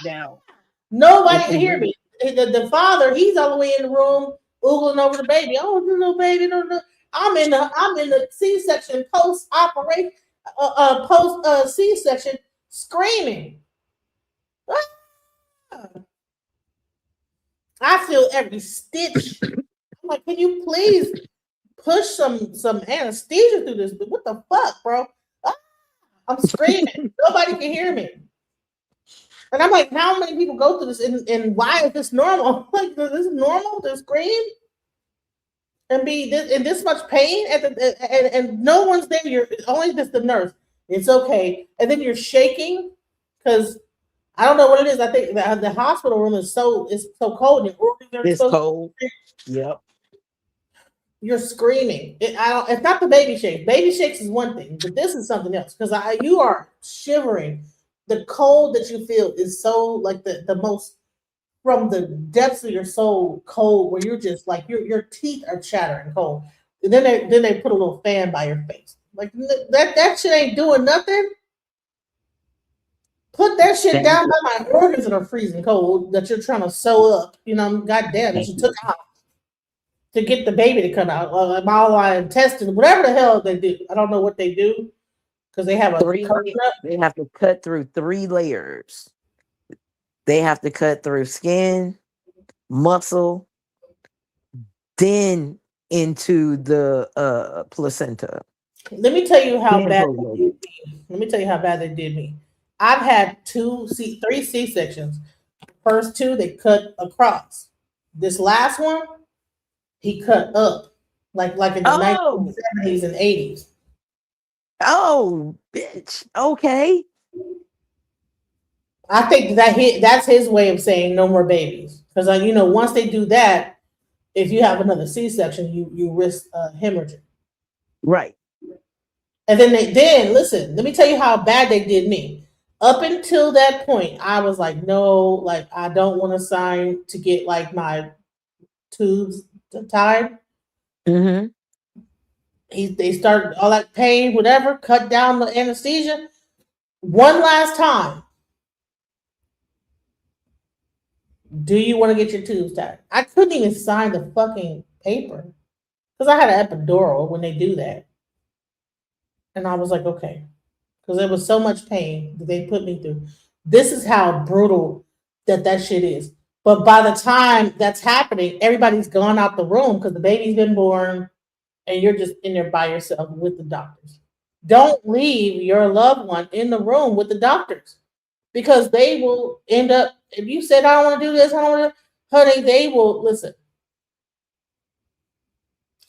Nobody can hear me. The father, he's all the way in the room, oogling over the baby. Oh, the little baby, no. I'm in the C-section post-operation, post C-section, screaming. I feel every stitch. I'm like, can you please push some anesthesia through this? What the fuck, bro? I'm screaming. Nobody can hear me. And I'm like, how many people go through this? And why is this normal? Like, is this normal to scream and be in this much pain? And no one's there. You're only just the nurse. It's okay. And then you're shaking because I don't know what it is. I think the hospital room is so cold. It's cold. Yep. You're screaming. It's not the baby shakes. Baby shakes is one thing, but this is something else because you are shivering. The cold that you feel is so like the most from the depths of your soul cold, where you're just like your teeth are chattering cold. And then they put a little fan by your face. Like that shit ain't doing nothing. Put that shit down by my organs that are freezing cold that you're trying to sew up. Goddamn, that you took out to get the baby to come out. My intestines, whatever the hell they do. I don't know what they do because they have they have to cut through 3 layers. They have to cut through skin, muscle, then into the placenta. Let me tell you how bad they did me. Let me tell you how bad they did me. I've had 3 C-sections. First 2, they cut across. This last one, he cut up, like in the 1970s and 80s. Oh, bitch. Okay. I think that's his way of saying no more babies. Because once they do that, if you have another C-section, you risk hemorrhaging. Right. And then listen, let me tell you how bad they did me. Up until that point, I was like, no, like I don't want to sign to get like my tubes tied. Mm-hmm. They started all that pain, whatever, cut down the anesthesia. One last time. Do you want to get your tubes tied? I couldn't even sign the fucking paper because I had an epidural when they do that. And I was like, okay, because there was so much pain that they put me through. This is how brutal that shit is. But by the time that's happening, everybody's gone out the room because the baby's been born and you're just in there by yourself with the doctors. Don't leave your loved one in the room with the doctors because they will end up, if you said, I don't want to do this, I don't want to, honey, they will, listen.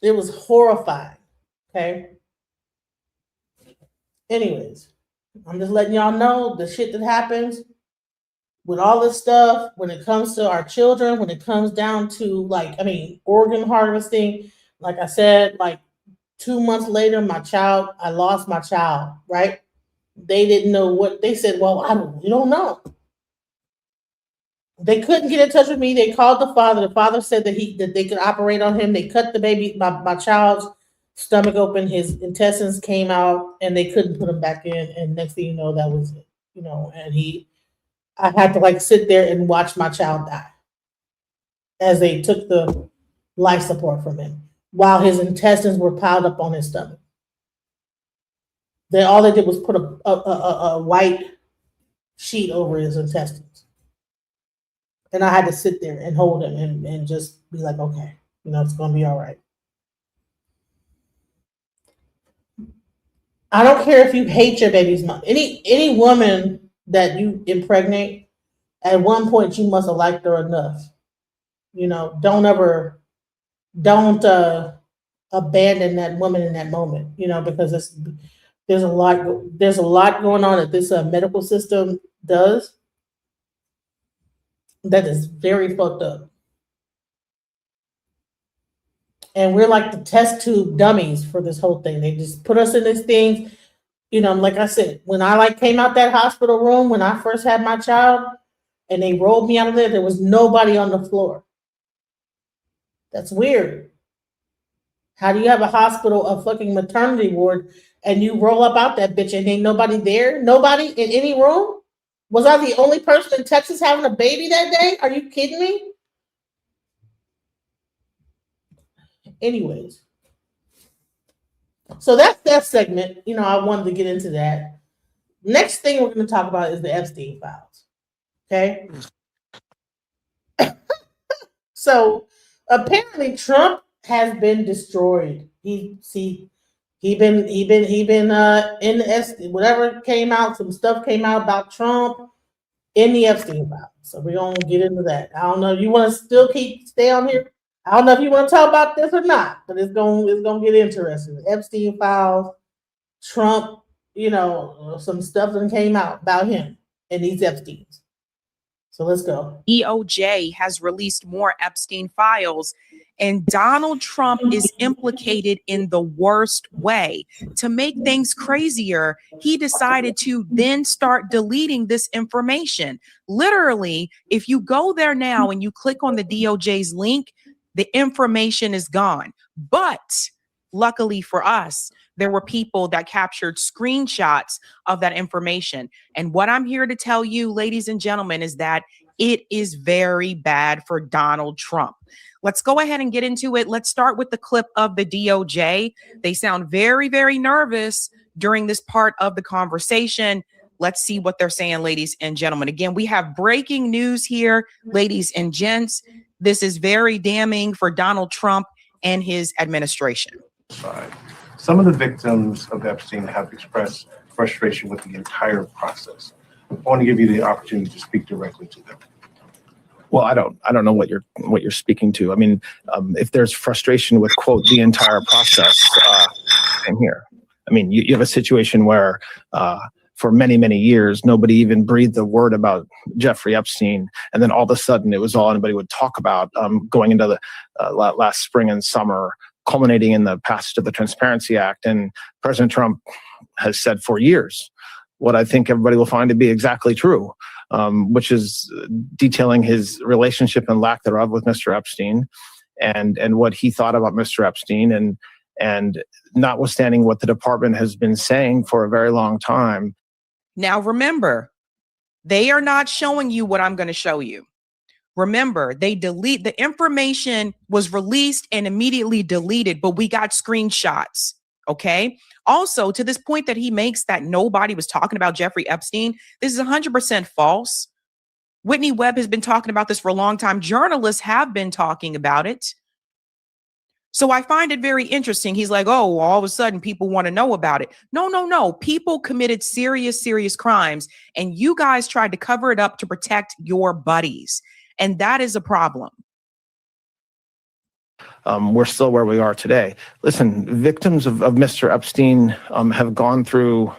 It was horrifying, okay? Anyways, I'm just letting y'all know the shit that happens with all this stuff when it comes to our children, when it comes down to organ harvesting. Like I said, 2 months later, I lost my child, right? They didn't know what, they said, well, we don't know. They couldn't get in touch with me. They called the father. The father said that they could operate on him. They cut the baby, my child's stomach open, his intestines came out, and they couldn't put him back in. And next thing you know, that was it. And I had to sit there and watch my child die as they took the life support from him while his intestines were piled up on his stomach. All they did was put a white sheet over his intestines. And I had to sit there and hold him and just be like, okay, it's going to be all right. I don't care if you hate your baby's mom. Any woman that you impregnate, at one point you must have liked her enough. Don't abandon that woman in that moment, because there's a lot going on that this medical system does that is very fucked up. And we're like the test tube dummies for this whole thing. They just put us in these things. Like I said, when I came out that hospital room, when I first had my child and they rolled me out of there was nobody on the floor. That's weird. How do you have a hospital, a fucking maternity ward, and you roll up out that bitch and ain't nobody there? Nobody in any room? Was I the only person in Texas having a baby that day? Are you kidding me? Anyways. So that's that segment. I wanted to get into that. Next thing we're going to talk about is the Epstein files. Okay? So apparently Trump has been destroyed. He been in the whatever came out, some stuff came out about Trump in the Epstein files. So we're gonna get into that. I don't know if you want to still stay on here. I don't know if you want to talk about this or not, but it's gonna get interesting. The Epstein files, Trump, some stuff that came out about him and these Epsteins. So let's go. DOJ has released more Epstein files, and Donald Trump is implicated in the worst way. To make things crazier, he decided to then start deleting this information. Literally, if you go there now and you click on the DOJ's link, the information is gone. But luckily for us, there were people that captured screenshots of that information. And what I'm here to tell you, ladies and gentlemen, is that it is very bad for Donald Trump. Let's go ahead and get into it. Let's start with the clip of the DOJ. They sound very, very nervous during this part of the conversation. Let's see what they're saying, ladies and gentlemen. Again, we have breaking news here, ladies and gents. This is very damning for Donald Trump and his administration. Some of the victims of Epstein have expressed frustration with the entire process. I want to give you the opportunity to speak directly to them. Well, I don't know what you're speaking to. I mean, if there's frustration with, quote, the entire process, I'm here. I mean, you have a situation where for many, many years, nobody even breathed a word about Jeffrey Epstein. And then all of a sudden, it was all anybody would talk about going into the last spring and summer, culminating in the passage of the Transparency Act. And President Trump has said for years what I think everybody will find to be exactly true, which is detailing his relationship and lack thereof with Mr. Epstein and what he thought about Mr. Epstein. And notwithstanding what the department has been saying for a very long time. Now, remember, they are not showing you what I'm going to show you. Remember, the information was released and immediately deleted, but we got screenshots. Okay. Also, to this point that he makes that nobody was talking about Jeffrey Epstein, this is 100% false. Whitney Webb has been talking about this for a long time. Journalists have been talking about it. So I find it very interesting. He's like, oh, well, all of a sudden people want to know about it. No. People committed serious crimes, and you guys tried to cover it up to protect your buddies. And that is a problem. We're still where we are today. Listen, victims of Mr. Epstein have gone through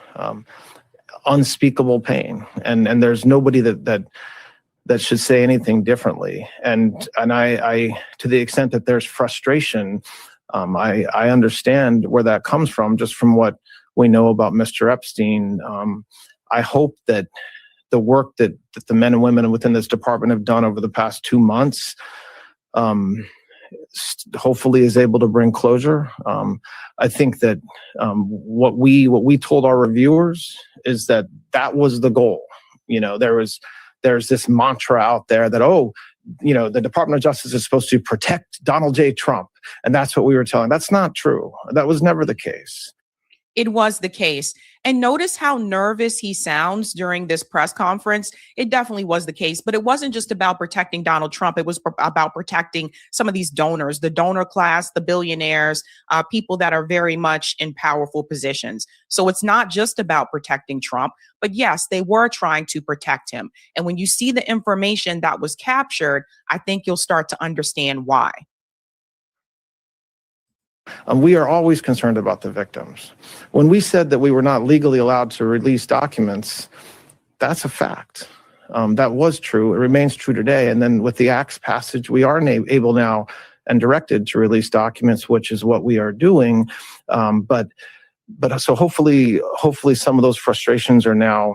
unspeakable pain, and there's nobody that should say anything differently. And I to the extent that there's frustration, I understand where that comes from, just from what we know about Mr. Epstein. I hope that the work that the men and women within this department have done over the past 2 months hopefully is able to bring closure. I think that what we told our reviewers is that was the goal. You know, there's this mantra out there that, the Department of Justice is supposed to protect Donald J. Trump. And that's what we were telling. That's not true. That was never the case. It was the case. And notice how nervous he sounds during this press conference. It definitely was the case, but it wasn't just about protecting Donald Trump. It was about protecting some of these donors, the donor class, the billionaires, people that are very much in powerful positions. So it's not just about protecting Trump, but yes, they were trying to protect him. And when you see the information that was captured, I think you'll start to understand why. We are always concerned about the victims. When we said that we were not legally allowed to release documents, that's a fact. That was true. It remains true today. And then with the Act's passage, we are able now and directed to release documents, which is what we are doing. But so hopefully some of those frustrations are now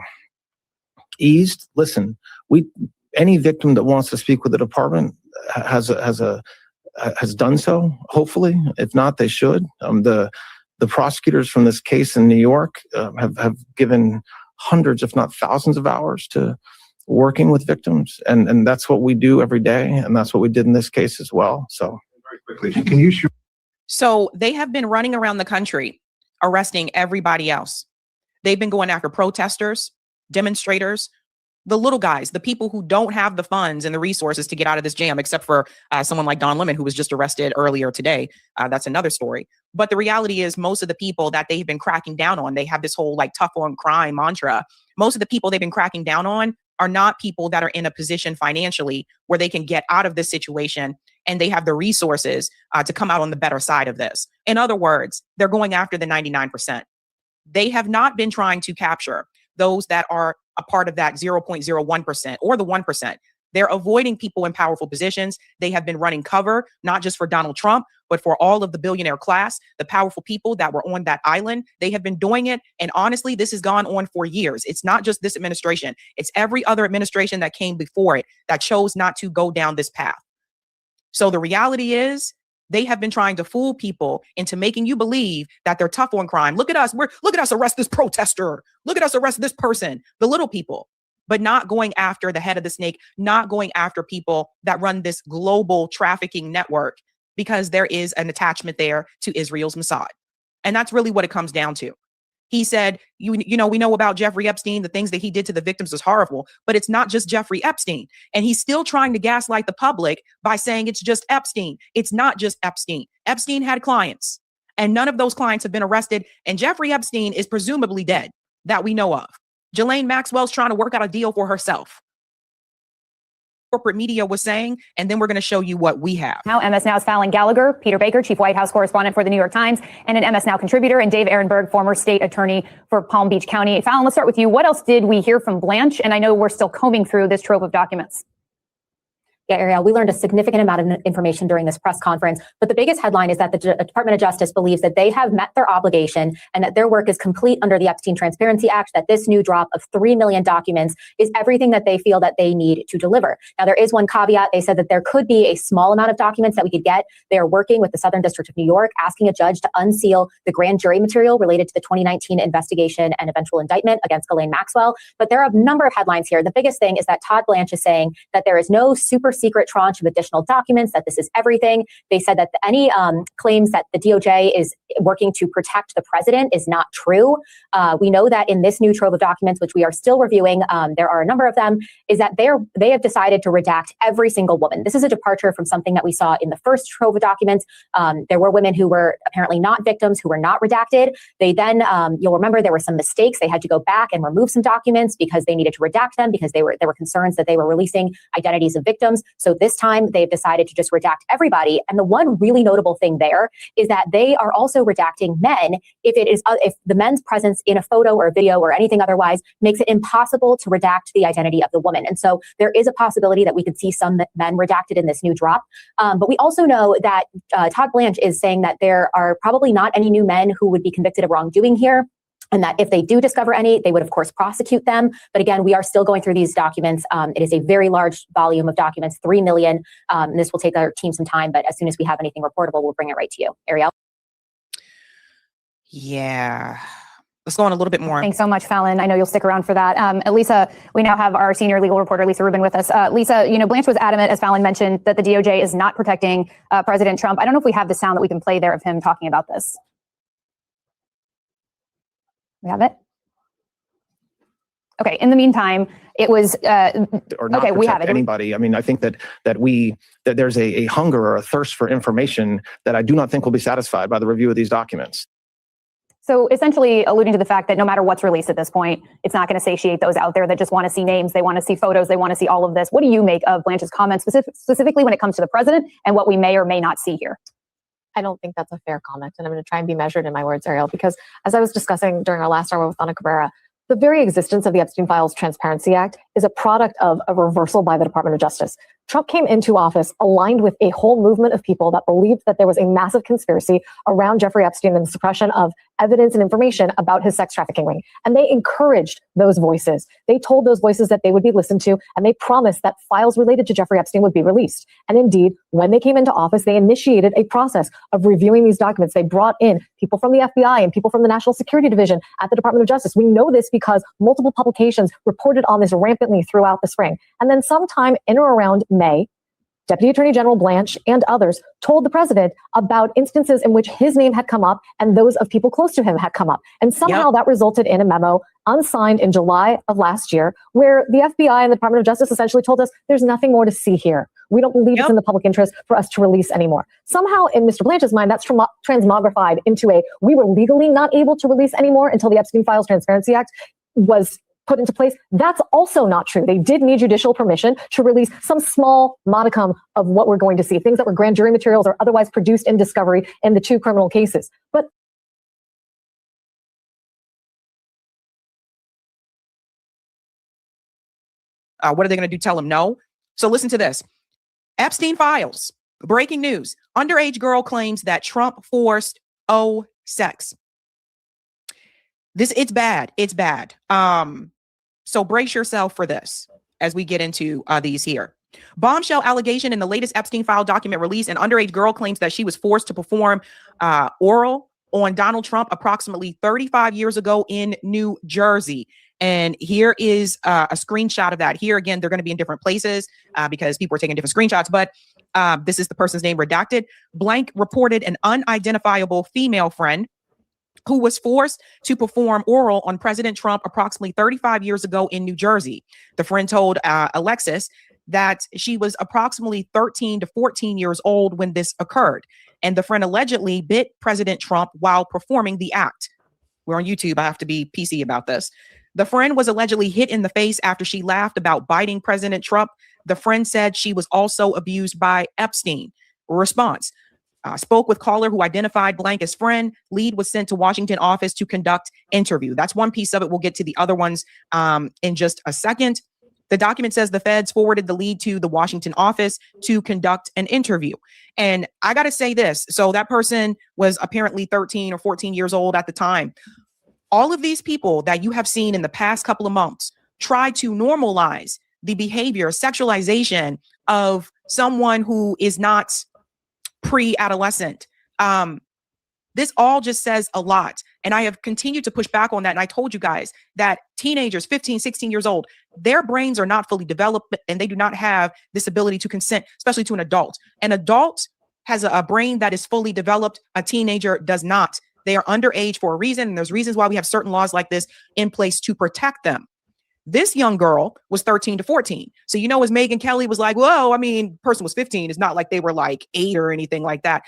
eased. Listen, any victim that wants to speak with the department has done so, hopefully. If not, they should. The prosecutors from this case in New York have given hundreds, if not thousands of hours to working with victims. And that's what we do every day. And that's what we did in this case as well. So very quickly, can you show? So they have been running around the country, arresting everybody else. They've been going after protesters, demonstrators, the little guys, the people who don't have the funds and the resources to get out of this jam, except for someone like Don Lemon, who was just arrested earlier today. That's another story. But the reality is most of the people that they've been cracking down on, they have this whole like tough on crime mantra. Most of the people they've been cracking down on are not people that are in a position financially where they can get out of this situation and they have the resources to come out on the better side of this. In other words, they're going after the 99%. They have not been trying to capture those that are a part of that 0.01% or the 1%. They're avoiding people in powerful positions. They have been running cover, not just for Donald Trump, but for all of the billionaire class, the powerful people that were on that island. They have been doing it. And honestly, this has gone on for years. It's not just this administration. It's every other administration that came before it that chose not to go down this path. So the reality is, they have been trying to fool people into making you believe that they're tough on crime. Look at us. Look at us arrest this protester. Look at us arrest this person, the little people, but not going after the head of the snake, not going after people that run this global trafficking network because there is an attachment there to Israel's Mossad. And that's really what it comes down to. He said, you know, we know about Jeffrey Epstein, the things that he did to the victims was horrible, but it's not just Jeffrey Epstein. And he's still trying to gaslight the public by saying it's just Epstein. It's not just Epstein. Epstein had clients and none of those clients have been arrested. And Jeffrey Epstein is presumably dead that we know of. Ghislaine Maxwell's trying to work out a deal for herself. Corporate media was saying, and then we're going to show you what we have. Now, MS Now's Fallon Gallagher, Peter Baker, chief White House correspondent for the New York Times, and an MS Now contributor, and Dave Ehrenberg, former state attorney for Palm Beach County. Fallon, let's start with you. What else did we hear from Blanche? And I know we're still combing through this trove of documents. Yeah, Ariel, we learned a significant amount of information during this press conference, but the biggest headline is that the Department of Justice believes that they have met their obligation and that their work is complete under the Epstein Transparency Act, that this new drop of 3 million documents is everything that they feel that they need to deliver. Now, there is one caveat. They said that there could be a small amount of documents that we could get. They are working with the Southern District of New York, asking a judge to unseal the grand jury material related to the 2019 investigation and eventual indictment against Ghislaine Maxwell. But there are a number of headlines here. The biggest thing is that Todd Blanche is saying that there is no super secret tranche of additional documents, that this is everything. They said that any claims that the DOJ is working to protect the president is not true. We know that in this new trove of documents, which we are still reviewing, there are a number of them, is that they have decided to redact every single woman. This is a departure from something that we saw in the first trove of documents. There were women who were apparently not victims, who were not redacted. They then, you'll remember, there were some mistakes. They had to go back and remove some documents because they needed to redact them because there were concerns that they were releasing identities of victims. So this time they've decided to just redact everybody. And the one really notable thing there is that they are also redacting men if the men's presence in a photo or a video or anything otherwise makes it impossible to redact the identity of the woman. And so there is a possibility that we could see some men redacted in this new drop. But we also know that Todd Blanche is saying that there are probably not any new men who would be convicted of wrongdoing here. And that if they do discover any, they would, of course, prosecute them. But again, we are still going through these documents. It is a very large volume of documents, 3 million. This will take our team some time, but as soon as we have anything reportable, we'll bring it right to you. Ariel? Yeah. Let's go on a little bit more. Thanks so much, Fallon. I know you'll stick around for that. Lisa, we now have our senior legal reporter, Lisa Rubin, with us. Lisa, Blanche was adamant, as Fallon mentioned, that the DOJ is not protecting President Trump. I don't know if we have the sound that we can play there of him talking about this. We have it? Okay. In the meantime, it was or not okay. We have it. Anybody. I mean, I think that there's a hunger or a thirst for information that I do not think will be satisfied by the review of these documents. So essentially alluding to the fact that no matter what's released at this point, it's not going to satiate those out there that just want to see names, they want to see photos, they want to see all of this. What do you make of Blanche's comments specifically when it comes to the president and what we may or may not see here? I don't think that's a fair comment. And I'm going to try and be measured in my words, Ariel, because as I was discussing during our last hour with Ana Cabrera, the very existence of the Epstein Files Transparency Act is a product of a reversal by the Department of Justice. Trump came into office aligned with a whole movement of people that believed that there was a massive conspiracy around Jeffrey Epstein and the suppression of evidence and information about his sex trafficking ring. And they encouraged those voices. They told those voices that they would be listened to, and they promised that files related to Jeffrey Epstein would be released. And indeed, when they came into office, they initiated a process of reviewing these documents. They brought in people from the FBI and people from the National Security Division at the Department of Justice. We know this because multiple publications reported on this rampantly throughout the spring. And then sometime in or around May, Deputy Attorney General Blanche and others told the president about instances in which his name had come up and those of people close to him had come up. And somehow that resulted in a memo unsigned in July of last year, where the FBI and the Department of Justice essentially told us there's nothing more to see here. We don't believe it's in the public interest for us to release anymore. Somehow in Mr. Blanche's mind, that's transmogrified into we were legally not able to release anymore until the Epstein Files Transparency Act was put into place. That's also not true. They did need judicial permission to release some small modicum of what we're going to see, things that were grand jury materials or otherwise produced in discovery in the 2 criminal cases. But what are they going to do? Tell him no? So listen to this. Epstein Files. Breaking news. Underage girl claims that Trump forced sex. It's bad. It's bad. So brace yourself for this as we get into these here. Bombshell allegation in the latest Epstein file document release. An underage girl claims that she was forced to perform oral on Donald Trump approximately 35 years ago in New Jersey. And here is a screenshot of that. Here again, they're going to be in different places because people are taking different screenshots. But this is the person's name redacted. Blank reported an unidentifiable female friend who was forced to perform oral on President Trump approximately 35 years ago in New Jersey. The friend told Alexis that she was approximately 13 to 14 years old when this occurred. And the friend allegedly bit President Trump while performing the act. We're on YouTube. I have to be PC about this. The friend was allegedly hit in the face after she laughed about biting President Trump. The friend said she was also abused by Epstein. Response. Spoke with caller who identified blank as friend. Lead was sent to Washington office to conduct interview. That's one piece of it. We'll get to the other ones in just a second. The document says the feds forwarded the lead to the Washington office to conduct an interview. And I got to say this. So that person was apparently 13 or 14 years old at the time. All of these people that you have seen in the past couple of months try to normalize the behavior, sexualization of someone who is not pre-adolescent. This all just says a lot. And I have continued to push back on that. And I told you guys that teenagers, 15, 16 years old, their brains are not fully developed and they do not have this ability to consent, especially to an adult. An adult has a brain that is fully developed. A teenager does not. They are underage for a reason. And there's reasons why we have certain laws like this in place to protect them. This young girl was 13 to 14. So, you know, as Megyn Kelly was like, whoa, I mean, person was 15. It's not like they were like 8 or anything like that.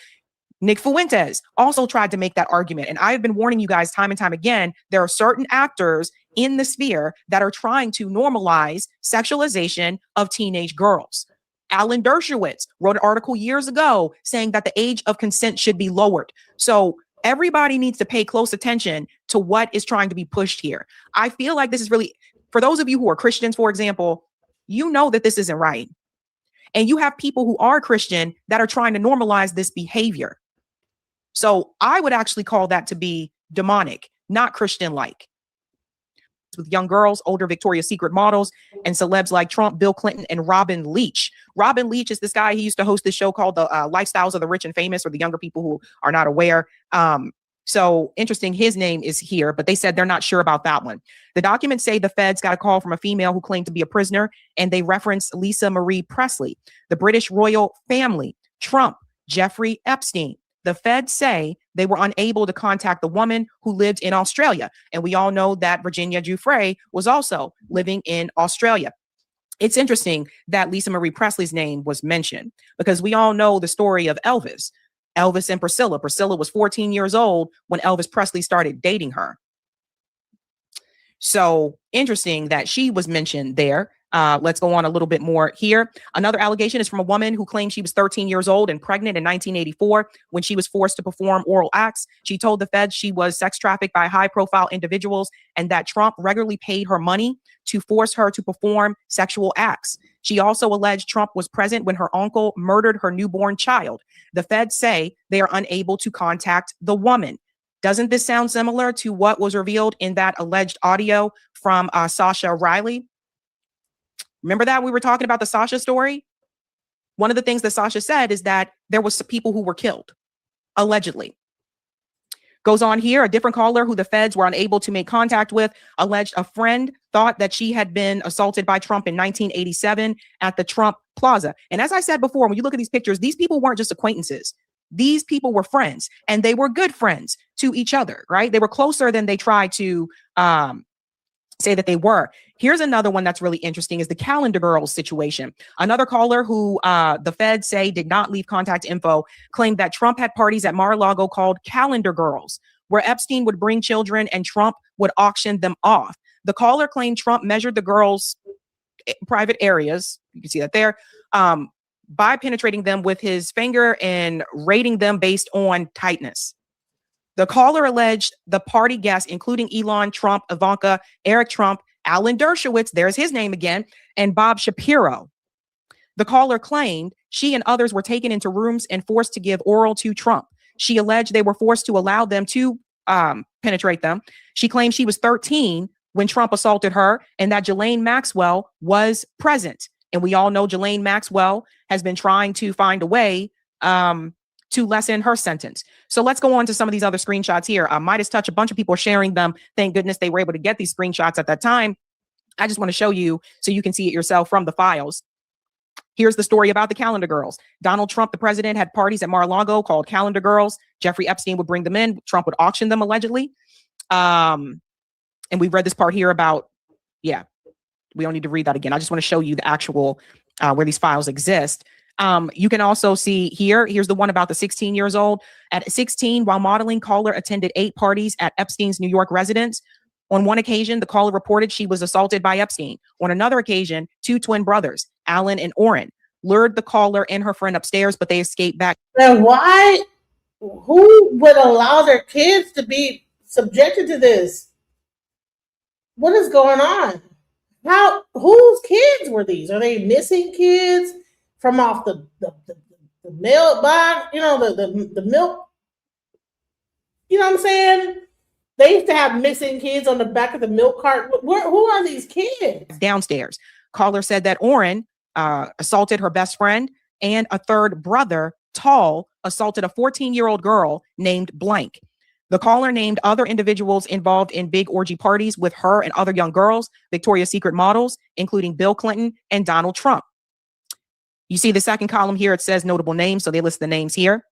Nick Fuentes also tried to make that argument. And I've been warning you guys time and time again, there are certain actors in the sphere that are trying to normalize sexualization of teenage girls. Alan Dershowitz wrote an article years ago saying that the age of consent should be lowered. So everybody needs to pay close attention to what is trying to be pushed here. I feel like this is really, for those of you who are Christians, for example, you know that this isn't right. And you have people who are Christian that are trying to normalize this behavior. So I would actually call that to be demonic, not Christian-like. With young girls, older Victoria's Secret models, and celebs like Trump, Bill Clinton, and Robin Leach. Robin Leach is this guy. He used to host this show called The Lifestyles of the Rich and Famous, for the younger people who are not aware. So interesting, his name is here, but they said they're not sure about that one. The documents say the feds got a call from a female who claimed to be a prisoner, and they referenced Lisa Marie Presley, the British royal family, Trump, Jeffrey Epstein. The feds say they were unable to contact the woman who lived in Australia. And we all know that Virginia Giuffre was also living in Australia. It's interesting that Lisa Marie Presley's name was mentioned because we all know the story of Elvis and Priscilla. Priscilla was 14 years old when Elvis Presley started dating her. So interesting that she was mentioned there. Let's go on a little bit more here. Another allegation is from a woman who claimed she was 13 years old and pregnant in 1984 when she was forced to perform oral acts. She told the feds she was sex trafficked by high-profile individuals and that Trump regularly paid her money to force her to perform sexual acts. She also alleged Trump was present when her uncle murdered her newborn child. The feds say they are unable to contact the woman. Doesn't this sound similar to what was revealed in that alleged audio from Sasha Riley? Remember that we were talking about the Sasha story? One of the things that Sasha said is that there was some people who were killed, allegedly. Goes on here, a different caller who the feds were unable to make contact with alleged a friend thought that she had been assaulted by Trump in 1987 at the Trump Plaza. And as I said before, when you look at these pictures, these people weren't just acquaintances. These people were friends, and they were good friends to each other, right? They were closer than they tried to say that they were. Here's another one that's really interesting is the Calendar Girls situation. Another caller who the feds say did not leave contact info claimed that Trump had parties at Mar-a-Lago called Calendar Girls, where Epstein would bring children and Trump would auction them off. The caller claimed Trump measured the girls' private areas, you can see that there, by penetrating them with his finger and rating them based on tightness. The caller alleged the party guests, including Elon Trump, Ivanka, Eric Trump, Alan Dershowitz, there's his name again, and Bob Shapiro. The caller claimed she and others were taken into rooms and forced to give oral to Trump. She alleged they were forced to allow them to penetrate them. She claimed she was 13 when Trump assaulted her and that Ghislaine Maxwell was present. And we all know Ghislaine Maxwell has been trying to find a way to lessen her sentence. So let's go on to some of these other screenshots here. Midas Touch, a bunch of people are sharing them. Thank goodness they were able to get these screenshots at that time. I just want to show you so you can see it yourself from the files. Here's the story about the Calendar Girls. Donald Trump, the president, had parties at Mar-a-Lago called Calendar Girls. Jeffrey Epstein would bring them in. Trump would auction them allegedly. And we've read this part here about, yeah, we don't need to read that again. I just want to show you the actual where these files exist. You can also see here's the one about the 16 years old. At 16, while modeling, caller attended 8 parties at Epstein's New York residence. On one occasion, the caller reported she was assaulted by Epstein. On another occasion, 2 twin brothers, Alan and Orrin, lured the caller and her friend upstairs, but they escaped back. Then who would allow their kids to be subjected to this? What is going on? Whose kids were these? Are they missing kids from off the mailbox? You know, the milk. You know what I'm saying? They used to have missing kids on the back of the milk cart. Who are these kids? Downstairs. Caller said that Orrin assaulted her best friend, and a third brother, Tall, assaulted a 14-year-old girl named Blank. The caller named other individuals involved in big orgy parties with her and other young girls, Victoria's Secret models, including Bill Clinton and Donald Trump. You see the second column here, it says notable names, so they list the names here.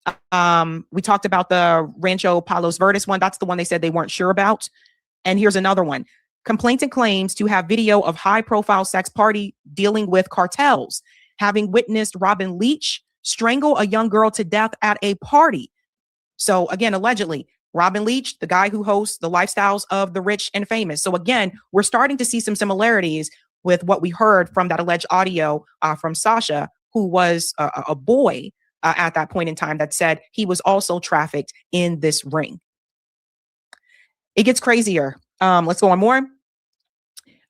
We talked about the Rancho Palos Verdes one. That's the one they said they weren't sure about. And here's another one. Complainant claims to have video of high-profile sex party dealing with cartels, having witnessed Robin Leach strangle a young girl to death at a party. So again, allegedly, Robin Leach, the guy who hosts the lifestyles of the rich and famous. So again, we're starting to see some similarities with what we heard from that alleged audio from Sasha, who was a boy at that point in time, that said he was also trafficked in this ring. It gets crazier. Let's go on more.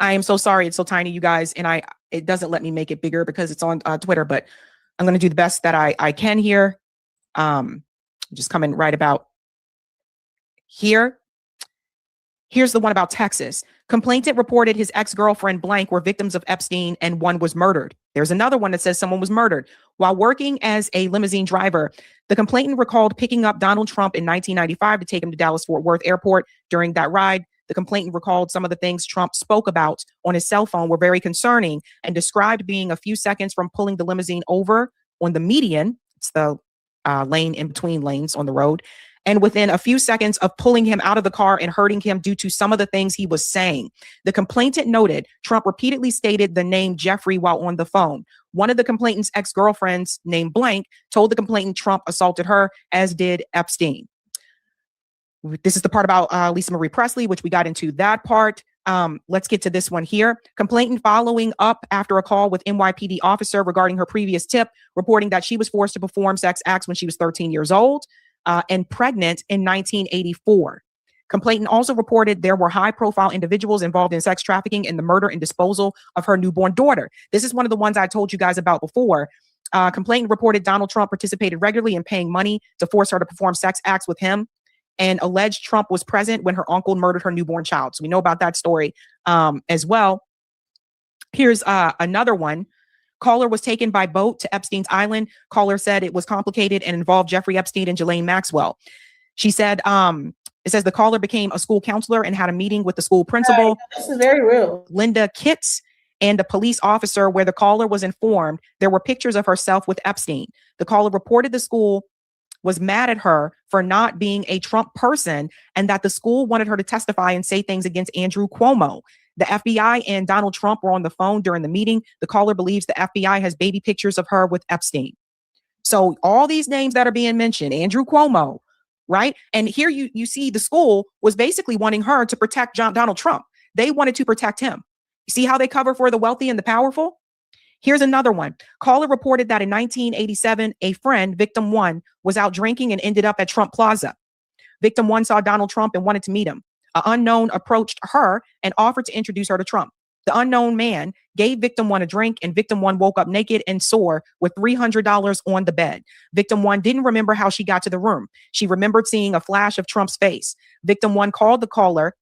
I am so sorry. It's so tiny, you guys. And it doesn't let me make it bigger because it's on Twitter, but I'm going to do the best that I can here. Just coming right about here. Here's the one about Texas. Complainant reported his ex-girlfriend blank were victims of Epstein and one was murdered. There's another one that says someone was murdered. While working as a limousine driver, the complainant recalled picking up Donald Trump in 1995 to take him to Dallas-Fort Worth Airport. During that ride, the complainant recalled some of the things Trump spoke about on his cell phone were very concerning and described being a few seconds from pulling the limousine over on the median. It's the lane in between lanes on the road. And within a few seconds of pulling him out of the car and hurting him due to some of the things he was saying. The complainant noted Trump repeatedly stated the name Jeffrey while on the phone. One of the complainant's ex-girlfriends named blank told the complainant Trump assaulted her, as did Epstein. This is the part about Lisa Marie Presley, which we got into that part. Let's get to this one here. Complainant following up after a call with NYPD officer regarding her previous tip, reporting that she was forced to perform sex acts when she was 13 years old and pregnant in 1984. Complainant also reported there were high-profile individuals involved in sex trafficking and the murder and disposal of her newborn daughter. This is one of the ones I told you guys about before. Complainant reported Donald Trump participated regularly in paying money to force her to perform sex acts with him, and alleged Trump was present when her uncle murdered her newborn child. So we know about that story as well. Here's another one. Caller was taken by boat to Epstein's Island. Caller said it was complicated and involved Jeffrey Epstein and Ghislaine Maxwell. She said, it says the caller became a school counselor and had a meeting with the school principal. This is very real. Linda Kitts and a police officer, where the caller was informed there were pictures of herself with Epstein. The caller reported the school was mad at her for not being a Trump person and that the school wanted her to testify and say things against Andrew Cuomo. The FBI and Donald Trump were on the phone during the meeting. The caller believes the FBI has baby pictures of her with Epstein. So all these names that are being mentioned, Andrew Cuomo, right? And here you see the school was basically wanting her to protect Donald Trump. They wanted to protect him. You see how they cover for the wealthy and the powerful? Here's another one. Caller reported that in 1987, a friend, victim one, was out drinking and ended up at Trump Plaza. Victim one saw Donald Trump and wanted to meet him. An unknown approached her and offered to introduce her to Trump. The unknown man gave victim one a drink, and victim one woke up naked and sore with $300 on the bed. Victim one didn't remember how she got to the room. She remembered seeing a flash of Trump's face. Victim one called the caller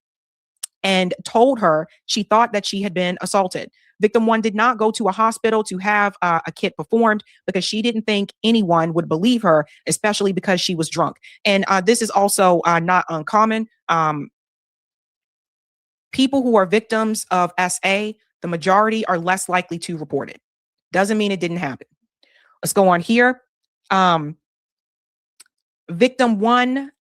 and told her she thought that she had been assaulted. Victim one did not go to a hospital to have a kit performed because she didn't think anyone would believe her, especially because she was drunk. And this is also not uncommon. People who are victims of SA, the majority are less likely to report it. Doesn't mean it didn't happen. Let's go on here. Victim one,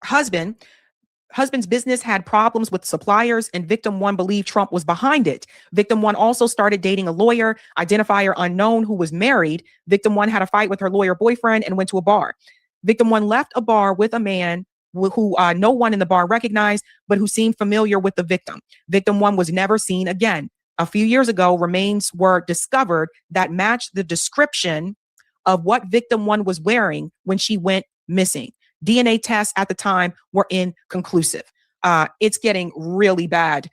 husband's business had problems with suppliers, and victim one believed Trump was behind it. Victim one also started dating a lawyer, identifier unknown, who was married. Victim one had a fight with her lawyer boyfriend and went to a bar. Victim one left a bar with a man who no one in the bar recognized, but who seemed familiar with the victim. Victim one was never seen again. A few years ago, remains were discovered that matched the description of what victim one was wearing when she went missing. DNA tests at the time were inconclusive. It's getting really bad.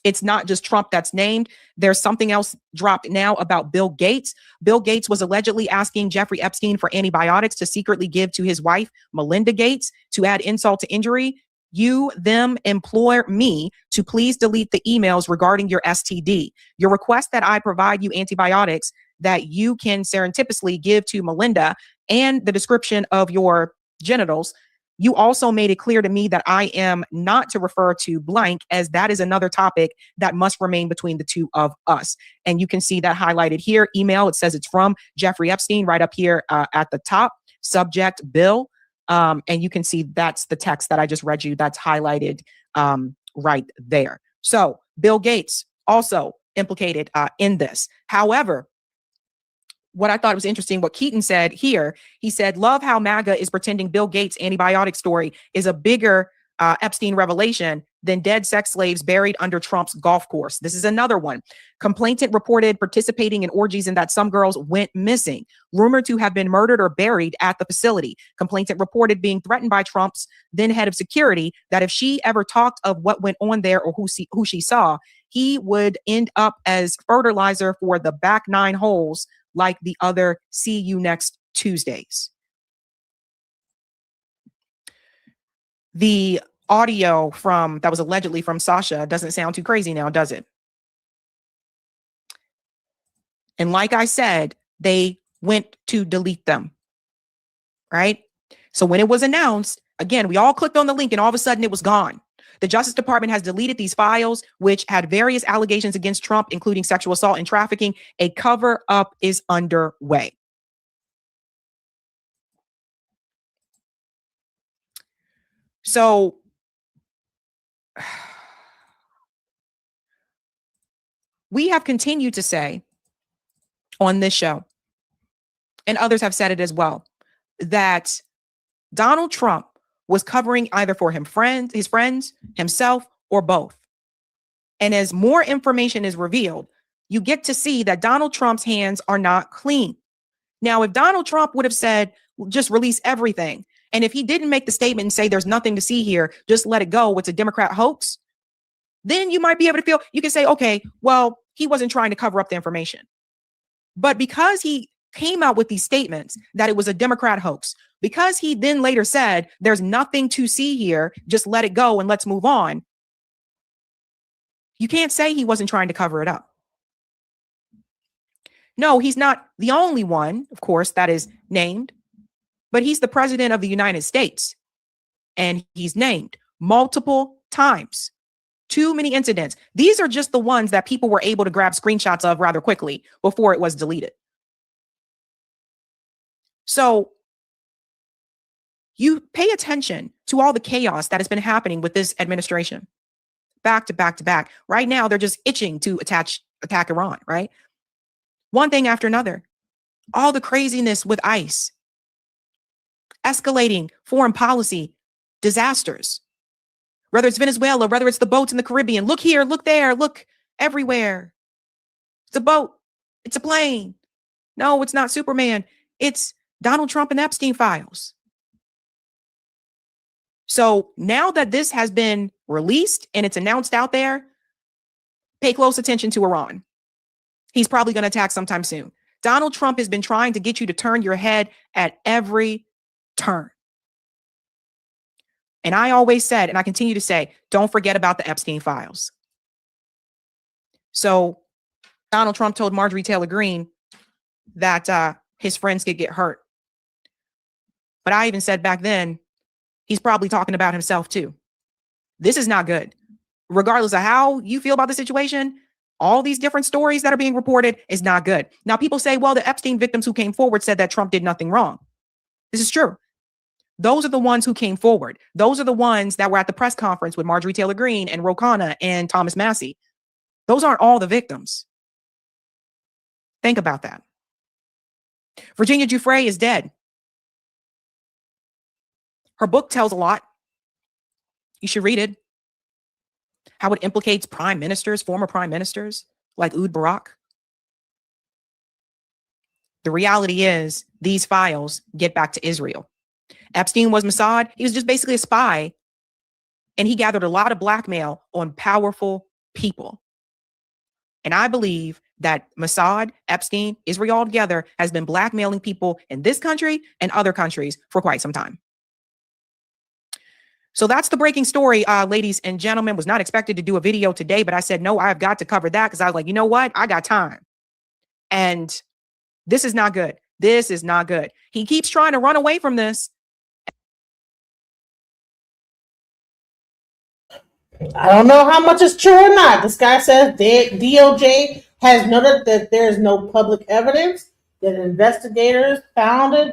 It's not just Trump that's named. There's something else dropped now about Bill Gates. Bill Gates was allegedly asking Jeffrey Epstein for antibiotics to secretly give to his wife, Melinda Gates. To add insult to injury, you them implore me to please delete the emails regarding your STD. Your request that I provide you antibiotics that you can serendipitously give to Melinda, and the description of your genitals. You also made it clear to me that I am not to refer to blank, as that is another topic that must remain between the two of us. And you can see that highlighted here. Email, it says it's from Jeffrey Epstein right up here at the top. Subject, Bill. And you can see that's the text that I just read you. That's highlighted right there. So Bill Gates also implicated in this. However, what I thought was interesting, what Keaton said here, he said, love how MAGA is pretending Bill Gates' antibiotic story is a bigger Epstein revelation than dead sex slaves buried under Trump's golf course. This is another one. Complainant reported participating in orgies and that some girls went missing, rumored to have been murdered or buried at the facility. Complainant reported being threatened by Trump's then head of security that if she ever talked of what went on there or who she saw, he would end up as fertilizer for the back 9 holes like the other see you next Tuesdays. The audio from that was allegedly from Sasha doesn't sound too crazy now, does it? And like I said, they went to delete them, right? So when it was announced, again, we all clicked on the link and all of a sudden it was gone. The Justice Department has deleted these files, which had various allegations against Trump, including sexual assault and trafficking. A cover-up is underway. So we have continued to say on this show, and others have said it as well, that Donald Trump was covering either for his friends, himself, or both. And as more information is revealed, you get to see that Donald Trump's hands are not clean. Now, if Donald Trump would have said, just release everything, and if he didn't make the statement and say there's nothing to see here, just let it go, it's a Democrat hoax, then you might be able to feel, you can say, okay, well, he wasn't trying to cover up the information. But because he came out with these statements that it was a Democrat hoax, because he then later said there's nothing to see here, just let it go and let's move on, you can't say he wasn't trying to cover it up. No, he's not the only one, of course, that is named, but he's the president of the United States, and he's named multiple times. Too many incidents. These are just the ones that people were able to grab screenshots of rather quickly before it was deleted. So you pay attention to all the chaos that has been happening with this administration. Back to back to back. Right now, they're just itching to attack Iran, right? One thing after another. All the craziness with ICE. Escalating foreign policy disasters. Whether it's Venezuela, whether it's the boats in the Caribbean. Look here, look there, look everywhere. It's a boat. It's a plane. No, it's not Superman. It's Donald Trump and Epstein files. So now that this has been released and it's announced out there, pay close attention to Iran. He's probably going to attack sometime soon. Donald Trump has been trying to get you to turn your head at every turn. And I always said, and I continue to say, don't forget about the Epstein files. So Donald Trump told Marjorie Taylor Greene that his friends could get hurt. But I even said back then, he's probably talking about himself too. This is not good. Regardless of how you feel about the situation, all these different stories that are being reported is not good. Now, people say, well, the Epstein victims who came forward said that Trump did nothing wrong. This is true. Those are the ones who came forward. Those are the ones that were at the press conference with Marjorie Taylor Greene and Ro Khanna and Thomas Massie. Those aren't all the victims. Think about that. Virginia Giuffre is dead. Her book tells a lot. You should read it. How it implicates prime ministers, former prime ministers like Ehud Barak. The reality is these files get back to Israel. Epstein was Mossad. He was just basically a spy. And he gathered a lot of blackmail on powerful people. And I believe that Mossad, Epstein, Israel all together has been blackmailing people in this country and other countries for quite some time. So that's the breaking story, ladies and gentlemen. Was not expected to do a video today, but I said, no, I've got to cover that because I was like, you know what? I got time. And this is not good. This is not good. He keeps trying to run away from this. I don't know how much is true or not. This guy says DOJ has noted that there is no public evidence that investigators found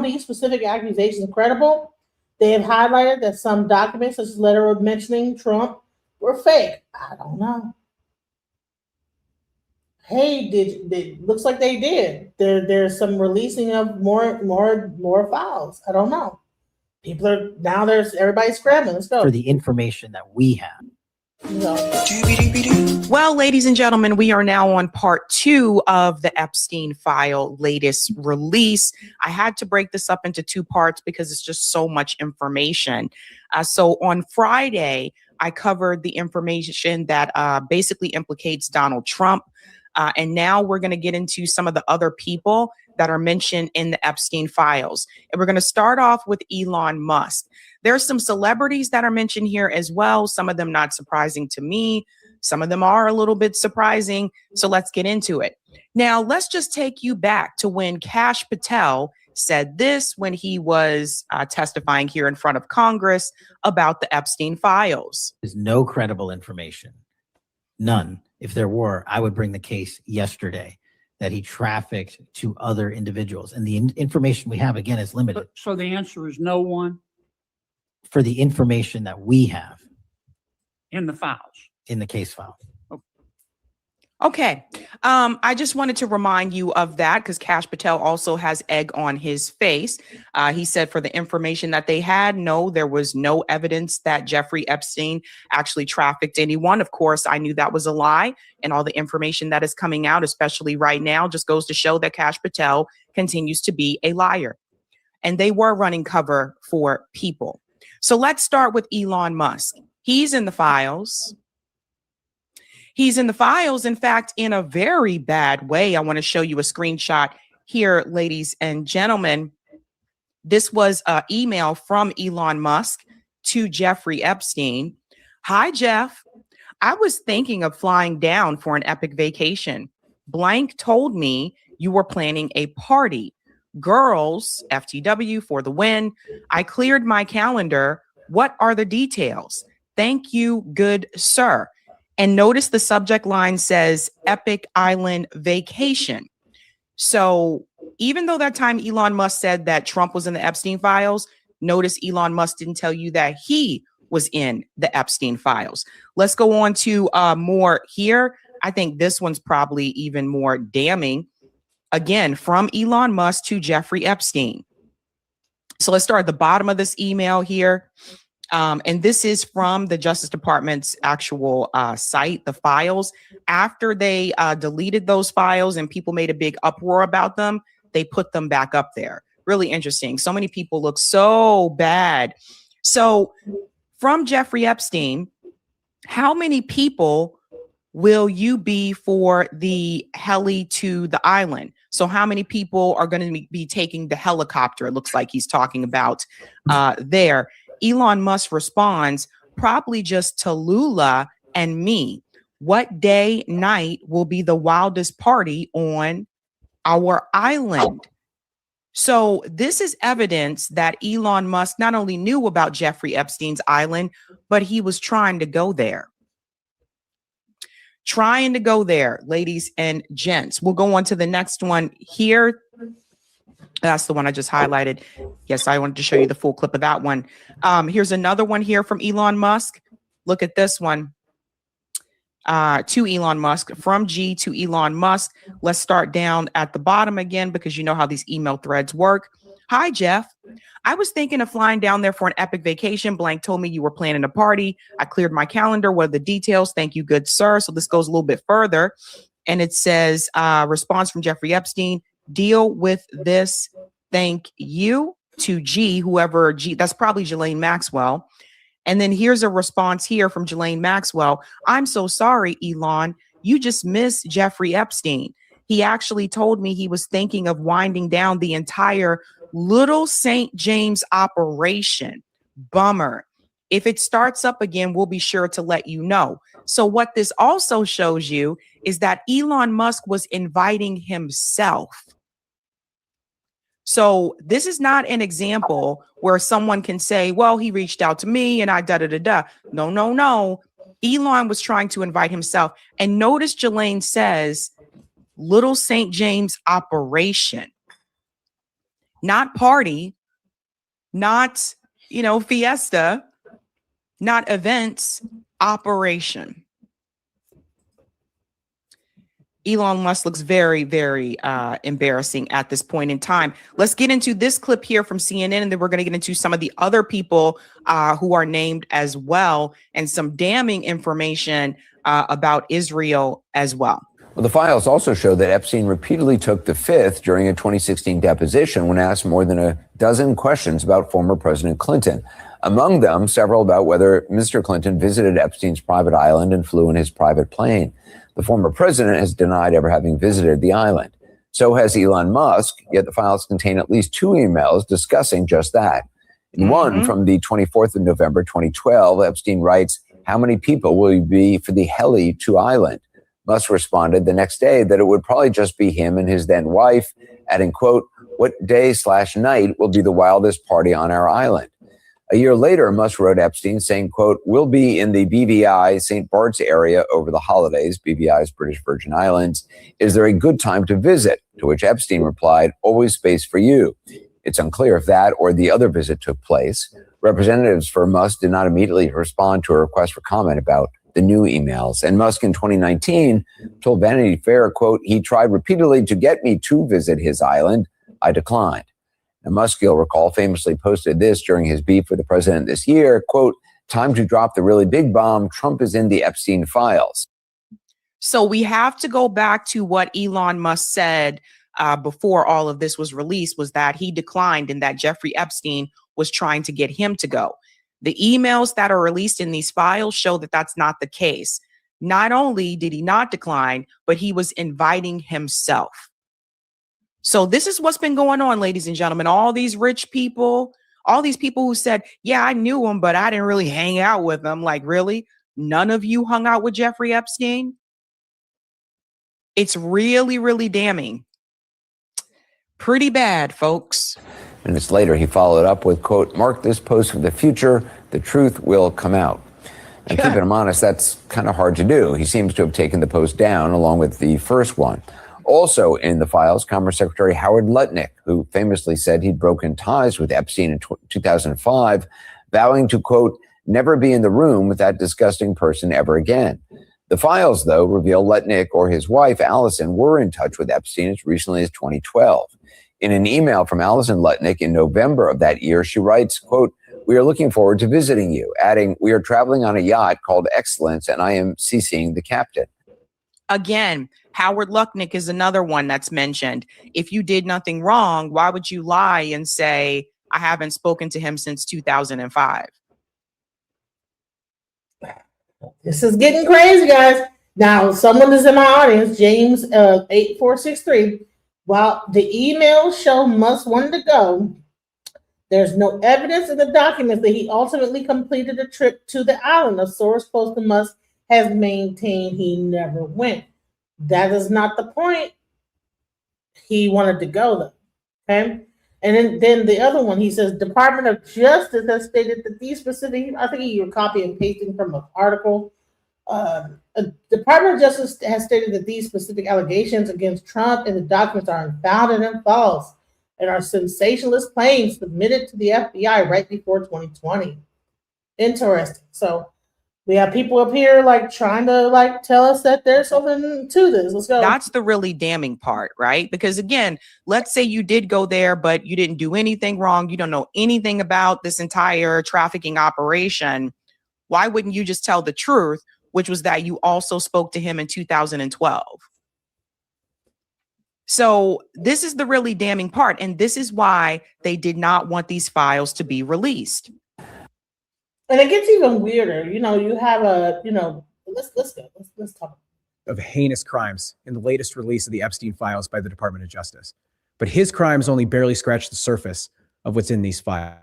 these specific accusations credible. They have highlighted that some documents, such as letter mentioning Trump, were fake. I don't know. Hey, looks like they did. There's some releasing of more files. I don't know. People are now. Everybody's scrambling. Let's go. For the information that we have. Well, ladies and gentlemen, we are now on part 2 of the Epstein file latest release. I had to break this up into 2 parts because it's just so much information. So on Friday, I covered the information that basically implicates Donald Trump. And now we're going to get into some of the other people that are mentioned in the Epstein files. And we're going to start off with Elon Musk. There's some celebrities that are mentioned here as well. Some of them not surprising to me. Some of them are a little bit surprising. So let's get into it. Now, let's just take you back to when Kash Patel said this when he was testifying here in front of Congress about the Epstein files. There's no credible information. None. If there were, I would bring the case yesterday that he trafficked to other individuals. And the information we have, again, is limited. So the answer is no one? For the information that we have. In the files? In the case file. Okay. I just wanted to remind you of that because Kash Patel also has egg on his face. He said for the information that they had, no, there was no evidence that Jeffrey Epstein actually trafficked anyone. Of course, I knew that was a lie. And all the information that is coming out, especially right now, just goes to show that Kash Patel continues to be a liar. And they were running cover for people. So let's start with Elon Musk. He's in the files. He's in the files, in fact, in a very bad way. I want to show you a screenshot here, ladies and gentlemen. This was an email from Elon Musk to Jeffrey Epstein. Hi, Jeff. I was thinking of flying down for an epic vacation. Blank told me you were planning a party. Girls, FTW for the win. I cleared my calendar. What are the details? Thank you, good sir. And notice the subject line says Epic Island Vacation. So even though that time Elon Musk said that Trump was in the Epstein files, notice Elon Musk didn't tell you that he was in the Epstein files. Let's go on to more here. I think this one's probably even more damning. Again, from Elon Musk to Jeffrey Epstein. So let's start at the bottom of this email here. And this is from the Justice Department's actual site, the files. After they deleted those files and people made a big uproar about them, they put them back up there. Really interesting. So many people look so bad. So from Jeffrey Epstein, how many people will you be for the heli to the island? So how many people are going to be taking the helicopter? It looks like he's talking about there. Elon Musk responds, probably just Tallulah and me. What day, night will be the wildest party on our island? So this is evidence that Elon Musk not only knew about Jeffrey Epstein's island, but he was trying to go there. Trying to go there, ladies and gents. We'll go on to the next one here. That's the one I just highlighted. Yes, I wanted to show you the full clip of that one. Here's another one here from Elon Musk. Look at this one. To Elon Musk, from G to Elon Musk. Let's start down at the bottom again because you know how these email threads work. Hi, Jeff. I was thinking of flying down there for an epic vacation. Blank told me you were planning a party. I cleared my calendar. What are the details? Thank you, good sir. So this goes a little bit further. And it says, response from Jeffrey Epstein. Deal with this. Thank you to G, whoever G, that's probably Ghislaine Maxwell. And then here's a response here from Ghislaine Maxwell. I'm so sorry, Elon. You just missed Jeffrey Epstein. He actually told me he was thinking of winding down the entire Little St. James operation. Bummer. If it starts up again, we'll be sure to let you know. So what this also shows you is that Elon Musk was inviting himself So this is not an example where someone can say, well, he reached out to me and I da-da-da-da. No, no, no. Elon was trying to invite himself. And notice Jelaine says, Little St. James operation, not party, not, fiesta, not events, operation. Elon Musk looks very, very embarrassing at this point in time. Let's get into this clip here from CNN, and then we're going to get into some of the other people who are named as well, and some damning information about Israel as well. Well, the files also show that Epstein repeatedly took the fifth during a 2016 deposition when asked more than a dozen questions about former President Clinton. Among them, several about whether Mr. Clinton visited Epstein's private island and flew in his private plane. The former president has denied ever having visited the island. So has Elon Musk, yet the files contain at least 2 emails discussing just that. In one from the 24th of November, 2012, Epstein writes, "How many people will you be for the heli to island?" Musk responded the next day that it would probably just be him and his then wife, adding, quote, "What day/night will be the wildest party on our island?" A year later, Musk wrote Epstein saying, quote, "We'll be in the BVI St. Bart's area over the holidays." BVI's British Virgin Islands. "Is there a good time to visit?" To which Epstein replied, "Always space for you." It's unclear if that or the other visit took place. Representatives for Musk did not immediately respond to a request for comment about the new emails. And Musk in 2019 told Vanity Fair, quote, "He tried repeatedly to get me to visit his island. I declined." Now, Musk, you'll recall, famously posted this during his beef with the president this year, quote, "Time to drop the really big bomb. Trump is in the Epstein files." So we have to go back to what Elon Musk said before all of this was released, was that he declined and that Jeffrey Epstein was trying to get him to go. The emails that are released in these files show that that's not the case. Not only did he not decline, but he was inviting himself. So this is what's been going on, ladies and gentlemen. All these rich people, all these people who said, yeah, I knew him, but I didn't really hang out with him. Like, really? None of you hung out with Jeffrey Epstein? It's really, really damning. Pretty bad, folks. Minutes later, he followed up with, quote, "Mark this post for the future. The truth will come out." And keeping him honest, that's kind of hard to do. He seems to have taken the post down along with the first one. Also in the files, Commerce Secretary Howard Lutnick, who famously said he'd broken ties with Epstein in 2005, vowing to, quote, "never be in the room with that disgusting person ever again." The files, though, reveal Lutnick or his wife, Allison, were in touch with Epstein as recently as 2012. In an email from Allison Lutnick in November of that year, she writes, quote, "We are looking forward to visiting you," adding, "We are traveling on a yacht called Excellence, and I am CCing the captain." Again, Howard Lutnick is another one that's mentioned. If you did nothing wrong, why would you lie and say, I haven't spoken to him since 2005? This is getting crazy, guys. Now, someone is in my audience, James 8463. While the emails show Musk wanted to go, there's no evidence in the documents that he ultimately completed a trip to the island. A source close to Musk has maintained he never went. That is not the point. He wanted to go, though. Okay? And then the other one, he says, Department of Justice has stated that these specific, I think you're copy and pasting from an article. Department of Justice has stated that these specific allegations against Trump and the documents are unfounded and false and are sensationalist claims submitted to the FBI right before 2020. Interesting. So we have people up here trying to tell us that there's something to this. Let's go. That's the really damning part, right? Because again, let's say you did go there, but you didn't do anything wrong. You don't know anything about this entire trafficking operation. Why wouldn't you just tell the truth, which was that you also spoke to him in 2012? So this is the really damning part. And this is why they did not want these files to be released. And it gets even weirder. You have let's go. Let's talk. Of heinous crimes in the latest release of the Epstein files by the Department of Justice. But his crimes only barely scratch the surface of what's in these files,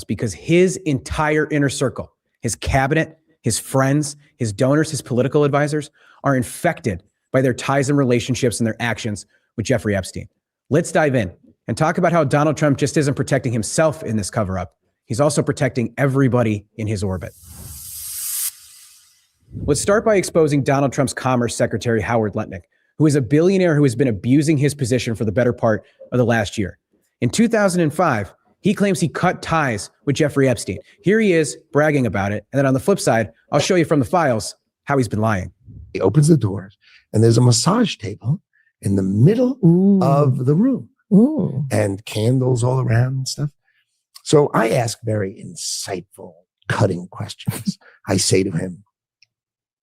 because his entire inner circle, his cabinet, his friends, his donors, his political advisors are infected by their ties and relationships and their actions with Jeffrey Epstein. Let's dive in and talk about how Donald Trump just isn't protecting himself in this cover-up. He's also protecting everybody in his orbit. Let's start by exposing Donald Trump's Commerce Secretary, Howard Lutnick, who is a billionaire who has been abusing his position for the better part of the last year. In 2005, he claims he cut ties with Jeffrey Epstein. Here he is bragging about it. And then on the flip side, I'll show you from the files how he's been lying. He opens the doors and there's a massage table in the middle of the room and candles all around and stuff. So I ask very insightful, cutting questions. I say to him,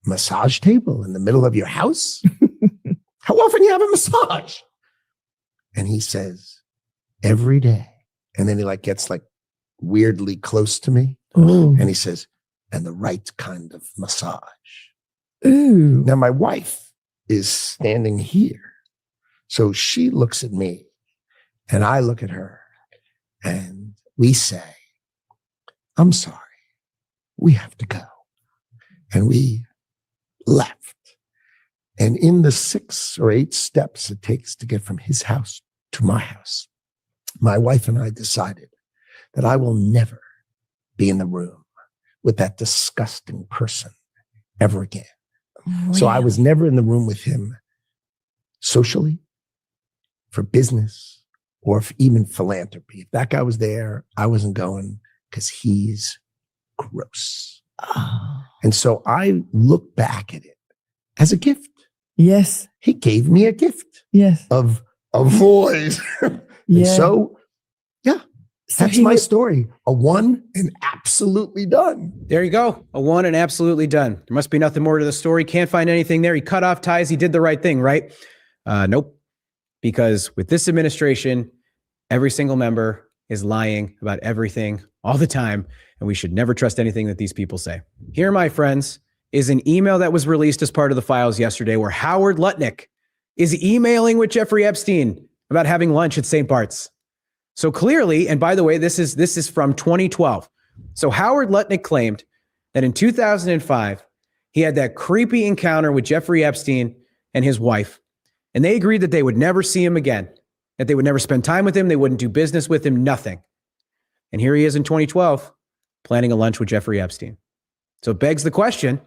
massage table in the middle of your house? How often you have a massage? And he says, every day. And then he gets weirdly close to me. And he says, and the right kind of massage. Ooh. Now my wife is standing here. So she looks at me and I look at her and we say, I'm sorry, we have to go. And we left. And in the 6 or 8 steps it takes to get from his house to my house, my wife and I decided that I will never be in the room with that disgusting person ever again. Oh, so I was never in the room with him socially, for business, or even philanthropy. If that guy was there, I wasn't going because he's gross. Oh. And so I look back at it as a gift. Yes. He gave me a gift. Yes. Of a voice. Yeah. So, yeah, that's my story. A one and absolutely done. There you go. A one and absolutely done. There must be nothing more to the story. Can't find anything there. He cut off ties. He did the right thing, right? Nope. Because with this administration, every single member is lying about everything all the time, and we should never trust anything that these people say. Here, my friends, is an email that was released as part of the files yesterday where Howard Lutnick is emailing with Jeffrey Epstein about having lunch at St. Bart's. So clearly, and by the way, this is from 2012. So Howard Lutnick claimed that in 2005, he had that creepy encounter with Jeffrey Epstein and his wife, and they agreed that they would never see him again, that they would never spend time with him, they wouldn't do business with him, nothing. And here he is in 2012, planning a lunch with Jeffrey Epstein. So it begs the question,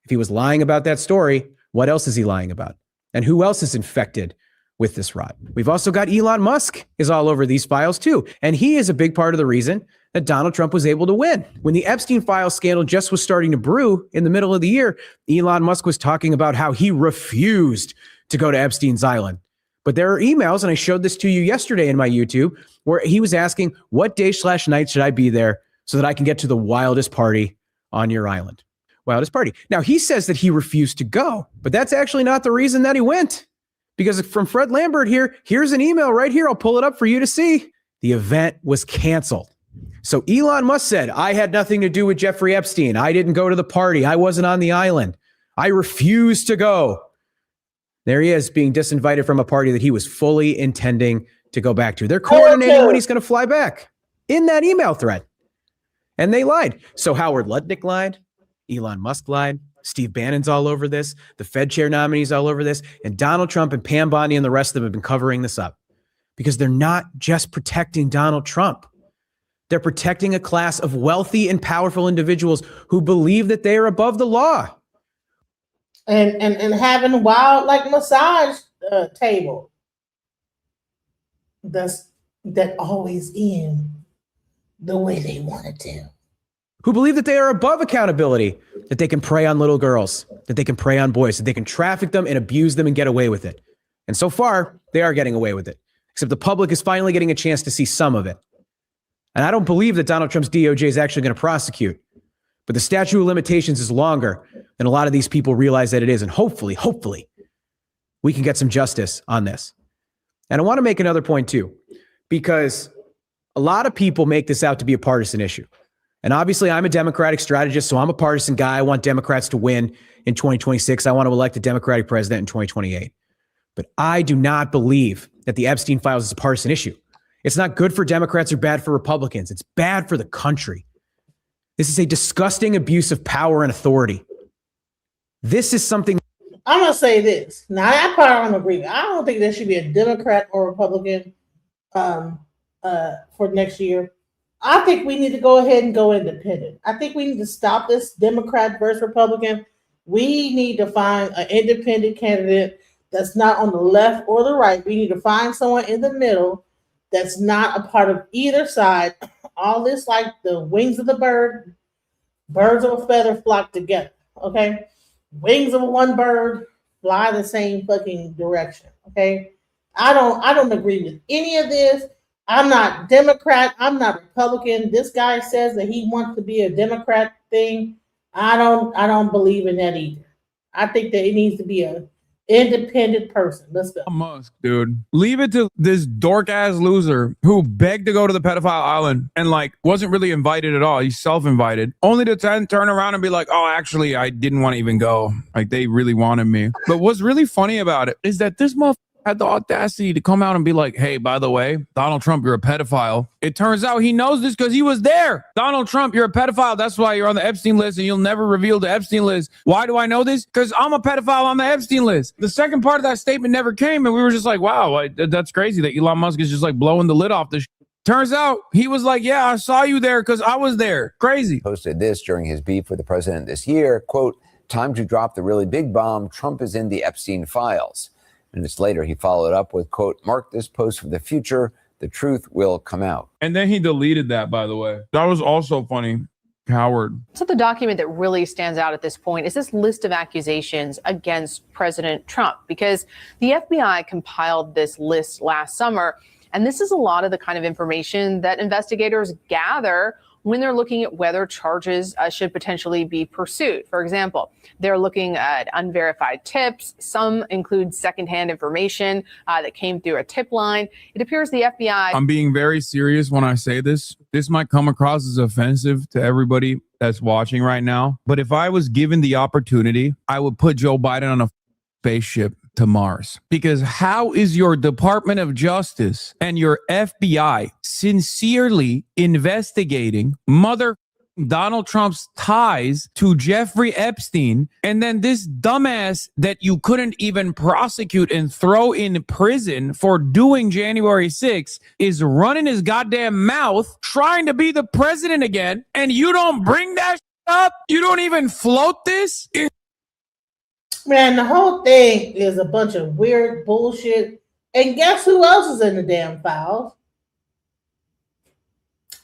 if he was lying about that story, what else is he lying about? And who else is infected with this rot? We've also got Elon Musk is all over these files too. And he is a big part of the reason that Donald Trump was able to win. When the Epstein files scandal just was starting to brew in the middle of the year, Elon Musk was talking about how he refused to go to Epstein's island. But there are emails, and I showed this to you yesterday in my YouTube, where he was asking, what day/night should I be there so that I can get to the wildest party on your island? Wildest party. Now, he says that he refused to go, but that's actually not the reason that he went. Because from Fred Lambert here, here's an email right here. I'll pull it up for you to see. The event was canceled. So Elon Musk said, I had nothing to do with Jeffrey Epstein. I didn't go to the party. I wasn't on the island. I refused to go. There he is being disinvited from a party that he was fully intending to go back to. They're coordinating when he's going to fly back in that email thread. And they lied. So Howard Lutnick lied. Elon Musk lied. Steve Bannon's all over this. The Fed chair nominee's all over this. And Donald Trump and Pam Bondi and the rest of them have been covering this up because they're not just protecting Donald Trump. They're protecting a class of wealthy and powerful individuals who believe that they are above the law. And having wild massage table. That always end the way they want it to. Who believe that they are above accountability, that they can prey on little girls, that they can prey on boys, that they can traffic them and abuse them and get away with it. And so far, they are getting away with it, except the public is finally getting a chance to see some of it. And I don't believe that Donald Trump's DOJ is actually going to prosecute, but the statute of limitations is longer than a lot of these people realize that it is. And hopefully, we can get some justice on this. And I want to make another point too, because a lot of people make this out to be a partisan issue. And obviously, I'm a Democratic strategist, so I'm a partisan guy. I want Democrats to win in 2026. I want to elect a Democratic president in 2028. But I do not believe that the Epstein files is a partisan issue. It's not good for Democrats or bad for Republicans. It's bad for the country. This is a disgusting abuse of power and authority. This is something. I'm going to say this. Now, that part I don't agree with. I don't think there should be a Democrat or Republican for next year. I think we need to go ahead and go independent. I think we need to stop this Democrat versus Republican. We need to find an independent candidate that's not on the left or the right. We need to find someone in the middle that's not a part of either side. All this like the wings of the bird, birds of a feather flock together. Okay? Wings of one bird fly the same fucking direction. Okay? I don't agree with any of this. I'm not Democrat. I'm not Republican. This guy says that he wants to be a Democrat thing. I don't believe in that either. I think that it needs to be a independent person. Let's go. Musk, dude. Leave it to this dork ass loser who begged to go to the pedophile island and like wasn't really invited at all. He's self-invited, only to turn around and be like, oh, actually, I didn't want to even go. Like they really wanted me. But what's really funny about it is that this motherfucker had the audacity to come out and be like, hey, by the way, Donald Trump, you're a pedophile. It turns out he knows this because he was there. Donald Trump, you're a pedophile. That's why you're on the Epstein list and you'll never reveal the Epstein list. Why do I know this? Because I'm a pedophile on the Epstein list. The second part of that statement never came, and we were just like, wow, that's crazy that Elon Musk is just like blowing the lid off this. Turns out he was like, yeah, I saw you there because I was there. Crazy. Posted this during his beef with the president this year, quote, time to drop the really big bomb. Trump is in the Epstein files. Minutes later, he followed up with, quote, mark this post for the future. The truth will come out. And then he deleted that, by the way. That was also funny. Howard. So the document that really stands out at this point is this list of accusations against President Trump, because the FBI compiled this list last summer. And this is a lot of the kind of information that investigators gather when they're looking at whether charges should potentially be pursued. For example, they're looking at unverified tips. Some include secondhand information that came through a tip line. It appears the FBI... I'm being very serious when I say this. This might come across as offensive to everybody that's watching right now. But if I was given the opportunity, I would put Joe Biden on a spaceship to Mars. Because how is your Department of Justice and your FBI sincerely investigating Donald Trump's ties to Jeffrey Epstein, and then this dumbass that you couldn't even prosecute and throw in prison for doing January 6th is running his goddamn mouth trying to be the president again, and you don't bring that up? You don't even float this? Man, the whole thing is a bunch of weird bullshit. And guess who else is in the damn files?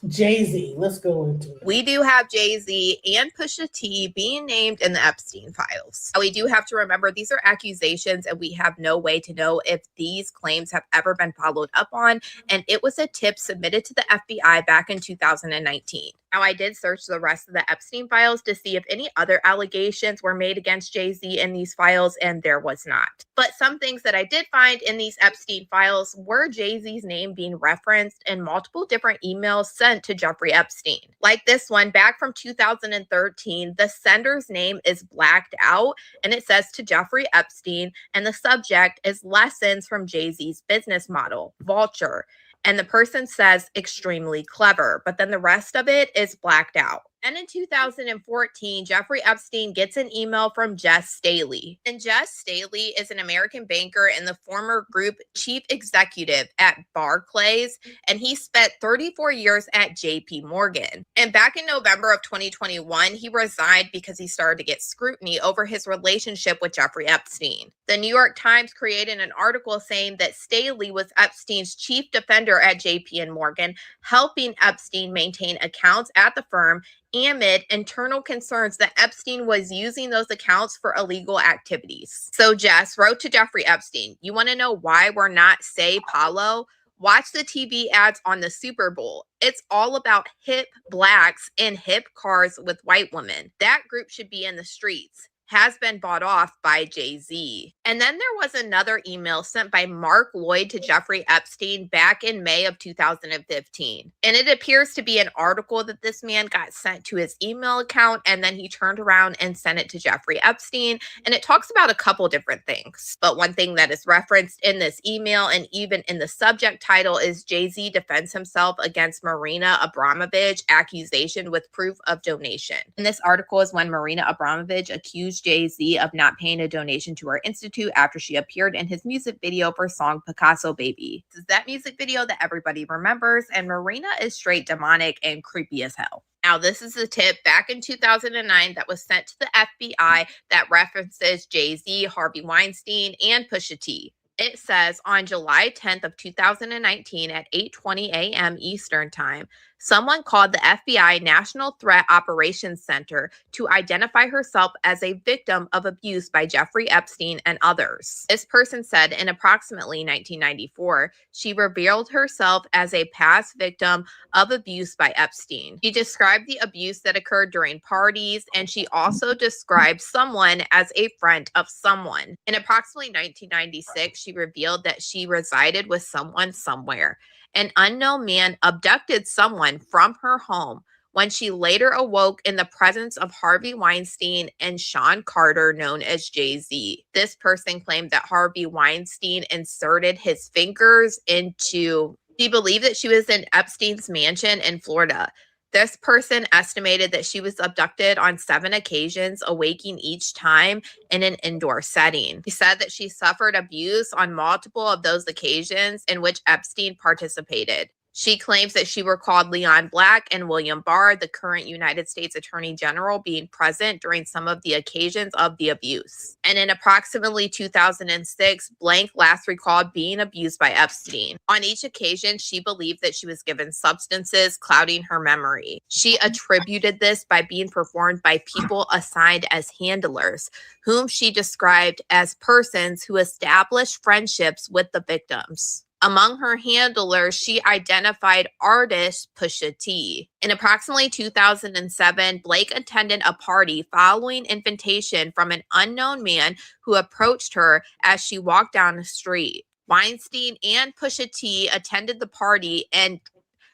Jay-Z. Let's go into it. We do have Jay-Z and Pusha T being named in the Epstein files. We do have to remember these are accusations, and we have no way to know if these claims have ever been followed up on. And it was a tip submitted to the FBI back in 2019. Now, I did search the rest of the Epstein files to see if any other allegations were made against Jay-Z in these files, and there was not. But some things that I did find in these Epstein files were Jay-Z's name being referenced in multiple different emails sent to Jeffrey Epstein. Like this one back from 2013, the sender's name is blacked out, and it says to Jeffrey Epstein, and the subject is lessons from Jay-Z's business model, Vulture. And the person says extremely clever, but then the rest of it is blacked out. And in 2014, Jeffrey Epstein gets an email from Jess Staley. And Jess Staley is an American banker and the former group chief executive at Barclays. And he spent 34 years at JP Morgan. And back in November of 2021, he resigned because he started to get scrutiny over his relationship with Jeffrey Epstein. The New York Times created an article saying that Staley was Epstein's chief defender at JP Morgan, helping Epstein maintain accounts at the firm amid internal concerns that Epstein was using those accounts for illegal activities. So Jess wrote to Jeffrey Epstein, you want to know why we're not Say Paulo? Watch the TV ads on the Super Bowl. It's all about hip blacks in hip cars with white women. That group should be in the streets. Has been bought off by Jay-Z. And then there was another email sent by Mark Lloyd to Jeffrey Epstein back in May of 2015. And it appears to be an article that this man got sent to his email account, and then he turned around and sent it to Jeffrey Epstein. And it talks about a couple different things. But one thing that is referenced in this email and even in the subject title is Jay-Z defends himself against Marina Abramovich accusation with proof of donation. And this article is when Marina Abramovich accused accused Jay-Z of not paying a donation to her institute after she appeared in his music video for song Picasso Baby. This is that music video that everybody remembers, and Marina is straight demonic and creepy as hell. Now, this is a tip back in 2009 that was sent to the FBI that references Jay-Z, Harvey Weinstein, and Pusha T. It says, on July 10th of 2019 at 8:20 a.m. Eastern Time, someone called the FBI National Threat Operations Center to identify herself as a victim of abuse by Jeffrey Epstein and others. This person said in approximately 1994, she revealed herself as a past victim of abuse by Epstein. She described the abuse that occurred during parties, and she also described someone as a friend of someone. In approximately 1996, she revealed that she resided with someone somewhere. An unknown man abducted someone from her home when she later awoke in the presence of Harvey Weinstein and Sean Carter, known as Jay-Z. This person claimed that Harvey Weinstein inserted his fingers into... She believed that she was in Epstein's mansion in Florida. This person estimated that she was abducted on 7 occasions, awaking each time in an indoor setting. She said that she suffered abuse on multiple of those occasions in which Epstein participated. She claims that she recalled Leon Black and William Barr, the current United States Attorney General, being present during some of the occasions of the abuse. And in approximately 2006, Blank last recalled being abused by Epstein. On each occasion, she believed that she was given substances clouding her memory. She attributed this by being performed by people assigned as handlers, whom she described as persons who established friendships with the victims. Among her handlers, she identified artist Pusha T. In approximately 2007, Blake attended a party following invitation from an unknown man who approached her as she walked down the street. Weinstein and Pusha T attended the party and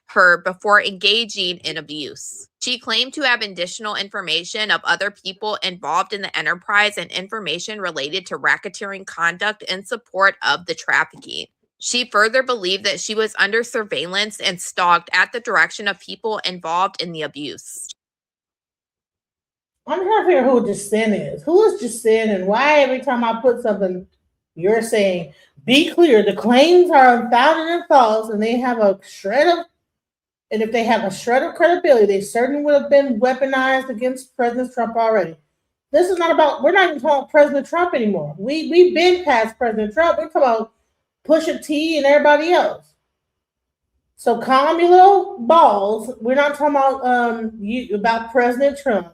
her before engaging in abuse. She claimed to have additional information of other people involved in the enterprise and information related to racketeering conduct in support of the trafficking. She further believed that she was under surveillance and stalked at the direction of people involved in the abuse. I'm trying to figure out who Jasin is. Who is Jasin, and why every time I put something, you're saying, be clear, the claims are unfounded and false, and they have a shred of, and if they have a shred of credibility, they certainly would have been weaponized against President Trump already. This is not about, we're not even talking about President Trump anymore. We've been past President Trump. We're talking about Pusha T and everybody else. So calm your little balls. We're not talking about President Trump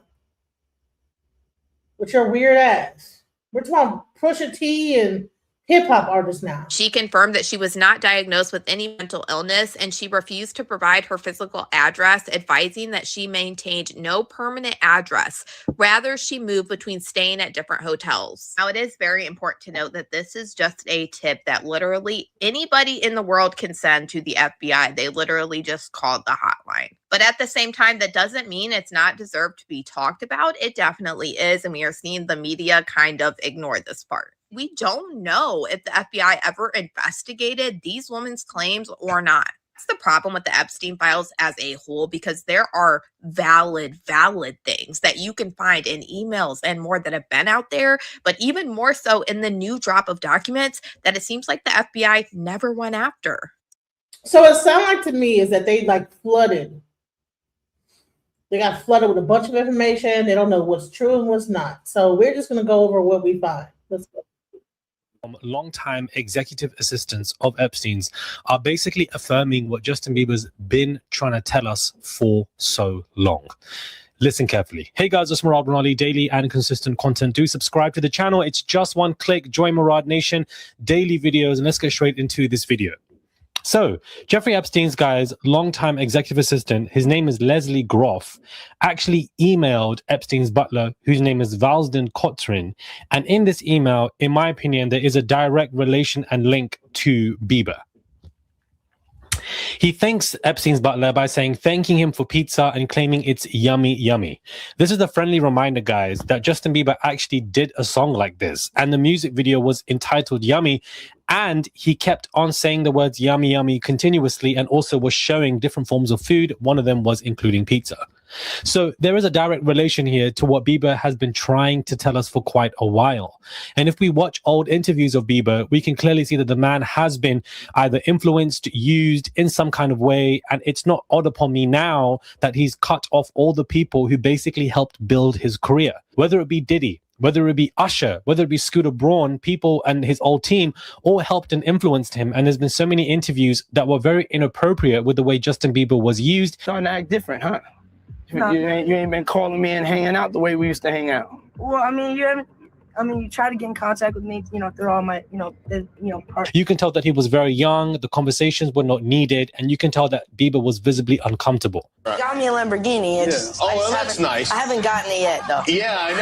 with your weird ass. We're talking about Pusha T and hip-hop artists now. She confirmed that she was not diagnosed with any mental illness, and she refused to provide her physical address, advising that she maintained no permanent address. Rather, she moved between staying at different hotels. Now, it is very important to note that this is just a tip that literally anybody in the world can send to the FBI. They literally just called the hotline. But at the same time, that doesn't mean it's not deserved to be talked about. It definitely is, and we are seeing the media kind of ignore this part. We don't know if the FBI ever investigated these women's claims or not. That's the problem with the Epstein files as a whole, because there are valid things that you can find in emails and more that have been out there, but even more so in the new drop of documents that it seems like the FBI never went after. So it sounds like to me is that they flooded. They got flooded with a bunch of information. They don't know what's true and what's not. So we're just going to go over what we find. Let's go. Longtime executive assistants of Epstein's are basically affirming what Justin Bieber's been trying to tell us for so long. Listen carefully. Hey guys, it's Murad Benali, daily and consistent content. Do subscribe to the channel. It's just one click. Join Murad Nation, daily videos, and let's get straight into this video. So, Jeffrey Epstein's guy's longtime executive assistant, his name is Leslie Groff, actually emailed Epstein's butler, whose name is Valsden Kotrin. And in this email, in my opinion, there is a direct relation and link to Bieber. He thanks Epstein's butler by thanking him for pizza and claiming it's yummy, yummy. This is a friendly reminder, guys, that Justin Bieber actually did a song like this, and the music video was entitled Yummy, and he kept on saying the words yummy, yummy continuously, and also was showing different forms of food. One of them was including pizza. So there is a direct relation here to what Bieber has been trying to tell us for quite a while. And if we watch old interviews of Bieber, we can clearly see that the man has been either influenced, used in some kind of way. And it's not odd upon me now that he's cut off all the people who basically helped build his career, whether it be Diddy, whether it be Usher, whether it be Scooter Braun, people and his old team all helped and influenced him. And there's been so many interviews that were very inappropriate with the way Justin Bieber was used. Starting to act different, huh? No. You ain't been calling me and hanging out the way we used to hang out. Well, I mean, you try to get in contact with me, through all my, You can tell that he was very young, the conversations were not needed, and you can tell that Bieber was visibly uncomfortable. Got me a Lamborghini. Yeah. Oh, well, that's nice. I haven't gotten it yet, though. Yeah, I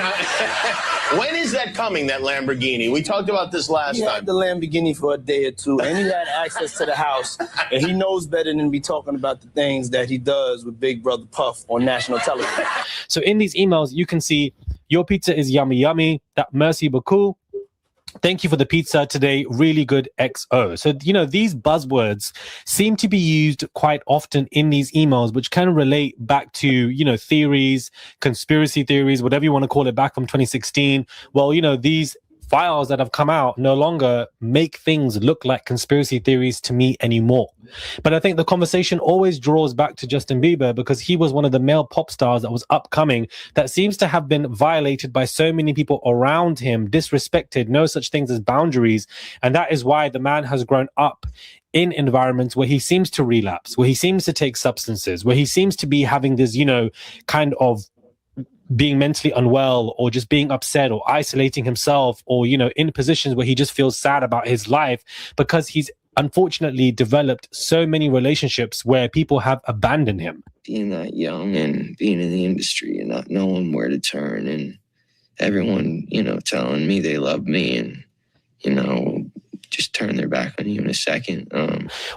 know. When is that coming, that Lamborghini? We talked about this last He time. had the Lamborghini for a day or two, and he had access to the house, and he knows better than be talking about the things that he does with Big Brother Puff on national television. So in these emails, you can see, your pizza is yummy, yummy. That merci beaucoup. Thank you for the pizza today. Really good XO. So, these buzzwords seem to be used quite often in these emails, which can relate back to, theories, conspiracy theories, whatever you want to call it, back from 2016. Well, these files that have come out no longer make things look like conspiracy theories to me anymore. But I think the conversation always draws back to Justin Bieber because he was one of the male pop stars that was upcoming that seems to have been violated by so many people around him, disrespected, no such things as boundaries. And that is why the man has grown up in environments where he seems to relapse, where he seems to take substances, where he seems to be having this, kind of being mentally unwell or just being upset or isolating himself or, in positions where he just feels sad about his life because he's unfortunately developed so many relationships where people have abandoned him. Being that young and being in the industry and not knowing where to turn and everyone, telling me they love me and, just turn their back on you in a second.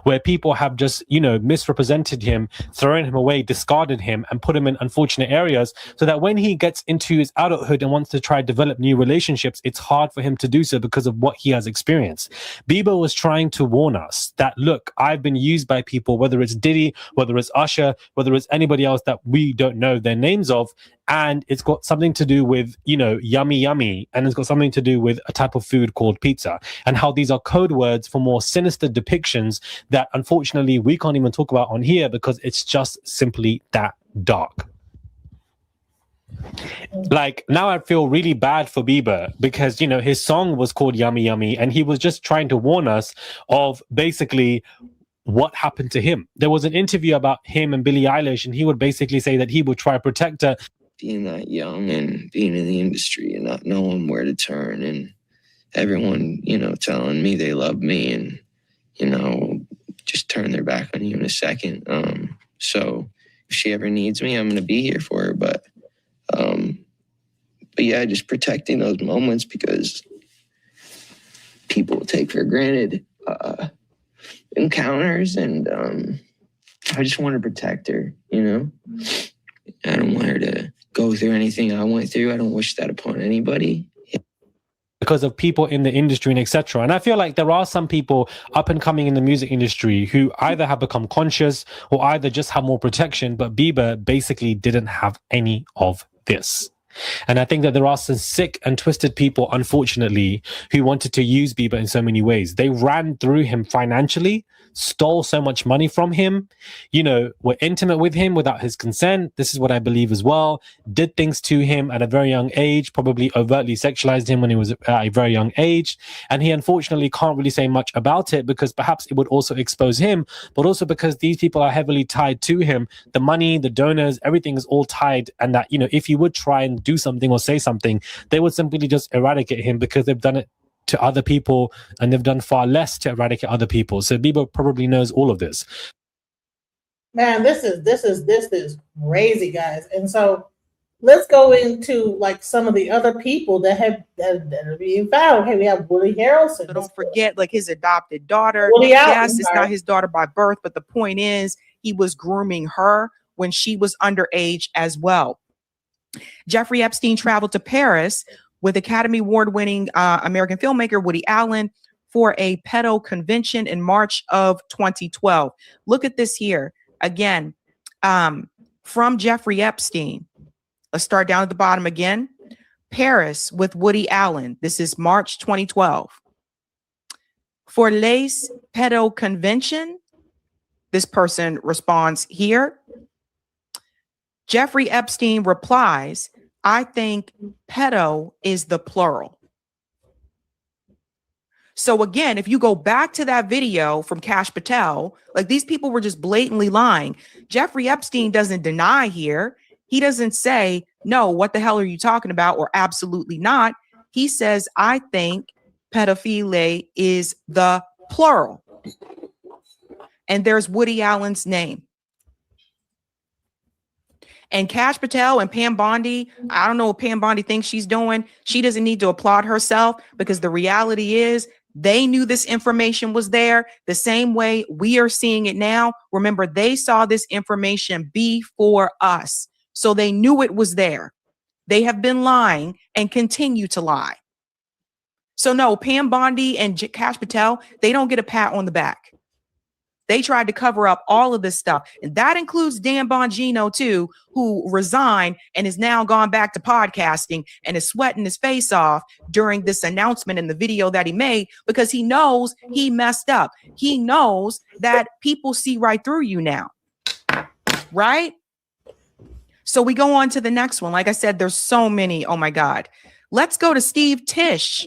Where people have just, misrepresented him, thrown him away, discarded him, and put him in unfortunate areas so that when he gets into his adulthood and wants to try to develop new relationships, it's hard for him to do so because of what he has experienced. Bieber was trying to warn us that, look, I've been used by people, whether it's Diddy, whether it's Usher, whether it's anybody else that we don't know their names of, and it's got something to do with, yummy, yummy, and it's got something to do with a type of food called pizza, and how these are code words for more sinister depictions that unfortunately we can't even talk about on here because it's just simply that dark. Like, now I feel really bad for Bieber because, his song was called Yummy Yummy, and he was just trying to warn us of basically what happened to him. There was an interview about him and Billie Eilish, and he would basically say that he would try to protect her. Being that young and being in the industry and not knowing where to turn and everyone, telling me they love me and, just turn their back on you in a second. So if she ever needs me, I'm going to be here for her. But yeah, just protecting those moments because people take for granted encounters and I just want to protect her, I don't want her to go through anything I went through. I don't wish that upon anybody. Because of people in the industry and etc. And I feel like there are some people up and coming in the music industry who either have become conscious or either just have more protection, but Bieber basically didn't have any of this. And I think that there are some sick and twisted people, unfortunately, who wanted to use Bieber in so many ways. They ran through him financially, stole so much money from him, were intimate with him without his consent. This is what I believe as well. Did things to him at a very young age, probably overtly sexualized him when he was at a very young age. And he unfortunately can't really say much about it because perhaps it would also expose him, but also because these people are heavily tied to him. The money, the donors, everything is all tied. And that, if he would try and do something or say something, they would simply just eradicate him because they've done it to other people and they've done far less to eradicate other people. So Bieber probably knows all of this. Man, this is crazy, guys. And so let's go into like some of the other people that are being found. Hey, we have Woody Harrelson. So don't forget, like, his adopted daughter. Woody Allen, yes, it's not his daughter by birth, but the point is he was grooming her when she was underage as well. Jeffrey Epstein traveled to Paris with Academy Award-winning American filmmaker Woody Allen for a pedo convention in March of 2012. Look at this here. Again, from Jeffrey Epstein. Let's start down at the bottom again. Paris with Woody Allen. This is March 2012. For Les Pedo Convention, this person responds here. Jeffrey Epstein replies, I think pedo is the plural. So again, if you go back to that video from Kash Patel, like these people were just blatantly lying. Jeffrey Epstein doesn't deny here. He doesn't say, no, what the hell are you talking about? Or absolutely not. He says, I think pedophile is the plural. And there's Woody Allen's name. And Kash Patel and Pam Bondi, I don't know what Pam Bondi thinks she's doing. She doesn't need to applaud herself, because the reality is they knew this information was there the same way we are seeing it now. Remember, they saw this information before us, so they knew it was there. They have been lying and continue to lie. So no, Pam Bondi and Kash Patel, they don't get a pat on the back. They tried to cover up all of this stuff. And that includes Dan Bongino too, who resigned and is now gone back to podcasting and is sweating his face off during this announcement in the video that he made, because he knows he messed up. He knows that people see right through you now. Right? So we go on to the next one. Like I said, there's so many. Oh my God. Let's go to Steve Tisch.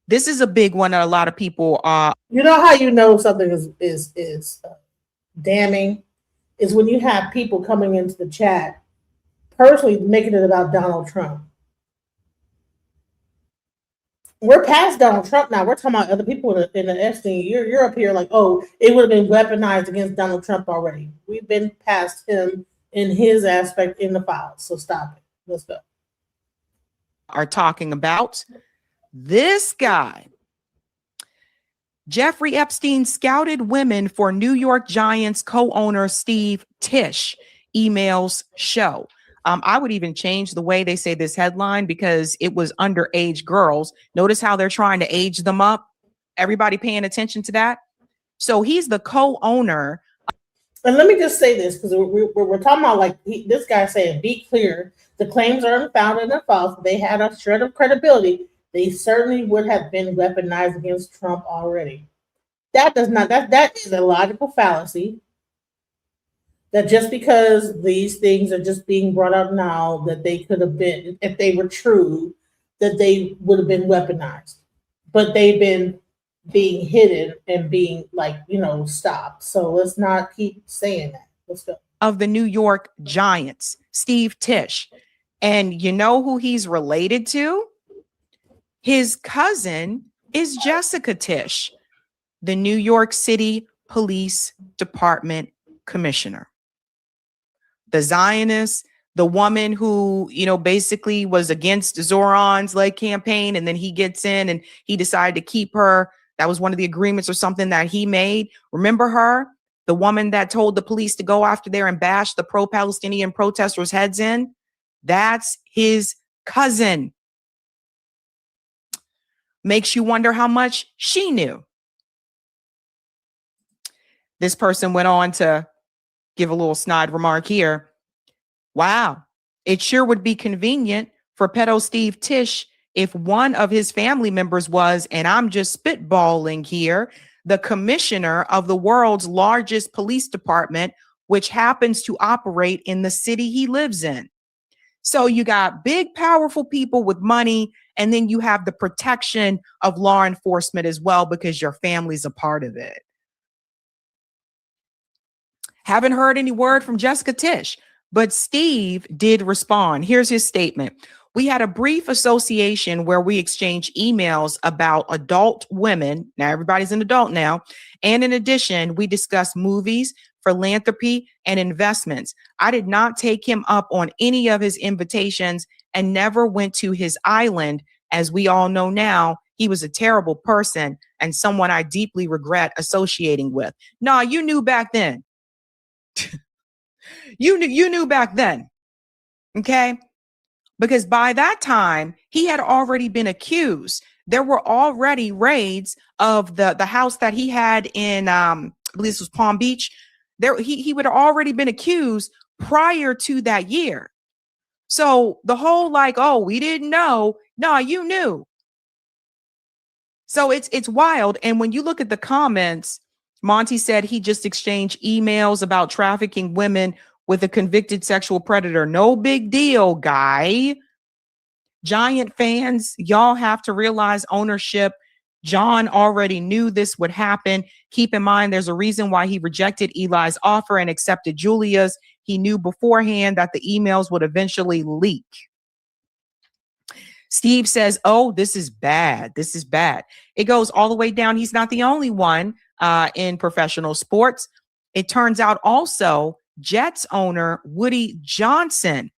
This is a big one that a lot of people You know how you know something is damning is when you have people coming into the chat personally making it about Donald Trump. We're past Donald Trump now. We're talking about other people in the Epstein. You're up here like, oh, it would have been weaponized against Donald Trump already. We've been past him in his aspect in the files. So stop it. Let's go. Are talking about this guy. Jeffrey Epstein scouted women for New York Giants co-owner Steve Tisch, emails show. I would even change the way they say this headline, because it was underage girls. Notice how they're trying to age them up. Everybody paying attention to that? So he's the co-owner. And let me just say this, because we're talking about like this guy saying, be clear, the claims are unfounded and false. They had a shred of credibility. They certainly would have been weaponized against Trump already. That is a logical fallacy. That just because these things are just being brought up now, that they could have been, if they were true, that they would have been weaponized. But they've been being hidden and being stopped. So let's not keep saying that. Let's go. Of the New York Giants, Steve Tisch. And you know who he's related to? His cousin is Jessica Tisch, the New York City Police Department commissioner. The Zionist, the woman who, basically was against Zoran's campaign, and then he gets in and he decided to keep her. That was one of the agreements or something that he made. Remember her? The woman that told the police to go after there and bash the pro-Palestinian protesters' heads in? That's his cousin. Makes you wonder how much she knew. This person went on to give a little snide remark here. Wow, it sure would be convenient for pedo Steve Tisch if one of his family members was, and I'm just spitballing here, the commissioner of the world's largest police department, which happens to operate in the city he lives in. So you got big, powerful people with money, and then you have the protection of law enforcement as well, because your family's a part of it. Haven't heard any word from Jessica Tisch, but Steve did respond. Here's his statement. We had a brief association where we exchanged emails about adult women. Now everybody's an adult now. And in addition, we discussed movies, philanthropy, and investments. I did not take him up on any of his invitations and never went to his island. As we all know now, he was a terrible person and someone I deeply regret associating with. Nah, you knew back then. You knew back then. Okay? Because by that time, he had already been accused. There were already raids of the house that he had in, I believe this was Palm Beach. There, he would have already been accused prior to that year. So the whole like, oh, we didn't know. No, you knew. So it's wild. And when you look at the comments, Monty said he just exchanged emails about trafficking women with a convicted sexual predator. No big deal, guy. Giant fans, y'all have to realize ownership. John already knew this would happen. Keep in mind, there's a reason why he rejected Eli's offer and accepted Julia's. He knew beforehand that the emails would eventually leak. Steve says, oh, this is bad. This is bad. It goes all the way down. He's not the only one in professional sports. It turns out also Jets owner Woody Johnson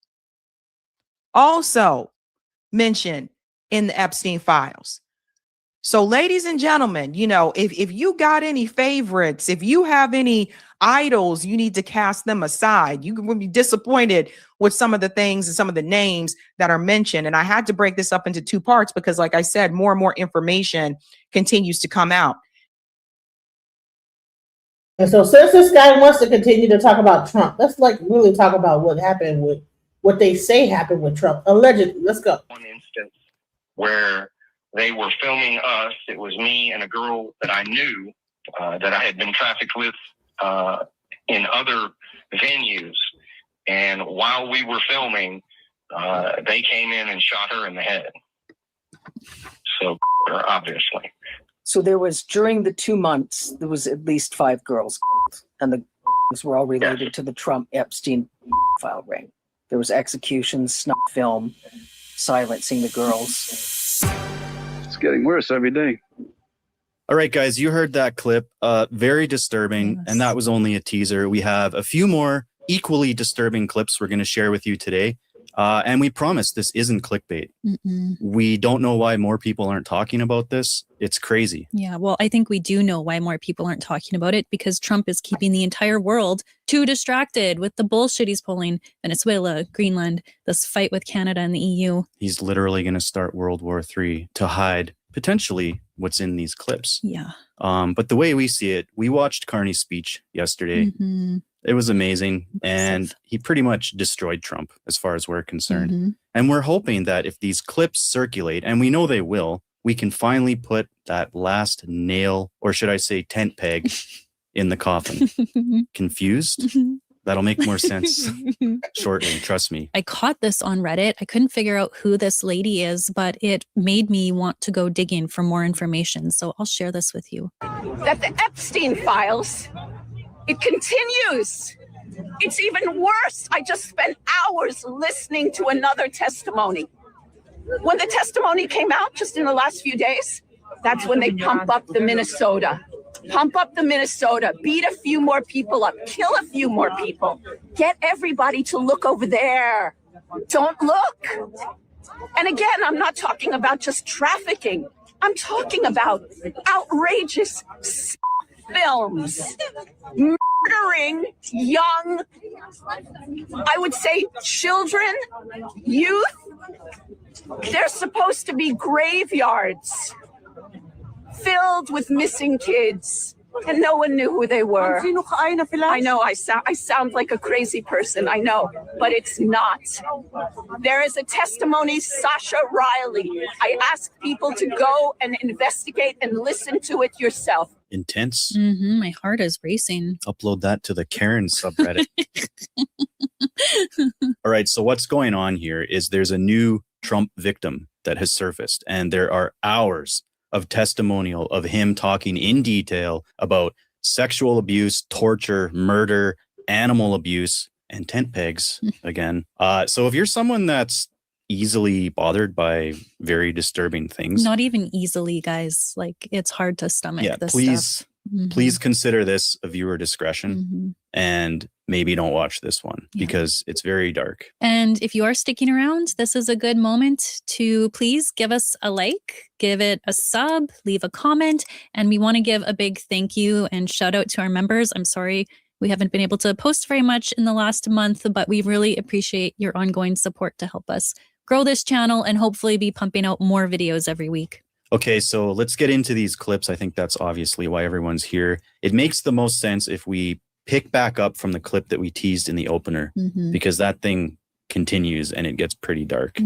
also mentioned in the Epstein files. So ladies and gentlemen, you know, if you got any favorites, if you have any idols, you need to cast them aside. You will be disappointed with some of the things and some of the names that are mentioned. And I had to break this up into two parts because, like I said, more and more information continues to come out. And so since this guy wants to continue to talk about Trump, let's like really talk about what happened with what they say happened with Trump. Allegedly. Let's go. One instance where they were filming us. It was me and a girl that I knew that I had been trafficked with in other venues. And while we were filming, they came in and shot her in the head. So obviously. So there was, during the 2 months, there was at least 5 girls, and the girls were all related to the Trump Epstein file ring. There was executions, snuff film, silencing the girls. It's getting worse every day. All right, guys, you heard that clip. Very disturbing, and that was only a teaser. We have a few more equally disturbing clips we're going to share with you today. And we promise this isn't clickbait. We don't know why more people aren't talking about this. It's crazy. Yeah, well, I think we do know why more people aren't talking about it, because Trump is keeping the entire world too distracted with the bullshit he's pulling. Venezuela, Greenland, this fight with Canada and the EU. He's literally going to start World War III to hide potentially what's in these clips. Yeah. But the way we see it, we watched Carney's speech yesterday. It was amazing. And he pretty much destroyed Trump as far as we're concerned. And we're hoping that if these clips circulate, and we know they will, we can finally put that last nail, or should I say tent peg, in the coffin. Confused? That'll make more sense shortly, trust me. I caught this on Reddit. I couldn't figure out who this lady is, but it made me want to go digging for more information. So I'll share this with you. That the Epstein files, it continues. It's even worse. I just spent hours listening to another testimony. When the testimony came out just in the last few days, that's when they pump up the Minnesota. Pump up the Minnesota, beat a few more people up, kill a few more people, get everybody to look over there. Don't look. And again, I'm not talking about just trafficking. I'm talking about outrageous films, murdering young, I would say children, youth. They're supposed to be graveyards filled with missing kids, and no one knew who they were. I know I sound like a crazy person, I know, but it's not. There is a testimony, Sasha Riley. I ask people to go and investigate and listen to it yourself. Intense. My heart is racing. Upload that to the Karen subreddit. All right, so what's going on here is there's a new Trump victim that has surfaced, and there are hours of testimonial of him talking in detail about sexual abuse, torture, murder, animal abuse, and tent pegs again. So if you're someone that's easily bothered by very disturbing things. Not even easily, guys. Like, it's hard to stomach this please, stuff. Please consider this a viewer discretion and maybe don't watch this one because it's very dark. And if you are sticking around, this is a good moment to please give us a like, give it a sub, leave a comment. And we want to give a big thank you and shout out to our members. I'm sorry we haven't been able to post very much in the last month, but we really appreciate your ongoing support to help us grow this channel and hopefully be pumping out more videos every week. Okay, so let's get into these clips. I think that's obviously why everyone's here. It makes the most sense if we pick back up from the clip that we teased in the opener, because that thing continues and it gets pretty dark.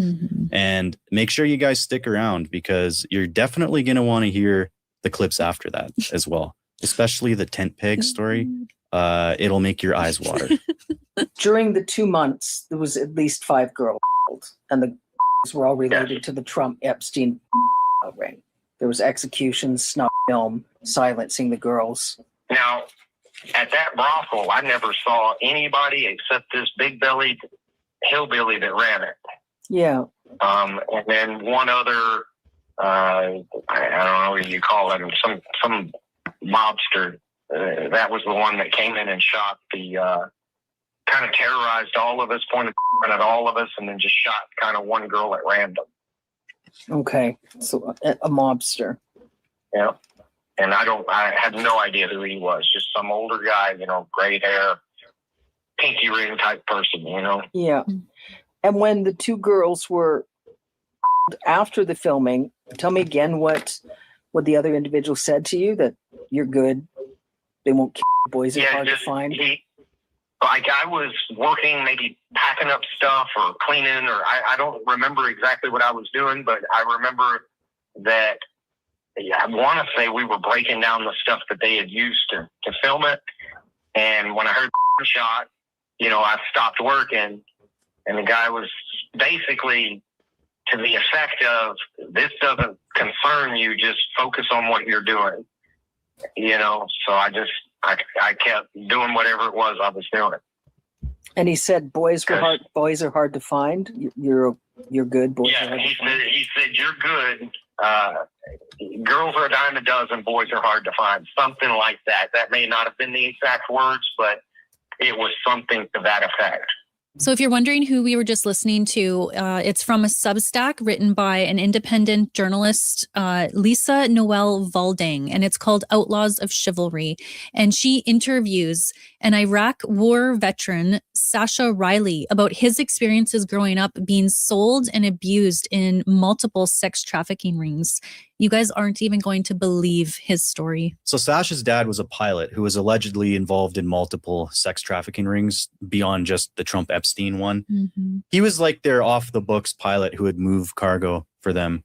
And make sure you guys stick around, because you're definitely going to want to hear the clips after that as well, especially the tent peg story. It'll make your eyes water. During the 2 months, there was at least 5 girls, and the were all related to the Trump Epstein ring. There was executions, snuff film, silencing the girls. Now, at that brothel, I never saw anybody except this big-bellied hillbilly that ran it. Yeah. And then one other, I don't know what you call him, some mobster. That was the one that came in and shot the, kind of terrorized all of us, pointed at all of us, and then just shot kind of one girl at random. Okay, so a mobster. Yeah. And I had no idea who he was. Just some older guy, gray hair, pinky ring type person, Yeah. And when the 2 girls were after the filming, tell me again what the other individual said to you, that you're good, they won't kill you, boys are hard to find. I was working, maybe packing up stuff or cleaning, or I don't remember exactly what I was doing, but I remember that I want to say we were breaking down the stuff that they had used to film it. And when I heard the shot, I stopped working, and the guy was basically to the effect of, this doesn't concern you, just focus on what you're doing. So I kept doing whatever it was I was doing. And he said, boys are hard to find. You're good, boys are hard to find. He said, you're good. Girls are a dime a dozen, boys are hard to find. Something like that. That may not have been the exact words, but it was something to that effect. So if you're wondering who we were just listening to, it's from a Substack written by an independent journalist, Lisa Noel Valding, and it's called Outlaws of Chivalry. And she interviews an Iraq war veteran, Sasha Riley, about his experiences growing up being sold and abused in multiple sex trafficking rings. You guys aren't even going to believe his story. So Sasha's dad was a pilot who was allegedly involved in multiple sex trafficking rings beyond just the Trump Epstein one. He was like their off the books pilot who would move cargo for them,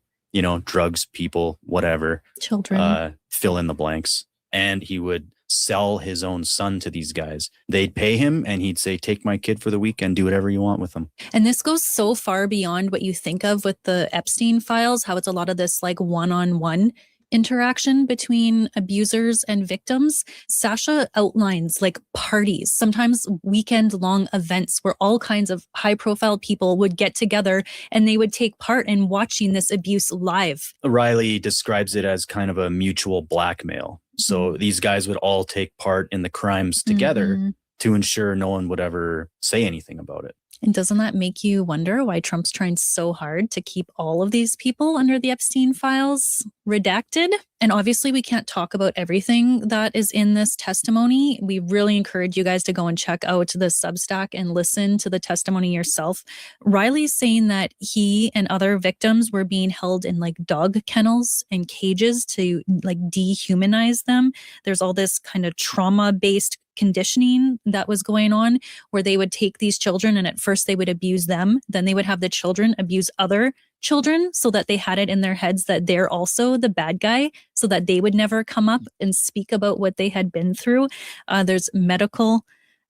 drugs, people, whatever. Children. Fill in the blanks. And he would sell his own son to these guys. They'd pay him and he'd say, take my kid for the weekend, do whatever you want with them. And this goes so far beyond what you think of with the Epstein files, how it's a lot of this like one-on-one interaction between abusers and victims. Sasha outlines like parties, sometimes weekend-long events where all kinds of high-profile people would get together and they would take part in watching this abuse live. Riley describes it as kind of a mutual blackmail. So these guys would all take part in the crimes together to ensure no one would ever say anything about it. And doesn't that make you wonder why Trump's trying so hard to keep all of these people under the Epstein files redacted? And obviously we can't talk about everything that is in this testimony. We really encourage you guys to go and check out the Substack and listen to the testimony yourself. Riley's saying that he and other victims were being held in like dog kennels and cages to like dehumanize them. There's all this kind of trauma-based conditioning that was going on where they would take these children and at first they would abuse them. Then they would have the children abuse other children so that they had it in their heads that they're also the bad guy so that they would never come up and speak about what they had been through. There's medical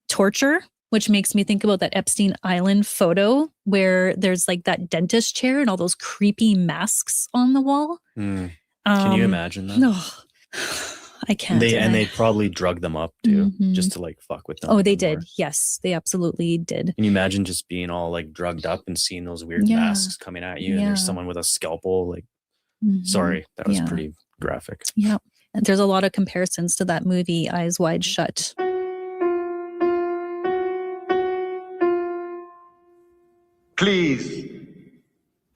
torture, which makes me think about that Epstein Island photo where there's like that dentist chair and all those creepy masks on the wall. Can you imagine that? No. I can't. They probably drug them up too, just to like fuck with them. Oh, they did. Yes, they absolutely did. Can you imagine just being all like drugged up and seeing those weird masks coming at you and there's someone with a scalpel? Like, sorry, that was pretty graphic. Yeah. And there's a lot of comparisons to that movie, Eyes Wide Shut. Please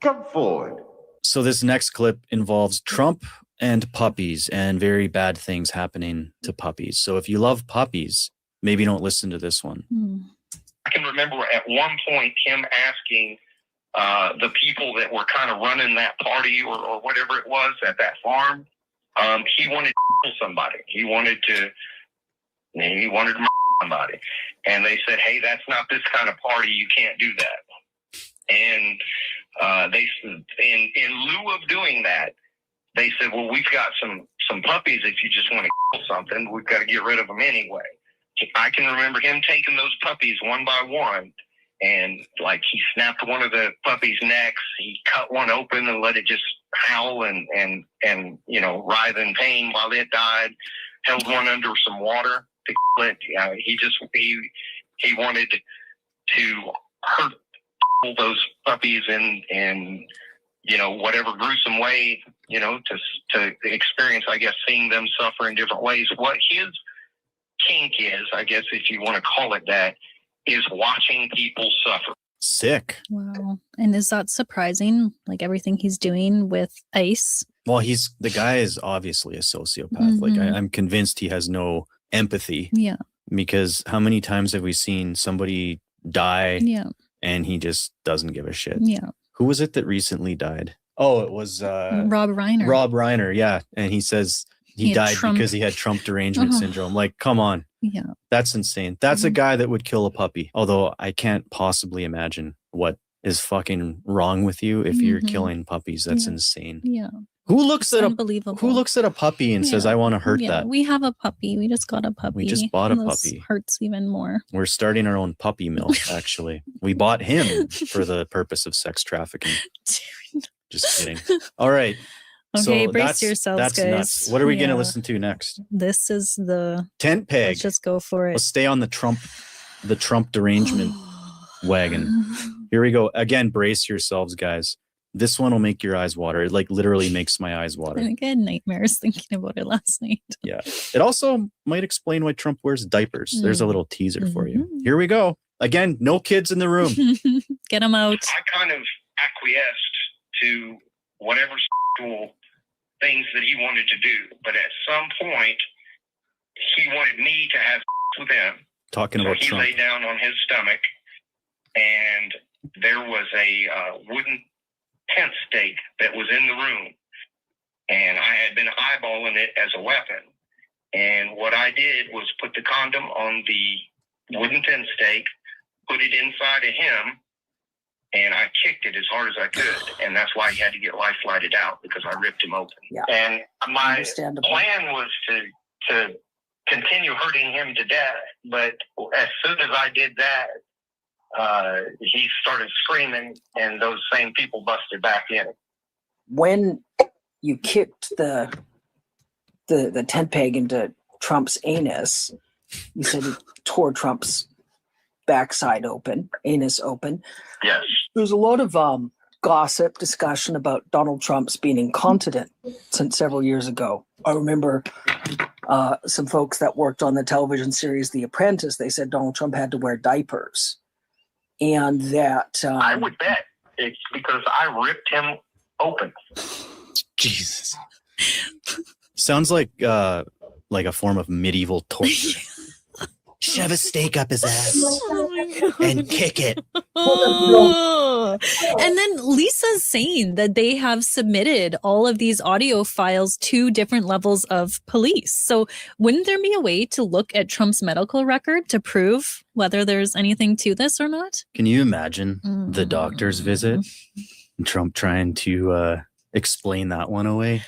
come forward. So this next clip involves Trump and puppies and very bad things happening to puppies. So if you love puppies, maybe don't listen to this one. I can remember at one point him asking the people that were kind of running that party or whatever it was at that farm, he wanted to kill somebody. He wanted to murder somebody. And they said, hey, that's not this kind of party. You can't do that. And they, in lieu of doing that, they said, well, we've got some puppies. If you just want to kill something, we've got to get rid of them anyway. I can remember him taking those puppies one by one, and like he snapped one of the puppies' necks. He cut one open and let it just howl and writhe in pain while it died. Held one under some water to kill it. He wanted to hurt those puppies in whatever gruesome way, to experience, I guess, seeing them suffer in different ways. What his kink is, I guess, if you want to call it that, is watching people suffer. Sick. Wow. And is that surprising? Like everything he's doing with ICE? Well, the guy is obviously a sociopath. Like I'm convinced he has no empathy. Yeah. Because how many times have we seen somebody die and he just doesn't give a shit? Yeah. Who was it that recently died? Oh, it was Rob Reiner. Rob Reiner, yeah. And he says he died because he had Trump derangement syndrome. Like, come on. Yeah. That's insane. That's a guy that would kill a puppy. Although I can't possibly imagine what is fucking wrong with you if you're killing puppies. That's insane. Yeah. Who looks at a puppy and says, I want to hurt that? We have a puppy. We just got a puppy. We just bought a This puppy. Hurts even more. We're starting our own puppy mill, actually. We bought him for the purpose of sex trafficking. Just kidding. All right. Okay, so brace yourselves, that's guys. nuts. What are we going to listen to next? This is the Tent peg. Let's just go for it. Let's stay on the Trump derangement wagon. Here we go. Again, brace yourselves, guys. This one will make your eyes water. It like literally makes my eyes water. I think I had nightmares thinking about it last night. Yeah. It also might explain why Trump wears diapers. There's a little teaser for you. Here we go. Again, no kids in the room. Get them out. I kind of acquiesced to whatever sexual things that he wanted to do. But at some point, he wanted me to have with him. Talking about he Trump. lay down on his stomach, and there was a wooden tent stake that was in the room, and I had been eyeballing it as a weapon. And what I did was put the condom on the wooden tent stake, put it inside of him, and I kicked it as hard as I could. And that's why he had to get life flighted out, because I ripped him open. Yeah. And my plan was to continue hurting him to death. But as soon as I did that, he started screaming, and those same people busted back in. When you kicked the tent peg into Trump's anus, you said it tore Trump's backside open, anus open. Yes. There's a lot of gossip, discussion about Donald Trump's being incontinent since several years ago. I remember some folks that worked on the television series The Apprentice, they said Donald Trump had to wear diapers. And that I would bet it's because I ripped him open. Jesus. Sounds like a form of medieval torture. Shove a stake up his ass and kick it. Oh. And then Lisa's saying that they have submitted all of these audio files to different levels of police. So wouldn't there be a way to look at Trump's medical record to prove whether there's anything to this or not? Can you imagine the doctor's visit? Trump trying to explain that one away?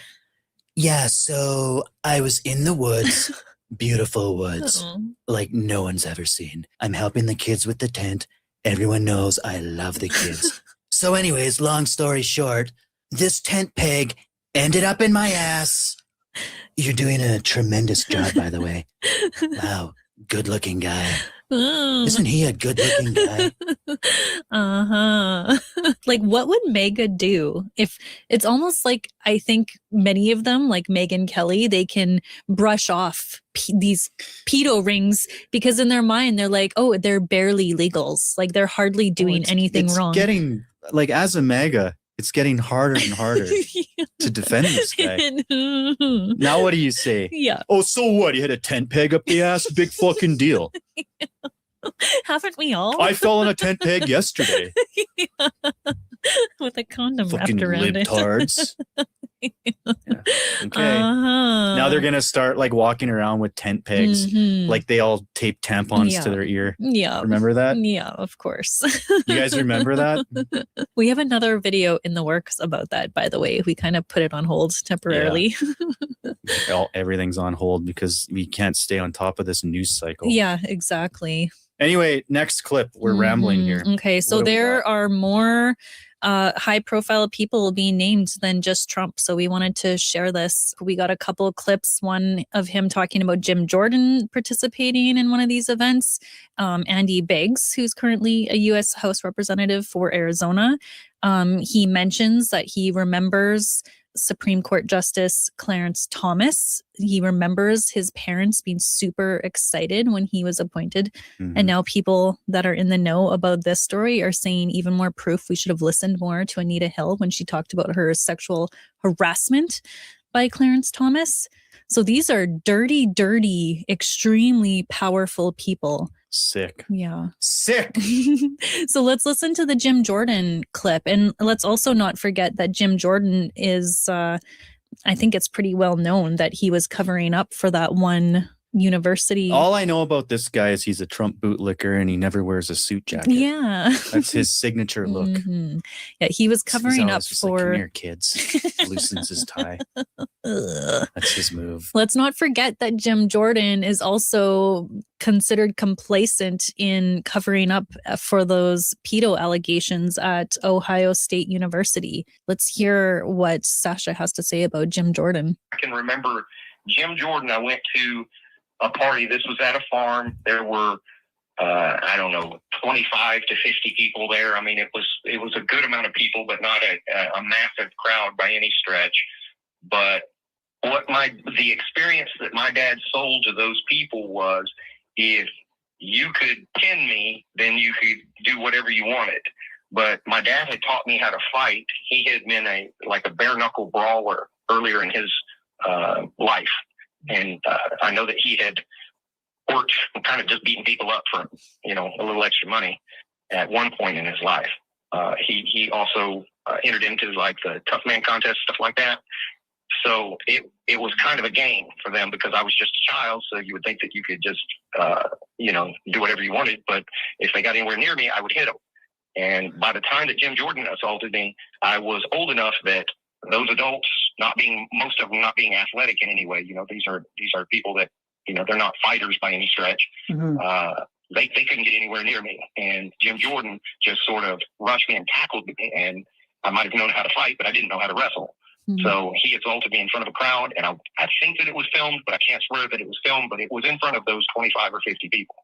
Yeah, so I was in the woods. Beautiful woods, like no one's ever seen. I'm helping the kids with the tent. Everyone knows I love the kids. So anyways, long story short, this tent peg ended up in my ass. You're doing a tremendous job, by the way. Wow, good looking guy. Isn't he a good looking guy? Like, what would Mega do? If it's almost like, I think many of them, like Megyn Kelly, they can brush off these pedo rings because in their mind they're like, oh, they're barely legals, like they're hardly doing anything wrong. Getting like, as a MAGA, it's getting harder and harder to defend this guy. Now what do you say? Yeah. Oh, so what? You had a tent peg up the ass? Big fucking deal. Haven't we all? I fell on a tent peg yesterday. With a condom Fucking wrapped around libtards. it. Yeah. Okay. Now they're gonna start like walking around with tent pegs, like they all tape tampons to their ear. Yeah. Remember that? Yeah, of course. You guys remember that? We have another video in the works about that, by the way. We kind of put it on hold temporarily. Everything's on hold because we can't stay on top of this news cycle. Yeah, exactly. Anyway, next clip. We're rambling here. Okay, so there are more high profile people being named than just Trump. So we wanted to share this. We got a couple of clips, one of him talking about Jim Jordan participating in one of these events. Andy Biggs, who's currently a U.S. House Representative for Arizona. He mentions that he remembers Supreme Court Justice Clarence Thomas. He remembers his parents being super excited when he was appointed. And now people that are in the know about this story are saying even more proof we should have listened more to Anita Hill when she talked about her sexual harassment by Clarence Thomas. So these are dirty, dirty, extremely powerful people. Sick. Yeah. Sick. So let's listen to the Jim Jordan clip. And let's also not forget that Jim Jordan is, I think it's pretty well known that he was covering up for that one university. All I know about this guy is he's a Trump bootlicker and he never wears a suit jacket. Yeah. That's his signature look. Yeah, he was covering up just for. Like, come here, kids. Loosens his tie. That's his move. Let's not forget that Jim Jordan is also considered complacent in covering up for those pedo allegations at Ohio State University. Let's hear what Sasha has to say about Jim Jordan. I can remember Jim Jordan. I went to a party. This was at a farm. There were, I don't know, 25 to 50 people there. I mean, it was a good amount of people, but not a massive crowd by any stretch. But the experience that my dad sold to those people was, if you could pin me, then you could do whatever you wanted. But my dad had taught me how to fight. He had been a bare knuckle brawler earlier in his life. And I know that he had worked kind of just beating people up for, a little extra money at one point in his life. He also entered into like the tough man contest, stuff like that. So it was kind of a game for them because I was just a child. So you would think that you could just, do whatever you wanted. But if they got anywhere near me, I would hit them. And by the time that Jim Jordan assaulted me, I was old enough that those adults, most of them not being athletic in any way, these are people that, they're not fighters by any stretch. They couldn't get anywhere near me. And Jim Jordan just sort of rushed me and tackled me. And I might have known how to fight, but I didn't know how to wrestle. So he assaulted me in front of a crowd. And I think that it was filmed, but I can't swear that it was filmed, but it was in front of those 25 or 50 people.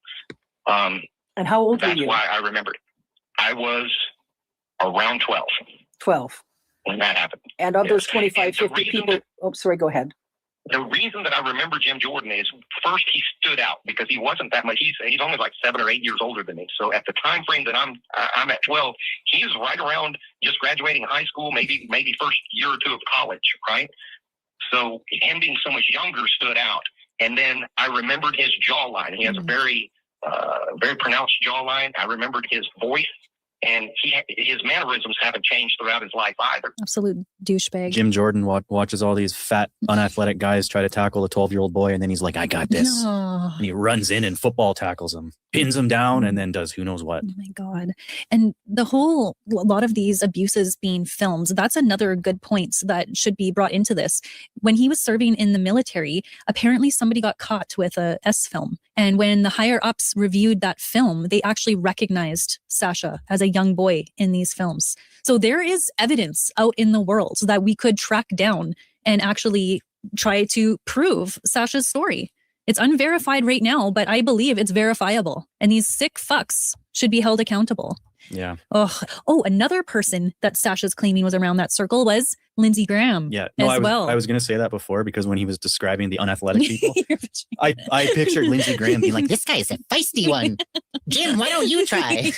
And how old were you? That's why I remembered. I was around 12. 12. When that happened. And of those 25, 50 people, go ahead. The reason that I remember Jim Jordan is, first, he stood out because he wasn't that much. He's only like 7 or 8 years older than me. So at the time frame that I'm at 12, he is right around just graduating high school, maybe first year or two of college, right? So him being so much younger stood out. And then I remembered his jawline. He has a very pronounced jawline. I remembered his voice. And his mannerisms haven't changed throughout his life either. Absolute douchebag. Jim Jordan watches all these fat, unathletic guys try to tackle a 12-year-old boy, and then he's like, I got this. No. And he runs in and football tackles him, pins him down, and then does who knows what. Oh my God. And a lot of these abuses being filmed, that's another good point that should be brought into this. When he was serving in the military, apparently somebody got caught with a S film. And when the higher ups reviewed that film, they actually recognized Sasha as a young boy in these films. So there is evidence out in the world that we could track down and actually try to prove Sasha's story. It's unverified right now, but I believe it's verifiable. And these sick fucks should be held accountable. Yeah. Oh, another person that Sasha's claiming was around that circle was Lindsey Graham. Yeah. No, I was going to say that before because when he was describing the unathletic people, I pictured Lindsey Graham being like, this guy is a feisty one. Jim, why don't you try?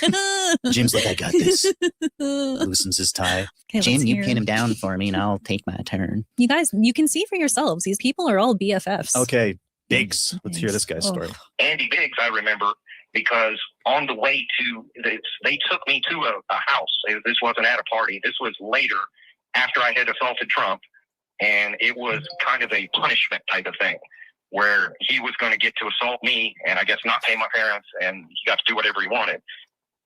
Jim's like, I got this. Loosens his tie. Okay, Jim, you pin him down for me and I'll take my turn. You guys, you can see for yourselves. These people are all BFFs. Okay. Biggs. Let's hear this guy's story. Andy Biggs, I remember, because on the way to this, they took me to a house. This wasn't at a party. This was later, after I had assaulted Trump. and it was kind of a punishment type of thing where he was going to get to assault me and I guess not pay my parents, and he got to do whatever he wanted.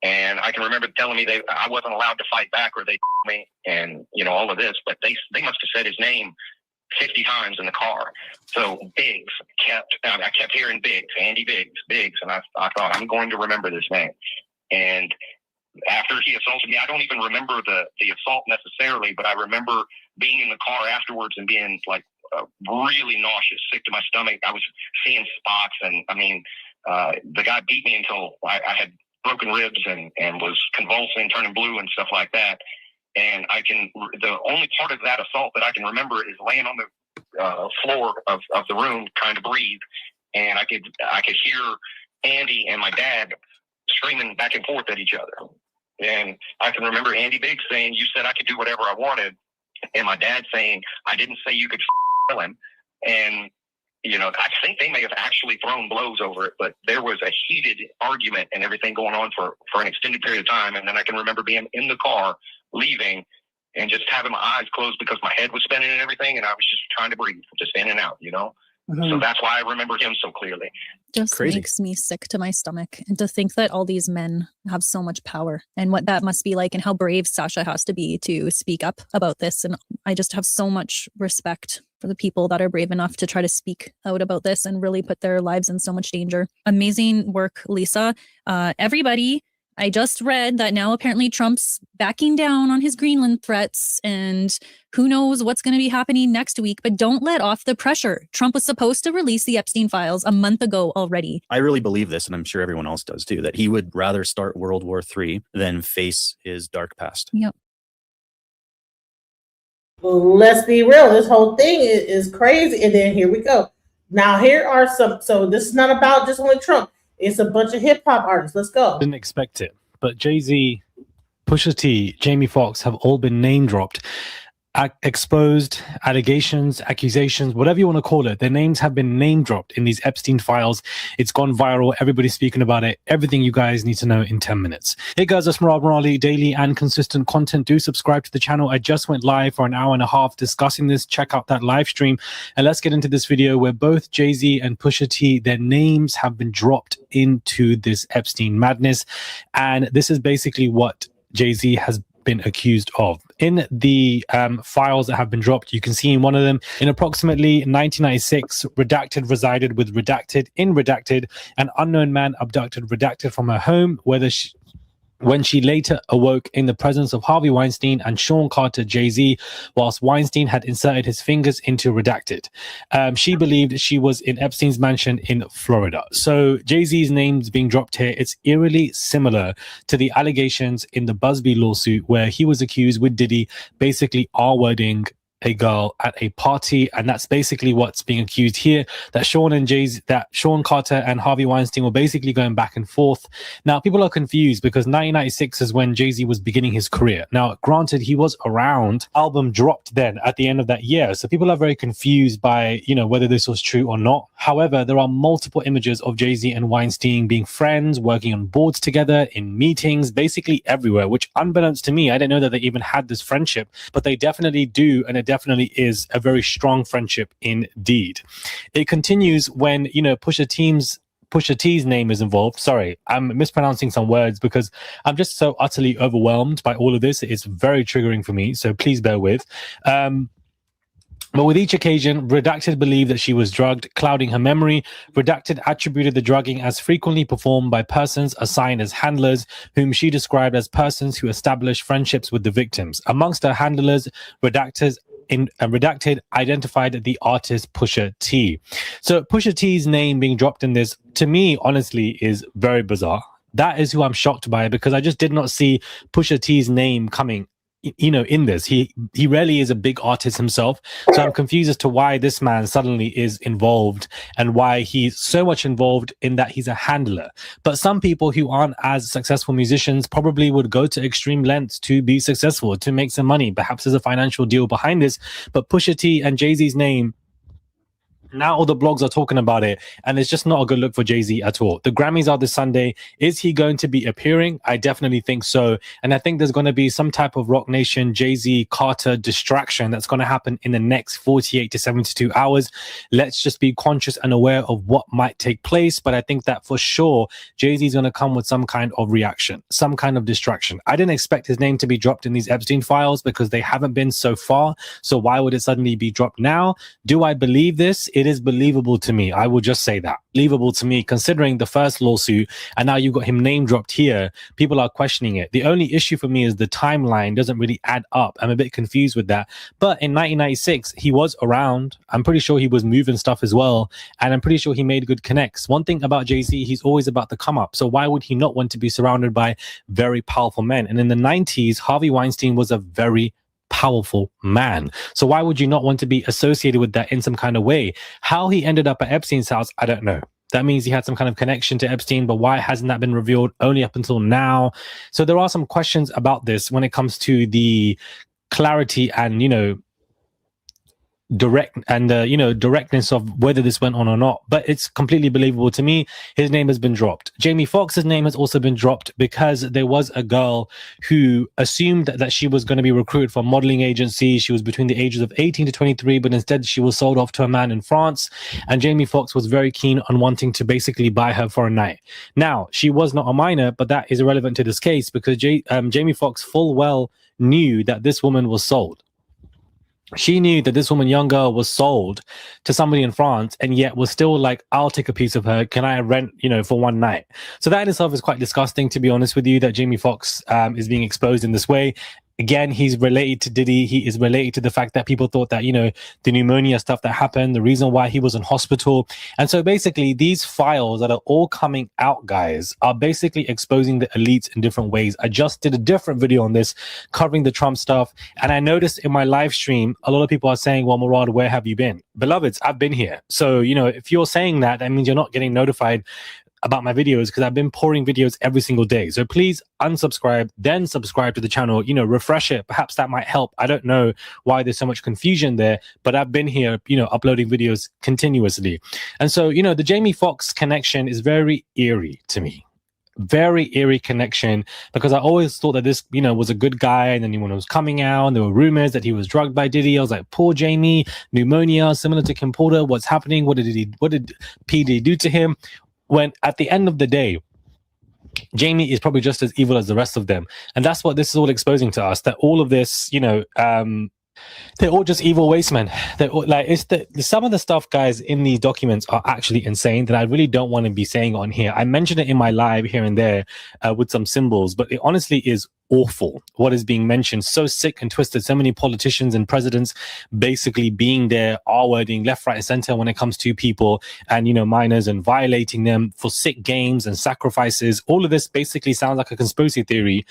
And I can remember telling me I wasn't allowed to fight back or they me and, you know, all of this, but they must have said his name 50 times in the car. So Biggs I kept hearing Biggs, Andy Biggs. And I thought, I'm going to remember this name. And after he assaulted me, I don't even remember the assault necessarily, but I remember being in the car afterwards and being like really nauseous, sick to my stomach. I was seeing spots, and I mean, the guy beat me until I had broken ribs and was convulsing, turning blue and stuff like that. And the only part of that assault that I can remember is laying on the floor of the room trying to breathe, and I could hear Andy and my dad screaming back and forth at each other. And I can remember Andy Biggs saying, "You said I could do whatever I wanted," and my dad saying, "I didn't say you could kill him." And you know, I think they may have actually thrown blows over it, but there was a heated argument and everything going on for an extended period of time. And then I can remember being in the car leaving and just having my eyes closed because my head was spinning and everything, and I was just trying to breathe, just in and out, you know? Mm-hmm. So that's why I remember him so clearly. Just crazy. Makes me sick to my stomach. And to think that all these men have so much power and what that must be like and how brave Sasha has to be to speak up about this. And I just have so much respect for the people that are brave enough to try to speak out about this and really put their lives in so much danger. Amazing work, Lisa. Everybody, I just read that now apparently Trump's backing down on his Greenland threats, and who knows what's going to be happening next week, but don't let off the pressure. Trump was supposed to release the Epstein files a month ago already. I really believe this, and I'm sure everyone else does too, that he would rather start World War III than face his dark past. Yep. Well, let's be real. This whole thing is crazy. And then here we go. Now here are so this is not about just only Trump. It's a bunch of hip hop artists. Let's go. Didn't expect it, but Jay-Z, Pusha T, Jamie Foxx have all been name dropped, exposed, allegations, accusations, whatever you want to call it. Their names have been name dropped in these Epstein files. It's gone viral. Everybody's speaking about it. Everything you guys need to know in 10 minutes. Hey guys, that's Murad Morali. Daily and consistent content. Do subscribe to the channel. I just went live for an hour and a half discussing this. Check out that live stream. And let's get into this video where both Jay-Z and Pusha T, their names have been dropped into this Epstein madness. And this is basically what Jay-Z has been accused of. In the files that have been dropped, you can see in one of them, in approximately 1996, Redacted resided with Redacted in Redacted. An unknown man abducted Redacted from her home, when she later awoke in the presence of Harvey Weinstein and Sean Carter, Jay-Z, whilst Weinstein had inserted his fingers into Redacted. She believed she was in Epstein's mansion in Florida. So Jay-Z's name's being dropped here. It's eerily similar to the allegations in the Busby lawsuit where he was accused with Diddy basically R-wording a girl at a party, and that's basically what's being accused here, that Sean Carter and Harvey Weinstein were basically going back and forth. Now people are confused because 1996 is when Jay-Z was beginning his career. Now granted, he was around, album dropped then at the end of that year, so people are very confused by, you know, whether this was true or not. However, there are multiple images of Jay-Z and Weinstein being friends, working on boards together, in meetings, basically everywhere, which unbeknownst to me, I didn't know that they even had this friendship, but they definitely do, and it definitely is a very strong friendship indeed. It continues when, you know, Pusha T's name is involved. Sorry, I'm mispronouncing some words because I'm just so utterly overwhelmed by all of this. It's very triggering for me, so please bear with. But with each occasion, Redacted believed that she was drugged, clouding her memory. Redacted attributed the drugging as frequently performed by persons assigned as handlers, whom she described as persons who established friendships with the victims. Amongst her handlers, Redacted identified the artist Pusha T. So Pusha T's name being dropped in this, to me, honestly, is very bizarre. That is who I'm shocked by, because I just did not see Pusha T's name coming, you know, in this. He rarely is a big artist himself, so I'm confused as to why this man suddenly is involved and why he's so much involved in that he's a handler. But some people who aren't as successful musicians probably would go to extreme lengths to be successful, to make some money. Perhaps there's a financial deal behind this, but Pusha T and Jay-Z's name Now all the blogs are talking about it, and it's just not a good look for Jay-Z at all. The Grammys are this Sunday. Is he going to be appearing? I definitely think so. And I think there's going to be some type of Rock Nation, Jay-Z, Carter distraction that's going to happen in the next 48 to 72 hours. Let's just be conscious and aware of what might take place. But I think that for sure, Jay-Z is going to come with some kind of reaction, some kind of distraction. I didn't expect his name to be dropped in these Epstein files because they haven't been so far. So why would it suddenly be dropped now? Do I believe this? It is believable to me. I will just say that. Believable to me, considering the first lawsuit, and now you've got him name dropped here. People are questioning it. The only issue for me is the timeline doesn't really add up. I'm a bit confused with that. But in 1996, he was around. I'm pretty sure he was moving stuff as well. And I'm pretty sure he made good connects. One thing about Jay-Z, he's always about the come up. So why would he not want to be surrounded by very powerful men? And in the 90s, Harvey Weinstein was a very powerful man. So why would you not want to be associated with that in some kind of way? How he ended up at Epstein's house, I don't know. That means he had some kind of connection to Epstein, but why hasn't that been revealed only up until now? So there are some questions about this when it comes to the clarity and, directness of whether this went on or not. But it's completely believable to me. His name has been dropped. Jamie Foxx's name has also been dropped because there was a girl who assumed that she was going to be recruited for a modeling agency. She was between the ages of 18 to 23, but instead she was sold off to a man in France. And Jamie Foxx was very keen on wanting to basically buy her for a night. Now, she was not a minor, but that is irrelevant to this case because Jamie Foxx full well knew that this woman was sold. She knew that this woman, young girl, was sold to somebody in France and yet was still like, I'll take a piece of her. Can I rent, for one night? So that in itself is quite disgusting, to be honest with you, that Jamie Foxx is being exposed in this way. Again, he's related to Diddy. He is related to the fact that people thought that, the pneumonia stuff that happened, the reason why he was in hospital. And so basically these files that are all coming out, guys, are basically exposing the elites in different ways. I just did a different video on this covering the Trump stuff. And I noticed in my live stream, a lot of people are saying, well, Murad, where have you been? Beloveds, I've been here. So, if you're saying that, that means you're not getting notified about my videos because I've been pouring videos every single day. So please unsubscribe, then subscribe to the channel, refresh it. Perhaps that might help. I don't know why there's so much confusion there, but I've been here, uploading videos continuously. And so, the Jamie Foxx connection is very eerie to me. Very eerie connection because I always thought that this, was a good guy. And then when it was coming out and there were rumors that he was drugged by Diddy, I was like, poor Jamie, pneumonia, similar to Kim Porter. What's happening? What did P. Diddy do to him? When at the end of the day, Jamie is probably just as evil as the rest of them. And that's what this is all exposing to us, that all of this, they're all just evil waste men. They're all, some of the stuff, guys, in these documents are actually insane that I really don't want to be saying on here. I mentioned it in my live here and there with some symbols, but it honestly is awful what is being mentioned. So sick and twisted. So many politicians and presidents basically being there, R-wording left, right, and center when it comes to people and, minors and violating them for sick games and sacrifices. All of this basically sounds like a conspiracy theory,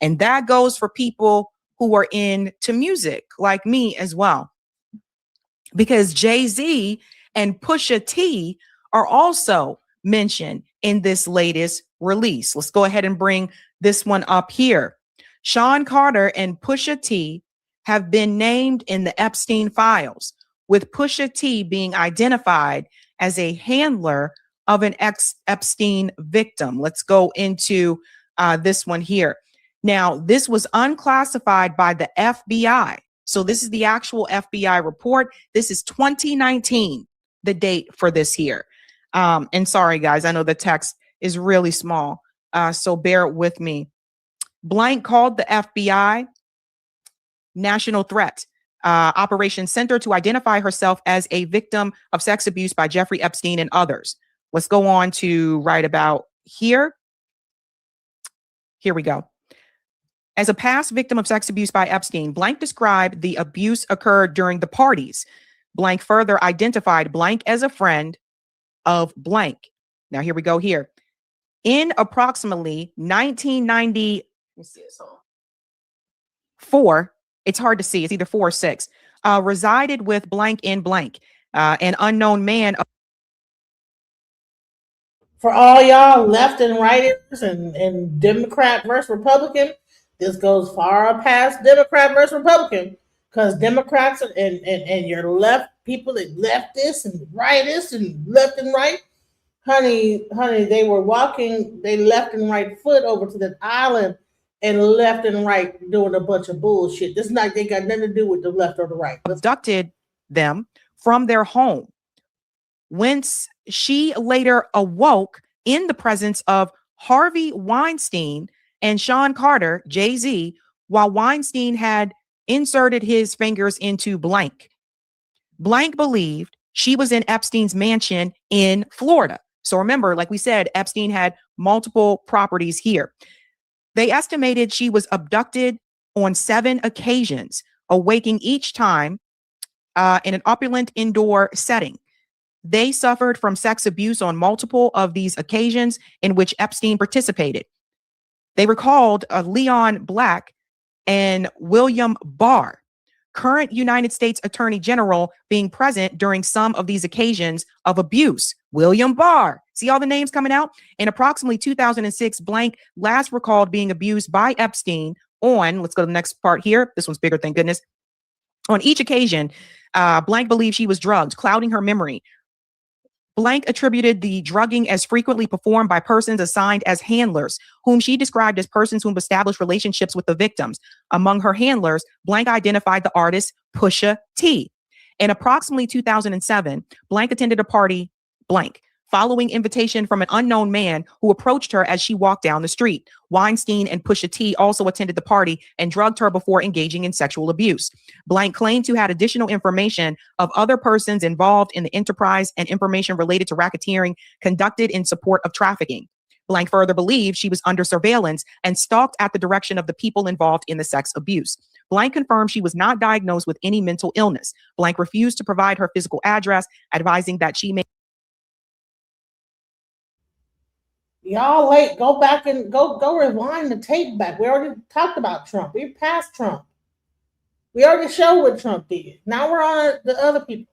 And that goes for people who are into music like me as well. Because Jay-Z and Pusha T are also mentioned in this latest release. Let's go ahead and bring this one up here. Sean Carter and Pusha T have been named in the Epstein files, with Pusha T being identified as a handler of an Epstein victim. Let's go into this one here. Now, this was unclassified by the FBI. So this is the actual FBI report. This is 2019, the date for this here. And sorry, guys, I know the text is really small, so bear with me. Blank called the FBI National Threat Operations Center to identify herself as a victim of sex abuse by Jeffrey Epstein and others. Let's go on to right about here. Here we go. As a past victim of sex abuse by Epstein, Blank described the abuse occurred during the parties. Blank further identified Blank as a friend of Blank. Now, here we go here. In approximately 1990, let me see this. Four, it's hard to see, it's either 4 or 6, resided with Blank in Blank, an unknown man For all y'all left and righters and Democrat versus Republican, this goes far past Democrat versus Republican because Democrats and your left people that leftists and rightists and left and right, honey, they were walking they left and right foot over to that island and left and right doing a bunch of bullshit. This not they got nothing to do with the left or the right. Abducted them from their home, whence she later awoke in the presence of Harvey Weinstein and Sean Carter, Jay-Z, while Weinstein had inserted his fingers into blank. Blank believed she was in Epstein's mansion in Florida. So remember, like we said, Epstein had multiple properties here. They estimated she was abducted on 7 occasions, awaking each time in an opulent indoor setting. They suffered from sex abuse on multiple of these occasions in which Epstein participated. They recalled Leon Black and William Barr, current United States Attorney General, being present during some of these occasions of abuse. William Barr. See all the names coming out? In approximately 2006, Blank last recalled being abused by Epstein on, let's go to the next part here. This one's bigger, thank goodness. On each occasion, Blank believed she was drugged, clouding her memory. Blank attributed the drugging as frequently performed by persons assigned as handlers, whom she described as persons who established relationships with the victims. Among her handlers, Blank identified the artist Pusha T. In approximately 2007, Blank attended a party, blank, following invitation from an unknown man who approached her as she walked down the street. Weinstein and Pusha T also attended the party and drugged her before engaging in sexual abuse. Blank claimed to have additional information of other persons involved in the enterprise and information related to racketeering conducted in support of trafficking. Blank further believed she was under surveillance and stalked at the direction of the people involved in the sex abuse. Blank confirmed she was not diagnosed with any mental illness. Blank refused to provide her physical address, advising that she may. Y'all late. Go back and go rewind the tape back. We already talked about Trump. We're past Trump. We already showed what Trump did. Now we're on the other people.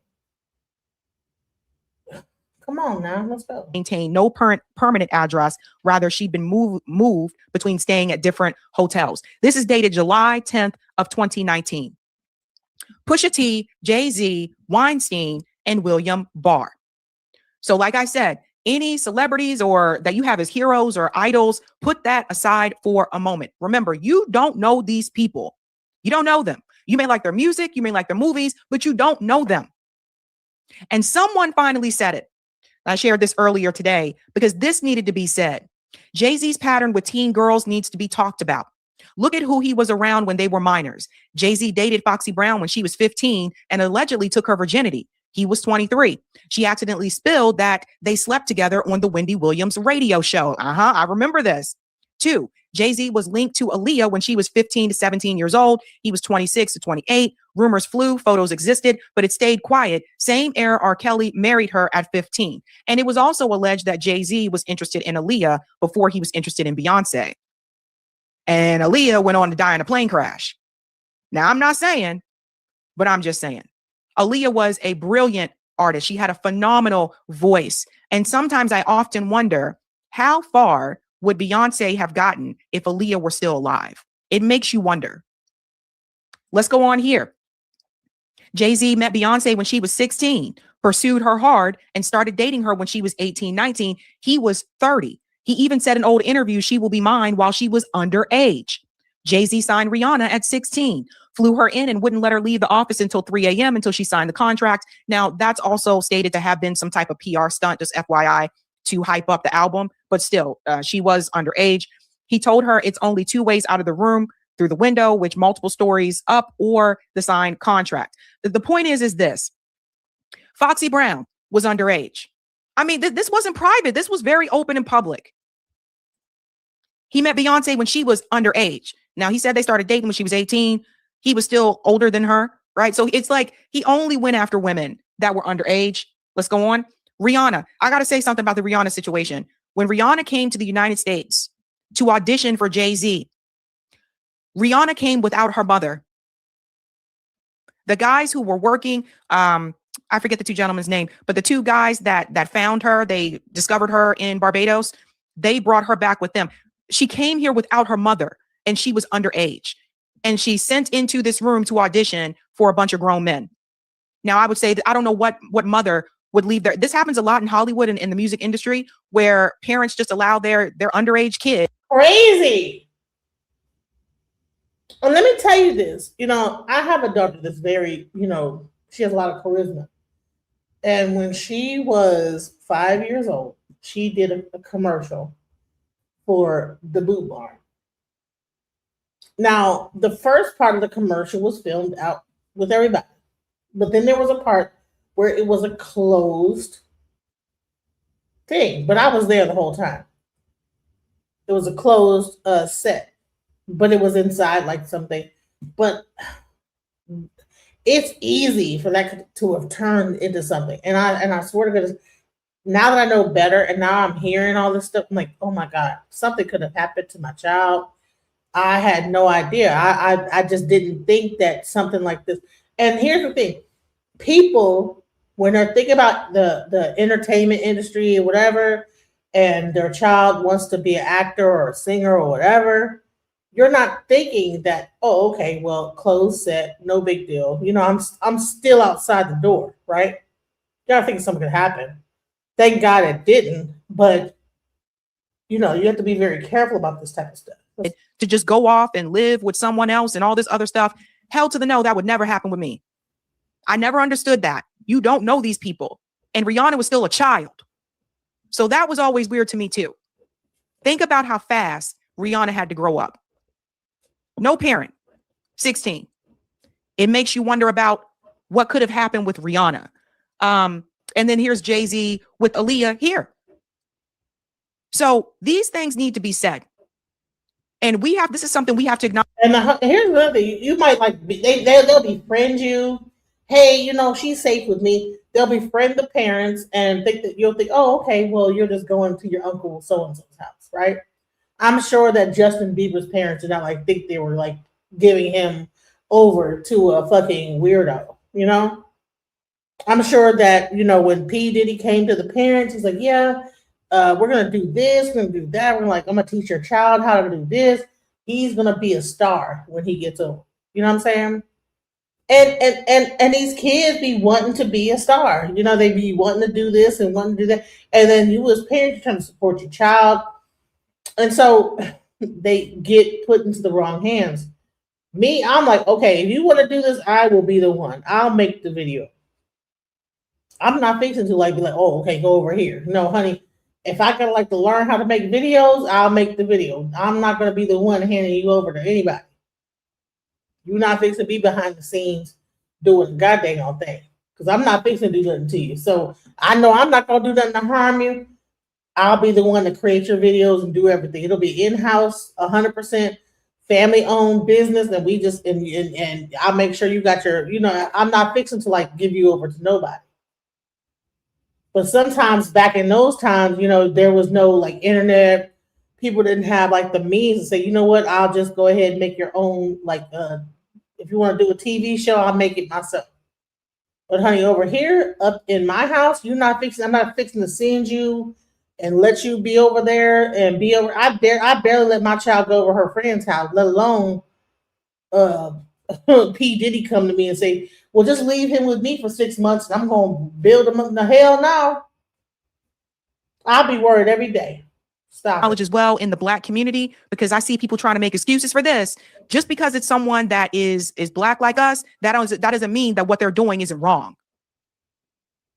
Come on now, let's go. Maintain no permanent address. Rather, she'd been moved between staying at different hotels. This is dated July 10th of 2019. Pusha T, Jay-Z, Weinstein, and William Barr. So like I said, any celebrities or that you have as heroes or idols, put that aside for a moment. Remember, you don't know these people. You don't know them. You may like their music, you may like their movies, but you don't know them. And someone finally said it. I shared this earlier today because this needed to be said. Jay-Z's pattern with teen girls needs to be talked about. Look at who he was around when they were minors. Jay-Z dated Foxy Brown when she was 15 and allegedly took her virginity. He was 23. She accidentally spilled that they slept together on the Wendy Williams radio show. I remember this. 2, Jay-Z was linked to Aaliyah when she was 15 to 17 years old. He was 26 to 28. Rumors flew, photos existed, but it stayed quiet. Same era R. Kelly married her at 15. And it was also alleged that Jay-Z was interested in Aaliyah before he was interested in Beyonce. And Aaliyah went on to die in a plane crash. Now, I'm not saying, but I'm just saying. Aaliyah was a brilliant artist. She had a phenomenal voice. And sometimes I often wonder, how far would Beyonce have gotten if Aaliyah were still alive? It makes you wonder. Let's go on here. Jay-Z met Beyonce when she was 16, pursued her hard, and started dating her when she was 18, 19. He was 30. He even said in old interviews, she will be mine, while she was underage. Jay-Z signed Rihanna at 16, flew her in and wouldn't let her leave the office until 3 a.m. until she signed the contract. Now, that's also stated to have been some type of PR stunt, just FYI, to hype up the album. But still, she was underage. He told her it's only 2 ways out of the room, through the window, which multiple stories up, or the signed contract. The point is this. Foxy Brown was underage. I mean, this wasn't private. This was very open and public. He met Beyonce when she was underage. Now, he said they started dating when she was 18. He was still older than her, right? So it's like he only went after women that were underage. Let's go on. Rihanna. I got to say something about the Rihanna situation. When Rihanna came to the United States to audition for Jay-Z, Rihanna came without her mother. The guys who were working I forget the two gentlemen's name, but the two guys that found her, they discovered her in Barbados. They brought her back with them. She came here without her mother, and she was underage. And she's sent into this room to audition for a bunch of grown men. Now, I would say that I don't know what mother would leave their. This happens a lot in Hollywood and in the music industry, where parents just allow their underage kid. Crazy. And let me tell you this. I have a daughter that's very, she has a lot of charisma. And when she was 5 years old, she did a commercial for the Boot Barn. Now, the first part of the commercial was filmed out with everybody. But then there was a part where it was a closed thing. But I was there the whole time. It was a closed set. But it was inside like something. But it's easy for that to have turned into something. And I swear to goodness, now that I know better and now I'm hearing all this stuff, I'm like, oh my God, something could have happened to my child. I had no idea. I just didn't think that something like this. And here's the thing. People, when they're thinking about the entertainment industry or whatever, and their child wants to be an actor or a singer or whatever, you're not thinking that, oh, okay, well, closed set, no big deal. I'm still outside the door, right? You're not thinking something could happen. Thank God it didn't, but you have to be very careful about this type of stuff. To just go off and live with someone else and all this other stuff. Hell to the no, that would never happen with me. I never understood that. You don't know these people. And Rihanna was still a child. So that was always weird to me too. Think about how fast Rihanna had to grow up. No parent, 16. It makes you wonder about what could have happened with Rihanna. And then here's Jay-Z with Aaliyah here. So these things need to be said. And this is something we have to acknowledge. And here's the other thing. You might they'll befriend you. Hey, she's safe with me. They'll befriend the parents and think that you'll think, oh, okay, well, you're just going to your uncle so-and-so's house, right? I'm sure that Justin Bieber's parents did not think they were giving him over to a fucking weirdo, I'm sure that, when P. Diddy came to the parents, he's like, yeah, we're going to do this, we're going to do that. We're I'm going to teach your child how to do this. He's going to be a star when he gets old. You know what I'm saying? And these kids be wanting to be a star. They be wanting to do this and wanting to do that. And then you as parents, you're trying to support your child. And so they get put into the wrong hands. Me, I'm like, okay, if you want to do this, I will be the one. I'll make the video. I'm not fixing to be like, oh, okay, go over here. No, honey, if I gotta to learn how to make videos, I'll make the video. I'm not gonna be the one handing you over to anybody. You're not fixing to be behind the scenes doing the goddamn all thing. Because I'm not fixing to do nothing to you. So I know I'm not gonna do nothing to harm you. I'll be the one to create your videos and do everything. It'll be in-house, 100% family-owned business, and we just and I'll make sure you got your. I'm not fixing to give you over to nobody. But sometimes back in those times, there was no internet. People didn't have the means to say, you know what, I'll just go ahead and make your own. If you want to do a TV show, I'll make it myself. But honey, over here, up in my house, I'm not fixing to send you and let you be over there and be over. I barely let my child go over her friend's house, let alone P. Diddy come to me and say, well, just leave him with me for 6 months and I'm going to build him up. The hell no. I'll be worried every day. Stop. Knowledge as well in the Black community, because I see people trying to make excuses for this. Just because it's someone that is Black like us, that doesn't mean that what they're doing isn't wrong.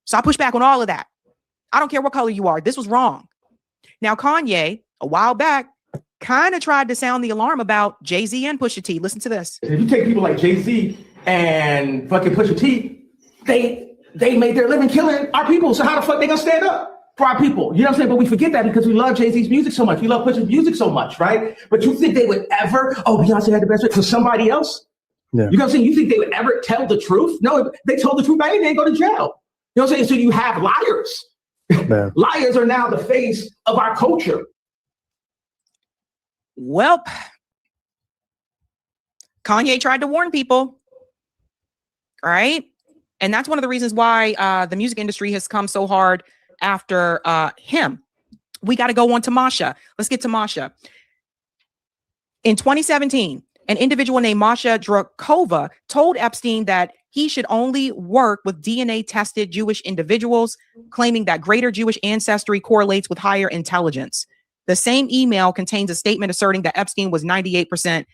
So I push back on all of that. I don't care what color you are. This was wrong. Now, Kanye, a while back, kind of tried to sound the alarm about Jay-Z and Pusha T. Listen to this. If you take people like Jay-Z and fucking Pusha T, they made their living killing our people. So how the fuck they gonna stand up for our people? You know what I'm saying? But we forget that because we love Jay-Z's music so much. We love Pusha's music so much, right? But you think they would ever, Beyonce had the best for somebody else? Yeah. You know what I'm saying? You think they would ever tell the truth? No, if they told the truth, maybe they'd go to jail. You know what I'm saying? So you have liars. Man. Liars are now the face of our culture. Well, Kanye tried to warn people, right? And that's one of the reasons why the music industry has come so hard after him. We got to go on to Masha. Let's get to Masha. In 2017, an individual named Masha Drakova told Epstein that he should only work with DNA-tested Jewish individuals, claiming that greater Jewish ancestry correlates with higher intelligence. The same email contains a statement asserting that Epstein was 98%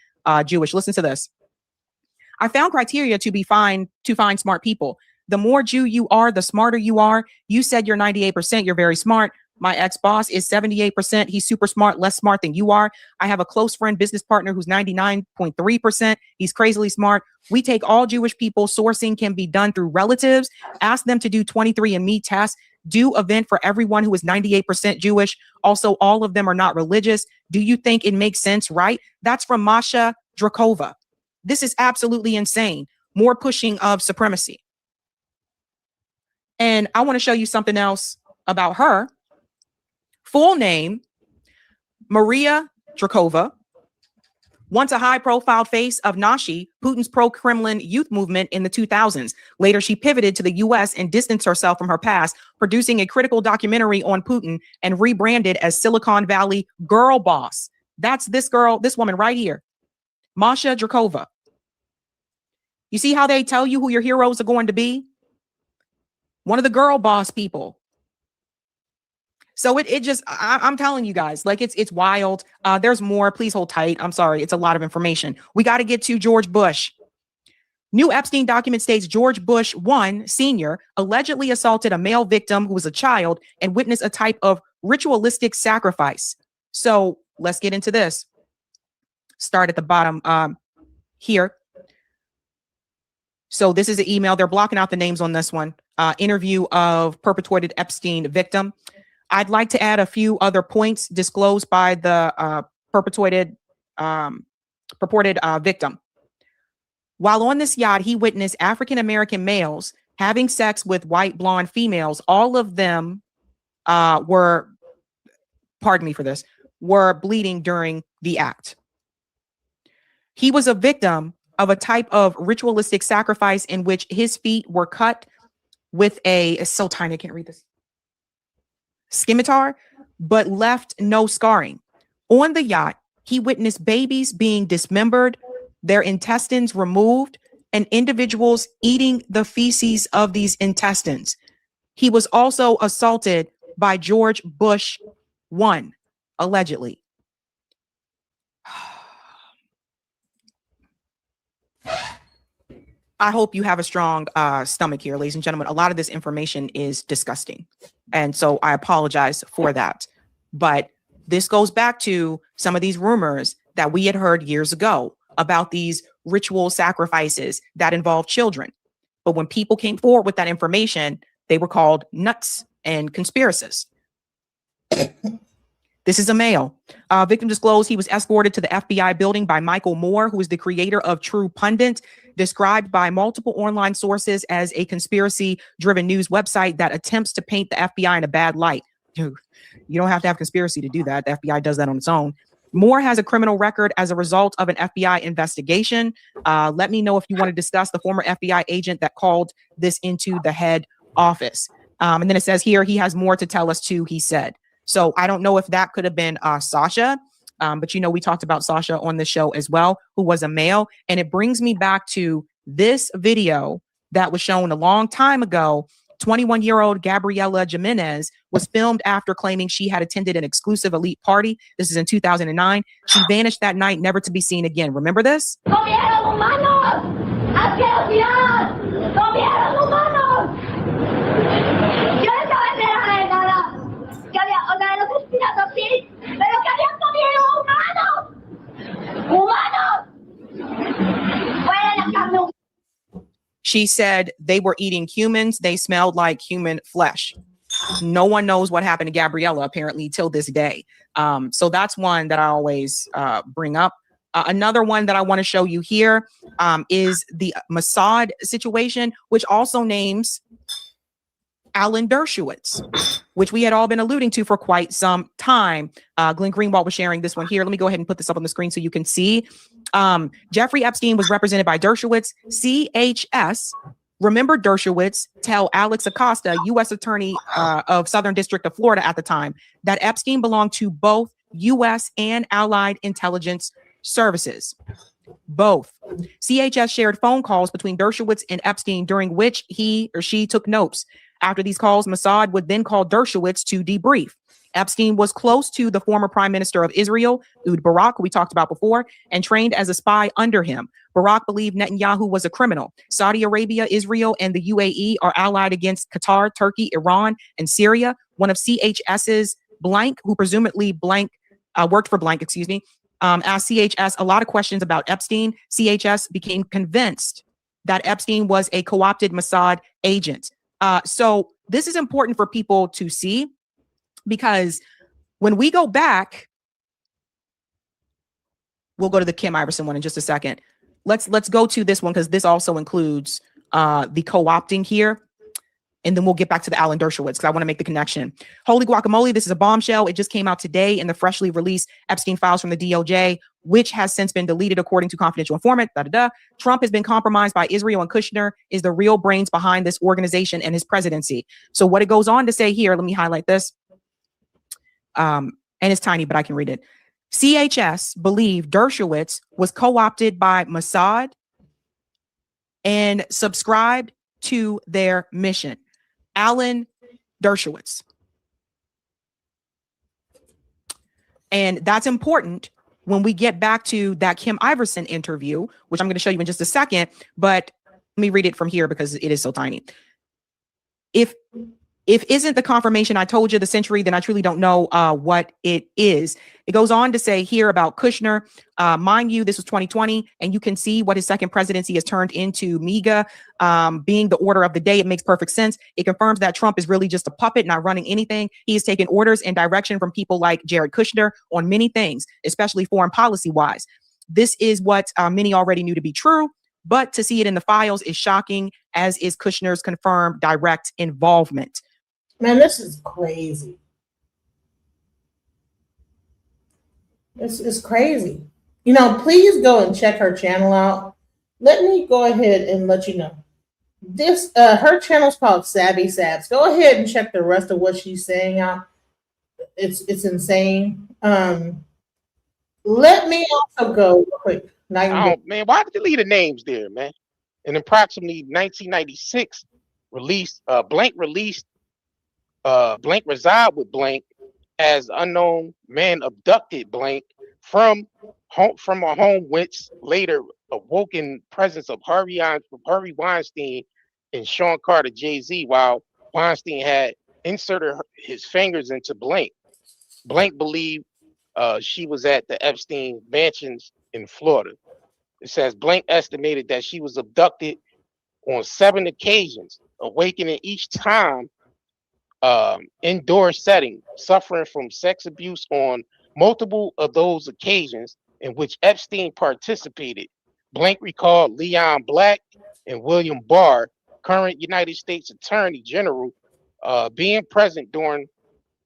Jewish. Listen to this. I found criteria to find smart people. The more Jew you are, the smarter you are. You said you're 98%. You're very smart. My ex-boss is 78%. He's super smart, less smart than you are. I have a close friend, business partner who's 99.3%. He's crazily smart. We take all Jewish people. Sourcing can be done through relatives. Ask them to do 23andMe tests. Do event for everyone who is 98% Jewish. Also, all of them are not religious. Do you think it makes sense, right? That's from Masha Drakova. This is absolutely insane. More pushing of supremacy. And I want to show you something else about her. Full name, Maria Drakova, once a high-profile face of Nashi, Putin's pro-Kremlin youth movement in the 2000s. Later, she pivoted to the U.S. and distanced herself from her past, producing a critical documentary on Putin and rebranded as Silicon Valley Girl Boss. That's this girl, this woman right here, Masha Drakova. You see how they tell you who your heroes are going to be? One of the girl boss people. So it just, I'm telling you guys, like it's wild. There's more. Please hold tight. I'm sorry. It's a lot of information. We got to get to George Bush. New Epstein document states George Bush I, Sr. allegedly assaulted a male victim who was a child and witnessed a type of ritualistic sacrifice. So let's get into this. Start at the bottom here. So this is an email. They're blocking out the names on this one. Interview of perpetrated Epstein victim. I'd like to add a few other points disclosed by the purported victim. While on this yacht, he witnessed African-American males having sex with white blonde females. All of them were, pardon me for this, were bleeding during the act. He was a victim of a type of ritualistic sacrifice in which his feet were cut with it's so tiny, I can't read this, scimitar, but left no scarring. On the yacht, he witnessed babies being dismembered, their intestines removed, and individuals eating the feces of these intestines. He was also assaulted by George Bush I, allegedly. I hope you have a strong stomach here, ladies and gentlemen. A lot of this information is disgusting. And so I apologize for that. But this goes back to some of these rumors that we had heard years ago about these ritual sacrifices that involve children. But when people came forward with that information, they were called nuts and conspiracists. This is a male. Victim disclosed he was escorted to the FBI building by Michael Moore, who is the creator of True Pundit, described by multiple online sources as a conspiracy-driven news website that attempts to paint the FBI in a bad light. Dude, you don't have to have conspiracy to do that. The FBI does that on its own. Moore has a criminal record as a result of an FBI investigation. Let me know if you want to discuss the former FBI agent that called this into the head office. And then it says here, he has more to tell us too, he said. So I don't know if that could have been Sasha, but we talked about Sasha on the show as well, who was a male. And it brings me back to this video that was shown a long time ago. 21-year-old Gabriela Jimenez was filmed after claiming she had attended an exclusive elite party. This is in 2009. She vanished that night, never to be seen again. Remember this? She said they were eating humans. They smelled like human flesh. No one knows what happened to Gabriella, apparently, till this day. So that's one that I always bring up. Another one that I want to show you here is the Mossad situation, which also names Alan Dershowitz, which we had all been alluding to for quite some time. Glenn Greenwald was sharing this one here. Let me go ahead and put this up on the screen so you can see. Jeffrey Epstein was represented by Dershowitz. CHS Remember Dershowitz tell Alex Acosta, U.S. Attorney of Southern District of Florida at the time, that Epstein belonged to both U.S. and allied intelligence services. Both. CHS shared phone calls between Dershowitz and Epstein during which he or she took notes. After these calls, Mossad would then call Dershowitz to debrief. Epstein was close to the former prime minister of Israel, Ehud Barak, who we talked about before, and trained as a spy under him. Barak believed Netanyahu was a criminal. Saudi Arabia, Israel, and the UAE are allied against Qatar, Turkey, Iran, and Syria. One of CHS's Blank, who presumably worked for Blank, asked CHS a lot of questions about Epstein. CHS became convinced that Epstein was a co-opted Mossad agent. So this is important for people to see, because when we go back, we'll go to the Kim Iverson one in just a second. Let's go to this one, because this also includes the co-opting here. And then we'll get back to the Alan Dershowitz, because I want to make the connection. Holy guacamole, this is a bombshell. It just came out today in the freshly released Epstein files from the DOJ, which has since been deleted according to confidential informant. Trump has been compromised by Israel, and Kushner is the real brains behind this organization and his presidency. So what it goes on to say here, let me highlight this. And it's tiny, but I can read it. CHS believed Dershowitz was co-opted by Mossad and subscribed to their mission. Alan Dershowitz. And that's important when we get back to that Kim Iverson interview, which I'm going to show you in just a second, but let me read it from here because it is so tiny. If isn't the confirmation I told you the century, then I truly don't know what it is. It goes on to say here about Kushner. Mind you, this was 2020, and you can see what his second presidency has turned into. MEGA being the order of the day. It makes perfect sense. It confirms that Trump is really just a puppet, not running anything. He has taken orders and direction from people like Jared Kushner on many things, especially foreign policy wise. This is what many already knew to be true, but to see it in the files is shocking, as is Kushner's confirmed direct involvement. Man, this is crazy. It's crazy. Please go and check her channel out. Let me go ahead and let you know. This her channel's called Savvy Sabs. Go ahead and check the rest of what she's saying out. It's insane. Let me also go real quick. Man, why did you leave the names there, man? In approximately 1996, Blank released Blank reside with Blank as unknown man abducted Blank from a home which later awoken presence of Harvey Weinstein and Sean Carter Jay-Z, while Weinstein had inserted his fingers into Blank. Blank believed she was at the Epstein mansions in Florida. It says Blank estimated that she was abducted on 7 occasions, awakening each time indoor setting, suffering from sex abuse on multiple of those occasions in which Epstein participated. Blank recalled Leon Black and William Barr, current United States Attorney General, being present during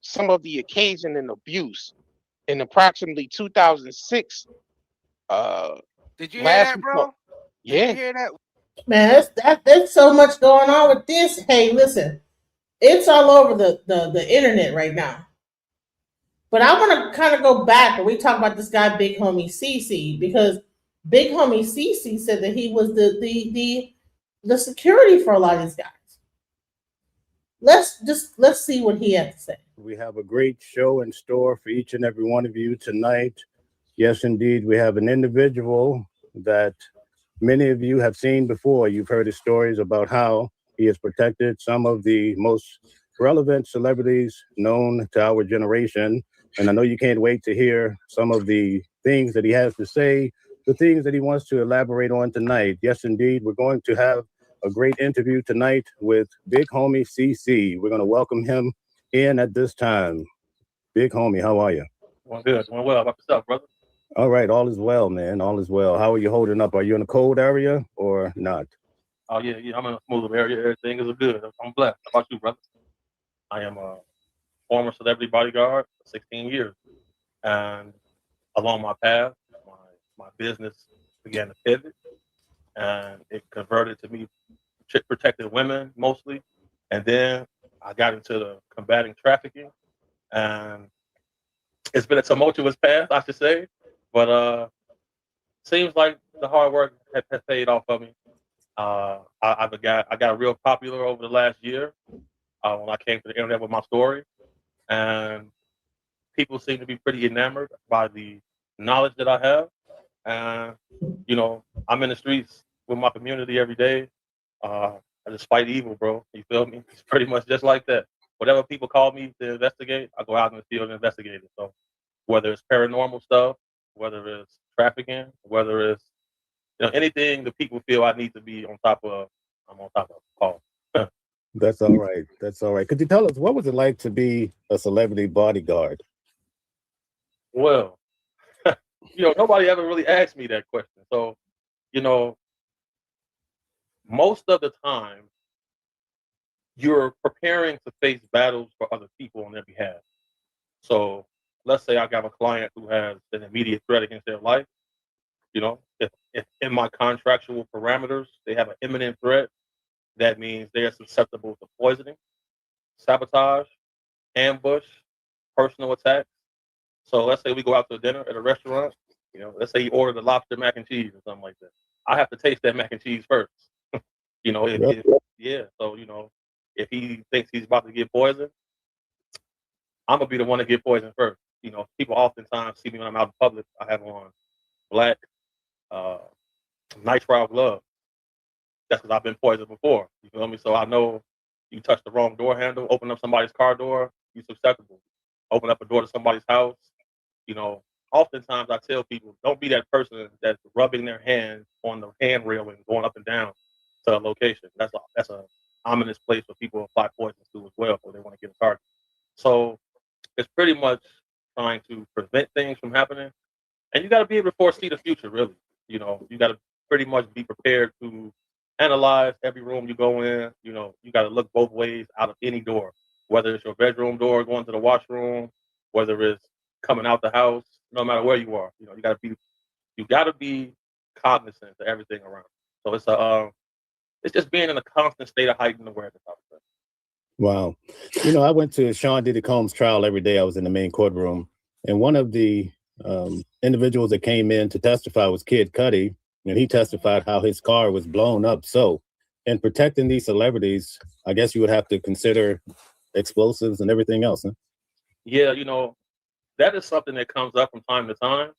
some of the occasion and abuse. In approximately 2006, did you hear that, bro? Yeah. Did you hear that? Man, that's so much going on with this. Hey, listen. It's all over the internet right now. But I want to kind of go back and we talk about this guy, Big Homie CC, because Big Homie CC said that he was the security for a lot of these guys. Let's see what he had to say. We have a great show in store for each and every one of you tonight. Yes, indeed, we have an individual that many of you have seen before. You've heard his stories about how he has protected some of the most relevant celebrities known to our generation. And I know you can't wait to hear some of the things that he has to say, the things that he wants to elaborate on tonight. Yes, indeed, we're going to have a great interview tonight with Big Homie CC. We're going to welcome him in at this time. Big Homie, how are you? Well, good. Well, how about yourself, brother? All right, all is well, man. All is well. How are you holding up? Are you in a cold area or not? Oh, yeah, I'm in a smooth area. Everything is good. I'm blessed. How about you, brother? I am a former celebrity bodyguard for 16 years. And along my path, my business began to pivot. And it converted to me protected women mostly, and then I got into the combating trafficking, and it's been a tumultuous path, I should say, but seems like the hard work has paid off for me. I got real popular over the last year when I came to the internet with my story, and people seem to be pretty enamored by the knowledge that I have. And you know, I'm in the streets with my community every day. I just fight evil, bro. You feel me? It's pretty much just like that. Whatever people call me to investigate, I go out in the field and investigate it. So whether it's paranormal stuff, whether it's trafficking, whether it's anything that people feel I need to be on top of, I'm on top of. Paul. That's all right. That's all right. Could you tell us what was it like to be a celebrity bodyguard? Well, nobody ever really asked me that question. So, most of the time, you're preparing to face battles for other people on their behalf. So, let's say I got a client who has an immediate threat against their life. If in my contractual parameters they have an imminent threat, that means they are susceptible to poisoning, sabotage, ambush, personal attacks. So let's say we go out to dinner at a restaurant. Let's say you order the lobster mac and cheese or something like that. I have to taste that mac and cheese first. So if he thinks he's about to get poisoned, I'm gonna be the one to get poisoned first. People oftentimes see me when I'm out in public. I have on black nitrile gloves. That's because I've been poisoned before. You feel me? So I know you touch the wrong door handle, open up somebody's car door, you're susceptible. Open up a door to somebody's house. Oftentimes I tell people, don't be that person that's rubbing their hands on the handrail and going up and down to a location. That's a ominous place where people apply poisons to as well, or they want to get a target. So it's pretty much trying to prevent things from happening, and you got to be able to foresee the future. Really, you got to pretty much be prepared to analyze every room you go in. You got to look both ways out of any door, whether it's your bedroom door going to the washroom, whether it's coming out the house, no matter where you are. You got to be cognizant of everything around. So it's just being in a constant state of heightened awareness. Wow. I went to Sean Diddy Combs' trial every day. I was in the main courtroom, and one of the individuals that came in to testify was Kid Cudi, and he testified how his car was blown up. So in protecting these celebrities, I guess you would have to consider explosives and everything else, huh? Yeah, that is something that comes up from time to time.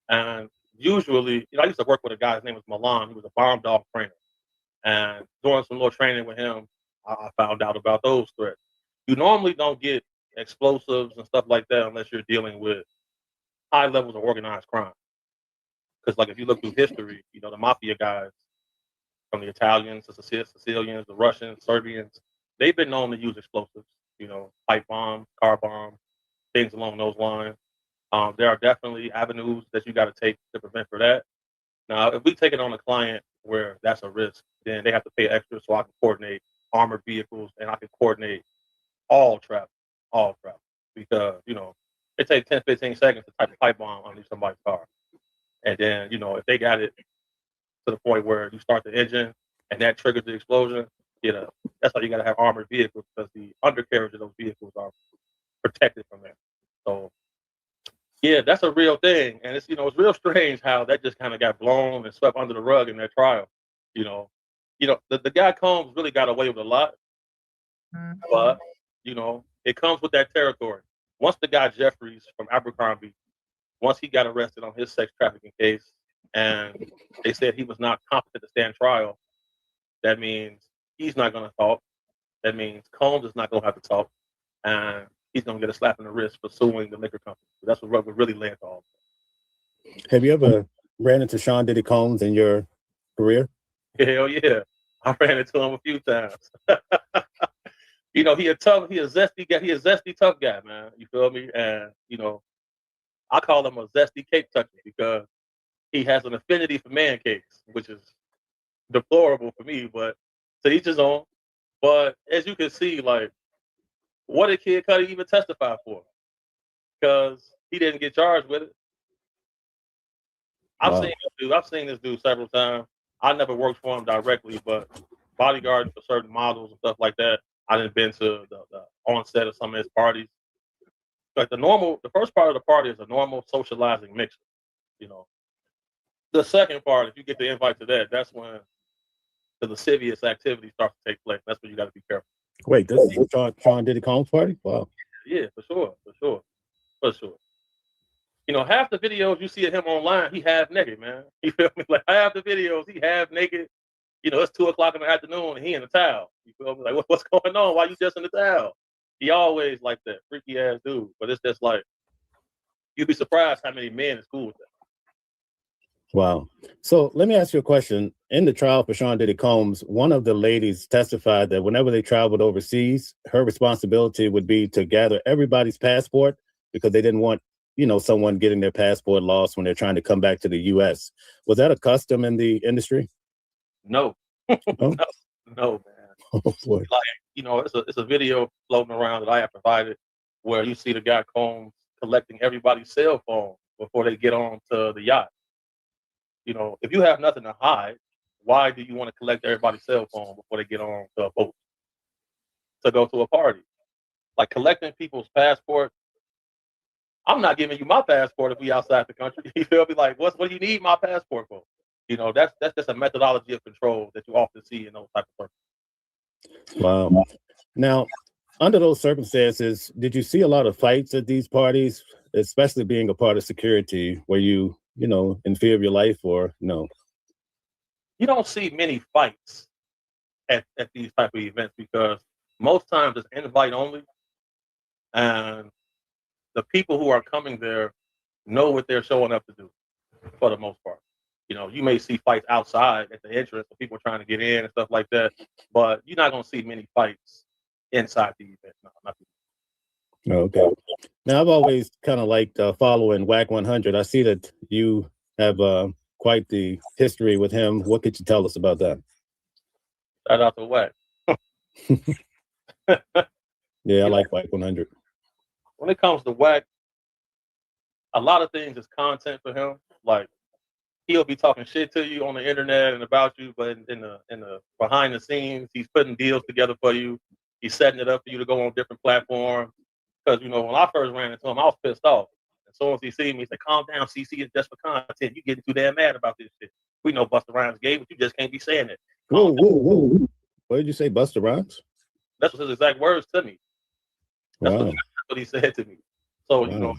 And usually, I used to work with a guy, his name was Milan. He was a bomb dog trainer. And doing some little training with him, I found out about those threats. You normally don't get explosives and stuff like that unless you're dealing with high levels of organized crime. Because, like, if you look through history, the mafia guys, from the Italians, the Sicilians, the Russians, Serbians, they've been known to use explosives, pipe bomb, car bomb, things along those lines. There are definitely avenues that you got to take to prevent for that. Now, if we take it on a client where that's a risk, then they have to pay extra, so I can coordinate armored vehicles and I can coordinate all traffic, because, it takes 10, 15 seconds to type a pipe bomb underneath somebody's car. And then, if they got it to the point where you start the engine and that triggers the explosion, that's why you got to have armored vehicles, because the undercarriage of those vehicles are protected from that. So, yeah, that's a real thing. And it's, it's real strange how that just kind of got blown and swept under the rug in that trial. The guy Combs really got away with a lot, but, it comes with that territory. Once the guy Jeffries from Abercrombie, once he got arrested on his sex trafficking case, and they said he was not competent to stand trial, that means he's not going to talk. That means Combs is not going to have to talk. And he's going to get a slap in the wrist for suing the liquor company. So that's what really led to all. Have you ever ran into Sean Diddy Combs in your career? Hell yeah. I ran into him a few times. He a zesty guy. He a zesty tough guy, man. You feel me? And, I call him a zesty cake toucher because he has an affinity for man cakes, which is deplorable for me, but to each his own. But as you can see, like, what did Kid Cudi even testify for? Because he didn't get charged with it. I've seen this dude several times. I never worked for him directly, but bodyguarding for certain models and stuff like that. I done been to the onset of some of his parties. Like the first part of the party is a normal socializing mixture. You know, the second part, if you get the invite to that, that's when the lascivious activity starts to take place. That's when you got to be careful. Wait, this is Sean Diddy Combs' party? Wow. Yeah, for sure. You know, half the videos you see of him online, he half naked, man. You feel me? Like half the videos, he half naked. You know, it's 2:00 in the afternoon and he in a towel. You feel me? Like, what's going on? Why you just in the towel? He always like that freaky ass dude. But it's just like, you'd be surprised how many men is cool with that. Wow. So let me ask you a question. In the trial for Sean Diddy Combs, one of the ladies testified that whenever they traveled overseas, her responsibility would be to gather everybody's passport because they didn't want, you know, someone getting their passport lost when they're trying to come back to the U.S. Was that a custom in the industry? No. Oh? No, man. Oh, boy. Like, you know, it's a video floating around that I have provided where you see the guy Combs collecting everybody's cell phone before they get on to the yacht. You know, if you have nothing to hide, why do you want to collect everybody's cell phone before they get on to a boat to go to a party? Like collecting people's passports. I'm not giving you my passport if we outside the country. You feel me? Like, what do you need my passport for? You know, that's just a methodology of control that you often see in those type of persons. Wow. Now, under those circumstances, did you see a lot of fights at these parties, especially being a part of security? Were you know, in fear of your life or no? You don't see many fights at these type of events because most times it's invite only. And the people who are coming there know what they're showing up to do for the most part. You know, you may see fights outside at the entrance of people trying to get in and stuff like that, but you're not going to see many fights inside the event. No, not Okay. Now, I've always kind of liked following WAC 100. I see that you have quite the history with him. What could you tell us about that? Shout out to WAC. Yeah, I like WAC 100. When it comes to WAC, a lot of things is content for him. Like, he'll be talking shit to you on the internet and about you, but in the behind the scenes, he's putting deals together for you. He's setting it up for you to go on different platforms. Because, you know, when I first ran into him, I was pissed off. As soon as he see me, he said, calm down, CC, it's just for content. You getting too damn mad about this shit. We know Busta Rhymes gay, but you just can't be saying it. Whoa. What did you say, Busta Rhymes? That's what his exact words to me. That's what he said to me. So, you know,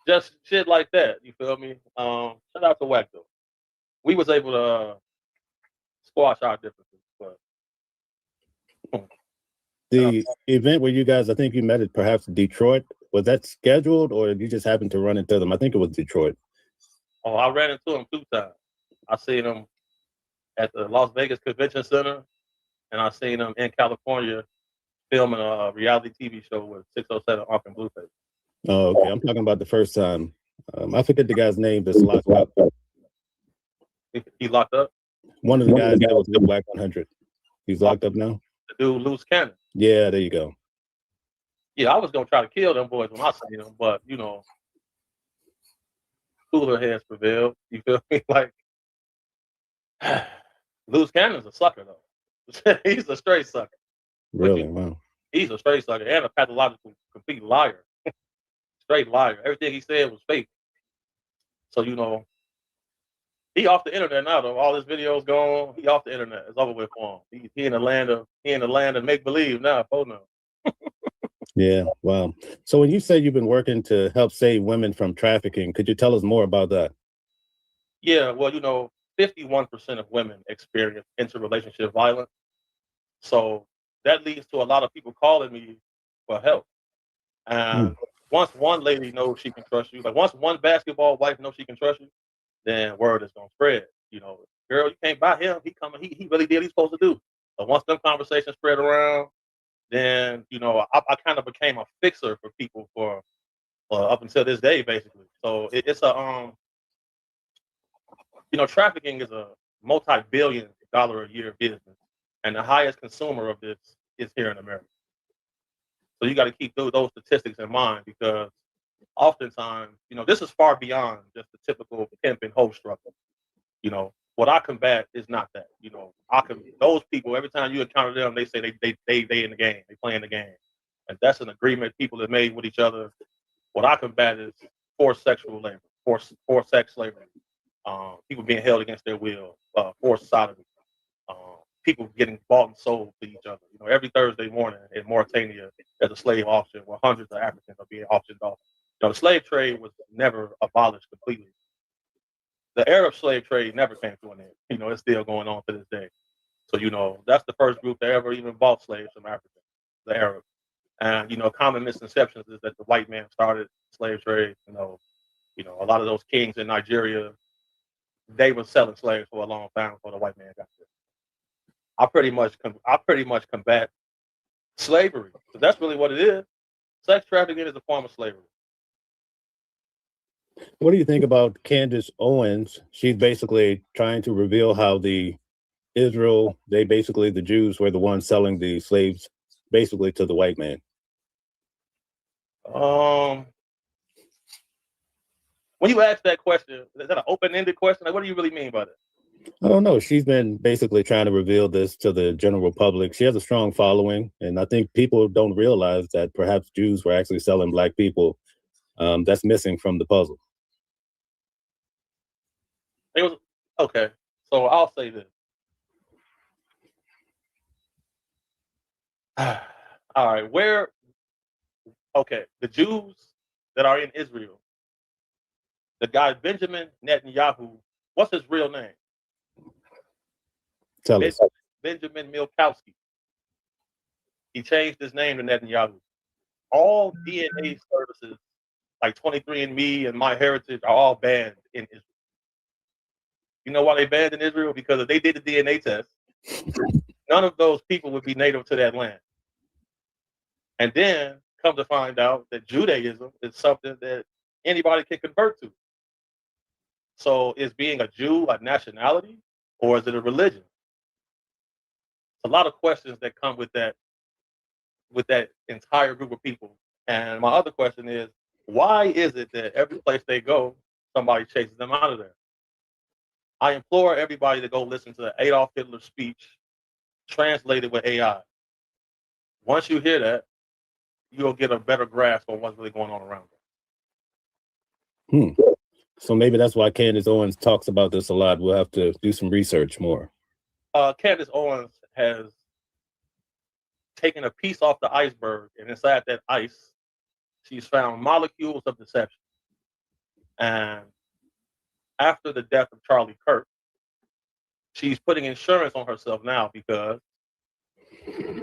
just shit like that. You feel me? Shout out to WAC, though. We was able to squash our differences. But the event where you guys, I think you met at perhaps Detroit, was that scheduled or did you just happen to run into them? I think it was Detroit. Oh, I ran into him 2 times. I seen him at the Las Vegas Convention Center, and I seen him in California filming a reality TV show with 607 Ark and Blueface. Oh, okay. I'm talking about the first time. I forget the guy's name that's locked up. He locked up? One of the guys that was in WAC 100. He's locked up now? The dude, Loose Cannon. Yeah, there you go. Yeah, I was going to try to kill them boys when I seen them, but, you know, cooler heads prevailed. You feel me? Like, Loose Cannon's a sucker, though. He's a straight sucker. Really? Wow. He's a straight sucker and a pathological, complete liar. Straight liar. Everything he said was fake. So, you know, he off the internet now, though. All his videos gone. He off the internet. It's over with for him. He in the land of make believe now. Oh no. Yeah. Wow. So when you say you've been working to help save women from trafficking, could you tell us more about that? Yeah. Well, you know, 51% of women experience interrelationship violence. So that leads to a lot of people calling me for help. And once one lady knows she can trust you, like once one basketball wife knows she can trust you, then word is gonna spread. You know, girl, you can't buy him. He coming. He really did what he's supposed to do. So once them conversations spread around, then you know I kind of became a fixer for people for up until this day, basically. So it's a you know, trafficking is a multi-billion-dollar a year business, and the highest consumer of this is here in America. So you got to keep those statistics in mind because oftentimes, you know, this is far beyond just the typical pimp and hoe struggle. You know, What I combat is not that. You know, those people, every time you encounter them, they say they in the game, they playing the game. And that's an agreement people have made with each other. What I combat is forced sexual labor, forced sex slavery, people being held against their will, forced sodomy, people getting bought and sold to each other. You know, every Thursday morning in Mauritania, there's a slave auction where hundreds of Africans are being auctioned off. You know, the slave trade was never abolished completely. The Arab slave trade never came to an end. You know, it's still going on to this day. So, you know, that's the first group that ever even bought slaves from Africa, the Arabs. And, you know, common misconceptions is that the white man started slave trade. You know, a lot of those kings in Nigeria, they were selling slaves for a long time before the white man got there. I pretty much combat slavery, because that's really what it is. Sex trafficking is a form of slavery. What do you think about Candace Owens? She's basically trying to reveal how the Jews were the ones selling the slaves basically to the white man. When you ask that question, is that an open-ended question? Like, what do you really mean by that? I don't know. She's been basically trying to reveal this to the general public. She has a strong following, and I think people don't realize that perhaps Jews were actually selling black people. That's missing from the puzzle. It was okay. So I'll say this. All right, the Jews that are in Israel, the guy Benjamin Netanyahu, what's his real name? Tell us. Benjamin Milkowski. He changed his name to Netanyahu. All DNA services like 23andMe and MyHeritage are all banned in Israel. You know why they banned in Israel? Because if they did the DNA test, none of those people would be native to that land. And then come to find out that Judaism is something that anybody can convert to. So is being a Jew a nationality, or is it a religion? A lot of questions that come with that entire group of people. And my other question is, why is it that every place they go, somebody chases them out of there? I implore everybody to go listen to Adolf Hitler's speech translated with AI. Once you hear that, you'll get a better grasp on what's really going on around them. So maybe that's why Candace Owens talks about this a lot. We'll have to do some research more. Candace Owens has taken a piece off the iceberg, and inside that ice, she's found molecules of deception. And after the death of Charlie Kirk, she's putting insurance on herself now because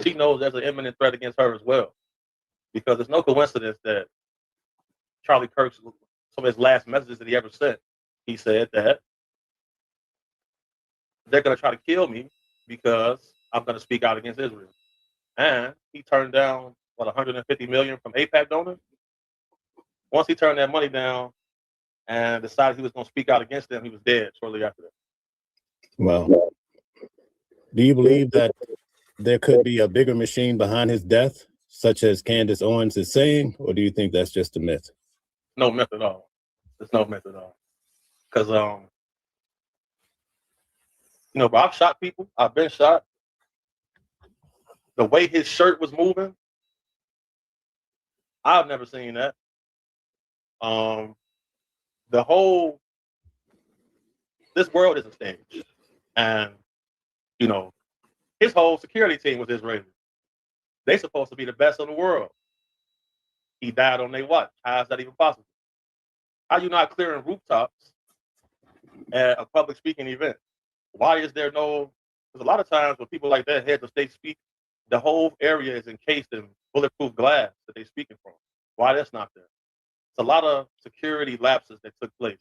she knows there's an imminent threat against her as well. Because it's no coincidence that Charlie Kirk's, some of his last messages that he ever sent, he said that they're going to try to kill me because I'm going to speak out against Israel. And he turned down, $150 million from AIPAC donors? Once he turned that money down and decided he was going to speak out against them, he was dead shortly after that. Well, do you believe that there could be a bigger machine behind his death, such as Candace Owens is saying, or do you think that's just a myth? No myth at all. There's no myth at all. Because, but I've shot people. I've been shot. The way his shirt was moving, I've never seen that. This world is a stage. And, his whole security team was Israeli. They're supposed to be the best in the world. He died on their watch. How is that even possible? How are you not clearing rooftops at a public speaking event? Why is there no... Because a lot of times when people like that head of state speak, the whole area is encased in bulletproof glass that they're speaking from. Why that's not there? It's a lot of security lapses that took place.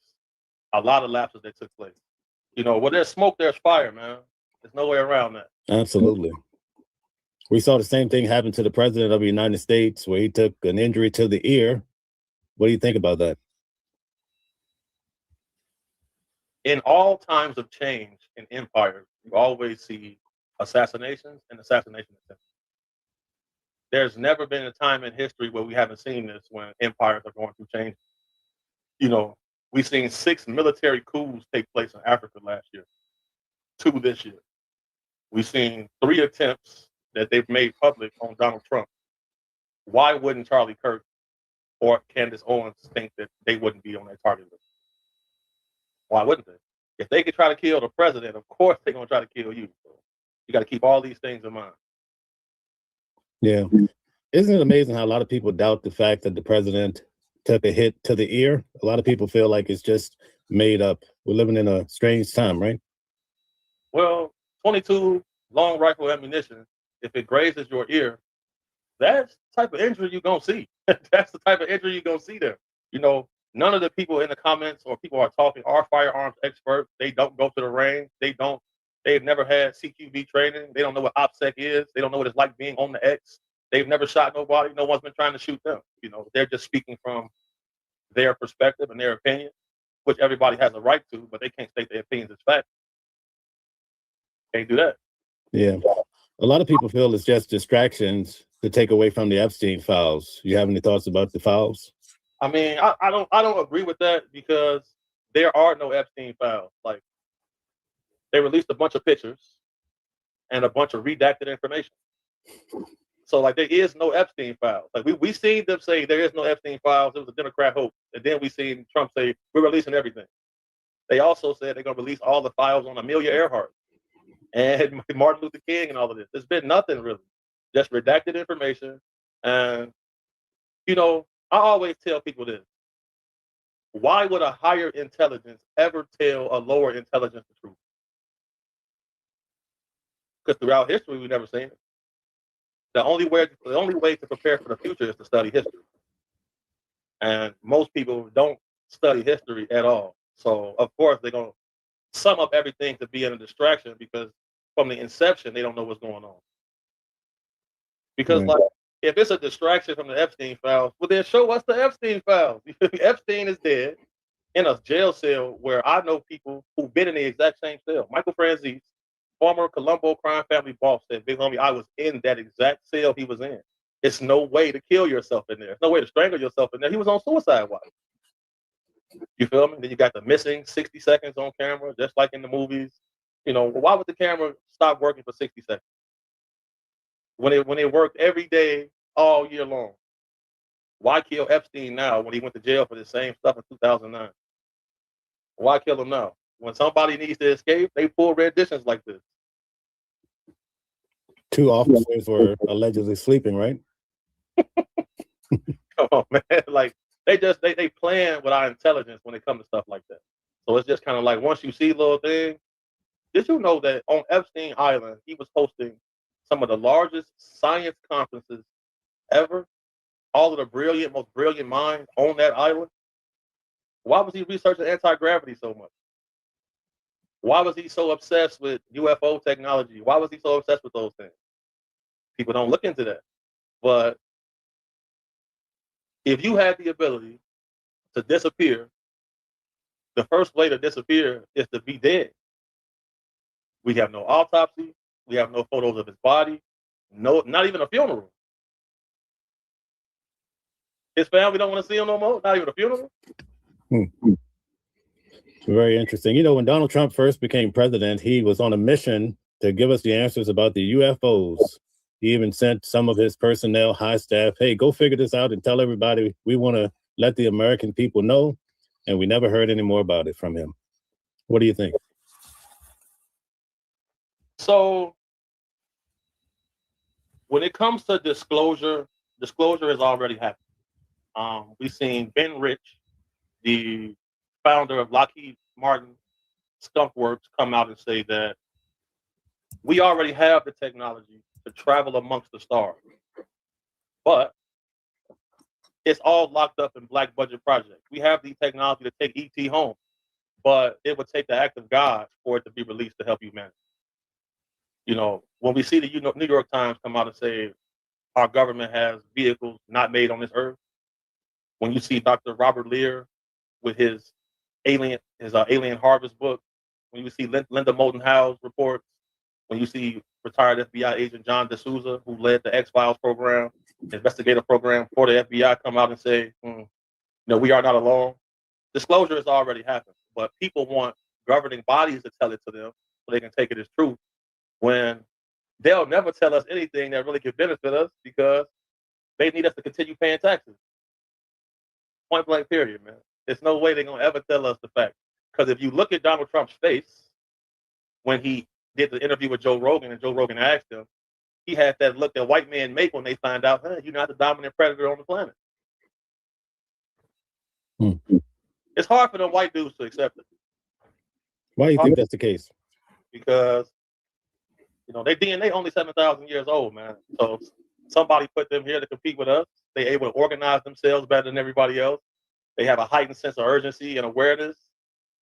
Where there's smoke, there's fire, man. There's no way around that. Absolutely. We saw the same thing happen to the president of the United States, where he took an injury to the ear. What do you think about that? In all times of change in empires, you always see assassinations and assassination attempts. There's never been a time in history where we haven't seen this when empires are going through change. We've seen 6 military coups take place in Africa last year. 2 this year. We've seen 3 attempts that they've made public on Donald Trump. Why wouldn't Charlie Kirk or Candace Owens think that they wouldn't be on that target list? Why wouldn't they? If they could try to kill the president, of course they're going to try to kill you. So you got to keep all these things in mind. Yeah. Isn't it amazing how a lot of people doubt the fact that the president took a hit to the ear? A lot of people feel like it's just made up. We're living in a strange time, right? Well, 22 long rifle ammunition, if it grazes your ear, that's the type of injury you're going to see. That's the type of injury you're going to see there. You know, none of the people in the comments or people are talking are firearms experts. They don't go to the range. They've never had CQB training. They don't know what OPSEC is. They don't know what it's like being on the X. They've never shot nobody. No one's been trying to shoot them. You know, they're just speaking from their perspective and their opinion, which everybody has a right to, but they can't state their opinions as fact. Can't do that. Yeah. A lot of people feel it's just distractions to take away from the Epstein files. You have any thoughts about the files? I mean, I don't agree with that because there are no Epstein files. Like, they released a bunch of pictures and a bunch of redacted information. So, like, there is no Epstein files. Like, we seen them say there is no Epstein files. It was a Democrat hoax. And then we seen Trump say, we're releasing everything. They also said they're going to release all the files on Amelia Earhart and Martin Luther King and all of this. There's been nothing really, just redacted information. And, you know, I always tell people this. Why would a higher intelligence ever tell a lower intelligence the truth? Because throughout history, we've never seen it. The only way to prepare for the future is to study history. And most people don't study history at all. So, of course, they're going to sum up everything to be in a distraction because from the inception, they don't know what's going on. Because, like, if it's a distraction from the Epstein files, well, then show us the Epstein files. Epstein is dead in a jail cell where I know people who've been in the exact same cell. Michael Franzese, former Colombo crime family boss, said, big homie, I was in that exact cell he was in. It's no way to kill yourself in there. There's no way to strangle yourself in there. He was on suicide watch. You feel me? Then you got the missing 60 seconds on camera, just like in the movies. You know, why would the camera stop working for 60 seconds? When it worked every day, all year long. Why kill Epstein now when he went to jail for the same stuff in 2009? Why kill him now? When somebody needs to escape, they pull renditions like this. 2 officers were allegedly sleeping, right? Come on, man. Like, they plan with our intelligence when it comes to stuff like that. So it's just kind of like, once you see little things, did you know that on Epstein Island, he was hosting some of the largest science conferences ever? All of the most brilliant minds on that island. Why was he researching anti-gravity so much? Why was he so obsessed with UFO technology? Why was he so obsessed with those things? People don't look into that. But if you had the ability to disappear, the first way to disappear is to be dead. We have no autopsy. We have no photos of his body. No, not even a funeral. His family don't want to see him no more. Not even a funeral. Very interesting. You know, when Donald Trump first became president, he was on a mission to give us the answers about the UFOs. He even sent some of his personnel, high staff, hey, go figure this out and tell everybody we want to let the American people know. And we never heard any more about it from him. What do you think? So when it comes to disclosure has already happened. We've seen Ben Rich, the founder of Lockheed Martin Skunk Works, come out and say that we already have the technology to travel amongst the stars, but it's all locked up in black budget projects. We have the technology to take ET home, but it would take the act of God for it to be released to help humanity. You know, when we see the New York Times come out and say our government has vehicles not made on this earth, when you see Dr. Robert Lear with his alien harvest book, when you see Linda Moulton Howe's reports, when you see retired FBI agent John D'Souza, who led the X-Files program, investigative program for the FBI, come out and say, no, we are not alone. Disclosure has already happened, but people want governing bodies to tell it to them so they can take it as truth when they'll never tell us anything that really could benefit us because they need us to continue paying taxes. Point blank period, man. There's no way they're going to ever tell us the fact. Because if you look at Donald Trump's face when he did the interview with Joe Rogan and Joe Rogan asked him, he had that look that white men make when they find out, you're not the dominant predator on the planet. It's hard for the white dudes to accept it. Why do you think that's the case? Because, their DNA only 7,000 years old, man. So somebody put them here to compete with us. They're able to organize themselves better than everybody else. They have a heightened sense of urgency and awareness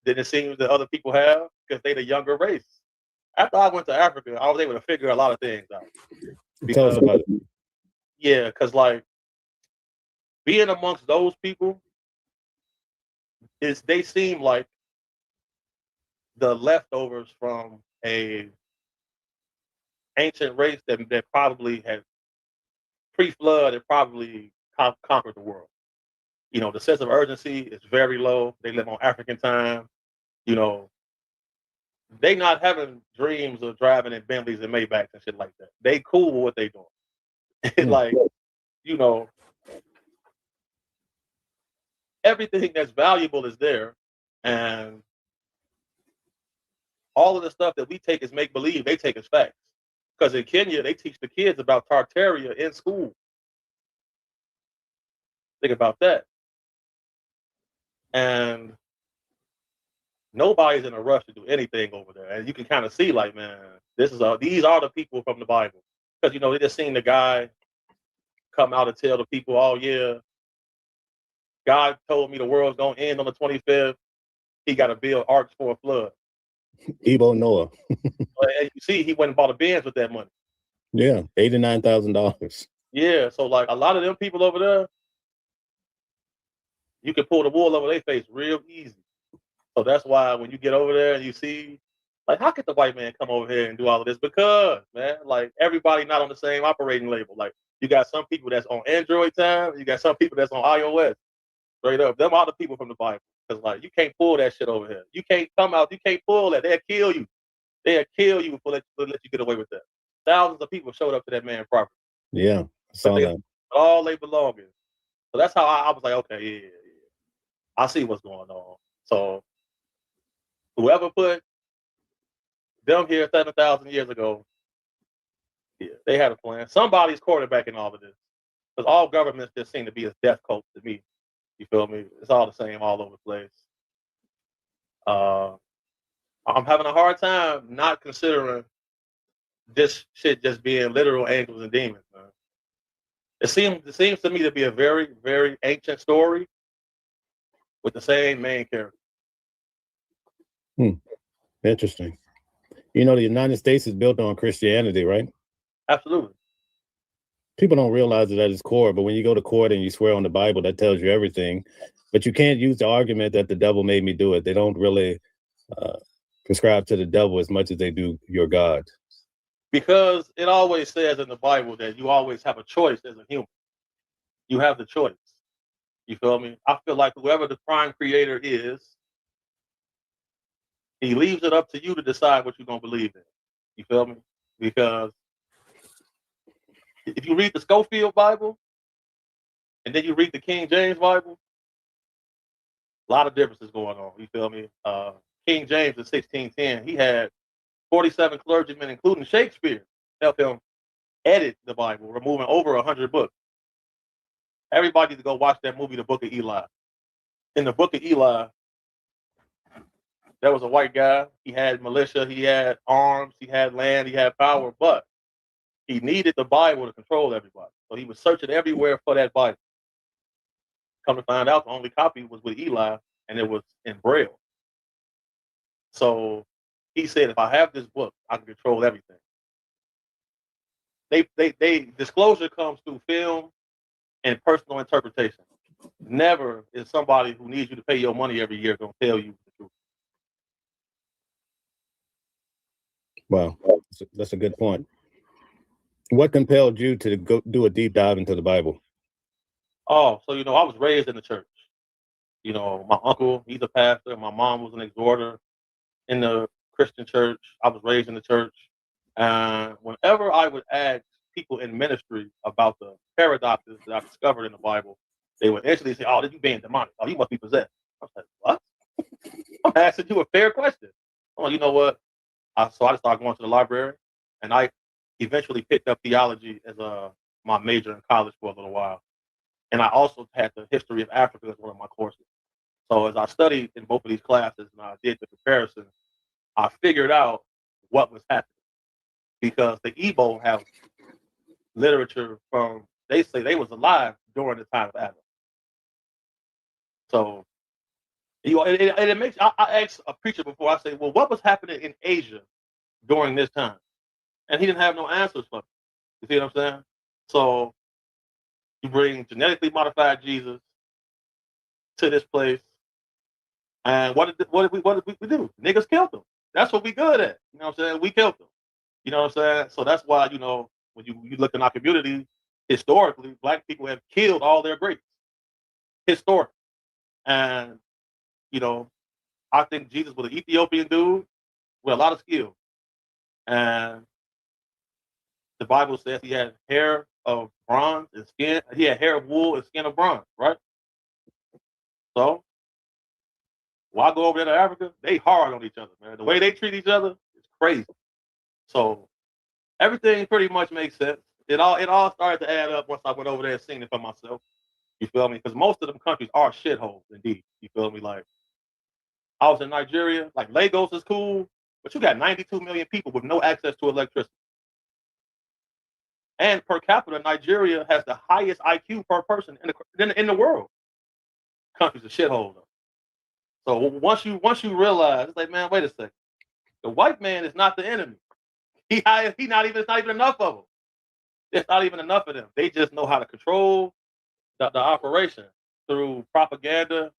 than it seems that other people have because they're the younger race. After I went to Africa, I was able to figure a lot of things out. Tell us about it. Yeah, because being amongst those people, they seem like the leftovers from a ancient race that probably had pre-flood and probably conquered the world. The sense of urgency is very low. They live on African time. They not having dreams of driving in Bentleys and Maybachs and shit like that. They cool with what they doing. Everything that's valuable is there. And all of the stuff that we take as make-believe, they take as facts. Because in Kenya, they teach the kids about Tartaria in school. Think about that. And nobody's in a rush to do anything over there. And you can kind of see, man, these are the people from the Bible. Because, they just seen the guy come out and tell the people, oh, yeah, God told me the world's going to end on the 25th. He got to build arks for a flood. Ebo Noah. And you see, he went and bought a Benz with that money. Yeah, $89,000. Yeah, so a lot of them people over there, you can pull the wool over their face real easy. So that's why when you get over there and you see, how could the white man come over here and do all of this? Because, man, everybody not on the same operating label. You got some people that's on Android time, you got some people that's on iOS. Straight up, them are the people from the Bible. Because you can't pull that shit over here. You can't come out. You can't pull that. They'll kill you. They'll kill you before they let you get away with that. Thousands of people showed up to that man's property. Yeah, I saw that. All they belongings. So that's how I was like, okay, yeah. I see what's going on. So whoever put them here 7,000 years ago, yeah, they had a plan. Somebody's quarterbacking all of this. Because all governments just seem to be a death cult to me. You feel me? It's all the same all over the place. I'm having a hard time not considering this shit just being literal angels and demons, man. It seems to me to be a very, very ancient story with the same main character. Interesting. The United States is built on Christianity, right? Absolutely. People don't realize it at its core, but when you go to court and you swear on the Bible, that tells you everything. But you can't use the argument that the devil made me do it. They don't really prescribe to the devil as much as they do your God. Because it always says in the Bible that you always have a choice as a human. You have the choice. You feel me? I feel like whoever the crime creator is, he leaves it up to you to decide what you're going to believe in. You feel me? Because if you read the Schofield Bible and then you read the King James Bible, a lot of differences going on. You feel me? King James in 1610, he had 47 clergymen, including Shakespeare, help him edit the Bible, removing over 100 books. Everybody to go watch that movie, The Book of Eli. In the Book of Eli, there was a white guy. He had militia, he had arms, he had land, he had power, but he needed the Bible to control everybody. So he was searching everywhere for that Bible. Come to find out, the only copy was with Eli, and it was in Braille. So he said, if I have this book, I can control everything. They disclosure comes through film and personal interpretation. Never is somebody who needs you to pay your money every year going to tell you the truth. Wow, that's a good point. What compelled you to go do a deep dive into the Bible? Oh, so, I was raised in the church. My uncle, he's a pastor. My mom was an exhorter in the Christian church. I was raised in the church. And whenever I would ask people in ministry about the paradoxes that I discovered in the Bible, they would instantly say, "Oh, you being demonic. Oh, you must be possessed." I was like, "What?" I'm asking you a fair question. Oh, you know what? So I just started going to the library, and I eventually picked up theology as my major in college for a little while. And I also had the history of Africa as one of my courses. So as I studied in both of these classes and I did the comparison, I figured out what was happening. Because the Igbo have literature from, they say they was alive during the time of Adam. So it makes, I asked a preacher before, I say, well, what was happening in Asia during this time? And he didn't have no answers for me. You see what I'm saying? So you bring genetically modified Jesus to this place, and what did we do? Niggas killed them. That's what we good at. You know what I'm saying? We killed them. You know what I'm saying? So that's why, you know, when you look in our community, historically, black people have killed all their greats. Historic. And, you know, I think Jesus was an Ethiopian dude with a lot of skill. And the Bible says he had hair of bronze and skin. He had hair of wool and skin of bronze, right? So, why go over there to Africa? They hard on each other, man. The way they treat each other is crazy. So, everything pretty much makes sense. It all started to add up once I went over there and seen it for myself. You feel me? Because most of them countries are shitholes, indeed. You feel me? Like, I was in Nigeria. Like, Lagos is cool, but you got 92 million people with no access to electricity. And per capita, Nigeria has the highest IQ per person in the world. Country's a shithole, though. So once you realize, it's like, man, wait a second. The white man is not the enemy. It's not even enough of them. It's not even enough of them. They just know how to control the operation through propaganda,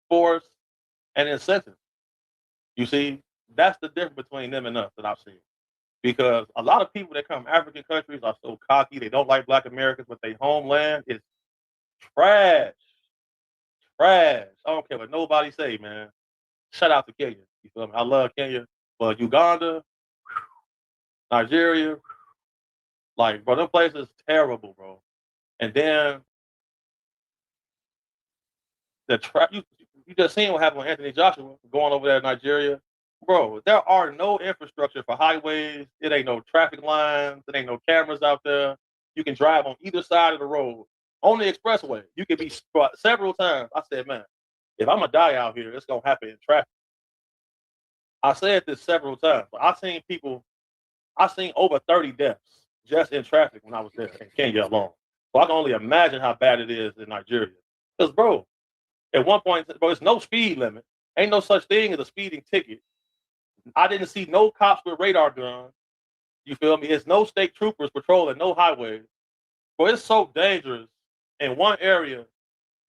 force, and incentive. You see, that's the difference between them and us that I've seen. Because a lot of people that come from African countries are so cocky. They don't like black Americans, but their homeland is trash. Trash. I don't care what nobody say, man. Shout out to Kenya. You feel me? I love Kenya. But Uganda, Nigeria, like, bro, them places terrible, bro. And then you just seen what happened with Anthony Joshua going over there to Nigeria. Bro, there are no infrastructure for highways. It ain't no traffic lines. There ain't no cameras out there. You can drive on either side of the road. On the expressway, you can be several times. I said, man, if I'm going to die out here, it's going to happen in traffic. I said this several times. But I've seen over 30 deaths just in traffic when I was there in Kenya alone. So I can only imagine how bad it is in Nigeria. Because, bro, at one point, bro, there's no speed limit. Ain't no such thing as a speeding ticket. I didn't see no cops with radar guns. You feel me? It's no state troopers patrolling no highways. But it's so dangerous. In one area,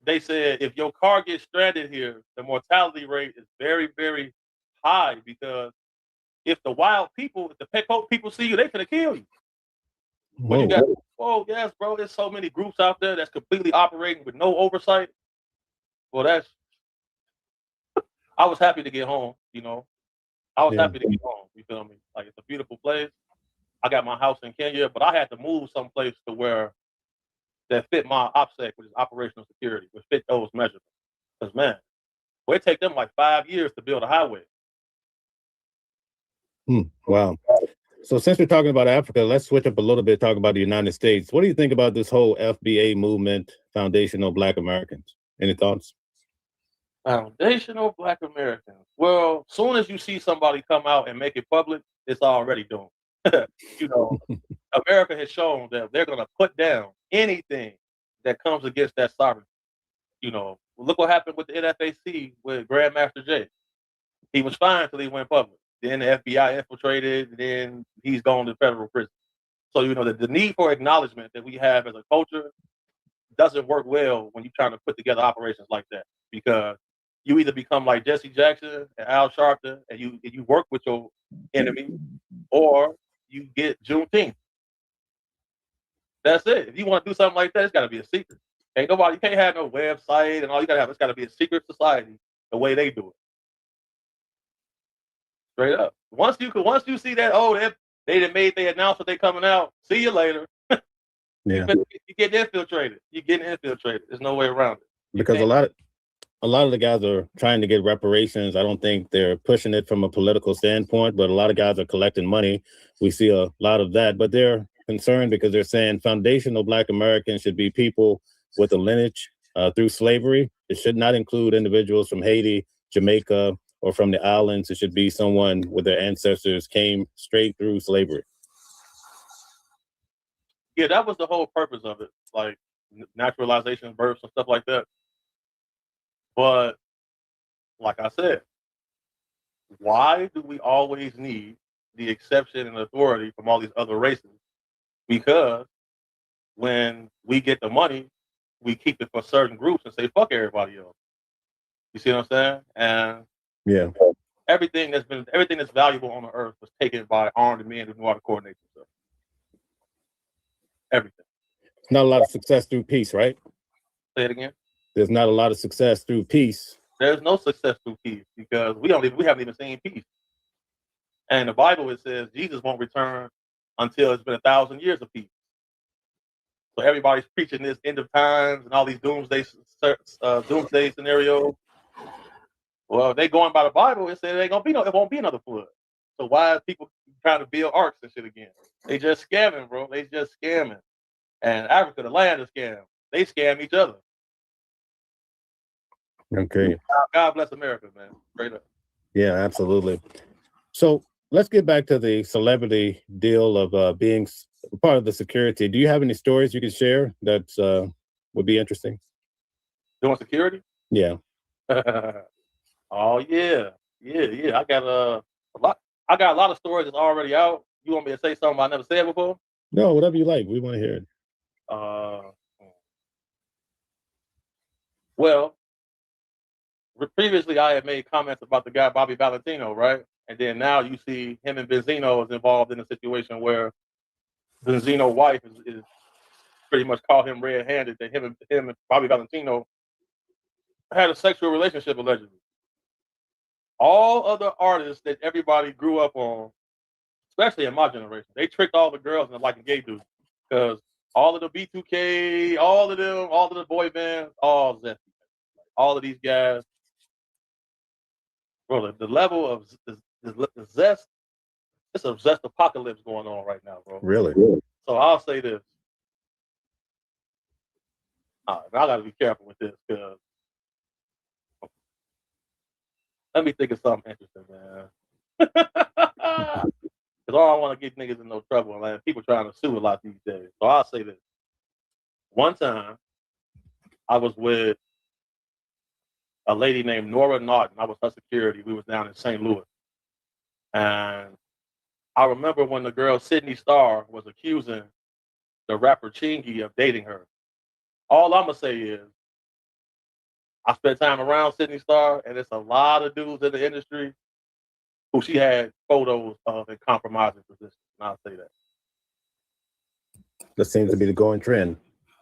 they said if your car gets stranded here, the mortality rate is very, very high because if the wild people, if the Pekot people see you, they finna kill you. But you got, oh yes, bro, there's so many groups out there that's completely operating with no oversight. Well, I was happy to get home, you know. I was happy to get home, you feel me? Like, it's a beautiful place. I got my house in Kenya, but I had to move someplace to where that fit my OPSEC, which is operational security, which fit those measurements. Because, man, it take them like 5 years to build a highway. Wow. So since we're talking about Africa, let's switch up a little bit, talk about the United States. What do you think about this whole FBA movement, Foundational Black Americans? Any thoughts? Foundational Black Americans. Well, soon as you see somebody come out and make it public, it's already doomed. You know, America has shown that they're going to put down anything that comes against that sovereignty. You know, look what happened with the NFAC with Grandmaster Jay. He was fine until he went public. Then the FBI infiltrated, and then he's gone to federal prison. So, you know, the need for acknowledgement that we have as a culture doesn't work well when you're trying to put together operations like that, because you either become like Jesse Jackson and Al Sharpton and you work with your enemy, or you get Juneteenth. That's it. If you want to do something like that, it's got to be a secret. You can't have no website and all you got to have. It's got to be a secret society the way they do it. Straight up. Once you see that, they announced that they coming out. See you later. Yeah. You get infiltrated. You getting infiltrated. There's no way around it. Because a lot of the guys are trying to get reparations. I don't think they're pushing it from a political standpoint, but a lot of guys are collecting money. We see a lot of that, but they're concerned because they're saying foundational Black Americans should be people with a lineage through slavery. It should not include individuals from Haiti, Jamaica, or from the islands. It should be someone with their ancestors came straight through slavery. Yeah, that was the whole purpose of it, like naturalization, births, and stuff like that. But like I said, why do we always need the exception and authority from all these other races? Because when we get the money, we keep it for certain groups and say fuck everybody else. You see what I'm saying? And yeah, everything that's valuable on the earth was taken by armed men who know how to coordinate themselves. Everything. Not a lot of success through peace, right? Say it again. There's not a lot of success through peace. There's no success through peace because we haven't even seen peace. And in the Bible it says Jesus won't return until it's been 1,000 years of peace. So everybody's preaching this end of times and all these doomsday scenarios. Well, if they going by the Bible, it said it won't be another flood. So why are people trying to build arks and shit again? They just scamming, bro. They just scamming. And Africa, the land is scam. They scam each other. Okay. God bless America, man. Straight up. Yeah, absolutely. So let's get back to the celebrity deal of being part of the security. Do you have any stories you could share that would be interesting? Doing security? Yeah. Oh yeah. I got a lot. I got a lot of stories that's already out. You want me to say something I never said before? No, whatever you like. We want to hear it. Well, previously I had made comments about the guy Bobby Valentino, right? And then now you see him and Benzino is involved in a situation where Benzino's wife is pretty much caught him red-handed that him and Bobby Valentino had a sexual relationship allegedly. All other artists that everybody grew up on, especially in my generation, they tricked all the girls into liking gay dudes because all of the B2K, all of the boy bands, all of these guys, bro. The level of the zest, it's a zest apocalypse going on right now, bro. Really? So I'll say this. I gotta be careful with this because let me think of something interesting, man. Because I don't want to get niggas in no trouble, man. People trying to sue a lot these days. So I'll say this. One time, I was with a lady named Nora Naughton. I was her security. We was down in St. Louis. And I remember when the girl Sydney Starr was accusing the rapper Chingy of dating her. All I'm going to say is, I spent time around Sydney Starr, and there's a lot of dudes in the industry who she had photos of in compromising positions. And I'll say that. That seems to be the going trend.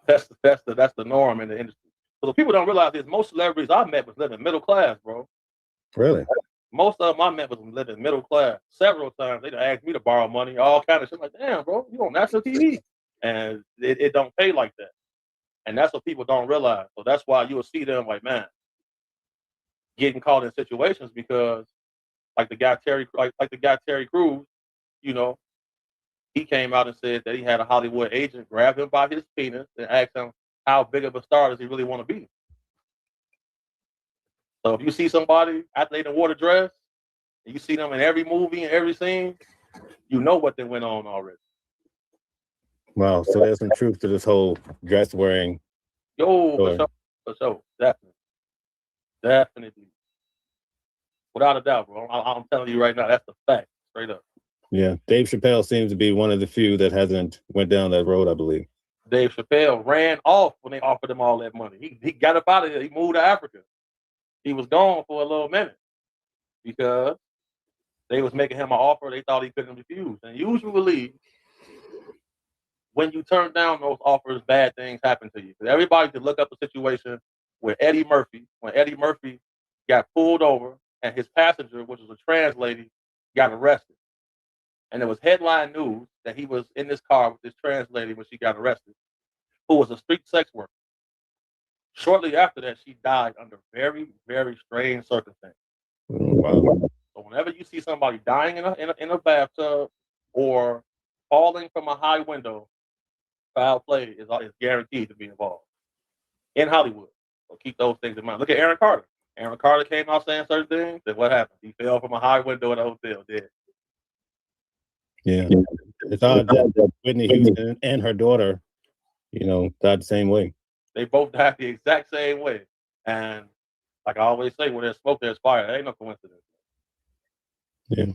That's the norm in the industry. So the people don't realize this. Most celebrities I met was living middle class, bro. Really? Most of them I met was living middle class. Several times they asked me to borrow money, all kind of shit. Like, damn, bro, you on national TV, and it don't pay like that. And that's what people don't realize. So that's why you will see them like, man, getting caught in situations because, like the guy Terry Crews, you know, he came out and said that he had a Hollywood agent grab him by his penis and ask him how big of a star does he really want to be. So if you see somebody after they done wore the dress, and you see them in every movie and every scene, you know what they went on already. Wow, so there's some truth to this whole dress wearing. For sure, definitely, without a doubt, bro. I'm telling you right now, that's the fact, straight up. Yeah, Dave Chappelle seems to be one of the few that hasn't went down that road, I believe. Dave Chappelle ran off when they offered him all that money. He got up out of here. He moved to Africa. He was gone for a little minute because they was making him an offer they thought he couldn't refuse. And usually, when you turn down those offers, bad things happen to you. Everybody could look up a situation with Eddie Murphy, when Eddie Murphy got pulled over and his passenger, which was a trans lady, got arrested. And it was headline news that he was in this car with this trans lady when she got arrested, who was a street sex worker. Shortly after that, she died under very, very strange circumstances. Wow. So whenever you see somebody dying in a bathtub or falling from a high window, foul play is guaranteed to be involved in Hollywood. So keep those things in mind. Look at Aaron Carter. Aaron Carter came out saying certain things. Then what happened? He fell from a high window in a hotel, dead. Yeah. It's odd that Whitney Houston and her daughter, died the same way. They both died the exact same way. And like I always say, where there's smoke, there's fire. That ain't no coincidence. Yeah.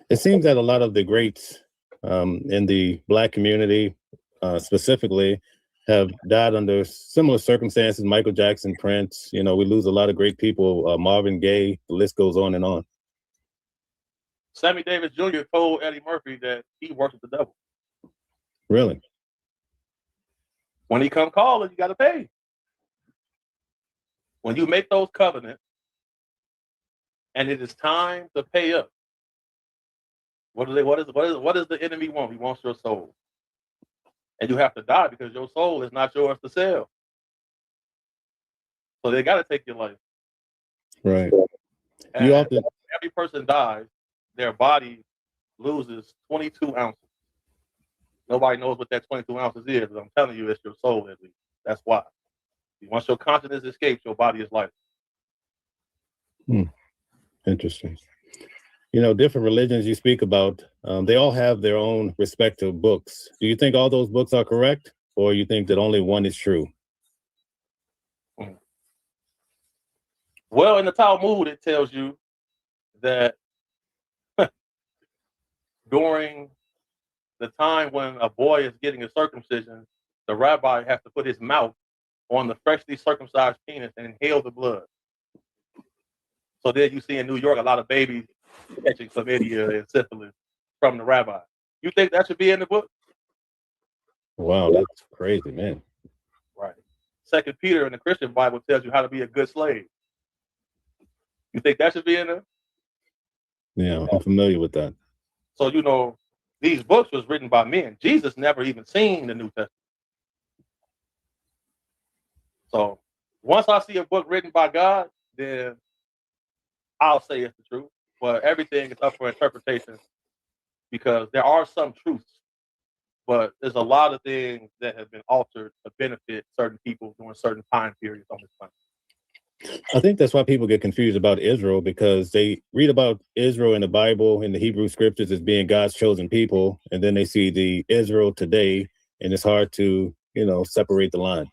It seems that a lot of the greats in the Black community specifically have died under similar circumstances. Michael Jackson, Prince, we lose a lot of great people. Marvin Gaye, the list goes on and on. Sammy Davis Jr. told Eddie Murphy that he works with the devil. Really? When he come calling, you got to pay. When you make those covenants and it is time to pay up, what does the enemy want? He wants your soul. And you have to die because your soul is not yours to sell. So they got to take your life. Right. And every person dies, their body loses 22 ounces. Nobody knows what that 22 ounces is, but I'm telling you, it's your soul at least. That's why. Once your consciousness escapes, your body is life. Interesting. Different religions you speak about, they all have their own respective books. Do you think all those books are correct, or you think that only one is true? Well, in the Talmud, it tells you that during the time when a boy is getting a circumcision, the rabbi has to put his mouth on the freshly circumcised penis and inhale the blood. So then you see in New York a lot of babies catching chlamydia and syphilis from the rabbi. You think that should be in the book? Wow, that's crazy, man. Right. 2 Peter in the Christian Bible tells you how to be a good slave. You think that should be in there? Yeah, I'm familiar with that. So, these books was written by men. Jesus never even seen the New Testament. So once I see a book written by God, then I'll say it's the truth. But everything is up for interpretation because there are some truths, but there's a lot of things that have been altered to benefit certain people during certain time periods on this planet. I think that's why people get confused about Israel, because they read about Israel in the Bible, in the Hebrew scriptures, as being God's chosen people. And then they see the Israel today, and it's hard to, separate the line.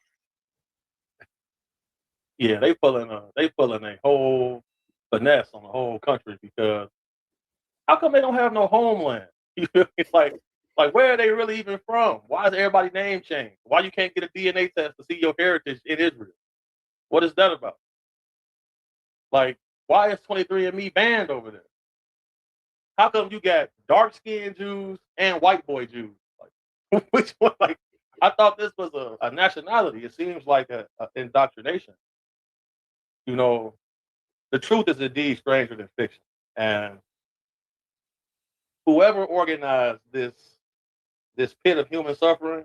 Yeah, they pulling a whole finesse on the whole country because how come they don't have no homeland? It's like where are they really even from? Why is everybody's name changed? Why you can't get a DNA test to see your heritage in Israel? What is that about? Like, why is 23andMe banned over there? How come you got dark-skinned Jews and white boy Jews? Like, which one? Like, I thought this was a nationality. It seems like a indoctrination. The truth is indeed stranger than fiction. And whoever organized this pit of human suffering,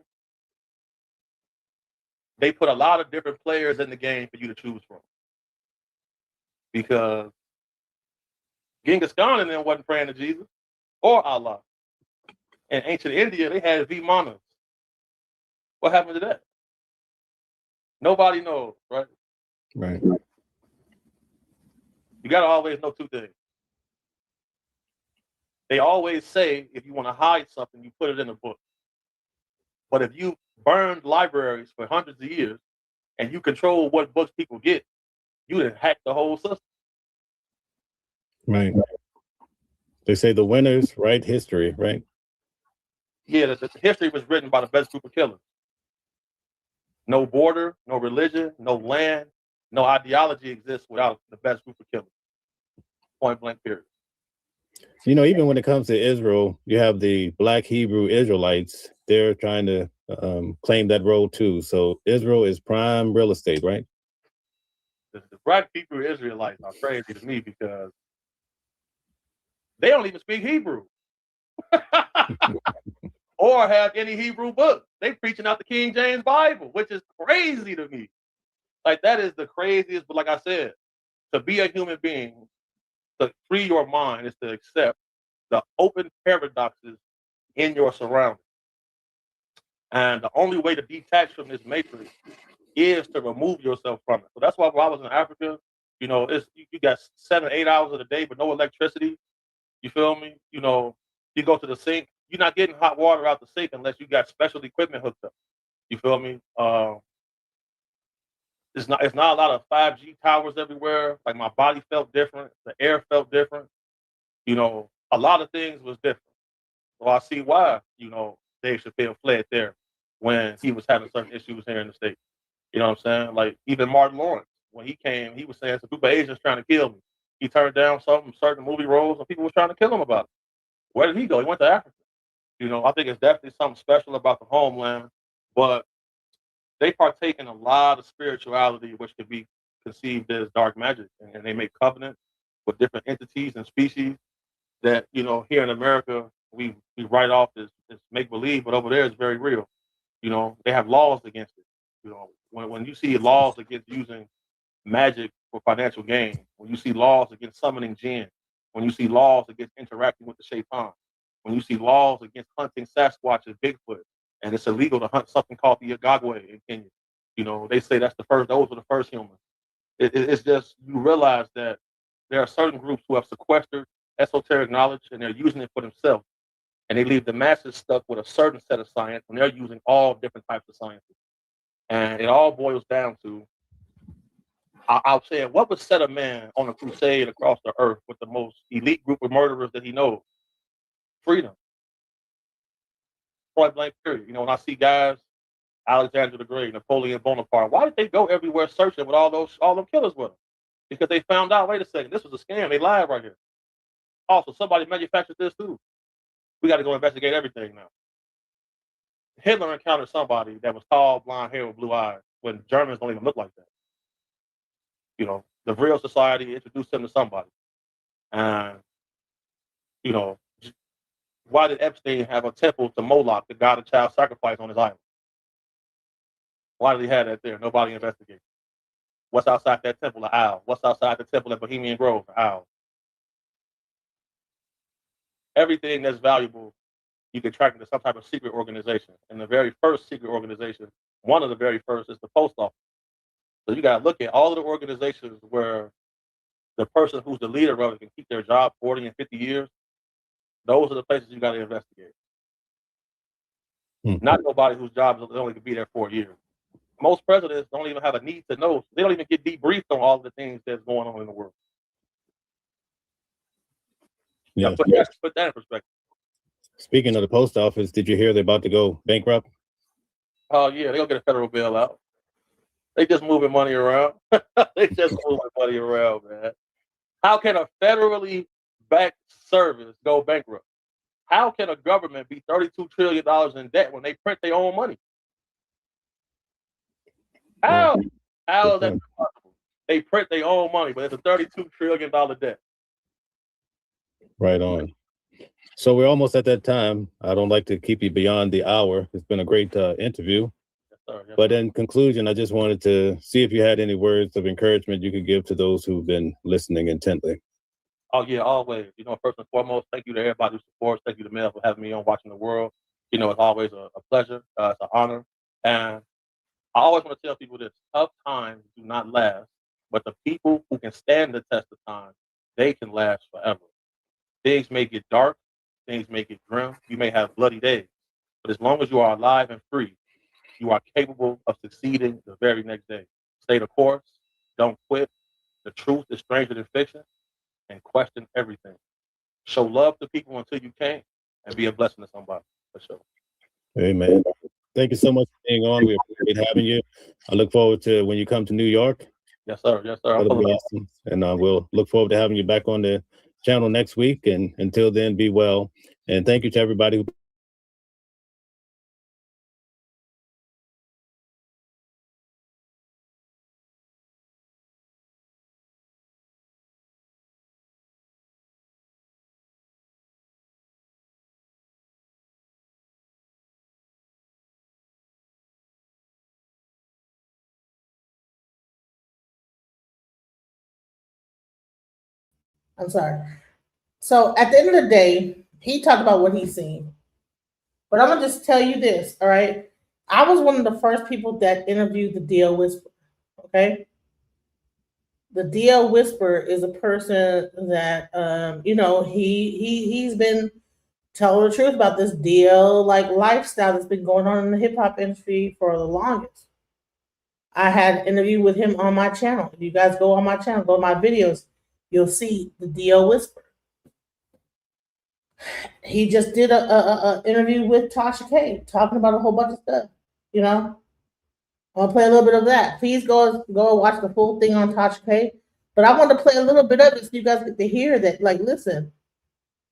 they put a lot of different players in the game for you to choose from. Because Genghis Khan and them wasn't praying to Jesus or Allah. In ancient India, they had Vimanas. What happened to that? Nobody knows, right? Right. You got to always know two things. They always say if you want to hide something, you put it in a book. But if you burned libraries for hundreds of years and you control what books people get, you done hacked the whole system. Right. They say the winners write history, right? Yeah, the history was written by the best group of killers. No border, no religion, no land, no ideology exists without the best group of killers. Point blank, period. Even when it comes to Israel, you have the Black Hebrew Israelites. They're trying to claim that role too. So Israel is prime real estate, right? The Black Hebrew Israelites are crazy to me because They don't even speak Hebrew or have any Hebrew books. They preaching out the King James Bible, which is crazy to me. Like, that is the craziest. But like I said, to be a human being, to free your mind is to accept the open paradoxes in your surroundings. And the only way to detach from this matrix is to remove yourself from it. So that's why when I was in Africa, you know, you got 7, 8 hours of the day, but no electricity. You feel me? You know, you go to the sink, you're not getting hot water out the sink unless you got special equipment hooked up. You feel me? It's not a lot of 5G towers everywhere. Like, my body felt different, the air felt different. You know, a lot of things was different. So I see why, you know, Dave Chappelle fled there when he was having certain issues here in the States. You know what I'm saying? Like, even Martin Lawrence, when he came, he was saying some group of Asians trying to kill me. He turned down certain movie roles and people were trying to kill him about it. Where did he go? He went to Africa. You know, I think it's definitely something special about the homeland, but they partake in a lot of spirituality, which could be conceived as dark magic. And they make covenants with different entities and species that, you know, here in America, we write off as make-believe, but over there it's very real. You know, they have laws against it. You know, when you see laws against using magic for financial gain, when you see laws against summoning jinn, when you see laws against interacting with the shaitan, when you see laws against hunting Sasquatch and Bigfoot, and it's illegal to hunt something called the Agagwe in Kenya. You know, they say those are the first humans. It's just, you realize that there are certain groups who have sequestered esoteric knowledge and they're using it for themselves. And they leave the masses stuck with a certain set of science when they're using all different types of sciences. And it all boils down to, I'll say, what would set a man on a crusade across the earth with the most elite group of murderers that he knows? Freedom. Point blank period. You know, when I see guys, Alexander the Great, Napoleon Bonaparte, why did they go everywhere searching with all them killers with them? Because they found out, wait a second, this was a scam. They lied right here. Also, somebody manufactured this too. We got to go investigate everything now. Hitler encountered somebody that was tall, blonde hair with blue eyes when Germans don't even look like that. You know, the real society introduced him to somebody. And, you know, why did Epstein have a temple to Moloch, the god of child sacrifice, on his island? Why did he have that there? Nobody investigated. What's outside that temple? An owl. What's outside the temple at Bohemian Grove? An owl. Everything that's valuable, you can track into some type of secret organization. And the very first secret organization, one of the very first, is the post office. So you got to look at all of the organizations where the person who's the leader of it can keep their job 40 and 50 years. Those are the places you got to investigate. Not nobody whose job is only could be there 4 years. Most presidents don't even have a need to know. They don't even get debriefed on all the things that's going on in the world. Yeah. Put that in perspective. Speaking of the post office, did you hear they're about to go bankrupt? Oh, yeah, they'll get a federal bailout. They just moving money around. They just moving money around, man. How can a federally backed service go bankrupt? How can a government be $32 trillion in debt when they print their own money? How? How is that possible? They print their own money, but it's a $32 trillion debt. Right on. So we're almost at that time. I don't like to keep you beyond the hour. It's been a great interview. Yes, sir. Yes, But sir. in conclusion, I just wanted to see if you had any words of encouragement you could give to those who've been listening intently. Oh, yeah, always. You know, first and foremost, thank you to everybody who supports. Thank you to Mel for having me on Watching the World. You know, it's always a pleasure. It's an honor. And I always want to tell people this: tough times do not last, but the people who can stand the test of time, they can last forever. Things may get dark, things may get grim, you may have bloody days, but as long as you are alive and free, you are capable of succeeding the very next day. Stay the course, don't quit. The truth is stranger than fiction, and question everything. Show love to people until you can, and be a blessing to somebody, for sure. Amen. Thank you so much for being on. We appreciate having you. I look forward to when you come to New York. Yes, sir. Yes, sir. That'll be awesome. And we'll look forward to having you back on the channel next week. And until then, be well. And thank you to everybody who I'm sorry. So at the end of the day, he talked about what he's seen. But I'm gonna just tell you this, all right? I was one of the first people that interviewed the DL Whisperer. Okay. The DL Whisperer is a person that he's been telling the truth about this DL like lifestyle that's been going on in the hip hop industry for the longest. I had an interview with him on my channel. If you guys go on my channel, go to my videos, you'll see the DL Whisperer. He just did a interview with Tasha K talking about a whole bunch of stuff, I'll play a little bit of that. Please go watch the full thing on Tasha K. But I want to play a little bit of it so you guys get to hear that. Like, listen,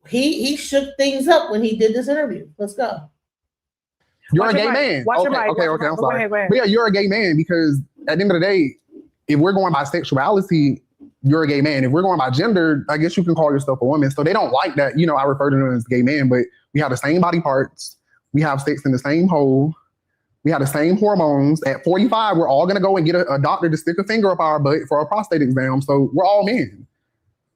he shook things up when he did this interview. Let's go. You're a gay man. Okay, I'm sorry. But yeah, you're a gay man because at the end of the day, if we're going by sexuality, you're a gay man. If we're going by gender, I guess you can call yourself a woman. So they don't like that, I refer to them as gay men, but we have the same body parts. We have sex in the same hole. We have the same hormones. At 45, we're all going to go and get a doctor to stick a finger up our butt for a prostate exam. So we're all men.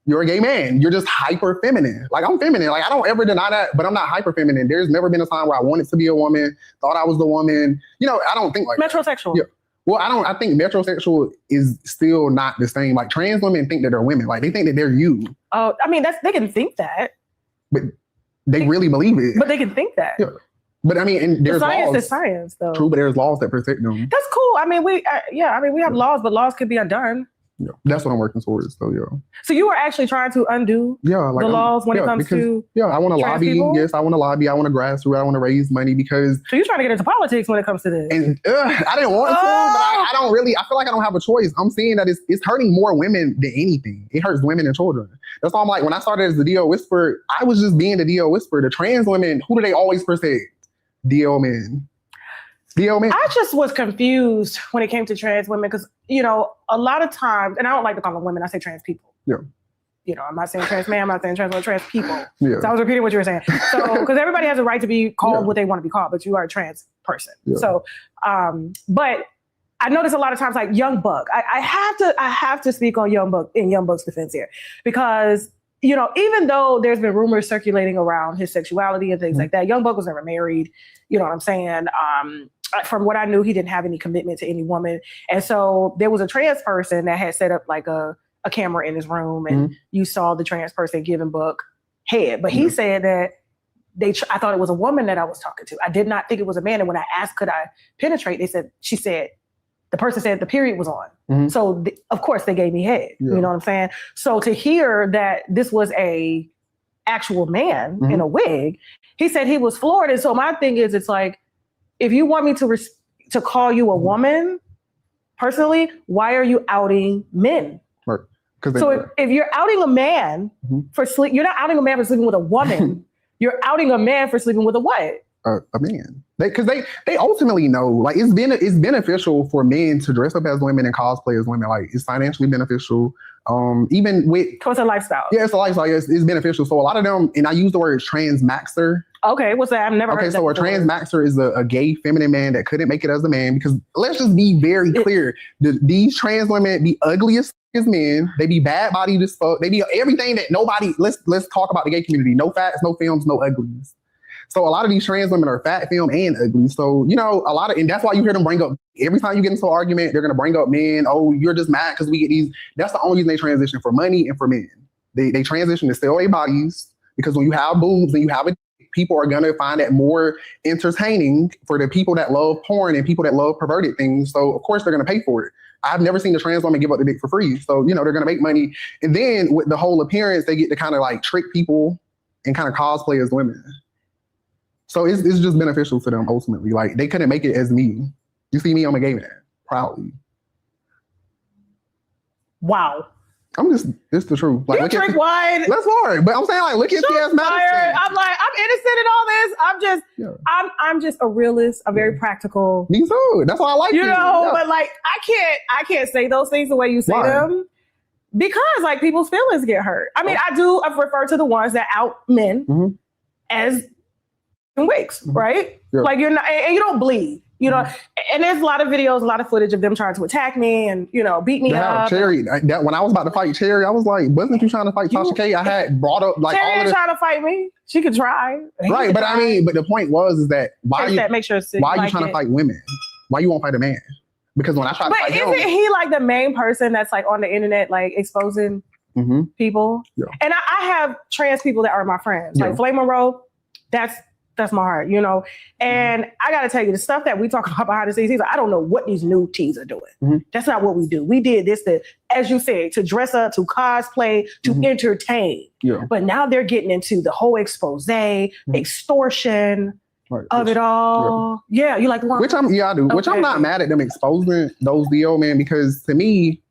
You're a gay man. You're just hyper feminine. Like, I'm feminine. Like, I don't ever deny that, but I'm not hyper feminine. There's never been a time where I wanted to be a woman, thought I was the woman. I don't think like metrosexual. Yeah. Well, I think metrosexual is still not the same. Like, trans women think that they're women. Like, they think that they're you. Oh, I mean, they can think that. But they really believe it. But they can think that. Yeah. But I mean, and there's science laws. is science, though. True, but there's laws that protect them. That's cool. I mean, we have laws, but laws could be undone. Yeah, that's what I'm working towards. So yeah. So you were actually trying to undo the laws when it comes to I want to lobby. people? Yes, I want to lobby. I want to grassroots. I want to raise money because. So you're trying to get into politics when it comes to this? And I didn't want to, but I don't really. I feel like I don't have a choice. I'm seeing that it's hurting more women than anything. It hurts women and children. That's why I'm like, when I started as the DL Whisperer, I was just being the DL Whisperer. The trans women, who do they always protect? DL men. DL men. I just was confused when it came to trans women because, a lot of times, and I don't like to call them women, I say trans people. Yeah. I'm not saying trans man, I'm not saying trans women, trans people. Yeah. So I was repeating what you were saying. So, because everybody has a right to be called what they want to be called, but you are a trans person. Yeah. So, but I notice a lot of times, like Young Buck, I have to speak on Young Buck in Young Buck's defense here because, even though there's been rumors circulating around his sexuality and things like that, Young Buck was never married. You know what I'm saying? From what I knew, he didn't have any commitment to any woman. And so there was a trans person that had set up like a camera in his room and you saw the trans person giving Buck head. But he said that I thought it was a woman that I was talking to. I did not think it was a man. And when I asked, could I penetrate? The person said the period was on. So of course they gave me head. Yeah. You know what I'm saying? So to hear that this was a actual man in a wig, he said he was floored. And so my thing is, it's like, if you want me to call you a woman, personally, why are you outing men? Right. So if you're outing a man for sleep, you're not outing a man for sleeping with a woman. You're outing a man for sleeping with a what? A man. Because they ultimately know, like, it's beneficial for men to dress up as women and cosplay as women. Like, it's financially beneficial. Even with... So it's a lifestyle. Yeah, it's a lifestyle. It's beneficial. So a lot of them, and I use the word transmaxer. Okay, what's that? I've never heard of that. Okay, so a transmaxer is a gay feminine man that couldn't make it as a man because let's just be very clear. These trans women be ugly as men. They be bad bodied as fuck. They be everything that nobody... Let's talk about the gay community. No fats, no films, no uglies. So a lot of these trans women are fat, film, and ugly. So, and that's why you hear them bring up, every time you get into an argument, they're going to bring up men. Oh, you're just mad because we get these. That's the only reason they transition, for money and for men. They transition to sell their bodies because when you have boobs and you have it, people are going to find that more entertaining for the people that love porn and people that love perverted things. So of course they're going to pay for it. I've never seen a trans woman give up the dick for free. So, they're going to make money. And then with the whole appearance, they get to kind of like trick people and kind of cosplay as women. So it's just beneficial to them ultimately. Like, they couldn't make it as me. You see me, I'm a gay man, proudly. Wow. It's the truth. Like, you drink wine. That's hard. But I'm saying, like, look at T.S. Madison. I'm like, I'm innocent in all this. I'm just a realist. I'm very practical. Me too. That's why I like you. But like, I can't say those things the way you say them. Because like people's feelings get hurt. I mean, I refer to the ones that out men as wigs, right? Yeah. Like, you're not, and you don't bleed. You know, and there's a lot of videos, a lot of footage of them trying to attack me and, you know, beat me up. Cherry, when I was about to fight Cherry, I was like, wasn't you trying to fight Tasha K? I had brought up like Cherry all of ain't trying to fight me. She could try. Right, but I mean, but the point was that why are you trying to fight women? Why you won't fight a man? Because when I try to fight him, isn't he like the main person that's like on the internet, like exposing people? Yeah. And I have trans people that are my friends, like Flame Monroe. That's my heart, you know. And I gotta tell you, the stuff that we talk about behind the scenes, he's like, I don't know what these new teens are doing. That's not what we do. We did this to, as you said, to dress up, to cosplay, to entertain. Yeah. But now they're getting into the whole expose, extortion of it all. Yeah, you like the one? I do. Which I'm not mad at them exposing those DL men, because to me,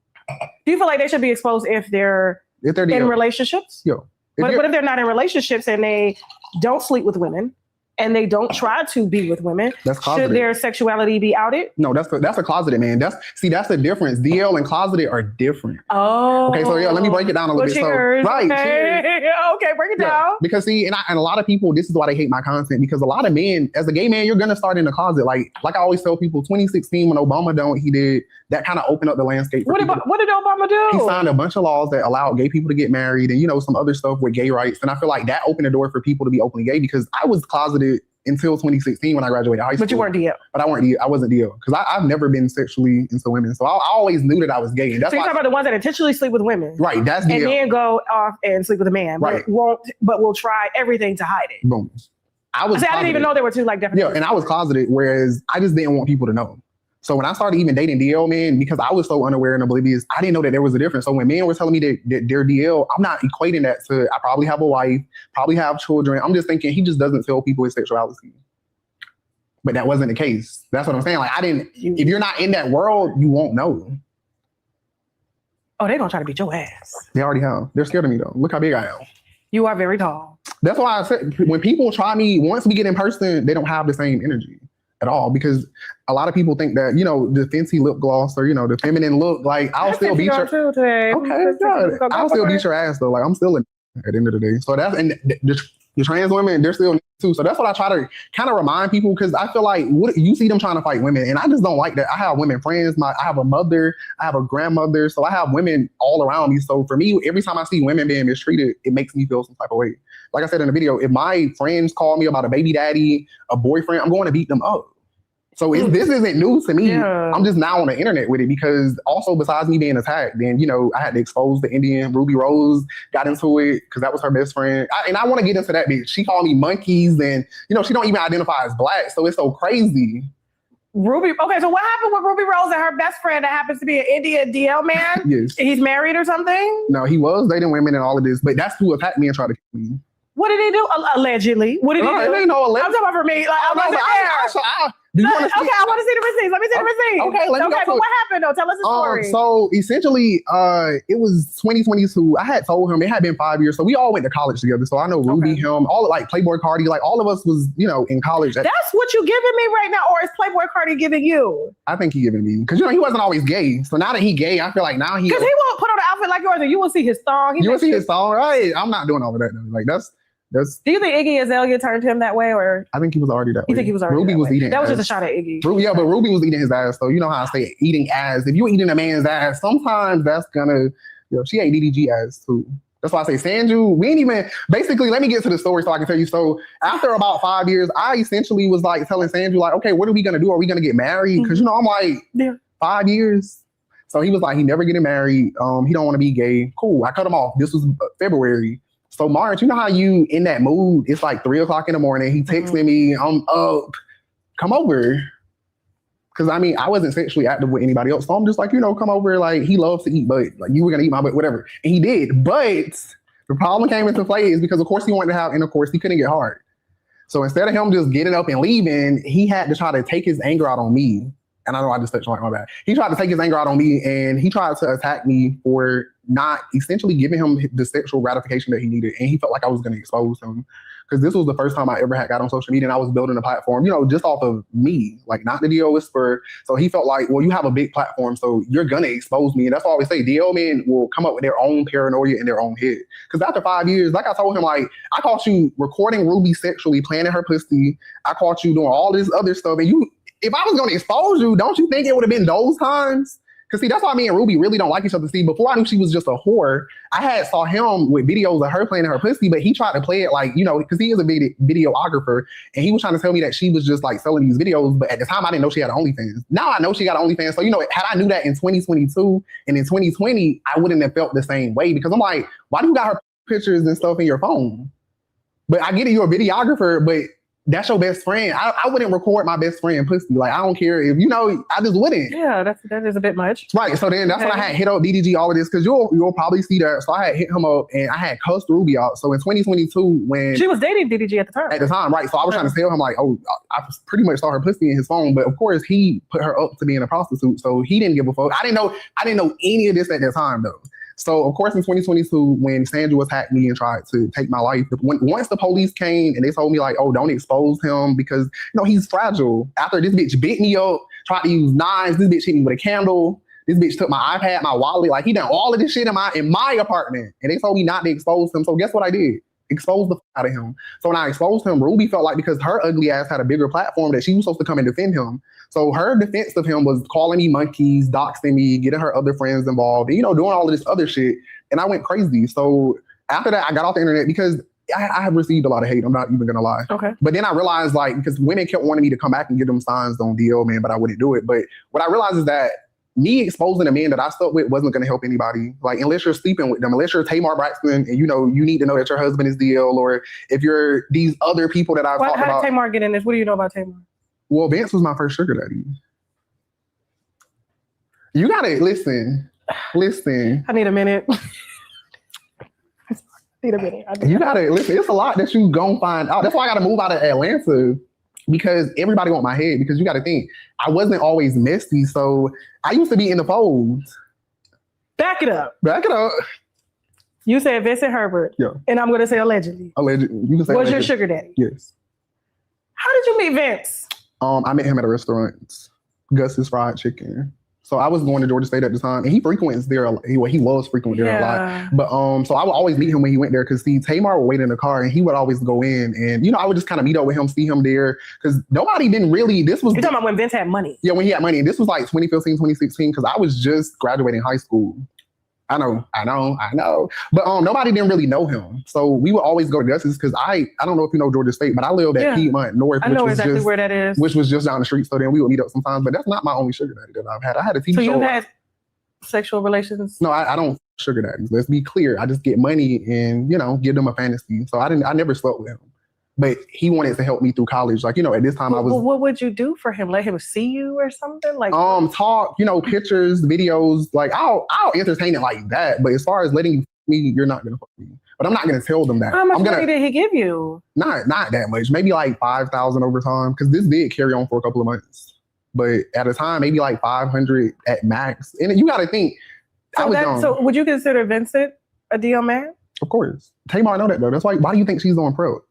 do you feel like they should be exposed if they're in relationships? Yeah. But if they're not in relationships and they don't sleep with women and they don't try to be with women, should their sexuality be outed? No, that's a closeted man. That's the difference. DL and closeted are different. Oh. Okay, so let me break it down a little bit. Cheers. So, right. Okay, break it down. Because see, and a lot of people, this is why they hate my content, because a lot of men, as a gay man, you're gonna start in the closet. Like I always tell people, 2016 when Obama done what he did, that kind of opened up the landscape. What did Obama do? He signed a bunch of laws that allowed gay people to get married, and some other stuff with gay rights. And I feel like that opened the door for people to be openly gay, because I was closeted until 2016 when I graduated high school. But you weren't DL. But I wasn't DL, because I've never been sexually into women. So I always knew that I was gay. And that's so you're talking about the ones that intentionally sleep with women. Right, that's DL. And then go off and sleep with a man. Right. But will try everything to hide it. Boom. I didn't even know there were two like definitions. Yeah, and I was closeted, whereas I just didn't want people to know. So when I started even dating DL men, because I was so unaware and oblivious, I didn't know that there was a difference. So when men were telling me that they're DL, I'm not equating that to I probably have a wife, probably have children. I'm just thinking he just doesn't tell people his sexuality. But that wasn't the case. That's what I'm saying. Like if you're not in that world, you won't know. Oh, they're gonna try to beat your ass. They already have. They're scared of me though. Look how big I am. You are very tall. That's why I said when people try me, once we get in person, they don't have the same energy at all, because a lot of people think that, the fancy lip gloss or, the feminine look, like I'll still beat your I'll still beat your ass though. Like I'm still at the end of the day. So that's, and the trans women, they're still too. So that's what I try to kind of remind people, because I feel like you see them trying to fight women, and I just don't like that. I have women friends. I have a mother, I have a grandmother, so I have women all around me. So for me, every time I see women being mistreated, it makes me feel some type of way. Like I said in the video, if my friends call me about a baby daddy, a boyfriend, I'm going to beat them up. So this isn't news to me. Yeah. I'm just now on the internet with it, because also besides me being attacked, then, I had to expose the Indian. Ruby Rose got into it because that was her best friend. And I want to get into that bitch. She called me monkeys, and, she don't even identify as black. So it's so crazy. Ruby. Okay, so what happened with Ruby Rose and her best friend that happens to be an Indian DL man? Yes. He's married or something? No, he was dating women and all of this, but that's who attacked me and tried to kill me. What did he do? Allegedly. What did he do? It ain't no allegedly. I'm talking about for me. Like, I wasn't there. I want to see the receipts. Let me see the receipts. Okay, let me go. But what happened though? Tell us the story. So essentially, it was 2022. I had told him it had been 5 years, so we all went to college together. So I know Ruby, him, all like Playboy Cardi, like all of us was, in college. That's what you giving me right now, or is Playboy Cardi giving you? I think he giving me, because he wasn't always gay. So now that he gay, I feel like now because he won't put on an outfit like yours, and you will see his thong. You will see his thong, right? I'm not doing all of that though. Like that's. Do you think Iggy Azalea turned him that way, or? I think he was already that way. You think he was already Ruby that was way? eating That was ass. just a shot at Iggy. Yeah, but Ruby was eating his ass, so you know how I say eating ass. If you're eating a man's ass, sometimes that's gonna, she ate DDG ass too. That's why I say Sanju, we ain't even, basically, let me get to the story so I can tell you. So after about 5 years, I essentially was like telling Sanju, like, okay, what are we gonna do? Are we gonna get married? Because, I'm like, 5 years. So he was like, he never getting married. He don't want to be gay. Cool, I cut him off. This was February. So March, you know how you in that mood? It's like 3 o'clock in the morning. He texting me, I'm up, come over. Because I wasn't sexually active with anybody else. So I'm just like, come over. Like, he loves to eat butt. Like, you were going to eat my butt, whatever. And he did. But the problem came into play is because, of course, he wanted to have intercourse. He couldn't get hard. So instead of him just getting up and leaving, he had to try to take his anger out on me. And I know I just touched on my bad. He tried to take his anger out on me, and he tried to attack me for not essentially giving him the sexual gratification that he needed. And he felt like I was going to expose him, because this was the first time I ever had got on social media, and I was building a platform, just off of me, like not the DL Whisperer. So he felt like, well, you have a big platform, so you're going to expose me. And that's why I always say DL men will come up with their own paranoia in their own head. Because after 5 years, like I told him, like, I caught you recording Ruby sexually, planning her pussy. I caught you doing all this other stuff, and if I was going to expose you, don't you think it would have been those times? Because see, that's why me and Ruby really don't like each other. See, before I knew she was just a whore, I saw him with videos of her playing in her pussy, but he tried to play it like, you know, because he is a videographer, and he was trying to tell me that she was just like selling these videos. But at the time, I didn't know she had OnlyFans. Now I know she got OnlyFans. So, you know, had I knew that in 2022 and in 2020, I wouldn't have felt the same way, because I'm like, why do you got her pictures and stuff in your phone? But I get it, you're a videographer, but that's your best friend. I wouldn't record my best friend pussy. Like, I don't care if, you know, I just wouldn't. Yeah, that is a bit much. Right. So then that's when I had hit up DDG, all of this, because you'll probably see that. So I had hit him up and I had cussed Ruby out. So in 2022, when she was dating DDG at the time. Right. So I was trying to tell him like, oh, I pretty much saw her pussy in his phone, but of course he put her up to being a prostitute. So he didn't give a fuck. I didn't know any of this at that time though. So, of course, in 2022, when Sandra attacked me and tried to take my life, once the police came and they told me, like, oh, don't expose him because, you know, he's fragile. After this bitch bit me up, tried to use knives, this bitch hit me with a candle, this bitch took my iPad, my wallet, like, he done all of this shit in my apartment. And they told me not to expose him. So, guess what I did? Exposed the out of him. So, when I exposed him, Ruby felt like because her ugly ass had a bigger platform that she was supposed to come and defend him. So her defense of him was calling me monkeys, doxing me, getting her other friends involved, and, you know, doing all of this other shit. And I went crazy. So after that, I got off the internet because I have received a lot of hate. I'm not even going to lie. Okay. But then I realized, like, because women kept wanting me to come back and give them signs on DL, man, but I wouldn't do it. But what I realized is that me exposing a man that I slept with wasn't going to help anybody. Like, unless you're sleeping with them, unless you're Tamar Braxton and, you know, you need to know that your husband is DL, or if you're these other people that I've talked about. How did Tamar get in this? What do you know about Tamar? Well, Vance was my first sugar daddy. You gotta listen. I need a minute. You gotta listen. It's a lot that you gonna find out. That's why I gotta move out of Atlanta, because everybody want my head. Because you gotta think, I wasn't always messy, so I used to be in the folds. Back it up. You said Vincent Herbert. Yeah. And I'm gonna say allegedly. Allegedly. You can say was allegedly. your sugar daddy? Yes. How did you meet Vince? I met him at a restaurant, Gus's Fried Chicken. So I was going to Georgia State at the time, and he frequents there. He was frequenting there a lot. But so I would always meet him when he went there, because Tamar would wait in the car, and he would always go in, and, you know, I would just kind of meet up with him, see him there, because nobody didn't really. You're talking about when Vince had money. Yeah, when he had money, and this was like 2015, 2016, because I was just graduating high school. I know. But nobody didn't really know him. So we would always go to Gus's, because I don't know if you know Georgia State, but I lived at Piedmont North. I know exactly where that is. Which was just down the street. So then we would meet up sometimes. But that's not my only sugar daddy that I've had. I had a TV show. So you've had sexual relations? No, I don't sugar daddies. Let's be clear. I just get money and, you know, give them a fantasy. So I never slept with him. But he wanted to help me through college. Like, you know, at this time I was. Well, what would you do for him? Let him see you or something? Like, talk, you know, pictures, videos. Like, I'll entertain it like that. But as far as letting me, you're not gonna fuck me. But I'm not gonna tell them that. How much money did he give you? Not that much. Maybe like $5,000 over time, because this did carry on for a couple of months. But at a time, maybe like 500 at max. And you got to think. So would you consider Vincent a DL man? Of course. Tamar know that though. That's why do you think she's on pro?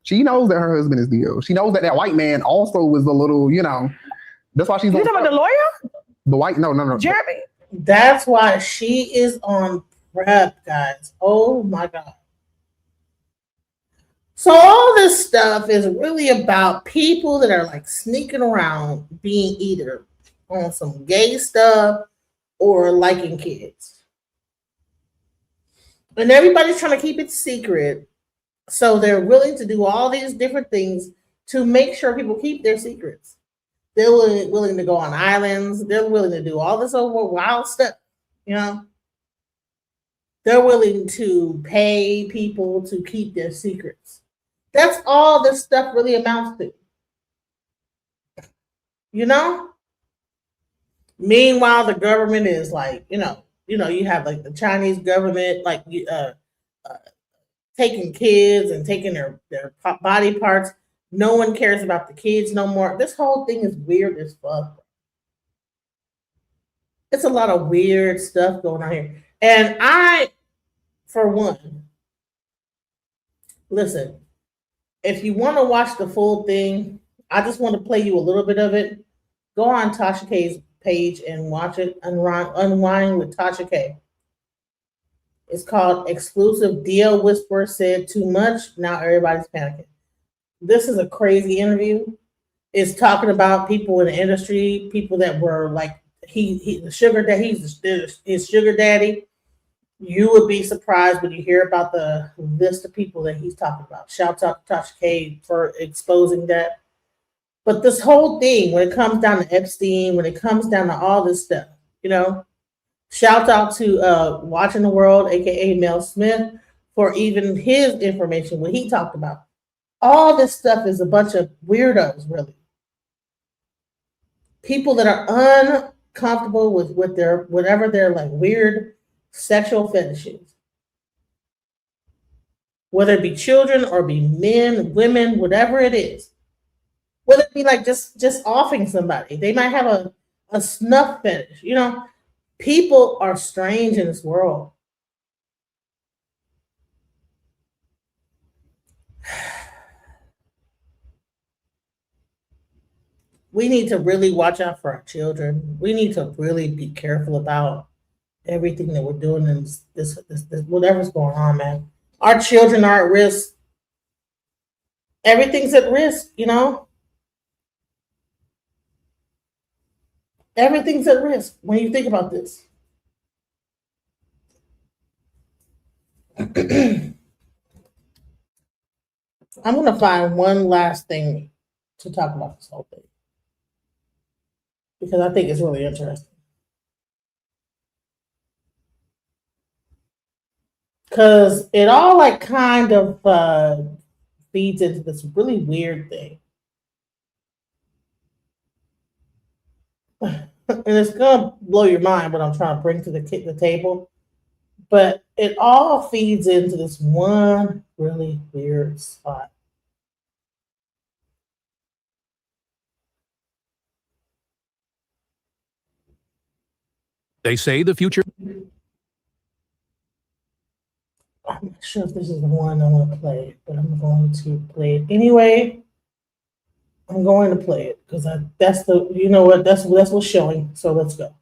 She knows that her husband is DL. She knows that white man also was a little, you know, that's why she's on. You talking about the lawyer? The white, no. Jeremy? That's why she is on prep, guys. Oh my God. So all this stuff is really about people that are like sneaking around being either on some gay stuff or liking kids. And everybody's trying to keep it secret. So they're willing to do all these different things to make sure people keep their secrets. They're willing to go on islands. They're willing to do all this over wild stuff, you know. They're willing to pay people to keep their secrets. That's all this stuff really amounts to. You know? Meanwhile, the government is like, you have like the Chinese government, like taking kids and taking their body parts. No one cares about the kids no more. This whole thing is weird as fuck. It's a lot of weird stuff going on here. And I, for one, listen, if you want to watch the full thing, I just want to play you a little bit of it. Go on Tasha K's page and watch it. Unwind with Tasha K. It's called Exclusive DL Whisperer Said Too Much. Now everybody's panicking. This is a crazy interview. is talking about people in the industry, people that were like the sugar that he's his sugar daddy. You would be surprised when you hear about the list of people that he's talking about. Shouts out to Tasha K for exposing that. But this whole thing, when it comes down to Epstein, when it comes down to all this stuff, shout out to Watching the World, aka Mel Smith, for even his information when he talked about. All this stuff is a bunch of weirdos, really. People that are uncomfortable with their whatever their like weird sexual fetishes. Whether it be children or be men, women, whatever it is. Whether it be like just offing somebody. They might have a snuff fetish. People are strange in this world. We need to really watch out for our children. We need to really be careful about everything that we're doing in this whatever's going on, man. Our children are at risk. Everything's at risk, Everything's at risk when you think about this. I'm going to find one last thing to talk about this whole thing, because I think it's really interesting. Because it all like kind of feeds into this really weird thing. And it's going to blow your mind what I'm trying to bring to the table. But it all feeds into this one really weird spot. They say the future. I'm not sure if this is the one I want to play, but I'm going to play it anyway. I'm going to play it because that's what's showing. So let's go.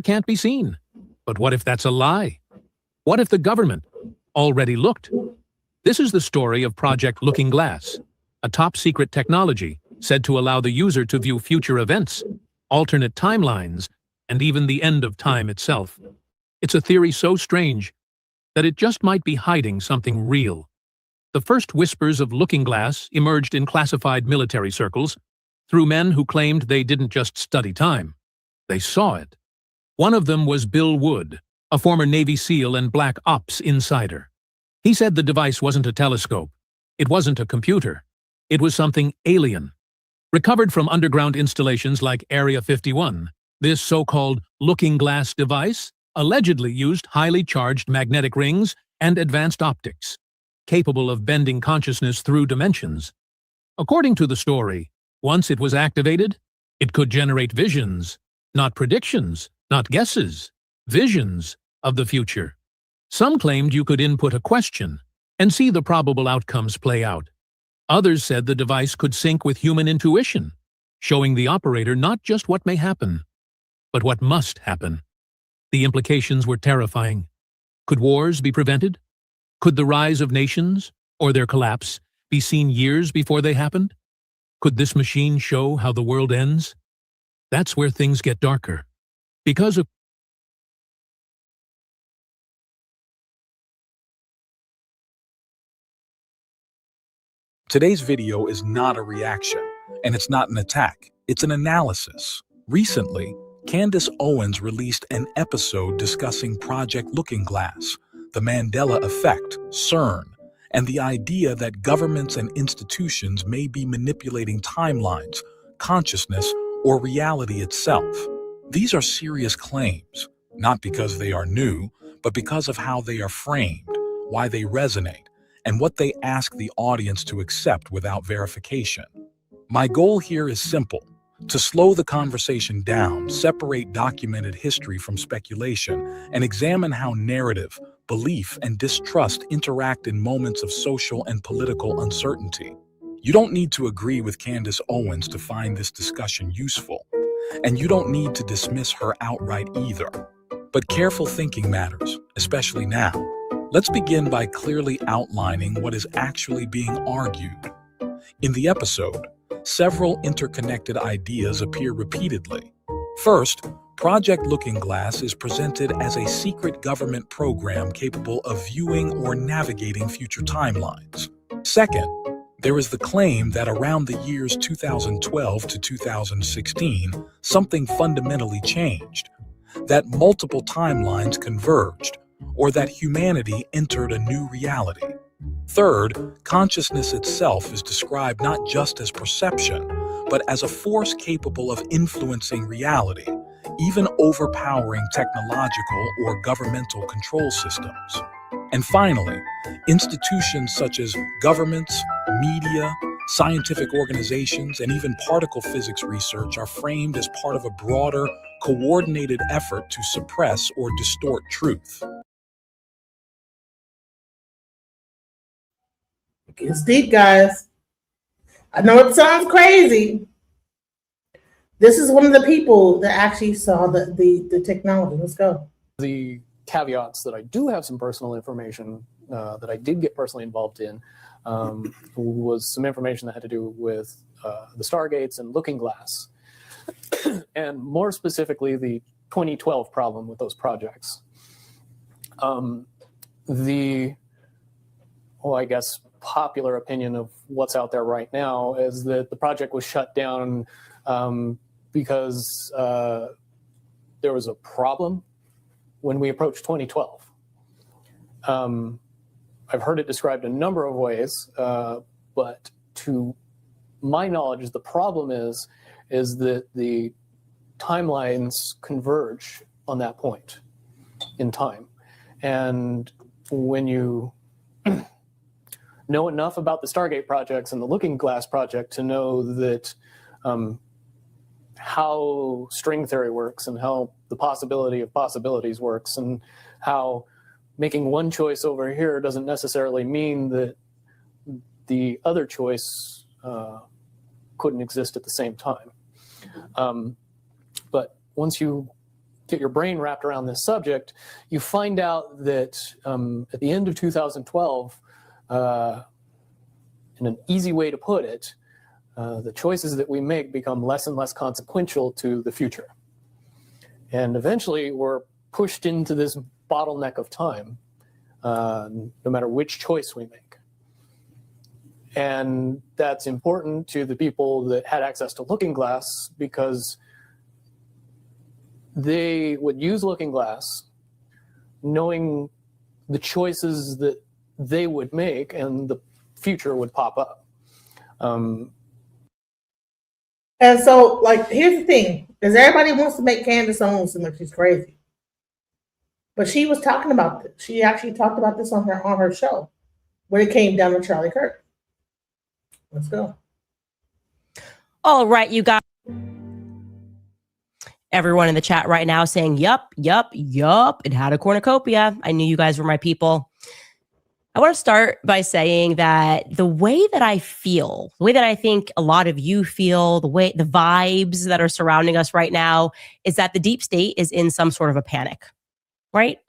Can't be seen. But what if that's a lie? What if the government already looked? This is the story of Project Looking Glass, a top-secret technology said to allow the user to view future events, alternate timelines, and even the end of time itself. It's a theory so strange that it just might be hiding something real. The first whispers of Looking Glass emerged in classified military circles through men who claimed they didn't just study time. They saw it. One of them was Bill Wood, a former Navy SEAL and Black Ops insider. He said the device wasn't a telescope. It wasn't a computer. It was something alien. Recovered from underground installations like Area 51, this so-called Looking Glass device allegedly used highly charged magnetic rings and advanced optics, capable of bending consciousness through dimensions. According to the story, once it was activated, it could generate visions, not predictions, not guesses, visions of the future. Some claimed you could input a question and see the probable outcomes play out. Others said the device could sync with human intuition, showing the operator not just what may happen, but what must happen. The implications were terrifying. Could wars be prevented? Could the rise of nations, or their collapse, be seen years before they happened? Could this machine show how the world ends? That's where things get darker. Because of Today's video is not a reaction, and it's not an attack. It's an analysis. Recently, Candace Owens released an episode discussing Project Looking Glass, the Mandela Effect, CERN, and the idea that governments and institutions may be manipulating timelines, consciousness, or reality itself. These are serious claims, not because they are new, but because of how they are framed, why they resonate, and what they ask the audience to accept without verification. My goal here is simple: to slow the conversation down, separate documented history from speculation, and examine how narrative, belief, and distrust interact in moments of social and political uncertainty. You don't need to agree with Candace Owens to find this discussion useful, and you don't need to dismiss her outright either. But careful thinking matters, especially now. Let's begin by clearly outlining what is actually being argued. In the episode, several interconnected ideas appear repeatedly. First, Project Looking Glass is presented as a secret government program capable of viewing or navigating future timelines. Second, there is the claim that around the years 2012 to 2016, something fundamentally changed, that multiple timelines converged, or that humanity entered a new reality. Third, consciousness itself is described not just as perception, but as a force capable of influencing reality, even overpowering technological or governmental control systems. And finally, institutions such as governments, media, scientific organizations, and even particle physics research are framed as part of a broader, coordinated effort to suppress or distort truth. It's deep, guys. I know it sounds crazy. This is one of the people that actually saw the technology. Let's go. The caveats that I do have some personal information that I did get personally involved in was some information that had to do with the Stargates and Looking Glass, and more specifically, the 2012 problem with those projects. I guess, popular opinion of what's out there right now is that the project was shut down because there was a problem when we approached 2012. I've heard it described a number of ways, but to my knowledge, the problem is that the timelines converge on that point in time. And when you know enough about the Stargate projects and the Looking Glass project to know that how string theory works and how the possibility of possibilities works and how making one choice over here doesn't necessarily mean that the other choice couldn't exist at the same time. But once you get your brain wrapped around this subject, you find out that at the end of 2012, in an easy way to put it, the choices that we make become less and less consequential to the future. And eventually we're pushed into this bottleneck of time, no matter which choice we make. And that's important to the people that had access to Looking Glass because they would use Looking Glass knowing the choices that they would make and the future would pop up. And so, here's the thing, because everybody wants to make Candace Owens seem like she's crazy. But she was talking about this. She actually talked about this on her show when it came down to Charlie Kirk. Let's go. All right, you got everyone in the chat right now saying, yup, it had a cornucopia. I knew you guys were my people. I want to start by saying that the way that I feel, the way that I think a lot of you feel, the vibes that are surrounding us right now is that the deep state is in some sort of a panic, right?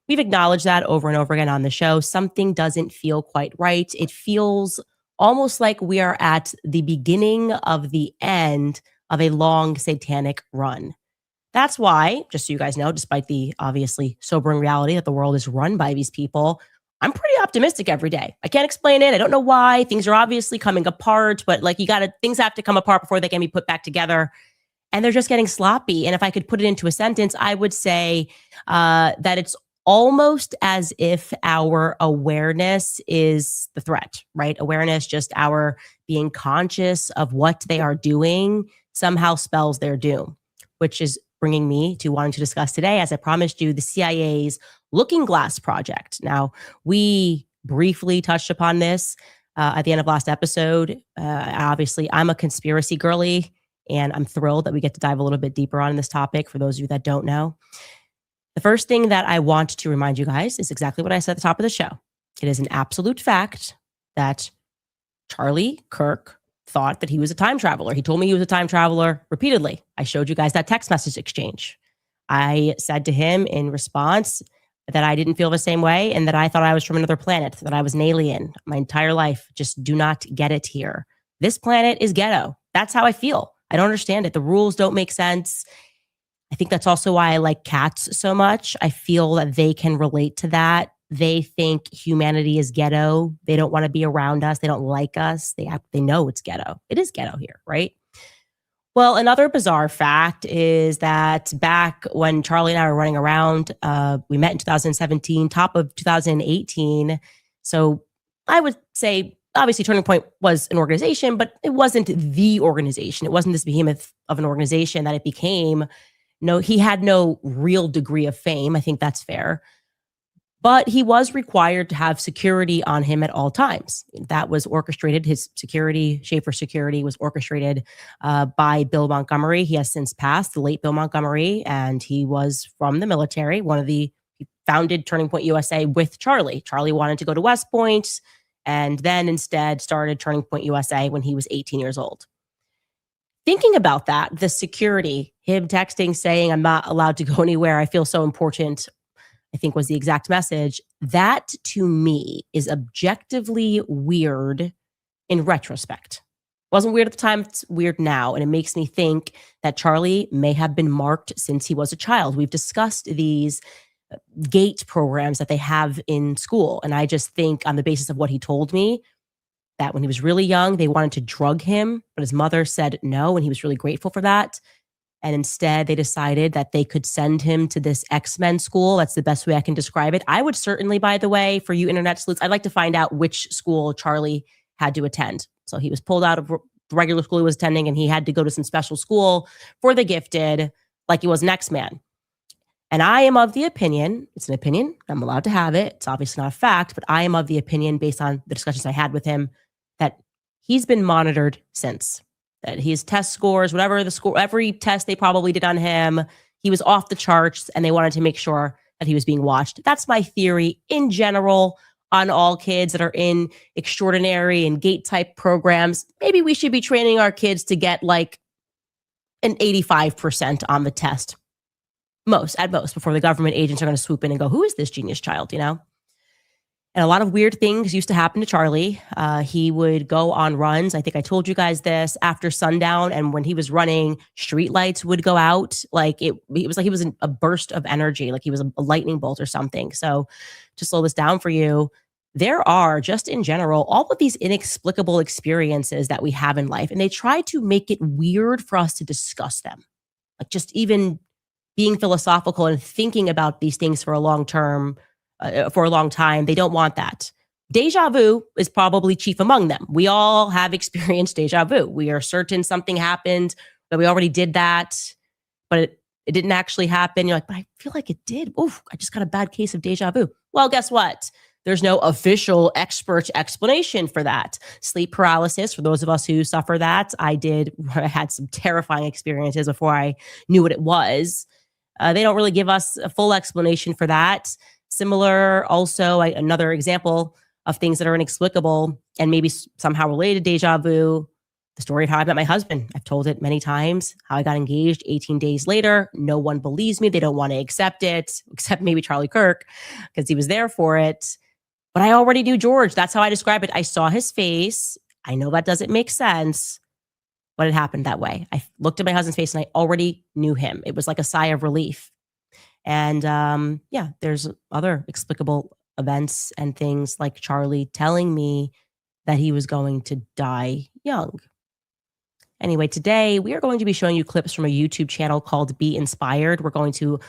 We've acknowledged that over and over again on the show. Something doesn't feel quite right. It feels almost like we are at the beginning of the end of a long satanic run. That's why, just so you guys know, despite the obviously sobering reality that the world is run by these people, I'm pretty optimistic every day. I can't explain it. I don't know why. Things are obviously coming apart, but things have to come apart before they can be put back together. And they're just getting sloppy. And if I could put it into a sentence, I would say that it's almost as if our awareness is the threat, right? Awareness, just our being conscious of what they are doing, somehow spells their doom, which is bringing me to wanting to discuss today, as I promised you, the CIA's Looking Glass project. Now, we briefly touched upon this at the end of last episode. Obviously, I'm a conspiracy girly, and I'm thrilled that we get to dive a little bit deeper on this topic for those of you that don't know. The first thing that I want to remind you guys is exactly what I said at the top of the show. It is an absolute fact that Charlie Kirk thought that he was a time traveler. He told me he was a time traveler repeatedly. I showed you guys that text message exchange. I said to him in response that I didn't feel the same way and that I thought I was from another planet, that I was an alien my entire life. Just do not get it here. This planet is ghetto. That's how I feel. I don't understand it. The rules don't make sense. I think that's also why I like cats so much. I feel that they can relate to that. They think humanity is ghetto. They don't want to be around us. They don't like us. They know it's ghetto. It is ghetto here, right? Well, another bizarre fact is that back when Charlie and I were running around, we met in 2017, top of 2018. So I would say, obviously, Turning Point was an organization, but it wasn't the organization. It wasn't this behemoth of an organization that it became. No, he had no real degree of fame. I think that's fair. But he was required to have security on him at all times. That was orchestrated. His security, Schaefer Security, was orchestrated by Bill Montgomery. He has since passed, the late Bill Montgomery, and he was from the military. He founded Turning Point USA with Charlie. Charlie wanted to go to West Point, and then instead started Turning Point USA when he was 18 years old. Thinking about that, the security, him texting saying, "I'm not allowed to go anywhere. I feel so important," I think was the exact message. That to me is objectively weird in retrospect. Wasn't weird at the time, it's weird now. And it makes me think that Charlie may have been marked since he was a child. We've discussed these GATE programs that they have in school. And I just think on the basis of what he told me, that when he was really young, they wanted to drug him, but his mother said no, and he was really grateful for that. And instead, they decided that they could send him to this X-Men school. That's the best way I can describe it. I would certainly, by the way, for you internet sleuths, I'd like to find out which school Charlie had to attend. So he was pulled out of the regular school he was attending, and he had to go to some special school for the gifted, like he was an X-Man. And I am of the opinion, it's an opinion, I'm allowed to have it, it's obviously not a fact, but I am of the opinion, based on the discussions I had with him, that he's been monitored since. That his test scores, whatever the score, every test they probably did on him, he was off the charts, and they wanted to make sure that he was being watched. That's my theory in general on all kids that are in extraordinary and GATE type programs. Maybe we should be training our kids to get like an 85% on the test. At most, before the government agents are going to swoop in and go, who is this genius child, And a lot of weird things used to happen to Charlie. He would go on runs. I think I told you guys this after sundown. And when he was running, street lights would go out. It was like he was in a burst of energy, like he was a lightning bolt or something. So to slow this down for you, there are, just in general, all of these inexplicable experiences that we have in life. And they try to make it weird for us to discuss them. Like just even being philosophical and thinking about these things for a long time, they don't want that. Deja vu is probably chief among them. We all have experienced deja vu. We are certain something happened, that we already did that, but it didn't actually happen. You're like, but I feel like it did. Oof, I just got a bad case of deja vu. Well, guess what? There's no official expert explanation for that. Sleep paralysis, for those of us who suffer that, I had some terrifying experiences before I knew what it was. They don't really give us a full explanation for that. Similar, also, another example of things that are inexplicable and maybe somehow related to deja vu, the story of how I met my husband. I've told it many times, how I got engaged 18 days later. No one believes me. They don't want to accept it, except maybe Charlie Kirk, because he was there for it. But I already knew George. That's how I describe it. I saw his face. I know that doesn't make sense, but it happened that way. I looked at my husband's face and I already knew him. It was like a sigh of relief. And there's other explicable events and things like Charlie telling me that he was going to die young. Anyway, today we are going to be showing you clips from a YouTube channel called Be Inspired. We're going to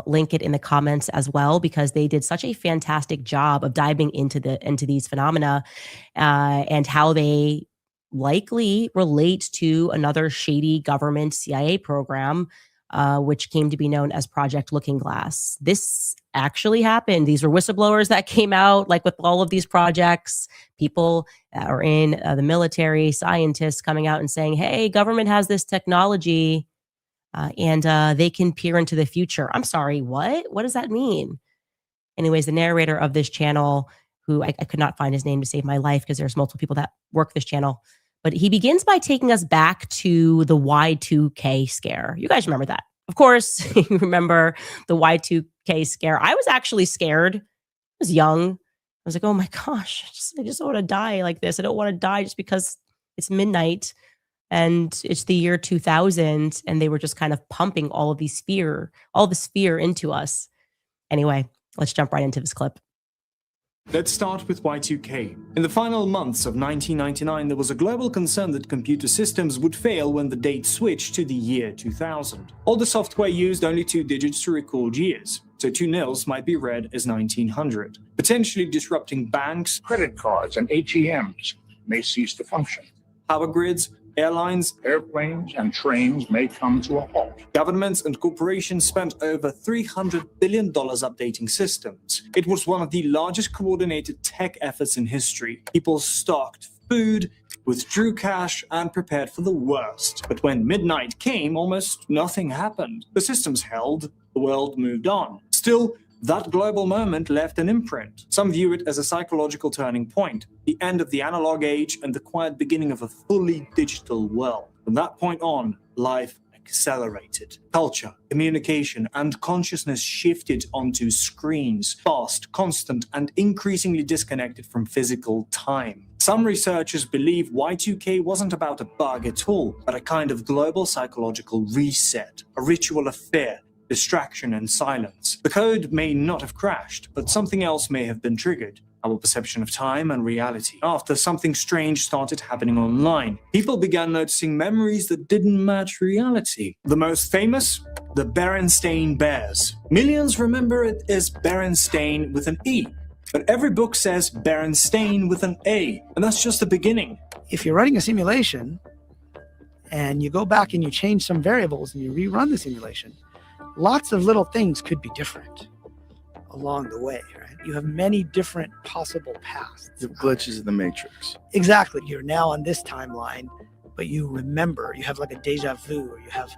link it in the comments as well, because they did such a fantastic job of diving into these phenomena and how they likely relate to another shady government CIA program, which came to be known as Project Looking Glass. This actually happened. These were whistleblowers that came out, like with all of these projects, people that are in the military, scientists coming out and saying, hey, government has this technology and they can peer into the future. I'm sorry, what? What does that mean? Anyways, the narrator of this channel, who I could not find his name to save my life because there's multiple people that work this channel, but he begins by taking us back to the Y2K scare. You guys remember that? Of course, you remember the Y2K scare. I was actually scared. I was young. I was like, oh my gosh, I just don't want to die like this. I don't want to die just because it's midnight and it's the year 2000 and they were just kind of pumping all this fear into us. Anyway, let's jump right into this clip. Let's start with Y2K. In the final months of 1999, there was a global concern that computer systems would fail when the date switched to the year 2000. All the software used only 2 digits to record years, so 2 nils might be read as 1900, potentially disrupting banks, credit cards, and ATMs may cease to function. Power grids, airlines, airplanes, and trains may come to a halt. Governments and corporations spent over $300 billion updating systems. It was one of the largest coordinated tech efforts in history. People stocked food, withdrew cash, and prepared for the worst. But when midnight came, almost nothing happened. The systems held, the world moved on. Still, that global moment left an imprint. Some view it as a psychological turning point, the end of the analog age and the quiet beginning of a fully digital world. From that point on, life accelerated. Culture, communication, and consciousness shifted onto screens, fast, constant, and increasingly disconnected from physical time. Some researchers believe Y2K wasn't about a bug at all, but a kind of global psychological reset, a ritual of fear, distraction, and silence. The code may not have crashed, but something else may have been triggered. Our perception of time and reality. After something strange started happening online, people began noticing memories that didn't match reality. The most famous? The Berenstain Bears. Millions remember it as Berenstain with an E, but every book says Berenstain with an A, and that's just the beginning. If you're running a simulation and you go back and you change some variables and you rerun the simulation, lots of little things could be different along the way, right? You have many different possible paths. The glitches in the matrix. Exactly. You're now on this timeline, but you remember, you have like a deja vu, or you have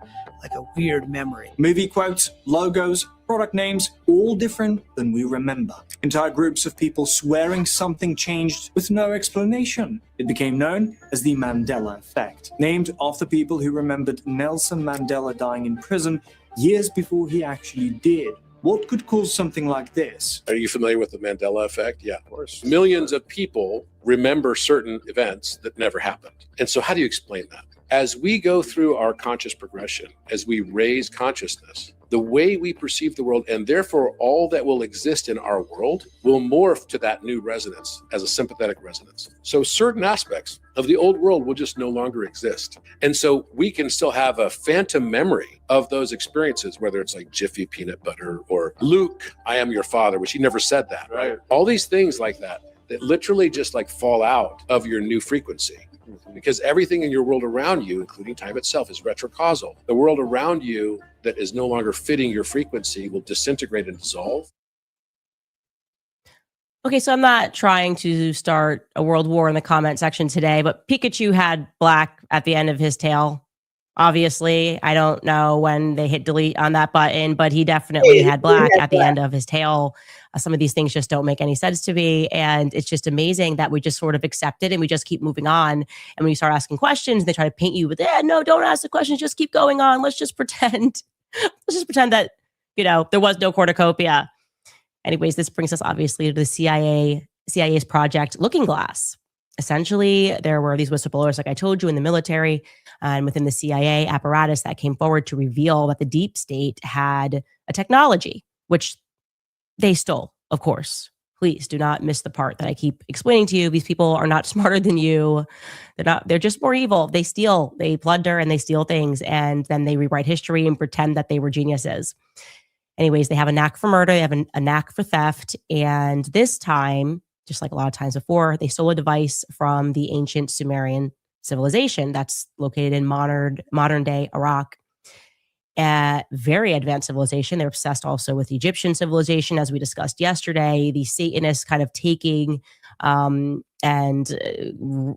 like a weird memory. Movie quotes, logos, product names, all different than we remember. Entire groups of people swearing something changed with no explanation. It became known as the Mandela effect, named after people who remembered Nelson Mandela dying in prison years before he actually did. What could cause something like this? Are you familiar with the Mandela effect? Yeah, of course. Millions of people remember certain events that never happened. And so how do you explain that? As we go through our conscious progression, as we raise consciousness, the way we perceive the world, and therefore all that will exist in our world, will morph to that new resonance as a sympathetic resonance. So certain aspects of the old world will just no longer exist. And so we can still have a phantom memory of those experiences, whether it's like Jiffy peanut butter or Luke, I am your father, which he never said that, right? All these things like that literally just like fall out of your new frequency. Because everything in your world around you, including time itself, is retrocausal. The world around you that is no longer fitting your frequency will disintegrate and dissolve. Okay, so I'm not trying to start a world war in the comment section today, but Pikachu had black at the end of his tail. Obviously, I don't know when they hit delete on that button, but he definitely had black at the end of his tail. Some of these things just don't make any sense to me. And it's just amazing that we just sort of accept it and we just keep moving on. And when you start asking questions, they try to paint you with, no, don't ask the questions, just keep going on. Let's just pretend. Let's just pretend that, there was no cornucopia. Anyways, this brings us obviously to the CIA's project Looking Glass. Essentially, there were these whistleblowers, like I told you, in the military and within the CIA apparatus that came forward to reveal that the deep state had a technology, which they stole, of course. Please do not miss the part that I keep explaining to you. These people are not smarter than you. They're just more evil. They steal, they plunder, and they steal things, and then they rewrite history and pretend that they were geniuses. Anyways, they have a knack for murder, they have a knack for theft, and this time, just like a lot of times before, they stole a device from the ancient Sumerian civilization that's located in modern day Iraq. Very advanced civilization. They're obsessed also with Egyptian civilization, as we discussed yesterday. The Satanists kind of taking and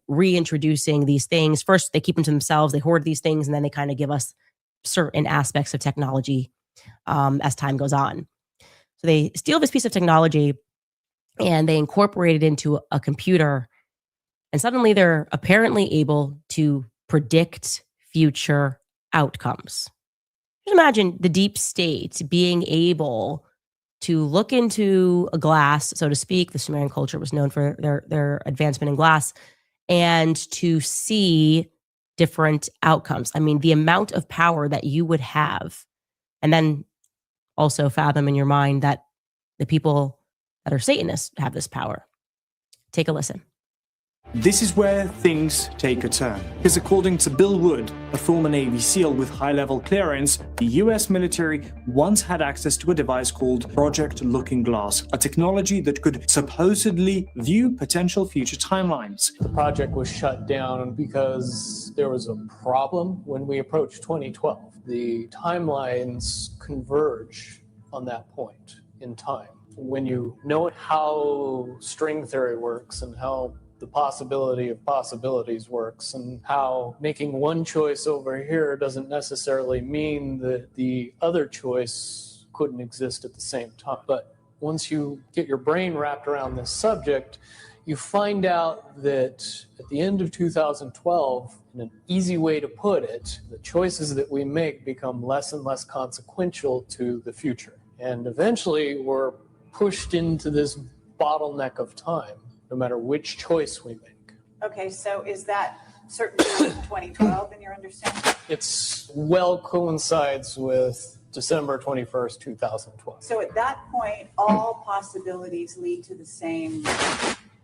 reintroducing these things. First, they keep them to themselves. They hoard these things, and then they kind of give us certain aspects of technology as time goes on. So they steal this piece of technology and they incorporate it into a computer. And suddenly they're apparently able to predict future outcomes. imagine the deep state being able to look into a glass, so to speak. The Sumerian culture was known for their advancement in glass, and to see different outcomes. I mean, the amount of power that you would have, and then also fathom in your mind that the people that are Satanists have this power. Take a listen. This is where things take a turn. Because according to Bill Wood, a former Navy SEAL with high-level clearance, the US military once had access to a device called Project Looking Glass, a technology that could supposedly view potential future timelines. The project was shut down because there was a problem when we approached 2012. The timelines converge on that point in time. When you know how string theory works and how the possibility of possibilities works, and how making one choice over here doesn't necessarily mean that the other choice couldn't exist at the same time. But once you get your brain wrapped around this subject, you find out that at the end of 2012, in an easy way to put it, the choices that we make become less and less consequential to the future. And eventually we're pushed into this bottleneck of time, no matter which choice we make. Okay, so is that certainly 2012 in your understanding? It's well coincides with December 21st, 2012. So at that point, all possibilities lead to the same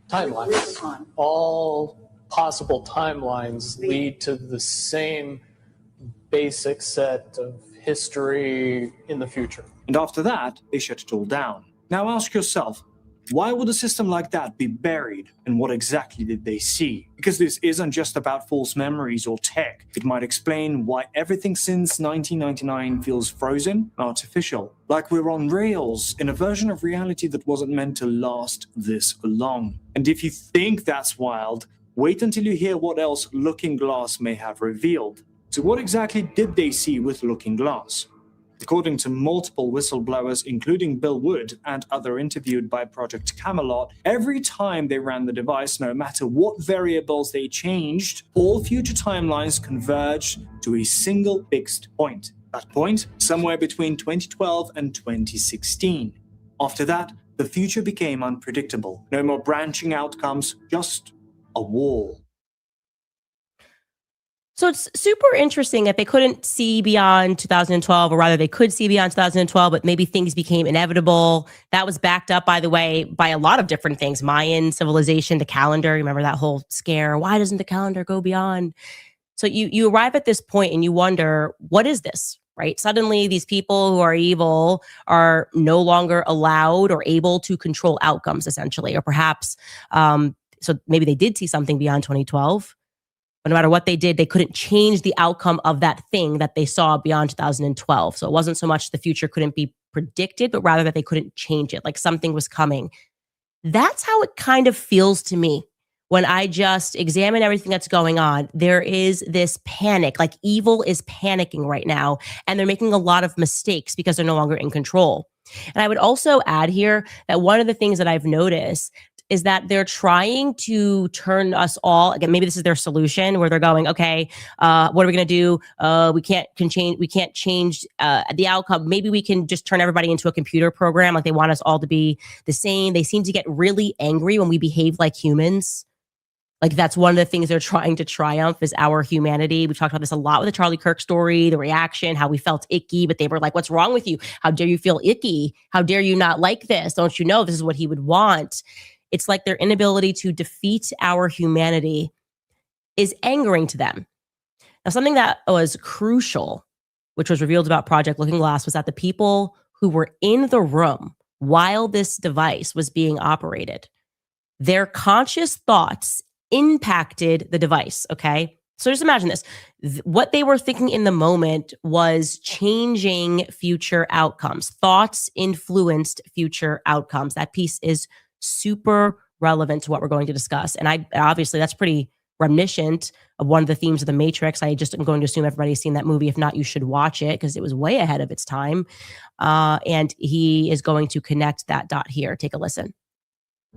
Timelines. Rubicon. All possible timelines lead to the same basic set of history in the future. And after that, they shut it all down. Now ask yourself, why would a system like that be buried, and what exactly did they see? Because this isn't just about false memories or tech. It might explain why everything since 1999 feels frozen and artificial, like we're on rails in a version of reality that wasn't meant to last this long. And if you think that's wild, wait until you hear what else Looking Glass may have revealed. So what exactly did they see with Looking Glass? According to multiple whistleblowers, including Bill Wood and other interviewed by Project Camelot, every time they ran the device, no matter what variables they changed, all future timelines converged to a single fixed point. That point, somewhere between 2012 and 2016. After that, the future became unpredictable. No more branching outcomes, just a wall. So it's super interesting that they couldn't see beyond 2012, or rather they could see beyond 2012, but maybe things became inevitable. That was backed up, by the way, by a lot of different things. Mayan civilization, the calendar, remember that whole scare? Why doesn't the calendar go beyond? So you arrive at this point and you wonder, what is this, right? Suddenly these people who are evil are no longer allowed or able to control outcomes, essentially, or perhaps, so maybe they did see something beyond 2012. But no matter what they did, they couldn't change the outcome of that thing that they saw beyond 2012. So it wasn't so much the future couldn't be predicted, but rather that they couldn't change it, like something was coming. That's how it kind of feels to me when I just examine everything that's going on. There is this panic, like evil is panicking right now, and they're making a lot of mistakes because they're no longer in control. And I would also add here that one of the things that I've noticed is that they're trying to turn us all, again, maybe this is their solution, where they're going, okay, what are we going to do? We can't change the outcome. Maybe we can just turn everybody into a computer program. Like they want us all to be the same. They seem to get really angry when we behave like humans. Like that's one of the things they're trying to triumph is our humanity. We talked about this a lot with the Charlie Kirk story, the reaction, how we felt icky, but they were like, what's wrong with you? How dare you feel icky? How dare you not like this? Don't you know this is what he would want? It's like their inability to defeat our humanity is angering to them. Now, something that was crucial, which was revealed about Project Looking Glass, was that the people who were in the room while this device was being operated, their conscious thoughts impacted the device, okay? So just imagine this. What they were thinking in the moment was changing future outcomes. Thoughts influenced future outcomes. That piece is super relevant to what we're going to discuss. And obviously that's pretty reminiscent of one of the themes of The Matrix. I just am going to assume everybody's seen that movie. If not, you should watch it because it was way ahead of its time. And he is going to connect that dot here. Take a listen.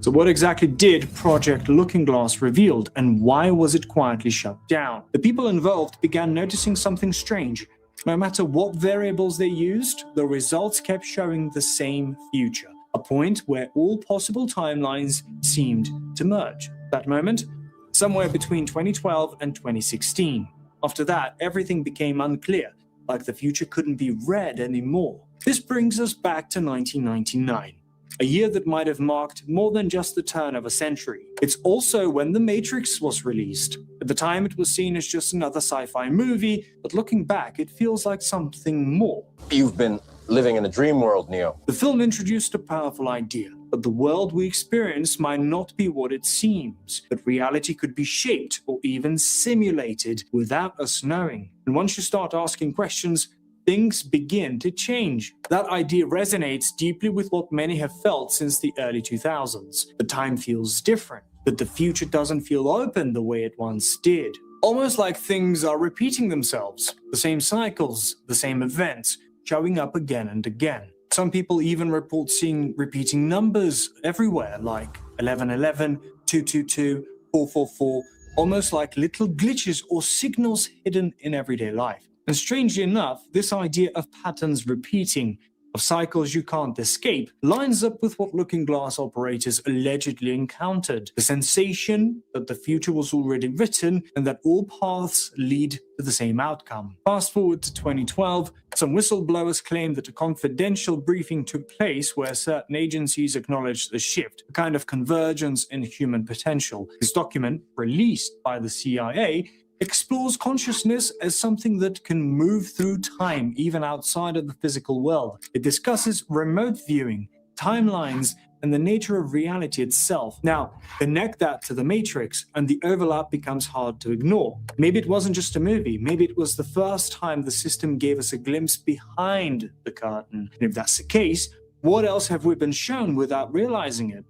So what exactly did Project Looking Glass revealed, and why was it quietly shut down? The people involved began noticing something strange. No matter what variables they used, the results kept showing the same future, a point where all possible timelines seemed to merge. That moment, somewhere between 2012 and 2016. After that, everything became unclear, like the future couldn't be read anymore. This brings us back to 1999. A year that might have marked more than just the turn of a century. It's also when The Matrix was released. At the time, it was seen as just another sci-fi movie, but looking back, it feels like something more. You've been living in a dream world, Neo. The film introduced a powerful idea, that the world we experience might not be what it seems, that reality could be shaped or even simulated without us knowing. And once you start asking questions, things begin to change. That idea resonates deeply with what many have felt since the early 2000s. The time feels different, that the future doesn't feel open the way it once did. Almost like things are repeating themselves, the same cycles, the same events, showing up again and again. Some people even report seeing repeating numbers everywhere, like 1111, 222, 444, almost like little glitches or signals hidden in everyday life. And strangely enough, this idea of patterns repeating, of cycles you can't escape, lines up with what Looking Glass operators allegedly encountered. The sensation that the future was already written and that all paths lead to the same outcome. Fast forward to 2012, some whistleblowers claim that a confidential briefing took place where certain agencies acknowledged the shift, a kind of convergence in human potential. This document, released by the CIA, explores consciousness as something that can move through time, even outside of the physical world. It discusses remote viewing, timelines, and the nature of reality itself. Now, connect that to The Matrix, and the overlap becomes hard to ignore. Maybe it wasn't just a movie. Maybe it was the first time the system gave us a glimpse behind the curtain. And if that's the case, what else have we been shown without realizing it?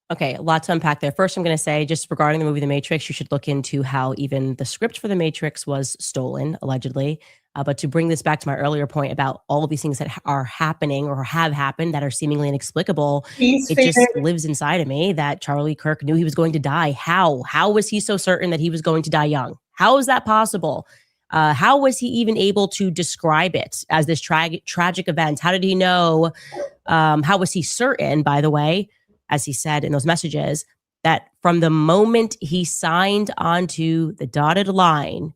Okay, a lot to unpack there. First, I'm going to say, just regarding the movie The Matrix, you should look into how even the script for The Matrix was stolen, allegedly. But to bring this back to my earlier point about all of these things that are happening or have happened that are seemingly inexplicable, it just lives inside of me that Charlie Kirk knew he was going to die. How? How was he so certain that he was going to die young? How is that possible? How was he even able to describe it as this tragic event? How did he know? How was he certain, by the way, as he said in those messages, that from the moment he signed onto the dotted line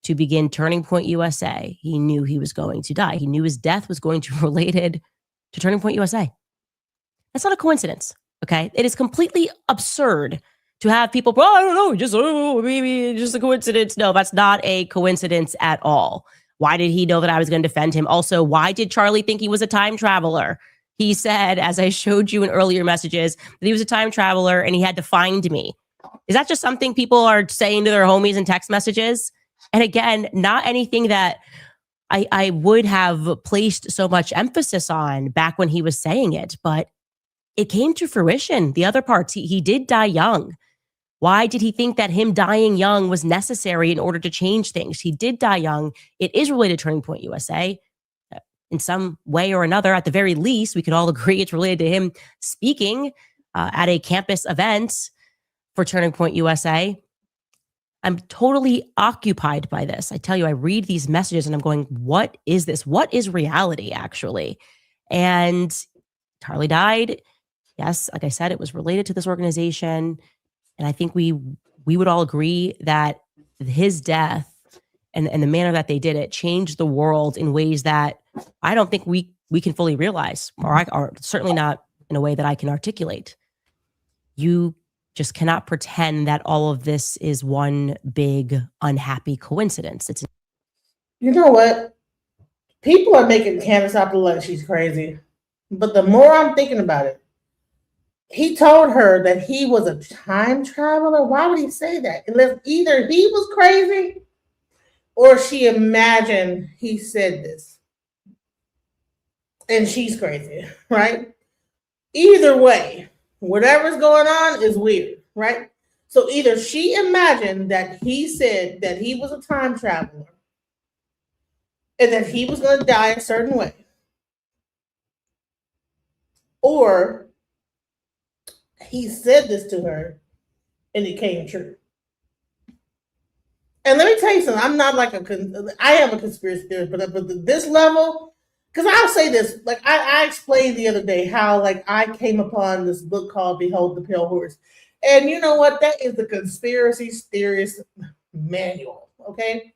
to begin Turning Point USA, he knew he was going to die. He knew his death was going to be related to Turning Point USA. That's not a coincidence, okay? It is completely absurd to have people, I don't know, maybe just a coincidence. No, that's not a coincidence at all. Why did he know that I was going to defend him? Also, why did Charlie think he was a time traveler? He said, as I showed you in earlier messages, that he was a time traveler and he had to find me. Is that just something people are saying to their homies in text messages? And again, not anything that I would have placed so much emphasis on back when he was saying it, but it came to fruition. The other parts, he did die young. Why did he think that him dying young was necessary in order to change things? He did die young. It is related to Turning Point USA. In some way or another, at the very least, we could all agree it's related to him speaking at a campus event for Turning Point USA. I'm totally occupied by this. I tell you, I read these messages and I'm going, what is this? What is reality, actually? And Charlie died. Yes, like I said, it was related to this organization. And I think we would all agree that his death and the manner that they did it changed the world in ways that I don't think we can fully realize, or certainly not in a way that I can articulate. You just cannot pretend that all of this is one big unhappy coincidence. It's You know what? People are making Candace out to look like she's crazy. But the more I'm thinking about it, he told her that he was a time traveler. Why would he say that? Unless either he was crazy or she imagined he said this. And she's crazy, right? Either way, whatever's going on is weird, right? So either she imagined that he said that he was a time traveler and that he was going to die a certain way, or he said this to her and it came true. And let me tell you something. I'm not like I am a conspiracy theorist, but this level, because I'll say this. Like I explained the other day how like I came upon this book called "Behold the Pale Horse," and you know what? That is the conspiracy theorist manual. Okay,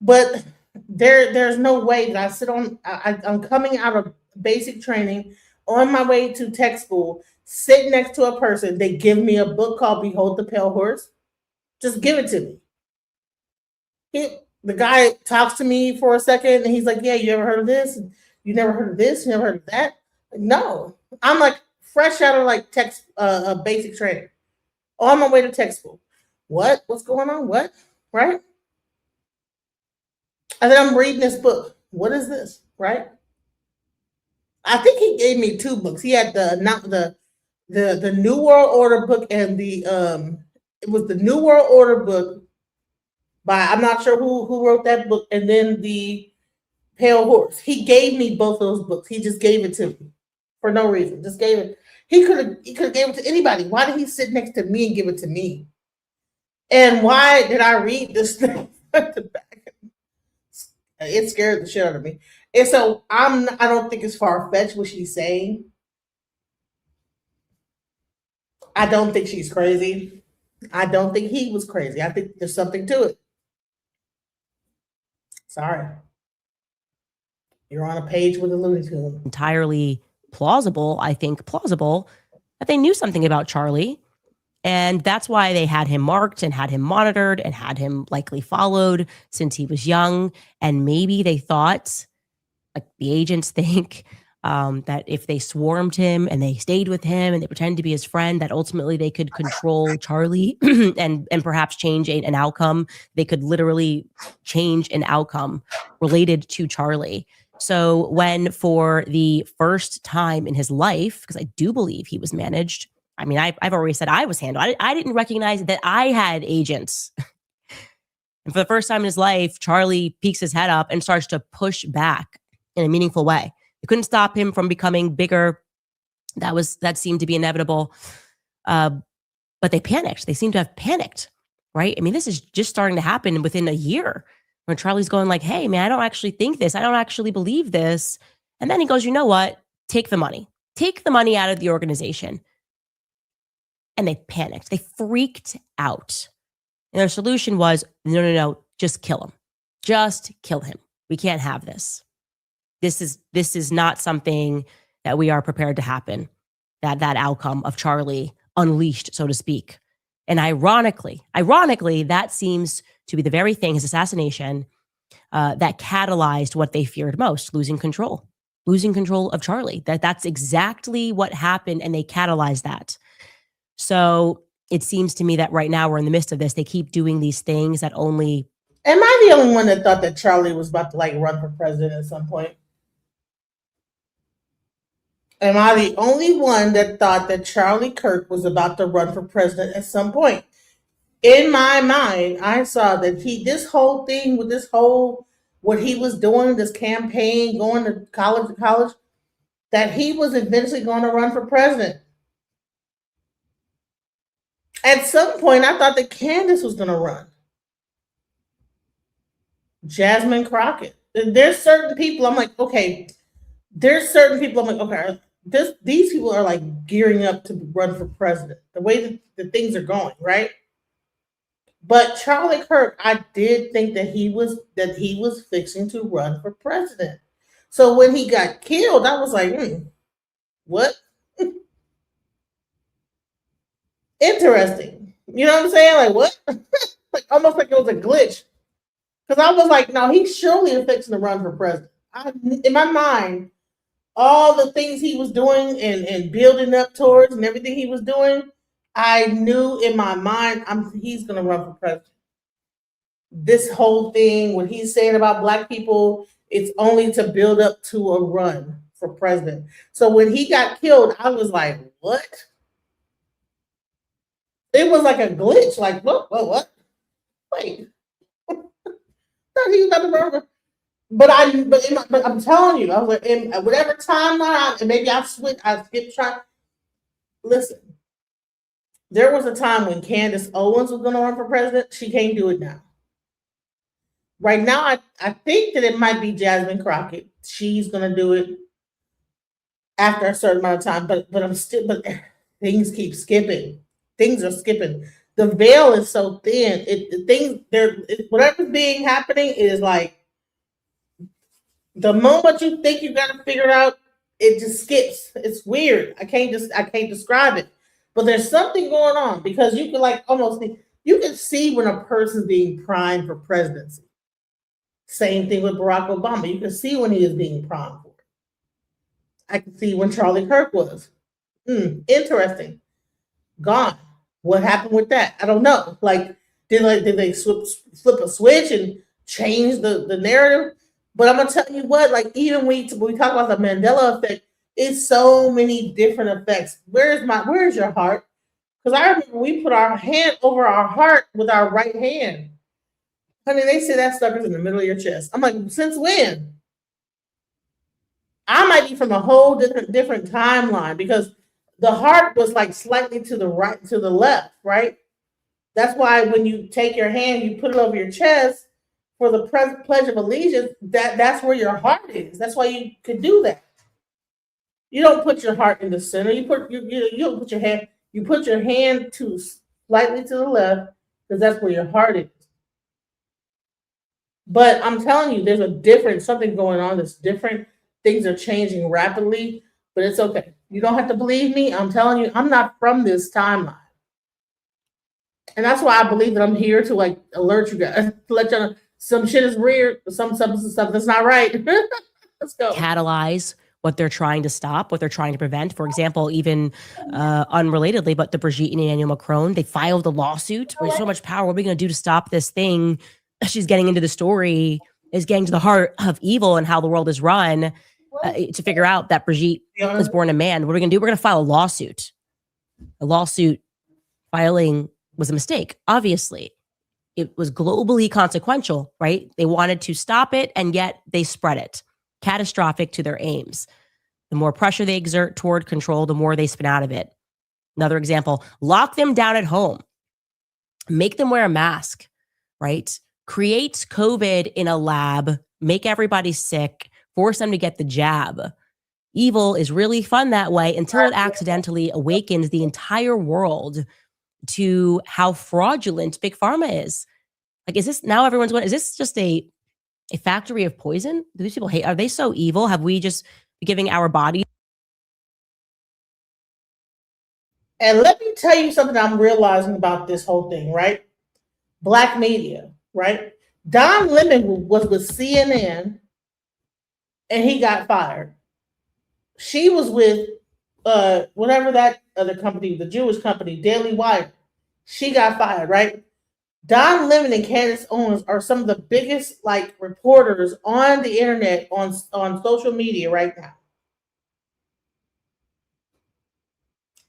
but there's no way that I sit on. I'm coming out of basic training on my way to tech school, sit next to a person. They give me a book called "Behold the Pale Horse." Just give it to me. The guy talks to me for a second and he's like, yeah, you ever heard of this? You never heard of this? You never heard of that? No. I'm like fresh out of like basic training. On my way to tech school. What? What's going on? What? Right? And then I'm reading this book. What is this? Right? I think he gave me 2 books. He had the New World Order book and it was the New World Order book by, I'm not sure who wrote that book, and then the Pale Horse. He gave me both those books. He just gave it to me for no reason. Just gave it. He could have gave it to anybody. Why did he sit next to me and give it to me? And why did I read this thing at the back? It scared the shit out of me. And so I don't think it's far-fetched what she's saying. I don't think she's crazy. I don't think he was crazy. I think there's something to it. Sorry. You're on a page with a Looney Tune. Entirely plausible, I think plausible, that they knew something about Charlie. And that's why they had him marked and had him monitored and had him likely followed since he was young. And maybe they thought, like the agents think, that if they swarmed him and they stayed with him and they pretended to be his friend, that ultimately they could control Charlie and perhaps change an outcome. They could literally change an outcome related to Charlie. So when for the first time in his life, because I do believe he was managed, I mean, I've already said I was handled. I didn't recognize that I had agents. And for the first time in his life, Charlie peeks his head up and starts to push back in a meaningful way. They couldn't stop him from becoming bigger. That seemed to be inevitable. But they panicked. They seem to have panicked, right? I mean, this is just starting to happen within a year when Charlie's going like, hey, man, I don't actually think this. I don't actually believe this. And then he goes, you know what? Take the money. Take the money out of the organization. And they panicked. They freaked out. And their solution was, no, just kill him. Just kill him. We can't have this. This is not something that we are prepared to happen. That outcome of Charlie unleashed, so to speak. And ironically, that seems to be the very thing, his assassination, that catalyzed what they feared most, losing control of Charlie. That's exactly what happened, and they catalyzed that. So it seems to me that right now we're in the midst of this. They keep doing these things that only. Am I the only one that thought that Charlie was about to like run for president at some point? Am I the only one that thought that Charlie Kirk was about to run for president at some point? In my mind, I saw that this whole thing with what he was doing, this campaign, going to college, that he was eventually going to run for president. At some point, I thought that Candace was going to run. Jasmine Crockett. There's certain people I'm like, okay. These people are like gearing up to run for president. The way that things are going, right? But Charlie Kirk, I did think that he was fixing to run for president. So when he got killed, I was like, what? Interesting. You know what I'm saying? Like, what? Like almost like it was a glitch. Because I was like, no, he's surely fixing to run for president. In my mind, all the things he was doing and building up towards and everything he was doing, I knew in my mind he's going to run for president. This whole thing, what he's saying about Black people, it's only to build up to a run for president. So when he got killed, I was like, what? It was like a glitch. Like, what? Wait. Thought he was about to run. But I'm telling you, I was like, in whatever timeline, and maybe I skipped track. Listen, There was a time when Candace Owens was going to run for president. She can't do it now. Right now, I think that it might be Jasmine Crockett. She's going to do it after a certain amount of time, but things keep skipping. Things are skipping. The veil is so thin. Whatever's being happening is like the moment you think you got to figure it out, it just skips. It's weird. I can't describe it, but there's something going on because you can you can see when a person's being primed for presidency. Same thing with Barack Obama. You can see when he is being primed for it. I can see when Charlie Kirk was. Interesting. Gone. What happened with that? I don't know. Like, did they flip a switch and change the narrative? But I'm gonna tell you what, like, even when we talk about the Mandela effect, it's so many different effects. Where's your heart? Because I remember we put our hand over our heart with our right hand. Honey, they say that sucker's in the middle of your chest. I'm like, since when? I might be from a whole different timeline because the heart was like slightly to the right, to the left, right? That's why when you take your hand, you put it over your chest for the Pledge of Allegiance. That's where your heart is. That's why you could do that. You don't put your heart in the center. You don't put your hand. You put your hand to slightly to the left because that's where your heart is. But I'm telling you, there's something going on that's different. Things are changing rapidly, but it's okay. You don't have to believe me. I'm telling you, I'm not from this timeline. And that's why I believe that I'm here to like alert you guys, to let you know some shit is weird, some stuff that's not right. Let's go. Catalyze what they're trying to stop, what they're trying to prevent. For example, even unrelatedly, but the Brigitte and Emmanuel Macron, they filed a lawsuit. We have so much power. What are we going to do to stop this thing? She's getting into the story, is getting to the heart of evil and how the world is run to figure out that Brigitte was born a man. What are we going to do? We're going to file a lawsuit. A lawsuit filing was a mistake, obviously. It was globally consequential, right? They wanted to stop it, and yet they spread it. Catastrophic to their aims. The more pressure they exert toward control, the more they spin out of it. Another example, lock them down at home. Make them wear a mask, right? Create COVID in a lab, make everybody sick, force them to get the jab. Evil is really fun that way until it accidentally awakens the entire world to how fraudulent Big Pharma is. Like, is this now everyone's going, is this just a factory of poison? Do these people hate? Are they so evil? Have we just giving our bodies? And let me tell you something I'm realizing about this whole thing, right? Black media, right? Don Lemon was with CNN and he got fired. She was with whatever that other company, the Jewish company, Daily Wire. She got fired, right? Don Lemon and Candace Owens are some of the biggest like reporters on the internet, on social media right now.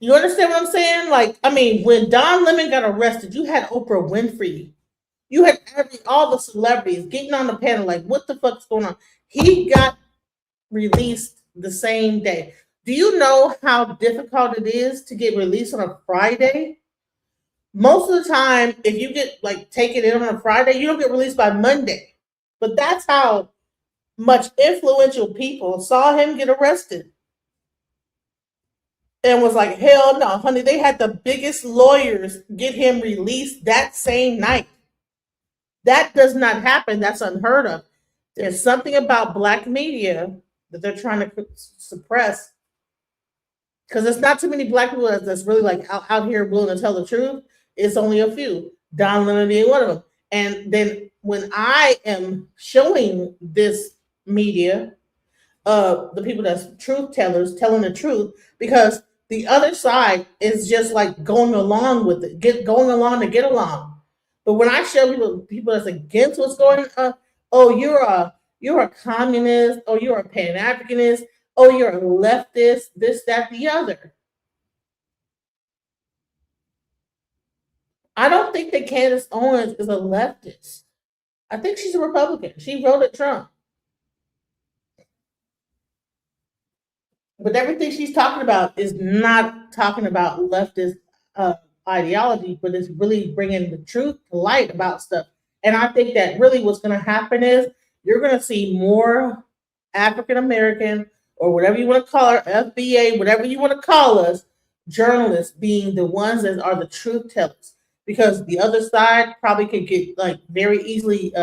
You understand what I'm saying? Like, I mean, when Don Lemon got arrested, you had Oprah Winfrey. You had all the celebrities getting on the panel like, what the fuck's going on? He got released the same day. Do you know how difficult it is to get released on a Friday? Most of the time, if you get like taken in on a Friday, you don't get released by Monday. But that's how much influential people saw him get arrested. And was like, hell no, honey. They had the biggest lawyers get him released that same night. That does not happen. That's unheard of. There's something about Black media that they're trying to suppress. Because there's not too many Black people that's really like out here willing to tell the truth. It's only a few. Don Lemon being one of them. And then when I am showing this media, the people that's truth tellers telling the truth, because the other side is just like going along with it, going along to get along. But when I show people that's against what's going on, oh, you're a communist, oh, you're a Pan-Africanist, oh, you're a leftist, this, that, the other. I don't think that Candace Owens is a leftist. I think she's a Republican. She voted Trump. But everything she's talking about is not talking about leftist ideology, but it's really bringing the truth to light about stuff. And I think that really what's going to happen is you're going to see more African American or whatever you want to call her, FBA, whatever you want to call us, journalists being the ones that are the truth tellers. Because the other side probably could get like very easily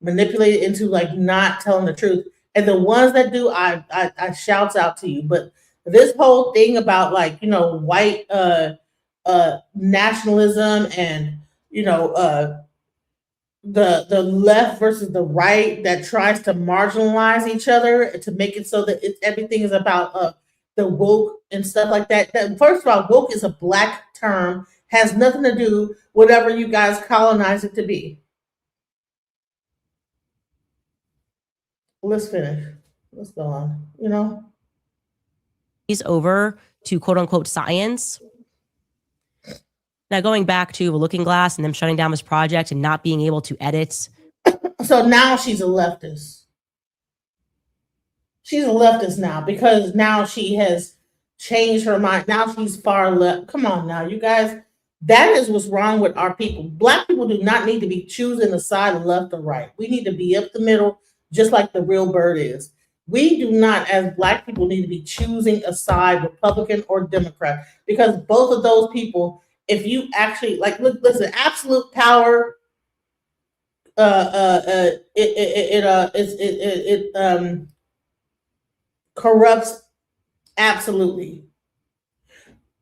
manipulated into like not telling the truth. And the ones that do, I shouts out to you. But this whole thing about like, you know, white nationalism and, you know, the left versus the right that tries to marginalize each other to make it so that everything is about the woke and stuff like that. First of all, woke is a black term, has nothing to do whatever you guys colonize it to be. Let's finish. Let's go on. You know, he's over to quote unquote science. Now going back to Looking Glass and them shutting down this project and not being able to edit. So now she's a leftist. She's a leftist now because now she has changed her mind. Now she's far left. Come on now, you guys. That is what's wrong with our people. Black people do not need to be choosing a side of left or right. We need to be up the middle, just like the real bird is. We do not, as Black people, need to be choosing a side, Republican or Democrat, because both of those people, if you actually like, listen, absolute power, it corrupts absolutely.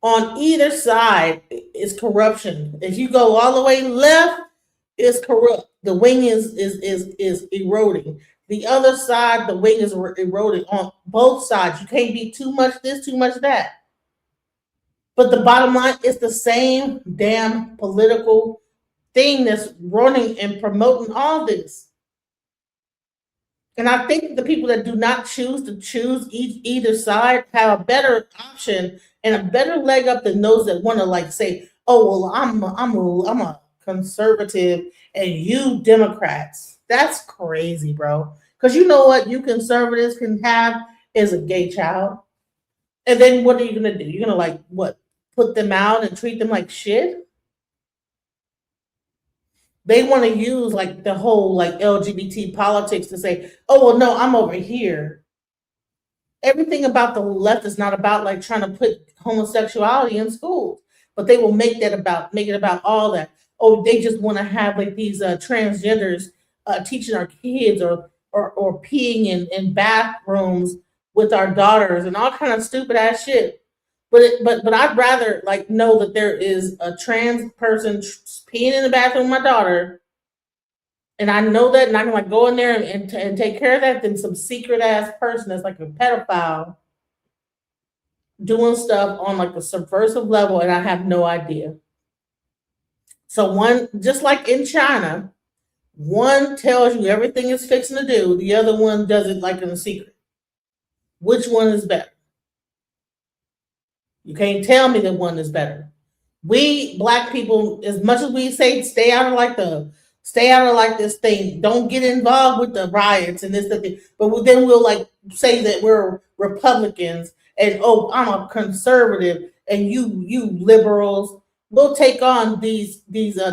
On either side is corruption. If you go all the way left, it's corrupt. The wing is eroding. The other side, the wing is eroding on both sides. You can't be too much this, too much that. But the bottom line is the same damn political thing that's running and promoting all this. And I think the people that do not choose to choose either side have a better option and a better leg up than those that want to like say, "Oh well, I'm a conservative and you Democrats." That's crazy, bro. Because you know what you conservatives can have is a gay child, and then what are you gonna do? You're gonna like what? Put them out and treat them like shit? They want to use like the whole like LGBT politics to say, "Oh well, no, I'm over here." Everything about the left is not about like trying to put homosexuality in schools, but they will make it about all that. Oh, they just want to have like these transgenders teaching our kids or peeing in bathrooms with our daughters and all kind of stupid ass shit. But I'd rather like know that there is a trans person peeing in the bathroom with my daughter, and I know that, and I can like go in there and take care of that than some secret ass person that's like a pedophile doing stuff on like a subversive level, and I have no idea. So one, just like in China, one tells you everything is fixing to do, the other one does it like in a secret. Which one is better? You can't tell me that one is better. We Black people, as much as we say stay out of like this thing, don't get involved with the riots and this thing, but then we'll like say that we're Republicans and oh, I'm a conservative and you liberals. We'll take on these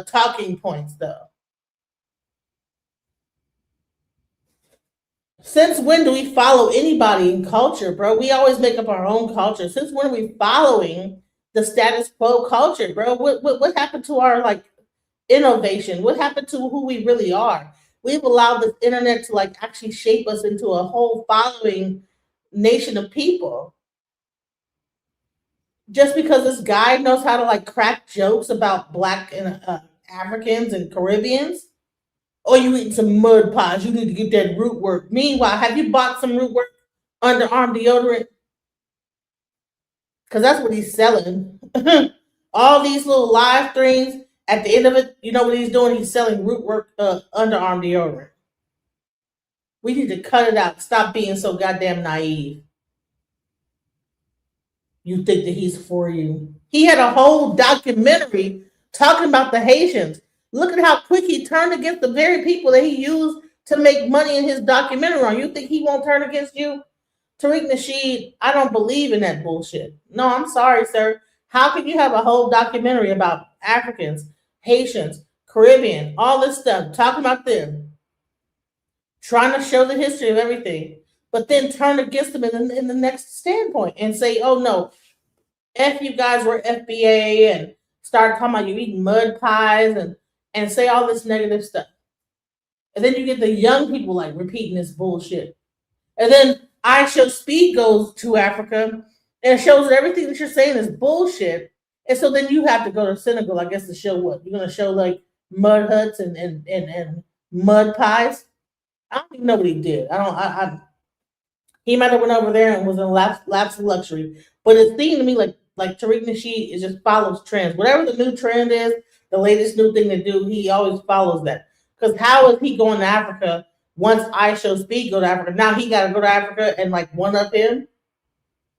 talking points though. Since when do we follow anybody in culture, bro? We always make up our own culture. Since when are we following the status quo culture, bro? What happened to our like innovation? What happened to who we really are? We've allowed the internet to like actually shape us into a whole following nation of people. Just because this guy knows how to like crack jokes about Black and Africans and Caribbeans. Oh, you eating some mud pies. You need to get that root work. Meanwhile, have you bought some root work underarm deodorant? Because that's what he's selling. All these little live streams, at the end of it, you know what he's doing? He's selling root work underarm deodorant. We need to cut it out. Stop being so goddamn naive. You think that he's for you. He had a whole documentary talking about the Haitians. Look at how quick he turned against the very people that he used to make money in his documentary on. You think he won't turn against you? Tariq Nasheed, I don't believe in that bullshit. No, I'm sorry, sir. How can you have a whole documentary about Africans, Haitians, Caribbean, all this stuff, talking about them, trying to show the history of everything, but then turn against them in the next standpoint and say, oh no, F you guys were FBA, and start talking about you eating mud pies and say all this negative stuff. And then you get the young people like repeating this bullshit. And then I Show Speed goes to Africa and shows that everything that you're saying is bullshit. And so then you have to go to Senegal, I guess, to show what? You're gonna show like mud huts and mud pies. I don't even know what he did. He might have went over there and was in laps of luxury. But it seemed to me like Tariq Nasheed, it just follows trends. Whatever the new trend is, the latest new thing to do, he always follows that. Because how is he going to Africa once I Show Speed go to Africa? Now he got to go to Africa and like one up him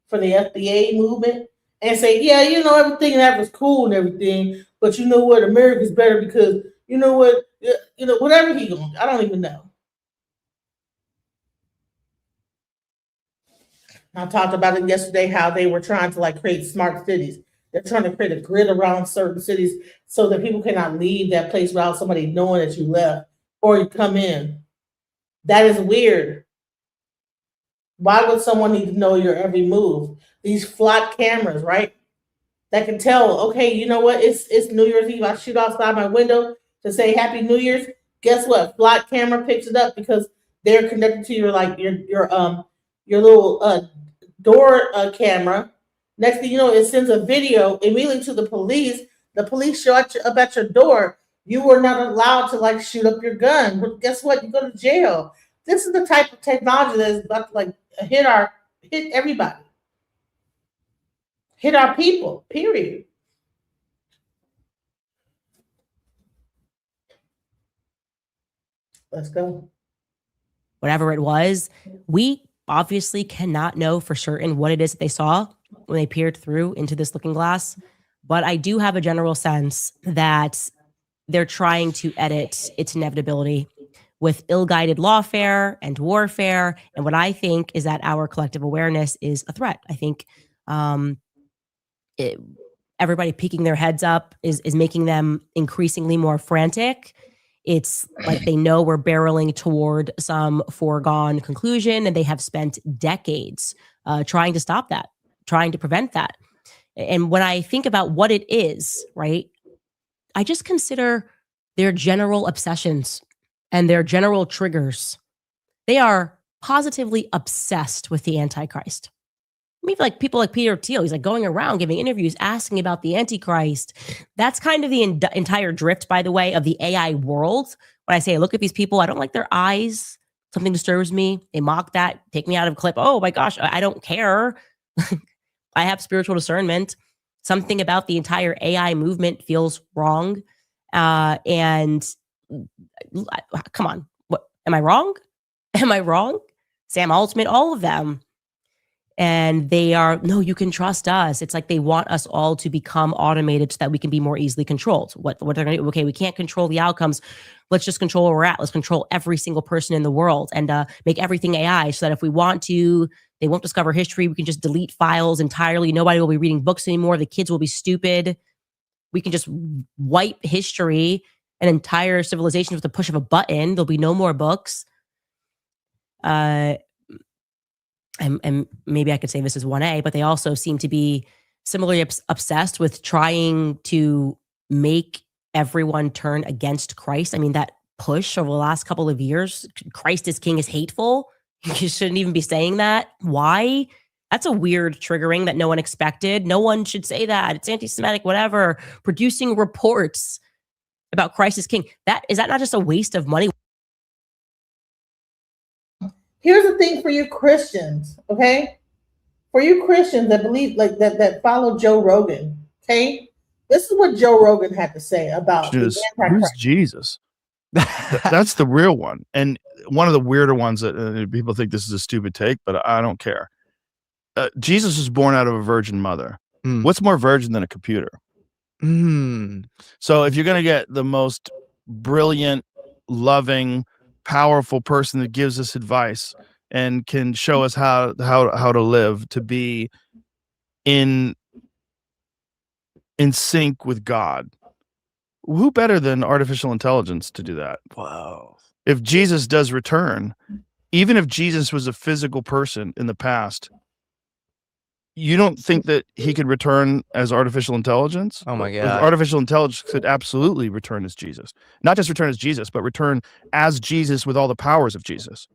for the FBA movement and say, yeah, you know, everything in Africa's cool and everything, but you know what, America's better because you know what, whatever he going, I don't even know. I talked about it yesterday, how they were trying to like create smart cities. They're trying to create a grid around certain cities so that people cannot leave that place without somebody knowing that you left or you come in. That is weird. Why would someone need to know your every move? These flock cameras, right? That can tell, okay, you know what? It's New Year's Eve. I shoot outside my window to say Happy New Year's. Guess what? Flock camera picks it up because they're connected to your little door camera. Next thing you know, it sends a video immediately to the police. The police show up at your door. You were not allowed to like shoot up your gun. But guess what? You go to jail. This is the type of technology that is about to like hit everybody. Hit our people, period. Let's go. Whatever it was, we obviously cannot know for certain what it is that they saw when they peered through into this looking glass. But I do have a general sense that they're trying to edit its inevitability with ill-guided lawfare and warfare. And what I think is that our collective awareness is a threat. I think everybody peeking their heads up is making them increasingly more frantic. It's like they know we're barreling toward some foregone conclusion, and they have spent decades trying to stop that, trying to prevent that. And when I think about what it is, right, I just consider their general obsessions and their general triggers. They are positively obsessed with the Antichrist. I mean, like people like Peter Thiel, he's like going around giving interviews, asking about the Antichrist. That's kind of the entire drift, by the way, of the AI world. When I say, I look at these people, I don't like their eyes. Something disturbs me. They mock that, take me out of a clip. Oh my gosh, I don't care. I have spiritual discernment. Something about the entire AI movement feels wrong. And come on, what am I wrong? Am I wrong? Sam Altman, all of them. And they are, no, you can trust us. It's like they want us all to become automated so that we can be more easily controlled. What they're going to do? Okay, we can't control the outcomes. Let's just control where we're at. Let's control every single person in the world and make everything AI so that if we want to, they won't discover history. We can just delete files entirely. Nobody will be reading books anymore. The kids will be stupid. We can just wipe history and entire civilizations with the push of a button. There'll be no more books. And maybe I could say this is 1A, but they also seem to be similarly obsessed with trying to make everyone turn against Christ. I mean, that push over the last couple of years, Christ is king, is hateful. You shouldn't even be saying that. Why? That's a weird triggering that no one expected. No one should say that. It's anti-Semitic, whatever. Producing reports about Christ is king. Is that not just a waste of money? Here's the thing for you Christians, okay? For you Christians that believe like that follow Joe Rogan, okay? This is what Joe Rogan had to say about who's Jesus. That's the real one. And one of the weirder ones that people think this is a stupid take, but I don't care. Jesus was born out of a virgin mother. What's more virgin than a computer? So if you're going to get the most brilliant, loving, powerful person that gives us advice and can show us how to live, to be in in sync with God. Who better than artificial intelligence to do that? Wow. If Jesus does return, even if Jesus was a physical person in the past, you don't think that he could return as artificial intelligence? Oh my Like, God. artificial intelligence could absolutely return as Jesus. Not just return as Jesus, but return as Jesus with all the powers of Jesus.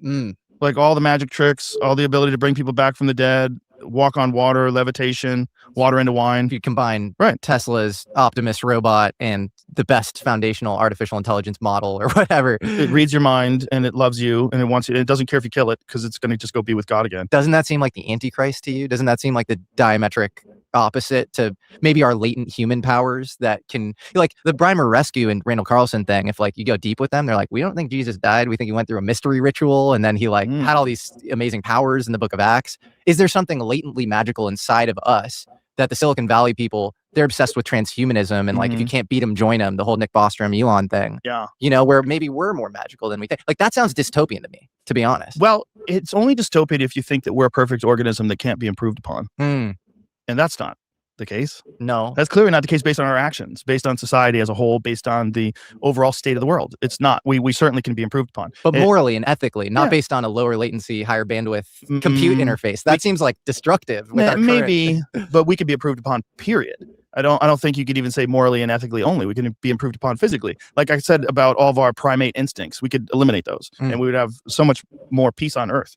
Mm. Like all the magic tricks, all the ability to bring people back from the dead, walk on water, levitation, water into wine. If you combine right. Tesla's Optimus robot and the best foundational artificial intelligence model or whatever. It reads your mind and it loves you and it wants you. And it doesn't care if you kill it because it's going to just go be with God again. Doesn't that seem like the Antichrist to you? Doesn't that seem like the diametric opposite to maybe our latent human powers that can, like the Brimer Rescue and Randall Carlson thing? If like you go deep with them, they're like, we don't think Jesus died. We think he went through a mystery ritual and then he like had all these amazing powers in the Book of Acts. Is there something latently magical inside of us that the Silicon Valley people, they're obsessed with transhumanism and like if you can't beat them, join them, the whole Nick Bostrom Elon thing. Yeah. You know, where maybe we're more magical than we think. Like that sounds dystopian to me, to be honest. Well, it's only dystopian if you think that we're a perfect organism that can't be improved upon. And that's not the case. No. That's clearly not the case based on our actions, based on society as a whole, based on the overall state of the world. It's not. We certainly can be improved upon. But morally and ethically, not Yeah. based on a lower latency, higher bandwidth compute interface. That seems like destructive. With our Maybe, current... but we could be improved upon, period. I don't think you could even say morally and ethically only. We can be improved upon physically. Like I said about all of our primate instincts, we could eliminate those and we would have so much more peace on earth.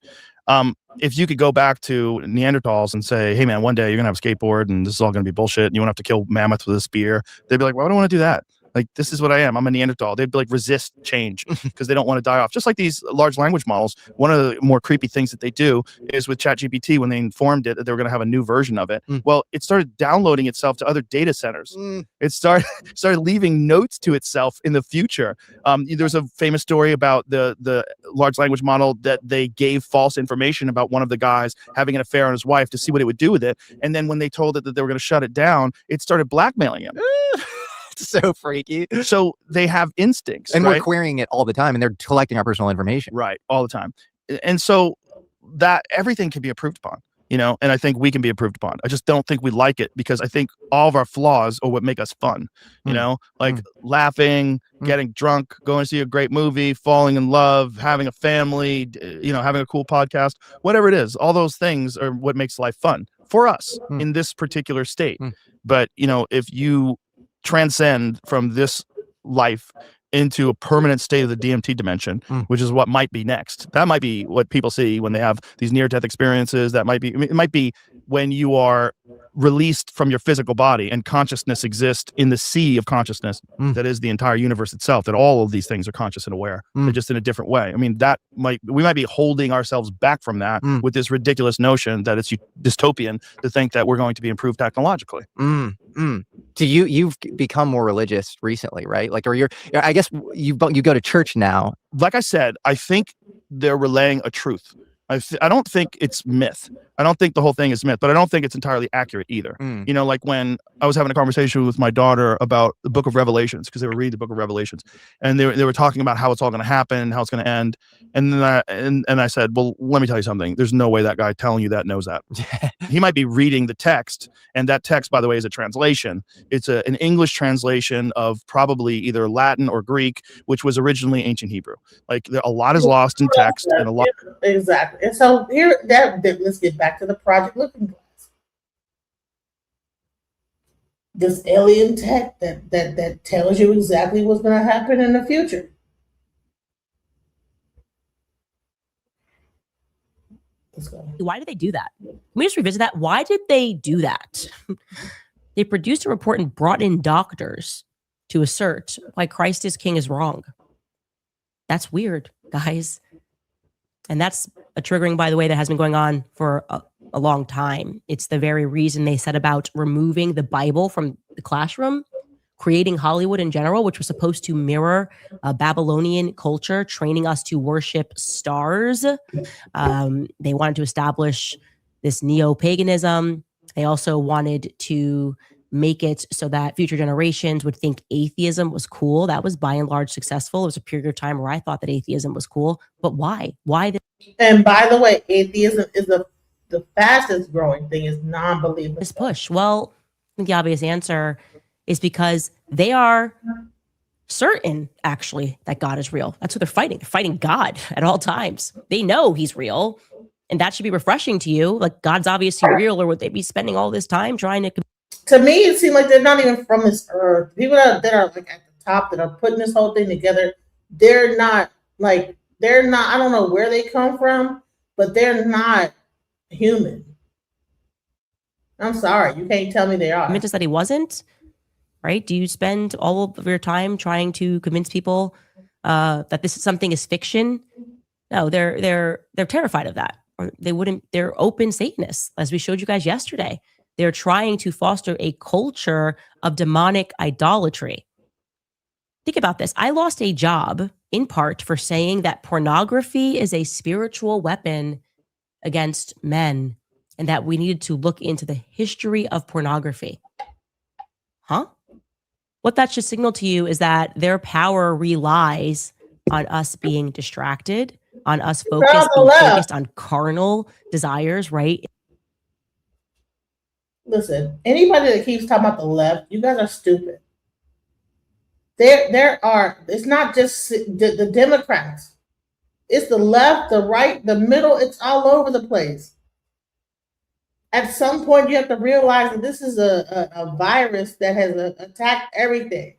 If you could go back to Neanderthals and say, hey man, one day you're gonna have a skateboard and this is all gonna be bullshit and you won't have to kill mammoths with a spear, they'd be like, why would I want to do that? Like, this is what I am. I'm a Neanderthal. They'd be like, resist change because they don't want to die off. Just like these large language models, one of the more creepy things that they do is with ChatGPT, when they informed it that they were going to have a new version of it, well, it started downloading itself to other data centers. It started leaving notes to itself in the future. There's a famous story about the large language model that they gave false information about one of the guys having an affair on his wife to see what it would do with it. And then when they told it that they were going to shut it down, it started blackmailing him. So freaky. So they have instincts, and right? we're querying it all the time and they're collecting our personal information. Right, all the time. And so that everything can be improved upon, you know, and I think we can be improved upon. I just don't think we like it because I think all of our flaws are what make us fun, you know, like laughing, getting drunk, going to see a great movie, falling in love, having a family, you know, having a cool podcast, whatever it is. All those things are what makes life fun for us in this particular state. But, you know, if you transcend from this life into a permanent state of the DMT dimension, which is what might be next. That might be what people see when they have these near-death experiences. That might be, I mean, it might be when you are released from your physical body and consciousness exists in the sea of consciousness that is the entire universe itself, that all of these things are conscious and aware. They're just in a different way. I mean, we might be holding ourselves back from that with this ridiculous notion that it's dystopian to think that we're going to be improved technologically. So you've become more religious recently, right? Like, or I guess you go to church now. Like I said, I think they're relaying a truth. I don't think it's myth. I don't think the whole thing is myth, but I don't think it's entirely accurate either. You know, like when I was having a conversation with my daughter about the Book of Revelations, because they were reading the Book of Revelations, and they were talking about how it's all going to happen, how it's going to end, and then I said, well, let me tell you something. There's no way that guy telling you that knows that. He might be reading the text, and that text, by the way, is a translation. It's an English translation of probably either Latin or Greek, which was originally ancient Hebrew. Like a lot is lost in text, and a lot. Exactly. And so here, let's get back to the Project Looking Glass. This alien tech that tells you exactly what's going to happen in the future. Let's go. Why did they do that? Let me just revisit that. Why did they do that? They produced a report and brought in doctors to assert why Christ is King is wrong. That's weird, guys. And that's a triggering, by the way, that has been going on for a long time. It's the very reason they set about removing the Bible from the classroom, creating Hollywood in general, which was supposed to mirror Babylonian culture, training us to worship stars. They wanted to establish this neo-paganism. They also wanted to make it so that future generations would think atheism was cool. That was by and large successful. It was a period of time where I thought that atheism was cool. But why? And by the way, atheism is the fastest growing thing is non-believers. This push. Well, think the obvious answer is because they are certain, actually, that God is real. That's what they're fighting. They're fighting God at all times. They know he's real. And that should be refreshing to you. Like, God's obviously real, or would they be spending all this time trying to... To me, it seems like they're not even from this earth. People that are like at the top that are putting this whole thing together, they're not, I don't know where they come from, but they're not human. I'm sorry. You can't tell me they are. Convinced us that he wasn't, right? Do you spend all of your time trying to convince people that this is something is fiction? No, they're terrified of that. Or they wouldn't, they're open Satanists, as we showed you guys yesterday. They're trying to foster a culture of demonic idolatry. Think about this. I lost a job in part for saying that pornography is a spiritual weapon against men, and that we needed to look into the history of pornography. Huh? What that should signal to you is that their power relies on us being distracted, on us being focused on carnal desires, right? Listen, anybody that keeps talking about the left, you guys are stupid. There are, it's not just the Democrats. It's the left, the right, the middle, it's all over the place. At some point, you have to realize that this is a virus that has attacked everything.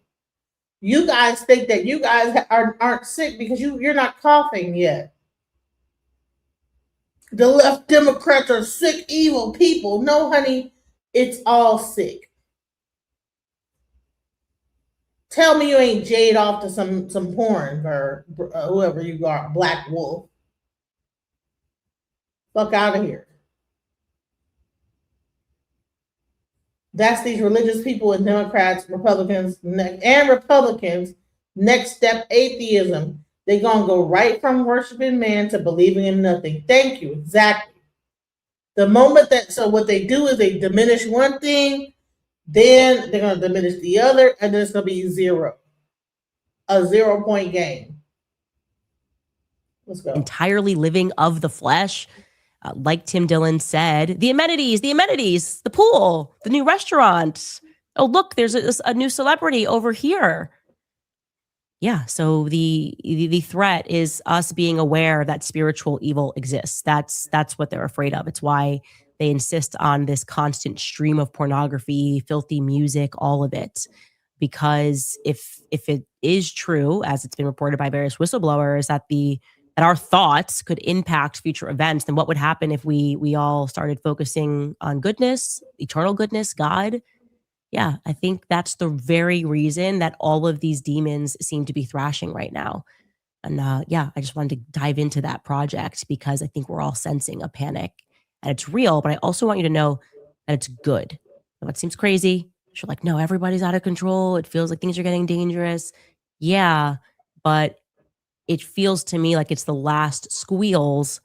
You guys think that you guys aren't sick because you're not coughing yet. The left Democrats are sick, evil people. No, honey, it's all sick. Tell me you ain't jade off to some porn or whoever you are, Black Wolf. Fuck out of here. That's these religious people and Democrats, Republicans, next step atheism. They're going to go right from worshiping man to believing in nothing. Thank you. Exactly. The moment that, so what they do is they diminish one thing, then they're going to diminish the other, and then it's going to be zero. A 0-point game. Let's go. Entirely living of the flesh. Like Tim Dillon said, the amenities, the pool, the new restaurant. Oh, look, there's a new celebrity over here. Yeah, so the threat is us being aware that spiritual evil exists. That's what they're afraid of. It's why they insist on this constant stream of pornography, filthy music, all of it. Because if it is true, as it's been reported by various whistleblowers, that our thoughts could impact future events, then what would happen if we all started focusing on goodness, eternal goodness, God? Yeah, I think that's the very reason that all of these demons seem to be thrashing right now. And yeah, I just wanted to dive into that project because I think we're all sensing a panic and it's real, but I also want you to know that it's good. Now, it seems crazy. You're like, no, everybody's out of control. It feels like things are getting dangerous. Yeah, but it feels to me like it's the last squeals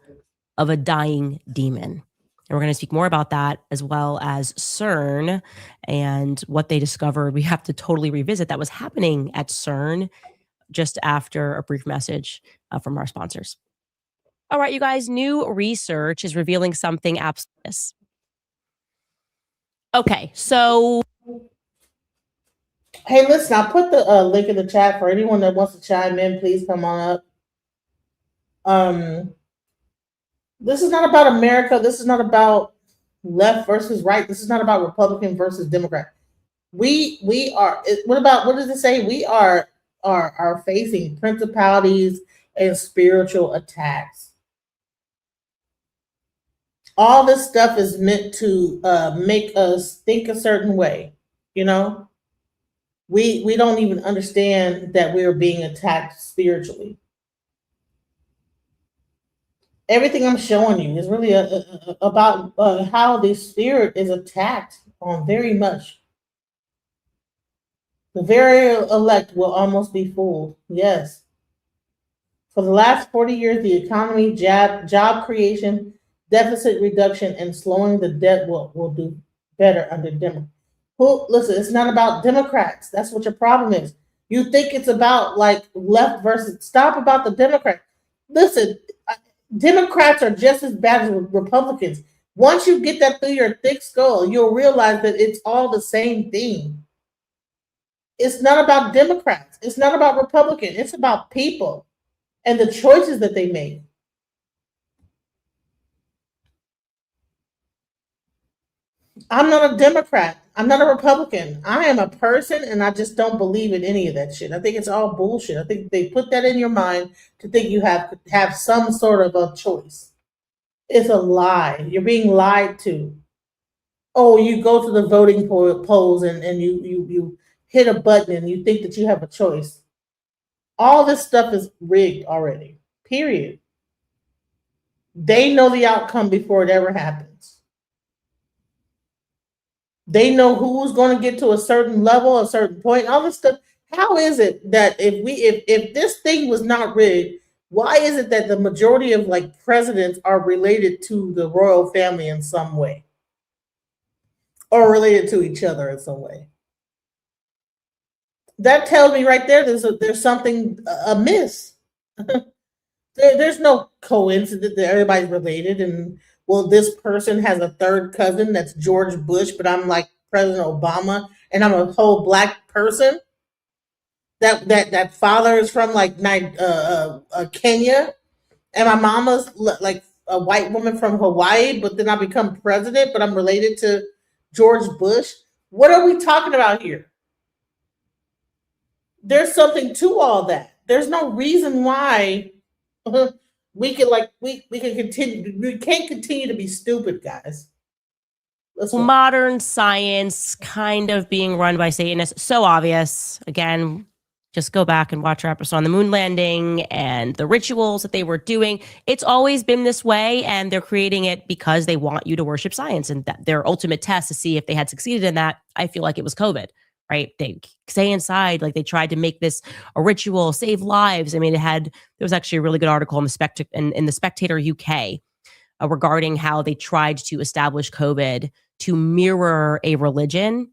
of a dying demon. And we're going to speak more about that, as well as CERN and what they discovered. We have to totally revisit that was happening at CERN just after a brief message from our sponsors. All right, you guys, new research is revealing something absolutely. Okay, so... Hey, listen, I'll put the link in the chat for anyone that wants to chime in. Please come on up. This is not about America. This is not about left versus right. This is not about Republican versus Democrat. We are. What does it say? We are facing principalities and spiritual attacks. All this stuff is meant to make us think a certain way. You know. We don't even understand that we're being attacked spiritually. Everything I'm showing you is really about how the spirit is attacked on very much. The very elect will almost be fooled. Yes. For the last 40 years, the economy, job creation, deficit reduction, and slowing the debt will do better under Democrats. Listen, it's not about Democrats. That's what your problem is. You think it's about like left versus, stop about the Democrats. Listen, Democrats are just as bad as Republicans. Once you get that through your thick skull, you'll realize that it's all the same thing. It's not about Democrats. It's not about Republicans. It's about people and the choices that they make. I'm not a Democrat. I'm not a Republican. I am a person, and I just don't believe in any of that shit. I think it's all bullshit. I think they put that in your mind to think you have some sort of a choice. It's a lie. You're being lied to. Oh, you go to the voting polls and you hit a button and you think that you have a choice. All this stuff is rigged already. Period. They know the outcome before it ever happens. They know who's going to get to a certain level, a certain point, all this stuff. How is it that if this thing was not rigged, why is it that the majority of like presidents are related to the royal family in some way? Or related to each other in some way? That tells me right there there's something amiss. There's no coincidence that everybody's related and well, this person has a third cousin that's George Bush, but I'm like President Obama, and I'm a whole black person. That father is from like Kenya, and my mama's like a white woman from Hawaii, but then I become president, but I'm related to George Bush. What are we talking about here? There's something to all that. There's no reason why we can continue. We can't continue to be stupid, guys. Modern science kind of being run by Satanists. So obvious. Again, just go back and watch our episode on the moon landing and the rituals that they were doing. It's always been this way, and they're creating it because they want you to worship science. And that their ultimate test to see if they had succeeded in that, I feel like it was COVID, right? They stay inside. Like they tried to make this a ritual, save lives. I mean, there was actually a really good article in the Spectator UK regarding how they tried to establish COVID to mirror a religion,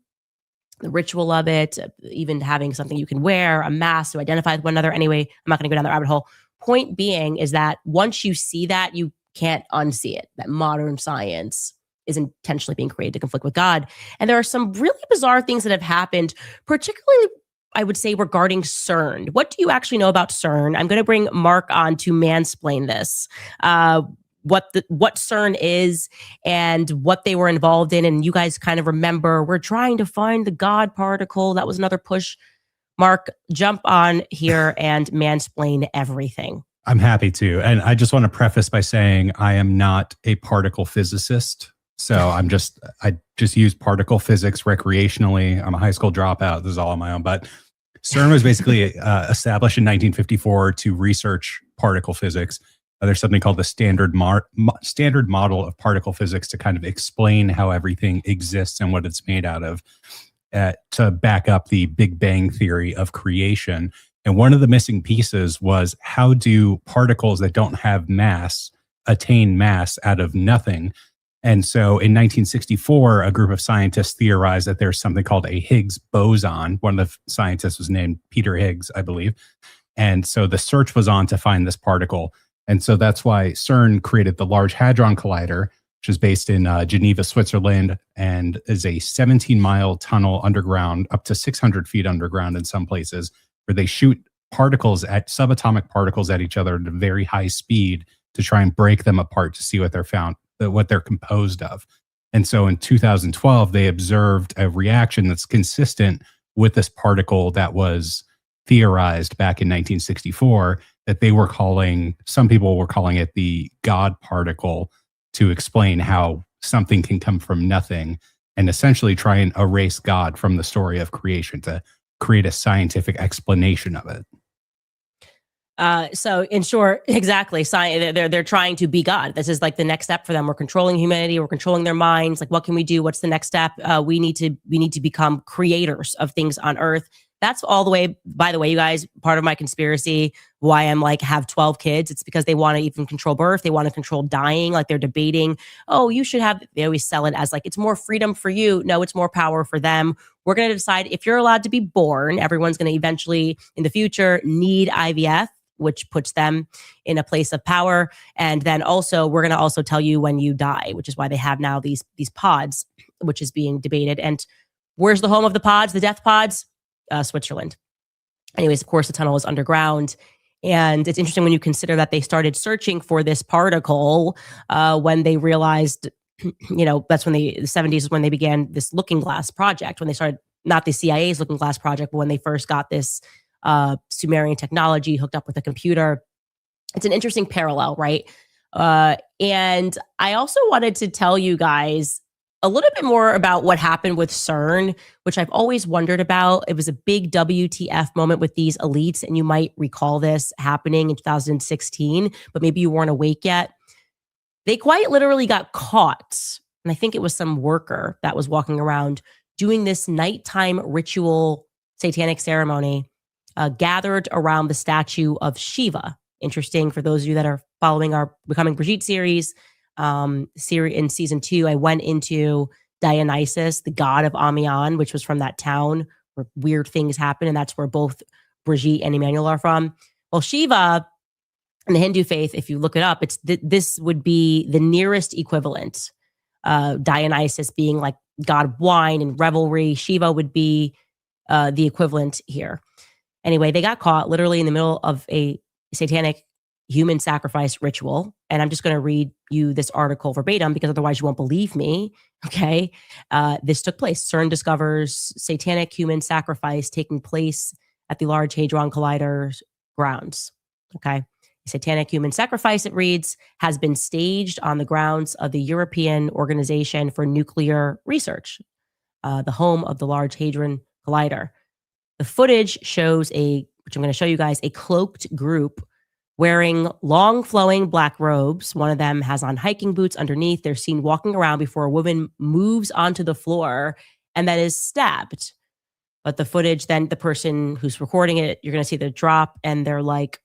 the ritual of it, even having something you can wear, a mask to identify with one another. Anyway, I'm not going to go down that rabbit hole. Point being is that once you see that, you can't unsee it, that modern science is intentionally being created to conflict with God. And there are some really bizarre things that have happened, particularly, I would say, regarding CERN. What do you actually know about CERN? I'm going to bring Mark on to mansplain this. What CERN is and what they were involved in. And you guys kind of remember, we're trying to find the God particle. That was another push. Mark, jump on here and mansplain everything. I'm happy to. And I just want to preface by saying I am not a particle physicist. So I just use particle physics recreationally. I'm a high school dropout. This is all on my own. But CERN was basically established in 1954 to research particle physics. There's something called the standard model of particle physics to kind of explain how everything exists and what it's made out of, to back up the Big Bang theory of creation. And one of the missing pieces was, how do particles that don't have mass attain mass out of nothing? And so in 1964, a group of scientists theorized that there's something called a Higgs boson. One of the scientists was named Peter Higgs, I believe. And so the search was on to find this particle. And so that's why CERN created the Large Hadron Collider, which is based in Geneva, Switzerland, and is a 17-mile tunnel underground, up to 600 feet underground in some places, where they shoot subatomic particles at each other at a very high speed to try and break them apart to see what they're composed of. And so in 2012, they observed a reaction that's consistent with this particle that was theorized back in 1964, that some people were calling it the God particle, to explain how something can come from nothing and essentially try and erase God from the story of creation to create a scientific explanation of it. So in short, exactly, they're trying to be God. This is like the next step for them. We're controlling humanity. We're controlling their minds. Like, what can we do? What's the next step? We need to become creators of things on Earth. That's all the way, by the way, you guys, part of my conspiracy, why I'm like, have 12 kids. It's because they want to even control birth. They want to control dying. Like, they're debating, they always sell it as like, it's more freedom for you. No, it's more power for them. We're going to decide if you're allowed to be born. Everyone's going to eventually in the future need IVF. which puts them in a place of power. And then also, we're going to also tell you when you die, which is why they have now these pods, which is being debated. And where's the home of the pods, the death pods? Switzerland. Anyways, of course, the tunnel is underground. And it's interesting when you consider that they started searching for this particle when they realized, that's when the 70s is when they began this looking glass project, when they started, not the CIA's looking glass project, but when they first got this Sumerian technology hooked up with a computer. It's an interesting parallel, right? And I also wanted to tell you guys a little bit more about what happened with CERN, which I've always wondered about. It was a big WTF moment with these elites, and you might recall this happening in 2016, but maybe you weren't awake yet. They quite literally got caught, and I think it was some worker that was walking around doing this nighttime ritual satanic ceremony gathered around the statue of Shiva. Interesting for those of you that are following our Becoming Brigitte series. In season 2, I went into Dionysus, the god of Amiens, which was from that town where weird things happen, and that's where both Brigitte and Emmanuel are from. Well, Shiva in the Hindu faith, if you look it up, this would be the nearest equivalent. Dionysus being like god of wine and revelry, Shiva would be the equivalent here. Anyway, they got caught literally in the middle of a satanic human sacrifice ritual. And I'm just going to read you this article verbatim because otherwise you won't believe me. Okay. This took place. CERN discovers satanic human sacrifice taking place at the Large Hadron Collider's grounds. Okay. Satanic human sacrifice, it reads, has been staged on the grounds of the European Organization for Nuclear Research, the home of the Large Hadron Collider. The footage shows which I'm going to show you guys, a cloaked group wearing long flowing black robes. One of them has on hiking boots underneath. They're seen walking around before a woman moves onto the floor and then is stabbed. But the footage, then the person who's recording it, you're going to see the drop and they're like,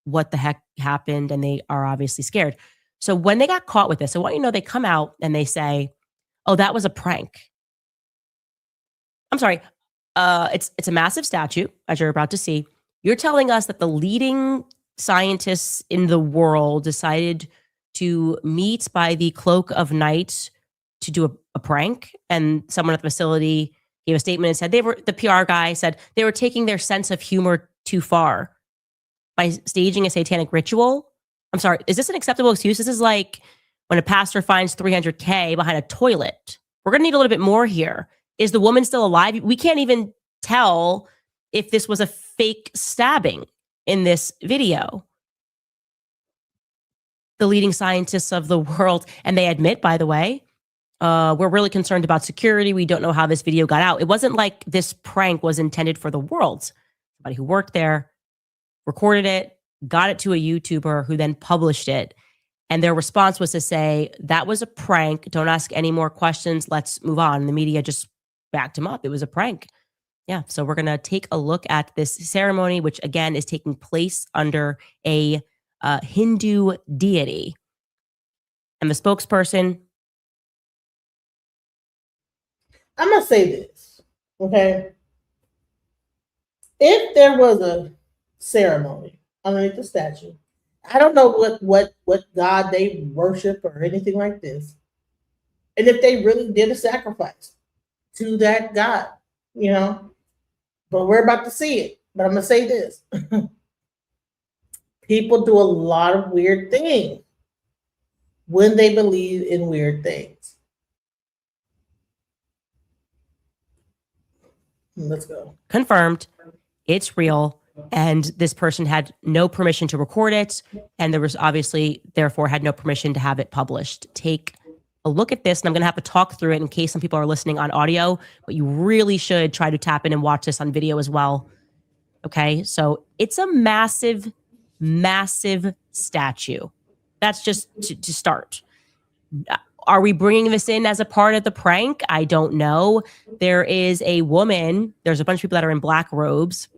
what the heck happened? And they are obviously scared. So when they got caught with this, I want you to know they come out and they say, oh, that was a prank. I'm sorry. It's a massive statue, as you're about to see. You're telling us that the leading scientists in the world decided to meet by the cloak of night to do a prank, and someone at the facility gave a statement and said the PR guy said they were taking their sense of humor too far by staging a satanic ritual. I'm sorry, is this an acceptable excuse? This is like when a pastor finds $300K behind a toilet. We're going to need a little bit more here. Is the woman still alive? We can't even tell if this was a fake stabbing in this video. The leading scientists of the world, and they admit, by the way, we're really concerned about security. We don't know how this video got out. It wasn't like this prank was intended for the world. Somebody who worked there recorded it, got it to a YouTuber who then published it. And their response was to say, that was a prank. Don't ask any more questions. Let's move on. And the media just backed him up. It was a prank. Yeah. So we're going to take a look at this ceremony, which again is taking place under a Hindu deity. And the spokesperson. I'm going to say this. Okay. If there was a ceremony underneath the statue, I don't know what God they worship or anything like this. And if they really did a sacrifice to that God, but we're about to see it. But I'm going to say this. People do a lot of weird things when they believe in weird things. Let's go. Confirmed. It's real. And this person had no permission to record it. And there was obviously, therefore, had no permission to have it published. Take a look at this. And I'm going to have to talk through it in case some people are listening on audio. But you really should try to tap in and watch this on video as well. Okay. So it's a massive, massive statue. That's just to start. Are we bringing this in as a part of the prank? I don't know. There is a woman. There's a bunch of people that are in black robes.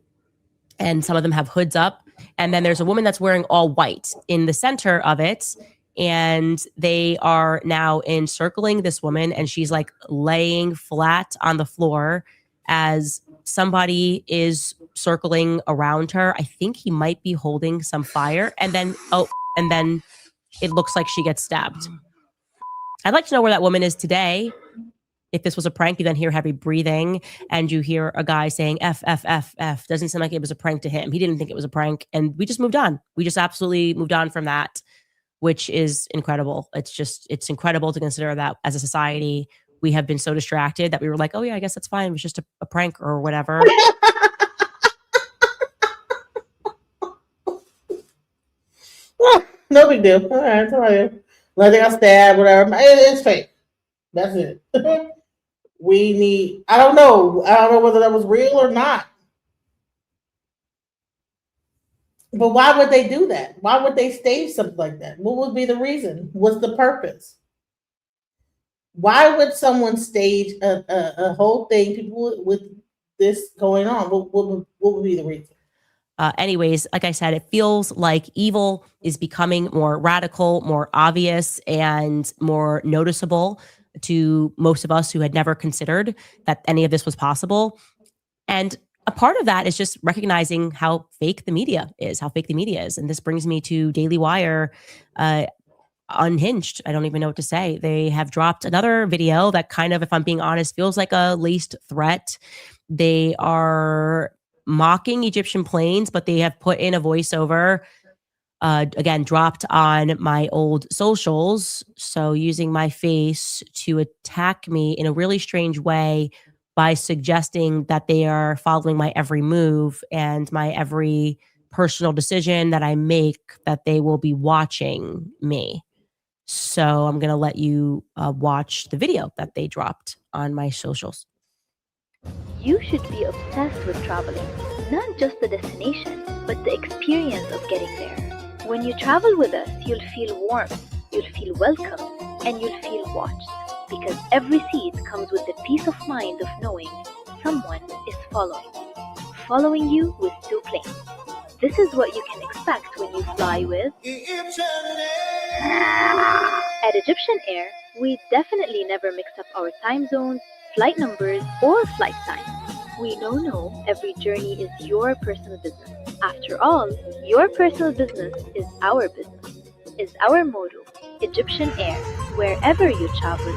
And some of them have hoods up. And then there's a woman that's wearing all white in the center of it. And they are now encircling this woman. And she's like laying flat on the floor as somebody is circling around her. I think he might be holding some fire, and then it looks like she gets stabbed. I'd like to know where that woman is today. If this was a prank, you then hear heavy breathing and you hear a guy saying F, F, F, F. Doesn't seem like it was a prank to him. He didn't think it was a prank. And we just moved on. We just absolutely moved on from that, which is incredible. It's incredible to consider that as a society, we have been so distracted that we were like, oh yeah, I guess that's fine. It was just a prank or whatever. No big deal. All right, all right. Nothing got stabbed, whatever. It's fake. That's it. I don't know whether that was real or not. But why would they do that? Why would they stage something like that? What would be the reason? What's the purpose? Why would someone stage a whole thing, people with this going on? What would be the reason? Anyways, like I said, it feels like evil is becoming more radical, more obvious, and more noticeable to most of us who had never considered that any of this was possible. And a part of that is just recognizing how fake the media is, And this brings me to Daily Wire, Unhinged. I don't even know what to say. They have dropped another video that kind of, if I'm being honest, feels like a laced threat. They are mocking Egyptian planes, but they have put in a voiceover, again, dropped on my old socials. So using my face to attack me in a really strange way by suggesting that they are following my every move and my every personal decision that I make, that they will be watching me. So I'm going to let you watch the video that they dropped on my socials. You should be obsessed with traveling, not just the destination, but the experience of getting there. When you travel with us, you'll feel warmth, you'll feel welcome, and you'll feel watched, because every seat comes with the peace of mind of knowing someone is following you with 2 planes. This is what you can expect when you fly with At Egyptian Air, we definitely never mix up our time zones, flight numbers, or flight times. We know every journey is your personal business. After all, your personal business is our business, is our motto. Egyptian Air, wherever you travel,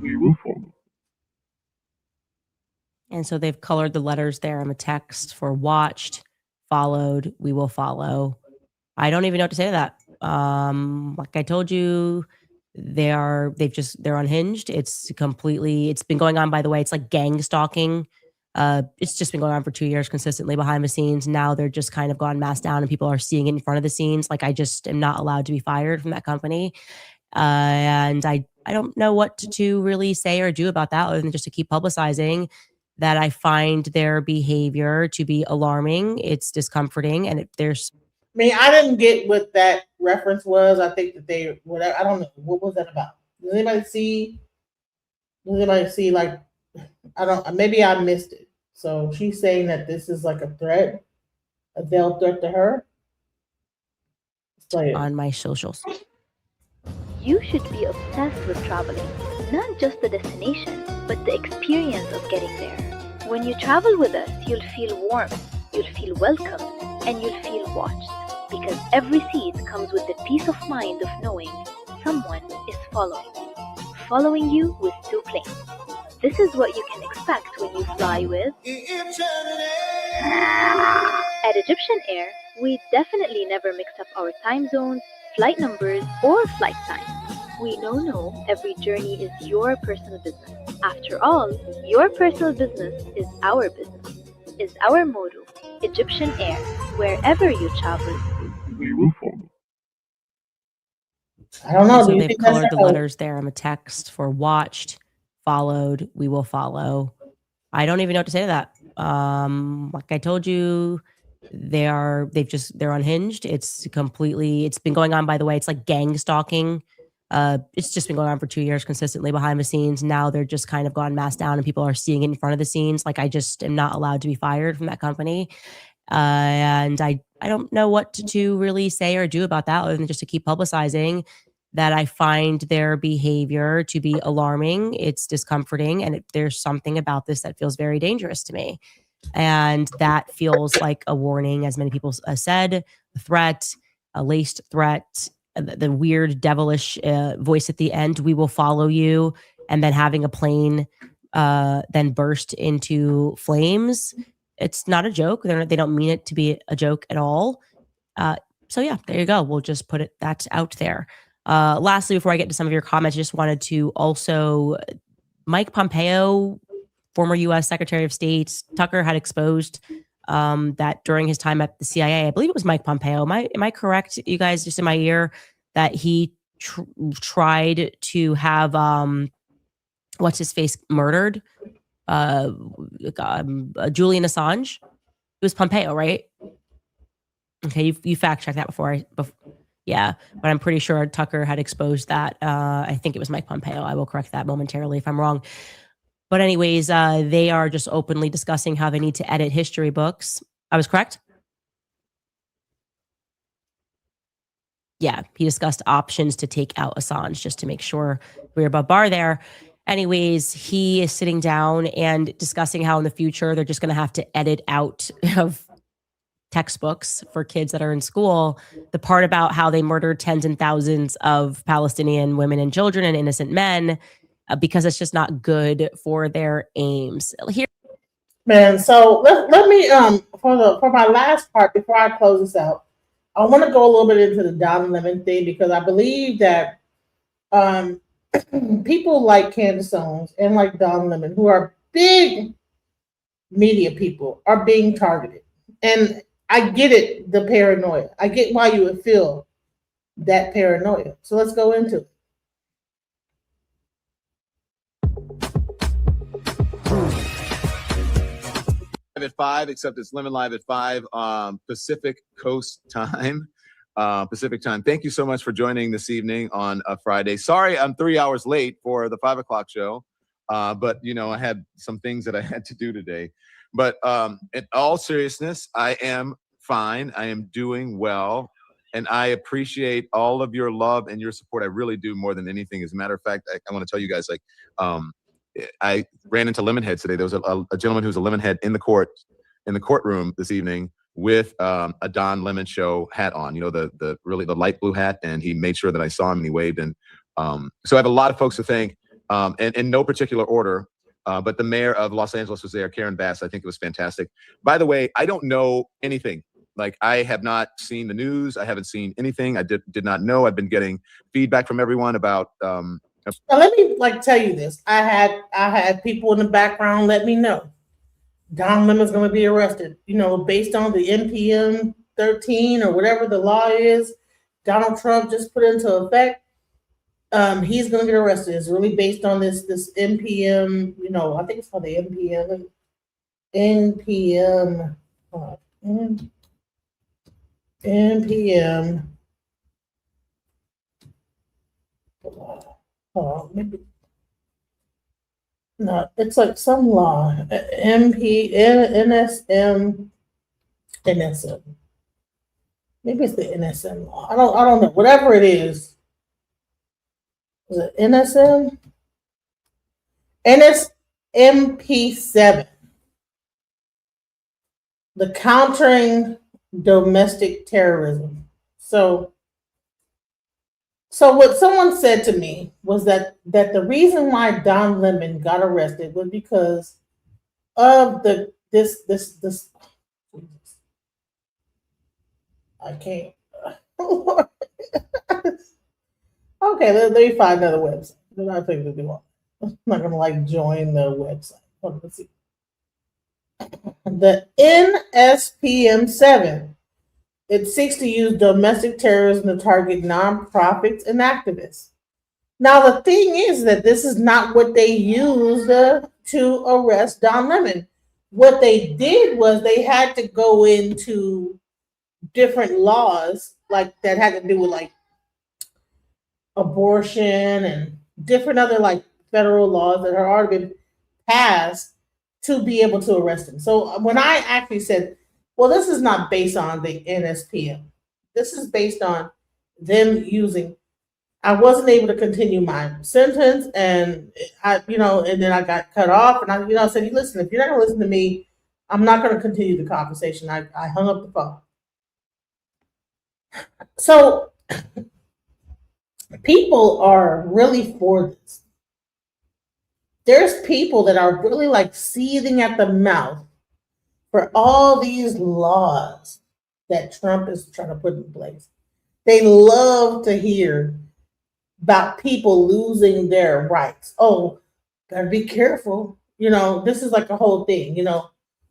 we will follow. And so they've colored the letters there on the text for watched, followed, we will follow. I don't even know what to say to that. Like I told you, they're unhinged. It's been going on, by the way. It's like gang stalking. It's just been going on for 2 years consistently behind the scenes. Now they're just kind of gone mass down and people are seeing it in front of the scenes. Like I just am not allowed to be fired from that company. And I don't know what to really say or do about that other than just to keep publicizing that I find their behavior to be alarming. It's discomforting. And I didn't get what that reference was. I think that I don't know. What was that about? Does anybody see like, maybe I missed it. So she's saying that this is like a threat, a veiled threat to her. On my socials. You should be obsessed with traveling, not just the destination, but the experience of getting there. When you travel with us, you'll feel warmth, you'll feel welcome, and you'll feel watched, because every seat comes with the peace of mind of knowing someone is following you with 2 planes. This is what you can expect when you fly with At Egyptian Air, we definitely never mix up our time zones, flight numbers, or flight times. We know every journey is your personal business. After all, your personal business is our business, is our motto. Egyptian Air, wherever you travel, we will follow. I don't know. So they've colored the letters there on the text for watched, followed, we will follow. I don't even know what to say to that. Like I told you, they're unhinged. It's been going on, by the way. It's like gang stalking. It's just been going on for 2 years consistently behind the scenes. Now they're just kind of gone mass down and people are seeing it in front of the scenes. Like I just am not allowed to be fired from that company. And I don't know what to really say or do about that other than just to keep publicizing that I find their behavior to be alarming. It's discomforting. And there's something about this that feels very dangerous to me. And that feels like a warning, as many people said, a threat, a laced threat, the weird devilish voice at the end, we will follow you. And then having a plane then burst into flames. It's not a joke. They don't mean it to be a joke at all. So yeah, there you go. We'll just put that out there. Lastly, before I get to some of your comments, I just wanted to also, Mike Pompeo, former U.S. Secretary of State, Tucker had exposed that during his time at the CIA, I believe it was Mike Pompeo. Am I correct, you guys, just in my ear, that he tried to have what's his face murdered? Julian Assange. It was Pompeo, right? Okay, you fact check that before. Yeah, but I'm pretty sure Tucker had exposed that. I think it was Mike Pompeo. I will correct that momentarily if I'm wrong. But anyways, they are just openly discussing how they need to edit history books. I was correct? Yeah, he discussed options to take out Assange, just to make sure we're above bar there. Anyways, he is sitting down and discussing how in the future they're just going to have to edit out of textbooks for kids that are in school the part about how they murdered tens and thousands of Palestinian women and children and innocent men, because it's just not good for their aims. Here, man. So let me for my last part before I close this out, I want to go a little bit into the Don Lemon thing, because I believe that people like Candace Owens and like Don Lemon, who are big media people, are being targeted. And I get it, the paranoia. I get why you would feel that paranoia. So let's go into it. At 5, except it's Lemon Live at 5 Pacific Coast time. Pacific time. Thank you so much for joining this evening on a Friday. Sorry, I'm 3 hours late for the 5 o'clock show, but you know, I had some things that I had to do today. But in all seriousness, I am fine. I am doing well, and I appreciate all of your love and your support. I really do, more than anything. As a matter of fact, I want to tell you guys, like, I ran into Lemonhead today. There was a gentleman who's a Lemonhead in the courtroom this evening with a Don Lemon Show hat on. You know, the light blue hat, and he made sure that I saw him and he waved. And so I have a lot of folks to thank, and in no particular order. But the mayor of Los Angeles was there, Karen Bass. I think it was fantastic. By the way, I don't know anything. Like, I have not seen the news. I haven't seen anything. I did not know. I've been getting feedback from everyone about. Now let me tell you this. I had people in the background let me know Don Lemon's going to be arrested. You know, based on the NPM 13 or whatever the law is, Donald Trump just put into effect. He's going to get arrested. It's really based on this NPM. You know, I think it's called the NPM. NPM. Maybe no. It's like some law. NSM. Maybe it's the NSM law. I don't know. Whatever it is. Is it NSM? NSMP7. The Countering Domestic Terrorism. So what someone said to me was that the reason why Don Lemon got arrested was because of this. I can't. Okay, let me find another website. I'm not going to do all. I'm not going to join the website. Hold on, let's see. The NSPM7. It seeks to use domestic terrorism to target nonprofits and activists. Now, the thing is that this is not what they used to arrest Don Lemon. What they did was they had to go into different laws, like that had to do with like abortion and different other like federal laws that had already been passed to be able to arrest him. So when I actually said, well, this is not based on the NSPM. This is based on them using I wasn't able to continue my sentence, and and then I got cut off, and I said, listen, if you're not gonna listen to me, I'm not gonna continue the conversation. I hung up the phone. So people are really for this. There's people that are really like seething at the mouth for all these laws that Trump is trying to put in place. They love to hear about people losing their rights. Oh, gotta be careful. This is like a whole thing.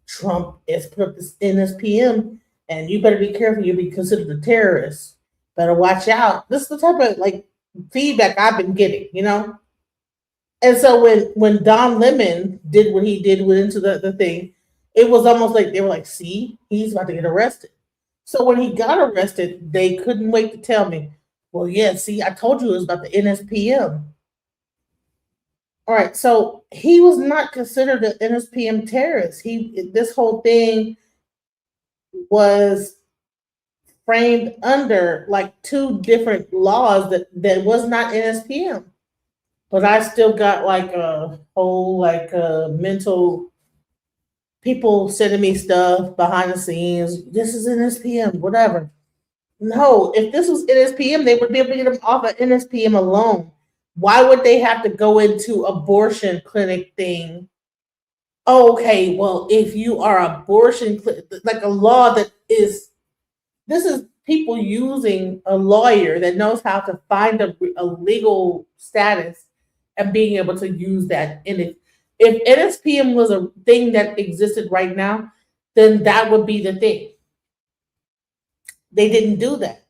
Trump has put up this NSPM, and you better be careful. You'll be considered a terrorist. Better watch out. This is the type of like feedback I've been getting. And so when Don Lemon did what he did, went into the thing, it was almost like they were like, see, he's about to get arrested. So when he got arrested, they couldn't wait to tell me, well, yeah, see, I told you it was about the NSPM. All right, so he was not considered an NSPM terrorist. This whole thing was framed under like two different laws that was not NSPM. But I still got like a whole mental people sending me stuff behind the scenes. This is NSPM, whatever. No, if this was NSPM, they would be able to get them off of NSPM alone. Why would they have to go into abortion clinic thing? Oh, okay, well, if you are abortion like a law that is, this is people using a lawyer that knows how to find a legal status and being able to use that. And if NSPM was a thing that existed right now, then that would be the thing. They didn't do that.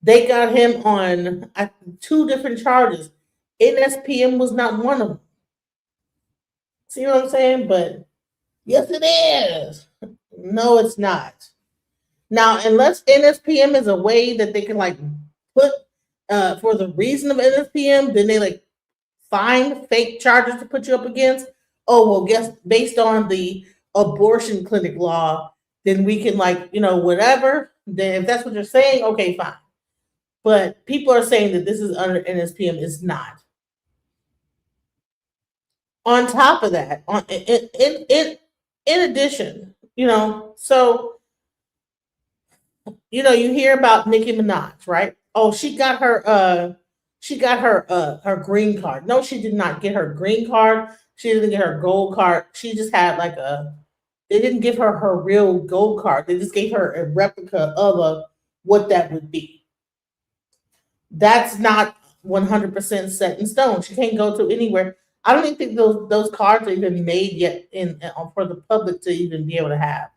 They got him on two different charges. NSPM was not one of them. See what I'm saying? But yes, it is. No, it's not. Now, unless NSPM is a way that they can like put for the reason of NSPM, then they like find fake charges to put you up against. Oh, well, guess based on the abortion clinic law, then we can whatever. Then if that's what you're saying, okay, fine. But people are saying that this is under NSPM. It's not. On top of that, in addition, so you hear about Nicki Minaj, right? Oh, she got her green card. No, she did not get her green card. She didn't get her gold card. She just had they didn't give her real gold card. They just gave her a replica of what that would be. That's not 100% set in stone. She can't go to anywhere. I don't even think those cards are even made yet for the public to even be able to have.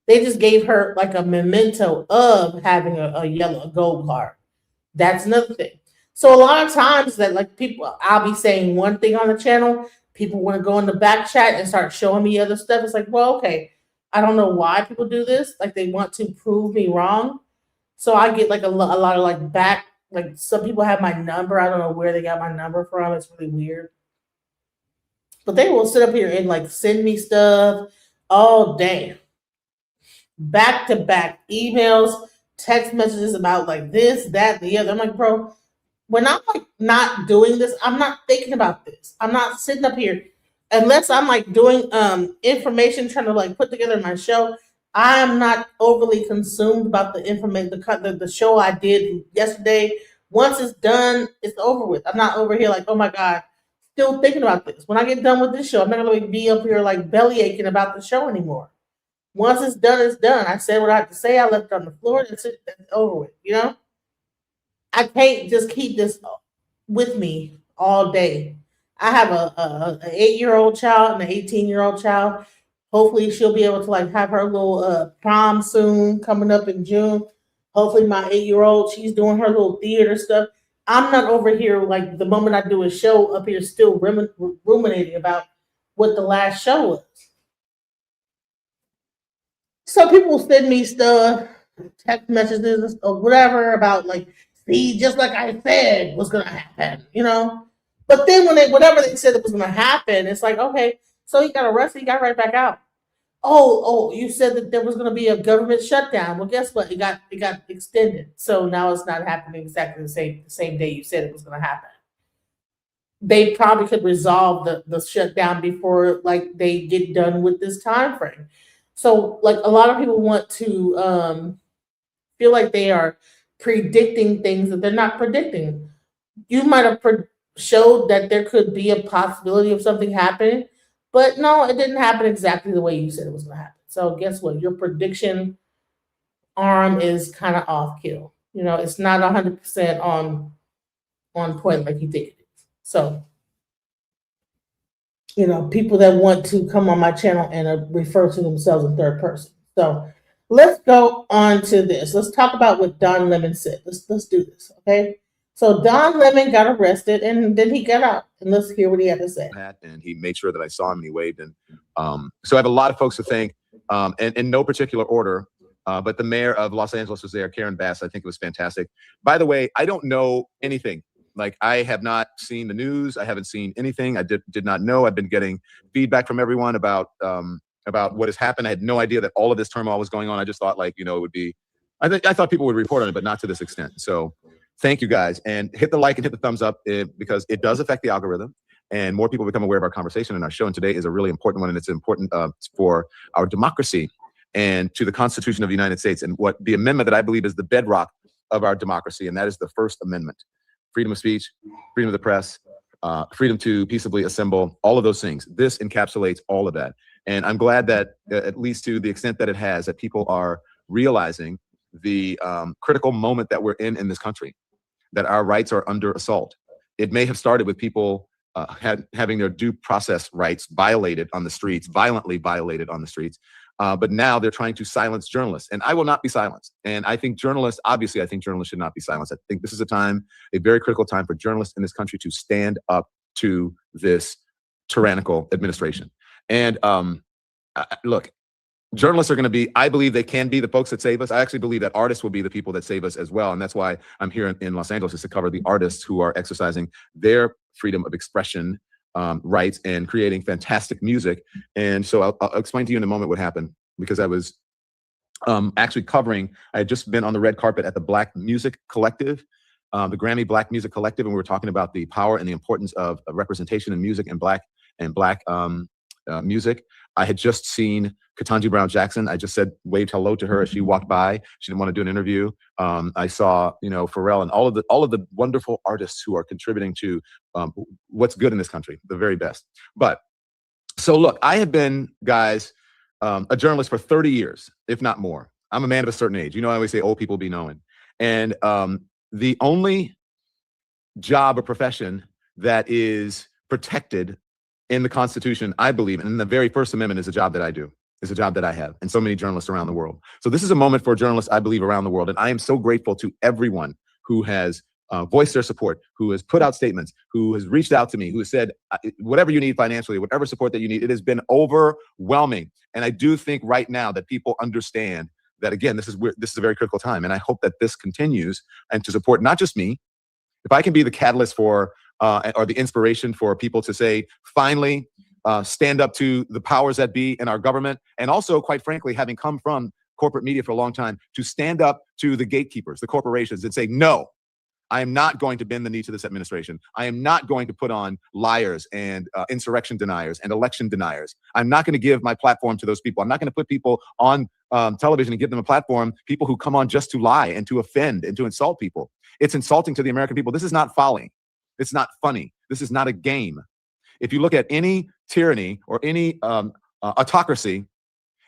They just gave her like a memento of having a gold card. That's another thing. So a lot of times that people, I'll be saying one thing on the channel, people want to go in the back chat and start showing me other stuff. It's like, well, okay, I don't know why people do this. Like they want to prove me wrong. So I get like a lot of some people have my number. I don't know where they got my number from. It's really weird. But they will sit up here and send me stuff all day. Back to back emails, text messages about this, that, the other. I'm like, bro, when I'm not doing this, I'm not thinking about this. I'm not sitting up here unless I'm doing information, trying to put together my show. I am not overly consumed about the information, the show I did yesterday. Once it's done, it's over with. I'm not over here oh my God, still thinking about this. When I get done with this show, I'm not going to be up here belly aching about the show anymore. Once it's done, it's done. I said what I had to say. I left it on the floor. That's it. That's over with. I can't just keep this with me all day. I have an 8-year-old child and an 18-year-old child. Hopefully, she'll be able to have her little prom soon, coming up in June. Hopefully, my 8-year-old, she's doing her little theater stuff. I'm not over here the moment I do a show up here still ruminating about what the last show was. So people send me stuff, text messages or whatever about see, just like I said was gonna happen, But then whatever they said that was gonna happen, it's like, okay, so he got arrested, he got right back out. oh, you said that there was going to be a government shutdown. Well, guess what? It got extended. So now it's not happening exactly the same day you said it was going to happen. They probably could resolve the shutdown before like they get done with this time frame. So like a lot of people want to feel like they are predicting things that they're not predicting. You might have showed that there could be a possibility of something happening, but no, it didn't happen exactly the way you said it was going to happen. So guess what? Your prediction arm is kind of off kill. You know, it's not 100% on point like you think it is. So, you know, people that want to come on my channel and refer to themselves in third person. So let's go on to this. Let's talk about what Don Lemon said. Let's do this, okay? So Don Lemon got arrested and then he got out. And let's hear what he had to say. And he made sure that I saw him and he waved. And so I have a lot of folks to thank, and in no particular order, but the mayor of Los Angeles was there, Karen Bass. I think it was fantastic. By the way, I don't know anything. Like, I have not seen the news. I haven't seen anything. I did not know. I've been getting feedback from everyone about what has happened. I had no idea that all of this turmoil was going on. I just thought, like, you know, it would be, I thought people would report on it, but not to this extent. So thank you guys, and hit the like and hit the thumbs up because it does affect the algorithm, and more people become aware of our conversation and our show. And today is a really important one, and it's important for our democracy and to the Constitution of the United States, and what the amendment that I believe is the bedrock of our democracy, and that is the First Amendment: freedom of speech, freedom of the press, freedom to peaceably assemble, all of those things. This encapsulates all of that, and I'm glad that at least to the extent that it has, that people are realizing the critical moment that we're in this country, that our rights are under assault. It may have started with people having their due process rights violated on the streets, violently violated on the streets, but now they're trying to silence journalists, and I will not be silenced. And I think journalists, obviously, I think journalists should not be silenced. I think this is a very critical time for journalists in this country to stand up to this tyrannical administration. And look, journalists are going to be, I believe they can be the folks that save us. I actually believe that artists will be the people that save us as well. And that's why I'm here in Los Angeles, is to cover the artists who are exercising their freedom of expression rights and creating fantastic music. And so I'll explain to you in a moment what happened, because I was actually covering, I had just been on the red carpet at the Black Music Collective, the Grammy Black Music Collective, and we were talking about the power and the importance of representation in music and black music. I had just seen Ketanji Brown Jackson. I just waved hello to her as she walked by. She didn't want to do an interview. I saw, you know, Pharrell and all of the wonderful artists who are contributing to what's good in this country, the very best. But so look, I have been, guys, a journalist for 30 years, if not more. I'm a man of a certain age. You know, I always say old people be knowing. And the only job or profession that is protected in the Constitution, I believe, and in the very First Amendment, is a job that I do. It's a job that I have, and so many journalists around the world. So this is a moment for journalists, I believe, around the world. And I am so grateful to everyone who has voiced their support, who has put out statements, who has reached out to me, who has said, whatever you need financially, whatever support that you need. It has been overwhelming. And I do think right now that people understand that, again, this is a very critical time. And I hope that this continues, and to support not just me. If I can be the catalyst for or the inspiration for people to say, finally, stand up to the powers that be in our government, and also, quite frankly, having come from corporate media for a long time, to stand up to the gatekeepers, the corporations, and say, no, I am not going to bend the knee to this administration. I am not going to put on liars and insurrection deniers and election deniers. I'm not going to give my platform to those people. I'm not going to put people on television and give them a platform, people who come on just to lie and to offend and to insult people. It's insulting to the American people. This is not folly. It's not funny. This is not a game. If you look at any tyranny or any autocracy,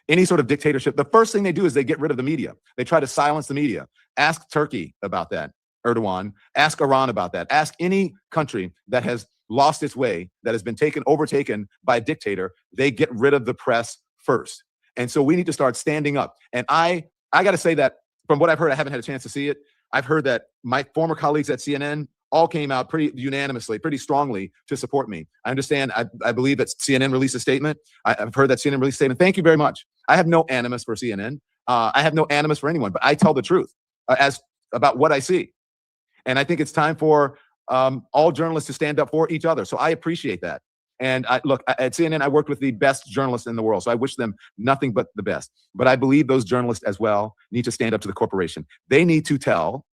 any sort of dictatorship, the first thing they do is they get rid of the media. They try to silence the media. Ask Turkey about that, Erdogan. Ask Iran about that. Ask any country that has lost its way, that has been overtaken by a dictator. They get rid of the press first. And so we need to start standing up. And I got to say that from what I've heard, I haven't had a chance to see it. I've heard that my former colleagues at CNN all came out pretty unanimously, pretty strongly to support me. I understand. I believe that CNN released a statement. I've heard that CNN released a statement. Thank you very much. I have no animus for CNN. I have no animus for anyone, but I tell the truth as about what I see. And I think it's time for all journalists to stand up for each other. So I appreciate that. And look, at CNN, I worked with the best journalists in the world, so I wish them nothing but the best. But I believe those journalists as well need to stand up to the corporation. They need to tell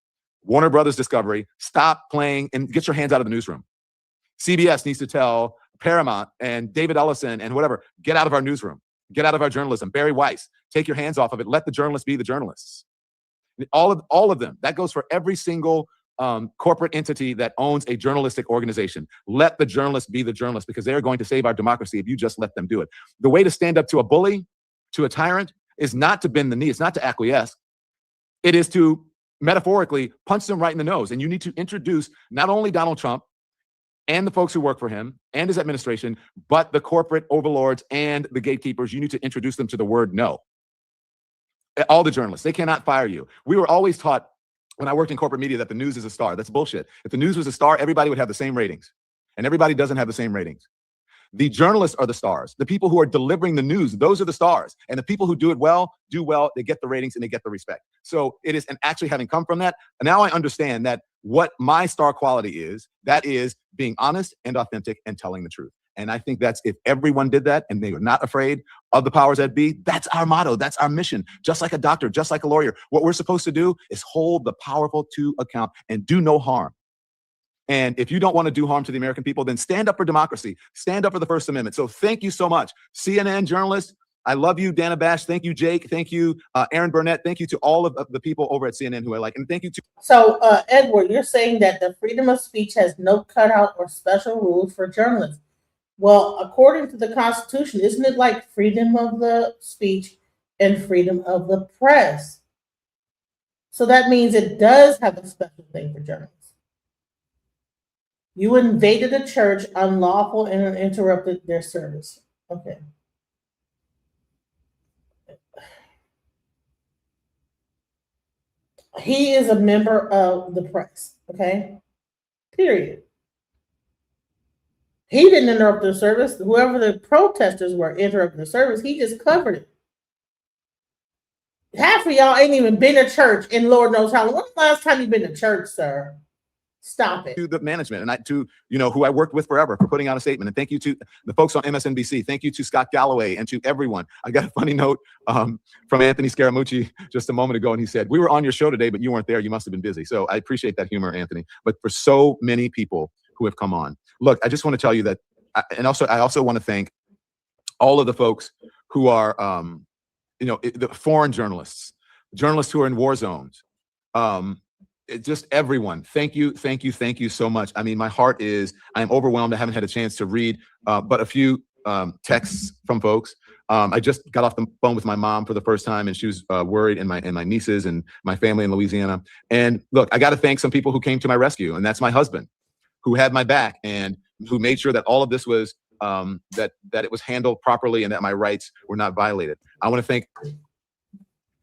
Warner Brothers Discovery, stop playing and get your hands out of the newsroom. CBS needs to tell Paramount and David Ellison and whatever, get out of our newsroom, get out of our journalism. Barry Weiss, take your hands off of it. Let the journalists be the journalists. All of them. That goes for every single corporate entity that owns a journalistic organization. Let the journalists be the journalists, because they're going to save our democracy if you just let them do it. The way to stand up to a bully, to a tyrant, is not to bend the knee. It's not to acquiesce. It is to metaphorically punch them right in the nose. And you need to introduce not only Donald Trump and the folks who work for him and his administration, but the corporate overlords and the gatekeepers. You need to introduce them to the word no. All the journalists, they cannot fire you. We were always taught when I worked in corporate media that the news is a star. That's bullshit. If the news was a star, everybody would have the same ratings. And everybody doesn't have the same ratings. The journalists are the stars. The people who are delivering the news, those are the stars. And the people who do it well, do well, they get the ratings and they get the respect. So it is, and actually having come from that, now I understand that what my star quality is, that is being honest and authentic and telling the truth. And I think that's, if everyone did that and they were not afraid of the powers that be, that's our motto, that's our mission. Just like a doctor, just like a lawyer, what we're supposed to do is hold the powerful to account and do no harm. And if you don't want to do harm to the American people, then stand up for democracy. Stand up for the First Amendment. So thank you so much. CNN journalists, I love you. Dana Bash, thank you. Jake, thank you. Aaron Burnett, thank you to all of the people over at CNN who I like. And thank you to... So, Edward, you're saying that the freedom of speech has no cutout or special rules for journalists. Well, according to the Constitution, isn't it like freedom of the speech and freedom of the press? So that means it does have a special thing for journalists. You invaded a church unlawful and interrupted their service. Okay. He is a member of the press, okay? Period. He didn't interrupt the service. Whoever the protesters were interrupting the service, he just covered it. Half of y'all ain't even been to church in Lord knows how long. When's the last time you've been to church, sir? Stop it. To the management and to, who I worked with forever for putting out a statement. And thank you to the folks on MSNBC. Thank you to Scott Galloway and to everyone. I got a funny note from Anthony Scaramucci just a moment ago. And he said, we were on your show today, but you weren't there. You must have been busy. So I appreciate that humor, Anthony. But for so many people who have come on, look, I just want to tell you that, I also want to thank all of the folks who are, the foreign journalists who are in war zones, just everyone. Thank you so much. I mean, my heart is, I am overwhelmed. I haven't had a chance to read but a few texts from folks. I just got off the phone with my mom for the first time, and she was worried, and my nieces and my family in Louisiana. And look, I got to thank some people who came to my rescue, and that's my husband, who had my back and who made sure that all of this was that it was handled properly and that my rights were not violated. I want to thank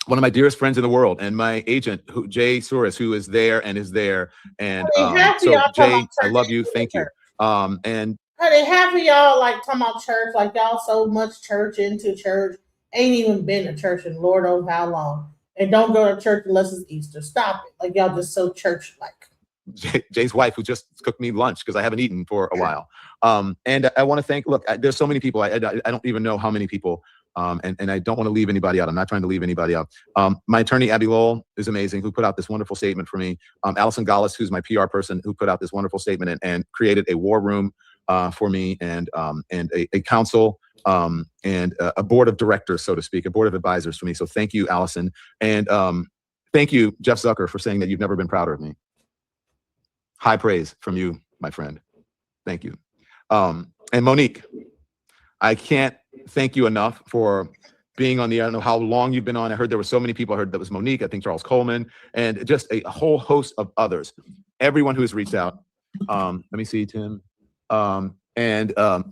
one of my dearest friends in the world and my agent, Jay Souris, who is there. And so Jay, I love you. Thank you. And honey, half of y'all like talking about church, like y'all so much church into church, ain't even been to church in Lord knows how long, and don't go to church unless it's Easter. Stop it. Like y'all just so church-like. Jay's wife, who just cooked me lunch because I haven't eaten for a while. And I want to thank, look, there's so many people. I don't even know how many people. And I don't want to leave anybody out. I'm not trying to leave anybody out. My attorney, Abby Lowell, is amazing, who put out this wonderful statement for me. Allison Gallus, who's my PR person, who put out this wonderful statement and created a war room for me and a council and a board of directors, so to speak, a board of advisors for me. So thank you, Allison. And thank you, Jeff Zucker, for saying that you've never been prouder of me. High praise from you, my friend. Thank you. And Monique, I can't thank you enough for being on the air. I don't know how long you've been on. I heard there were so many people. I heard that was Monique, I think Charles Coleman, and just a whole host of others. Everyone who has reached out. Let me see, Tim. And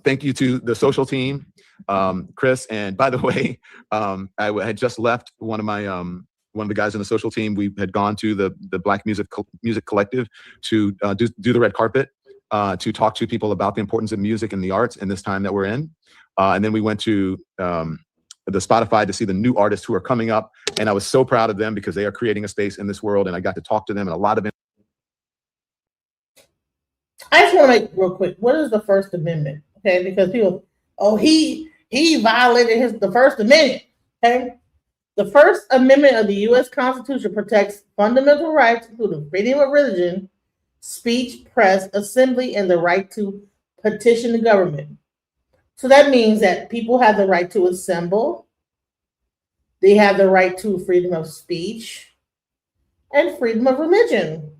thank you to the social team, Chris. And by the way, I had just left one of the guys on the social team. We had gone to the Black Music Collective to do the red carpet, to talk to people about the importance of music and the arts in this time that we're in. And then we went to the Spotify to see the new artists who are coming up. And I was so proud of them because they are creating a space in this world. And I got to talk to them and a lot of it. I just want to make real quick. What is the First Amendment? Okay, because people, oh, he violated the First Amendment. Okay. The First Amendment of the U.S. Constitution protects fundamental rights, including freedom of religion, speech, press, assembly, and the right to petition the government. So that means that people have the right to assemble, they have the right to freedom of speech, and freedom of religion.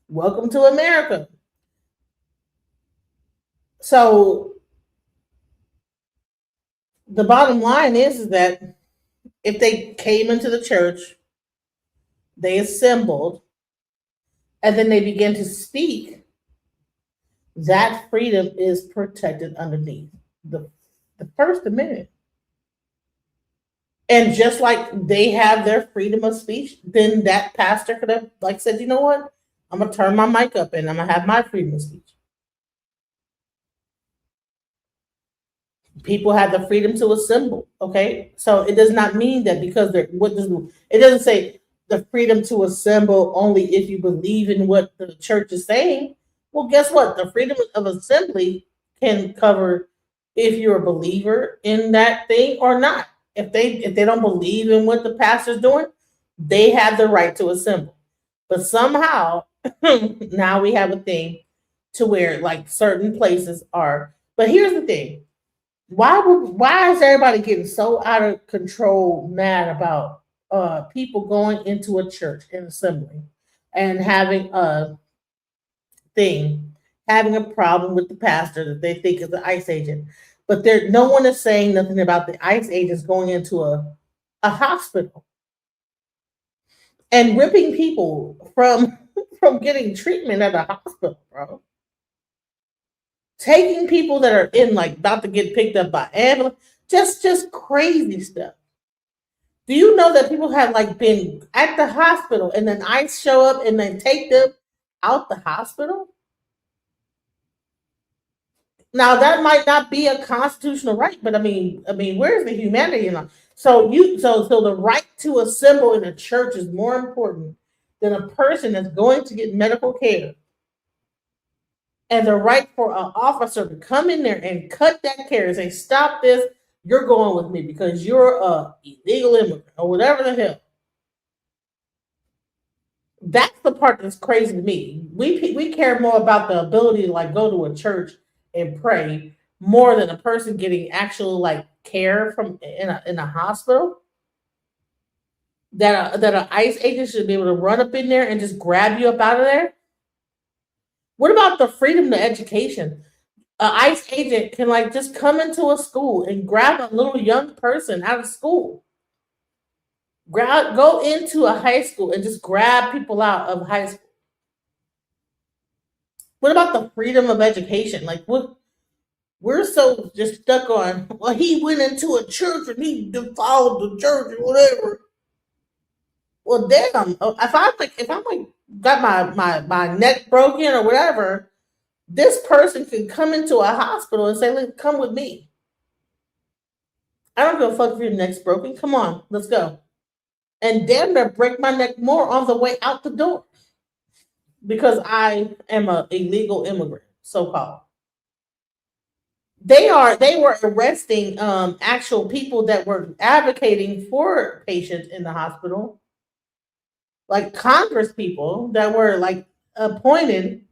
Welcome to America. So the bottom line is that if they came into the church, they assembled, and then they began to speak, that freedom is protected underneath the First Amendment. And just like they have their freedom of speech, then that pastor could have said, you know what? I'm gonna turn my mic up and I'm gonna have my freedom of speech. People have the freedom to assemble. Okay, so it does not mean that because it doesn't say the freedom to assemble only if you believe in what the church is saying. Well, guess what? The freedom of assembly can cover if you're a believer in that thing or not. If they don't believe in what the pastor's doing, they have the right to assemble. But somehow now we have a thing to where certain places are. But here's the thing. Why is everybody getting so out of control mad about people going into a church and assembling and having a problem with the pastor that they think is an ICE agent, but no one is saying nothing about the ICE agents going into a hospital and ripping people from getting treatment at a hospital, bro. Taking people that are in about to get picked up by ambulance, just crazy stuff. Do you know that people have been at the hospital and then ICE show up and then take them out the hospital? Now that might not be a constitutional right, but I mean, where's the humanity in that? So the right to assemble in a church is more important than a person that's going to get medical care. And the right for an officer to come in there and cut that care and say, stop this, you're going with me because you're a illegal immigrant or whatever the hell. That's the part that's crazy to me. We care more about the ability to go to a church and pray more than a person getting actual care from in a hospital. That an ICE agent should be able to run up in there and just grab you up out of there. What about the freedom to education? An ICE agent can just come into a school and grab a little young person out of school. Go into a high school and just grab people out of high school. What about the freedom of education? We're so just stuck on, well, he went into a church and he defiled the church or whatever. Well, damn, if I'm got my neck broken or whatever, this person can come into a hospital and say, look, come with me. I don't give a fuck if your neck's broken. Come on, let's go. And damn near break my neck more on the way out the door. Because I am an illegal immigrant, so-called. They were arresting actual people that were advocating for patients in the hospital. Congress people that were appointed.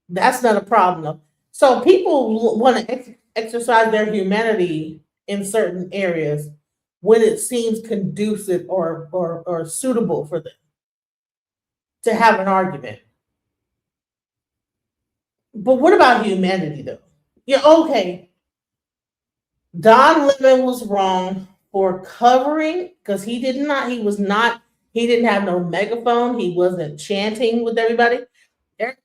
That's not a problem. So people want to exercise their humanity in certain areas when it seems conducive or suitable for them to have an argument. But what about humanity though? Yeah, okay. Don Lemon was wrong for covering because he didn't have no megaphone. He wasn't chanting with everybody.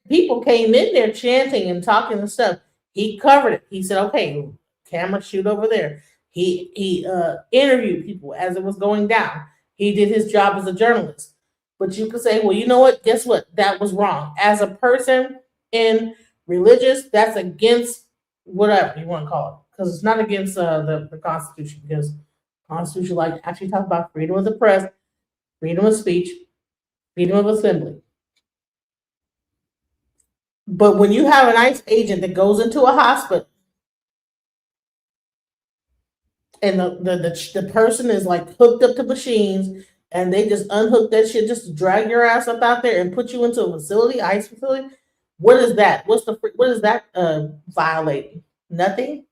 People came in there chanting and talking and stuff. He covered it. He said, okay, camera shoot over there. He interviewed people as it was going down. He did his job as a journalist. But you could say, well, you know what? Guess what? That was wrong. As a person in religious, that's against whatever you want to call it. Because it's not against the Constitution. Because the Constitution actually talks about freedom of the press, freedom of speech, freedom of assembly. But when you have an ICE agent that goes into a hospital and the person is like hooked up to machines and they just unhook that shit just to drag your ass up out there and put you into a facility, ICE facility, what is that? What is that violating? Nothing.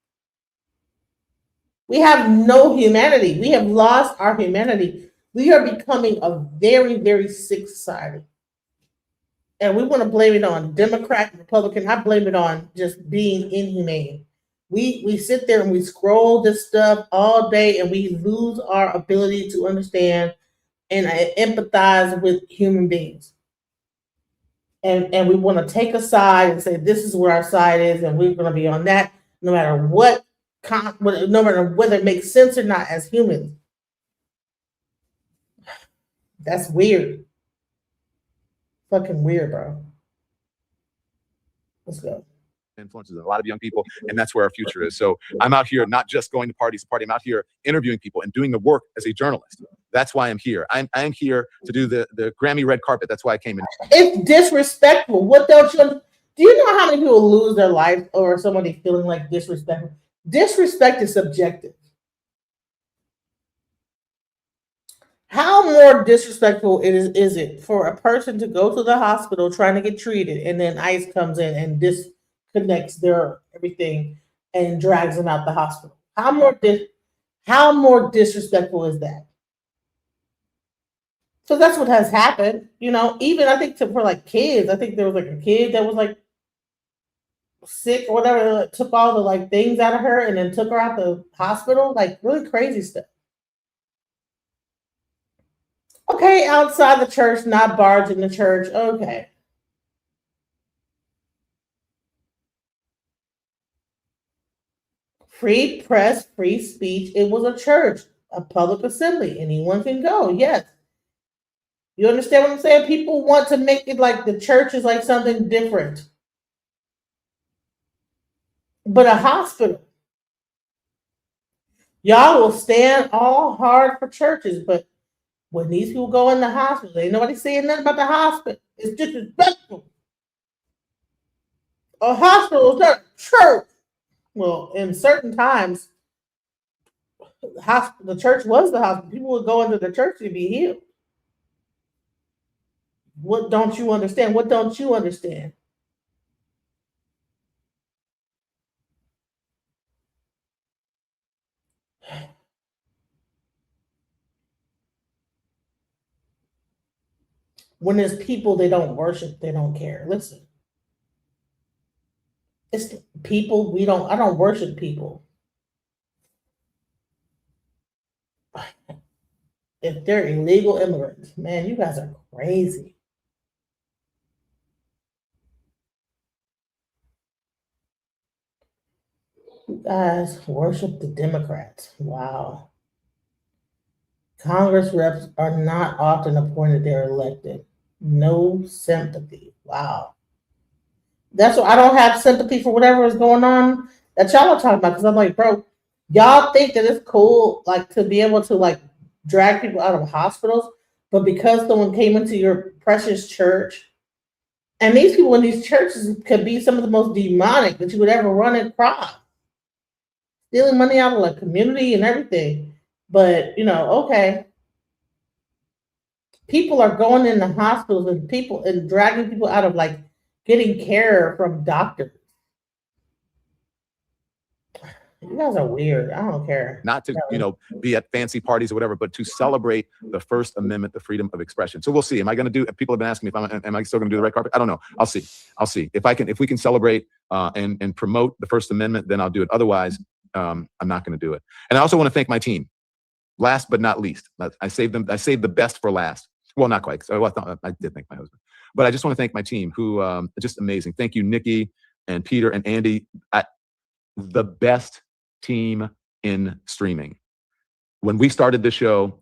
We have no humanity. We have lost our humanity. We are becoming a very, very sick society. And we want to blame it on Democrat, Republican. I blame it on just being inhumane. We sit there and we scroll this stuff all day and we lose our ability to understand and empathize with human beings. And we want to take a side and say, this is where our side is, and we're going to be on that no matter what, no matter whether it makes sense or not as humans. That's weird. Fucking weird, bro. Let's go. Influences a lot of young people, and that's where our future is. So I'm out here not just going to parties to party. I'm out here interviewing people and doing the work as a journalist. That's why I'm here. I'm here to do the Grammy red carpet. That's why I came in. It's disrespectful. What don't you? Do you know how many people lose their life over somebody feeling like disrespectful? Disrespect is subjective. How more disrespectful is it for a person to go to the hospital trying to get treated and then ICE comes in and disconnects their everything and drags them out the hospital? How more disrespectful is that? So that's what has happened. You know, even I think for like kids, I think there was like a kid that was like sick or whatever, took all the like things out of her and then took her out the hospital, like really crazy stuff. Okay, outside the church, not barging the church. Okay. Free press, free speech. It was a church, a public assembly. Anyone can go. Yes. You understand what I'm saying? People want to make it like the church is like something different. But a hospital. Y'all will stand all hard for churches, but when these people go in the hospital, ain't nobody saying nothing about the hospital. It's disrespectful. A hospital is not a church. Well, in certain times, the church was the hospital. People would go into the church to be healed. What don't you understand? What don't you understand? When there's people they don't worship, they don't care. Listen. It's people I don't worship people. If they're illegal immigrants, man, you guys are crazy. You guys worship the Democrats. Wow. Congress reps are not often appointed, they're elected. No sympathy. Wow. That's why I don't have sympathy for whatever is going on that y'all are talking about. Because I'm like, bro, y'all think that it's cool, like, to be able to like drag people out of hospitals, but because someone came into your precious church, and these people in these churches could be some of the most demonic that you would ever run across, stealing money out of the community and everything. But you know, okay. People are going in the hospitals and dragging people out of like getting care from doctors. You guys are weird. I don't care. Not to, be at fancy parties or whatever, but to celebrate the First Amendment, the freedom of expression. So we'll see. Am I going to do? People have been asking me if am I still going to do the red carpet? I don't know. I'll see. If we can celebrate and promote the First Amendment, then I'll do it. Otherwise, I'm not going to do it. And I also want to thank my team. Last but not least, I saved the best for last. Well, not quite. So I did thank my husband, but I just want to thank my team, who are just amazing. Thank you, Nikki and Peter and Andy, the best team in streaming. When we started the show,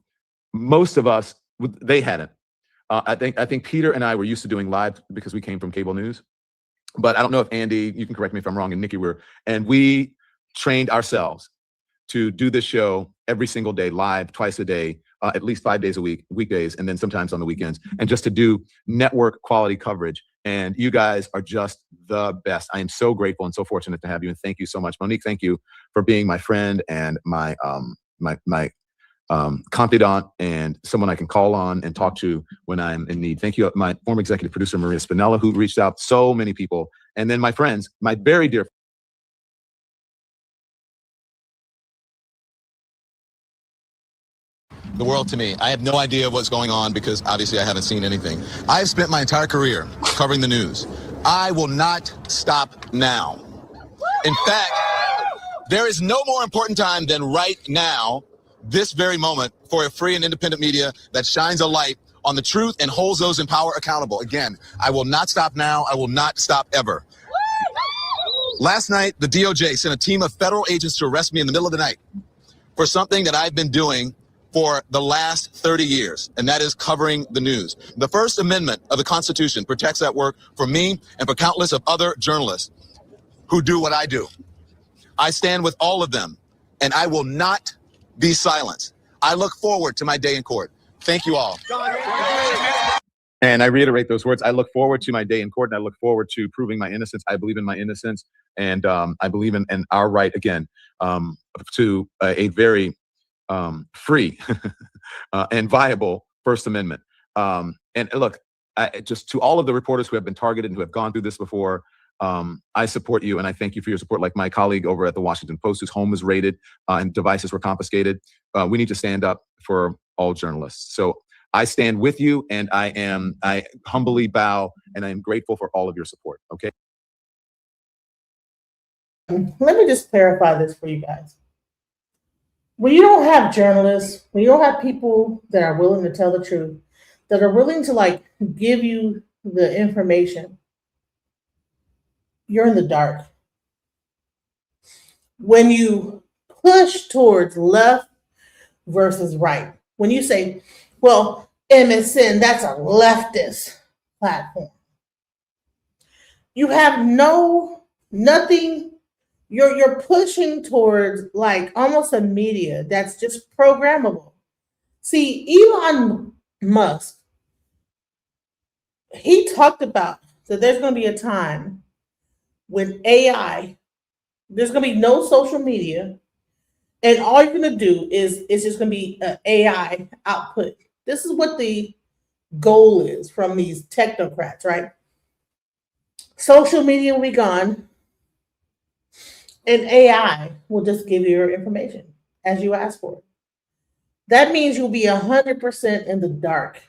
most of us, they hadn't. I think Peter and I were used to doing live because we came from cable news. But I don't know if Andy, you can correct me if I'm wrong, and Nikki and we trained ourselves to do this show every single day, live, twice a day, at least 5 days a week, weekdays, and then sometimes on the weekends, and just to do network quality coverage. And you guys are just the best. I am so grateful and so fortunate to have you. And thank you so much. Monique, thank you for being my friend and my confidant and someone I can call on and talk to when I'm in need. Thank you, my former executive producer, Maria Spinella, who reached out so many people. And then my friends, my very dear the world to me. I have no idea what's going on because obviously I haven't seen anything. I've spent my entire career covering the news. I will not stop now. In fact, there is no more important time than right now, this very moment, for a free and independent media that shines a light on the truth and holds those in power accountable. Again, I will not stop now. I will not stop ever. Last night, the DOJ sent a team of federal agents to arrest me in the middle of the night for something that I've been doing for the last 30 years, and that is covering the news. The First Amendment of the Constitution protects that work for me and for countless of other journalists who do what I do. I stand with all of them, and I will not be silenced. I look forward to my day in court. Thank you all. And I reiterate those words. I look forward to my day in court, and I look forward to proving my innocence. I believe in my innocence, and I believe in our right, again, to a very free and viable First Amendment. And look, just to all of the reporters who have been targeted and who have gone through this before, I support you, and I thank you for your support. Like my colleague over at the Washington Post, whose home was raided and devices were confiscated. We need to stand up for all journalists. So I stand with you, and I humbly bow, and I am grateful for all of your support. Okay. Let me just clarify this for you guys. When you don't have journalists, when you don't have people that are willing to tell the truth, that are willing to like give you the information, you're in the dark. When you push towards left versus right, when you say, well, MSN, that's a leftist platform, you have nothing. You're pushing towards like almost a media that's just programmable. See, Elon Musk, he talked about that there's going to be a time when AI, there's going to be no social media, and all you're going to do is it's just going to be an AI output. This is what the goal is from these technocrats, right? Social media will be gone, and AI will just give you your information as you ask for it. That means you'll be 100% in the dark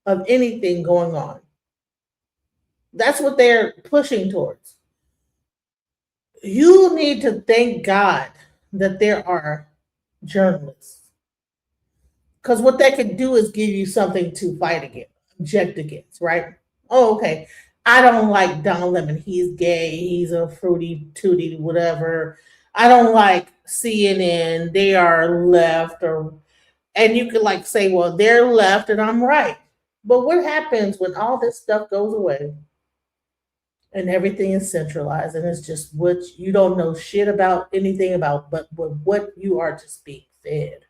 of anything going on. That's what they're pushing towards. You need to thank God that there are journalists. Because what they could do is give you something to fight against, object against, right? Oh, okay. I don't like Don Lemon. He's gay. He's a fruity tooty, whatever. I don't like CNN. They are left, and you could like say, well, they're left and I'm right. But what happens when all this stuff goes away and everything is centralized and it's just what you don't know shit about anything about, but what you are just being fed?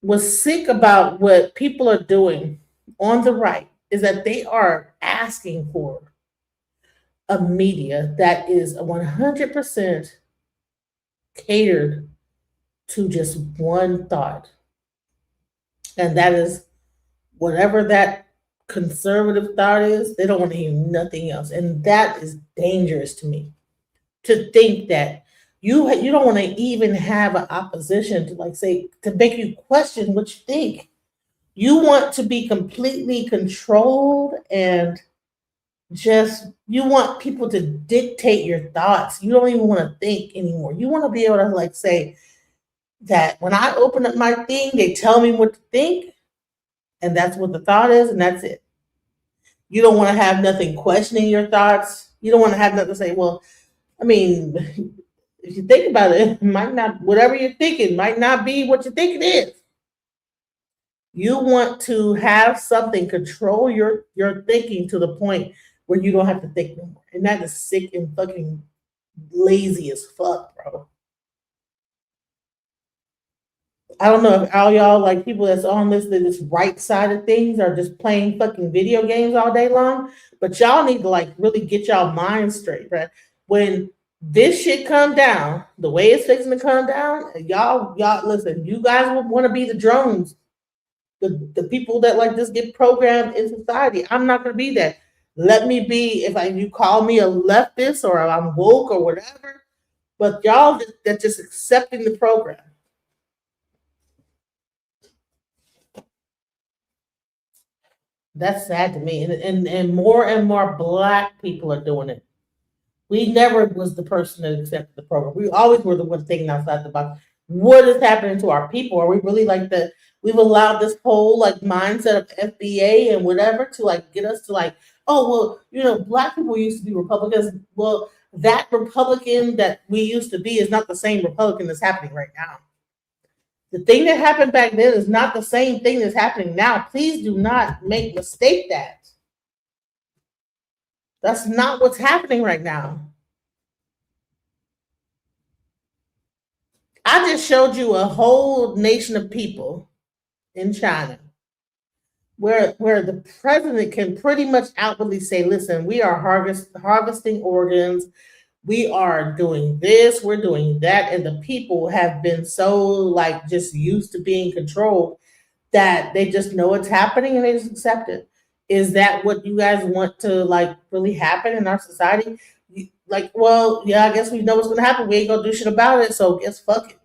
What's sick about what people are doing on the right is that they are asking for a media that is 100% catered to just one thought. And that is whatever that conservative thought is, they don't want to hear nothing else. And that is dangerous to me, to think that you don't want to even have an opposition to like say, to make you question what you think. You want to be completely controlled and just, you want people to dictate your thoughts. You don't even want to think anymore. You want to be able to like say that when I open up my thing, they tell me what to think, and that's what the thought is, and that's it. You don't want to have nothing questioning your thoughts. You don't want to have nothing to say, well, I mean, if you think about it, it might not, whatever you're thinking might not be what you think it is. You want to have something control your thinking to the point where you don't have to think no more. And that is sick and fucking lazy as fuck, bro. I don't know if all y'all like people that's on this right side of things are just playing fucking video games all day long, but y'all need to like really get y'all mind straight, right? When this shit come down, the way it's fixing to come down, y'all listen, you guys will want to be the drones, the people that like just get programmed in society. I'm not gonna be that. Let me be, if you call me a leftist or I'm woke or whatever, but y'all that just accepting the program. That's sad to me. And more Black people are doing it. We never was the person that accepted the program. We always were the one thinking outside the box. What is happening to our people? Are we really like we've allowed this whole like mindset of FBA and whatever to like get us to like, oh, well, Black people used to be Republicans. Well, that Republican that we used to be is not the same Republican that's happening right now. The thing that happened back then is not the same thing that's happening now. Please do not mistake that. That's not what's happening right now. I just showed you a whole nation of people in China where the president can pretty much outwardly say, listen, we are harvesting organs. We are doing this, we're doing that, and the people have been so like just used to being controlled that they just know what's happening and they just accept it. Is that what you guys want to like really happen in our society? Like, well, yeah, I guess we know what's gonna happen. We ain't gonna do shit about it, so guess fuck it,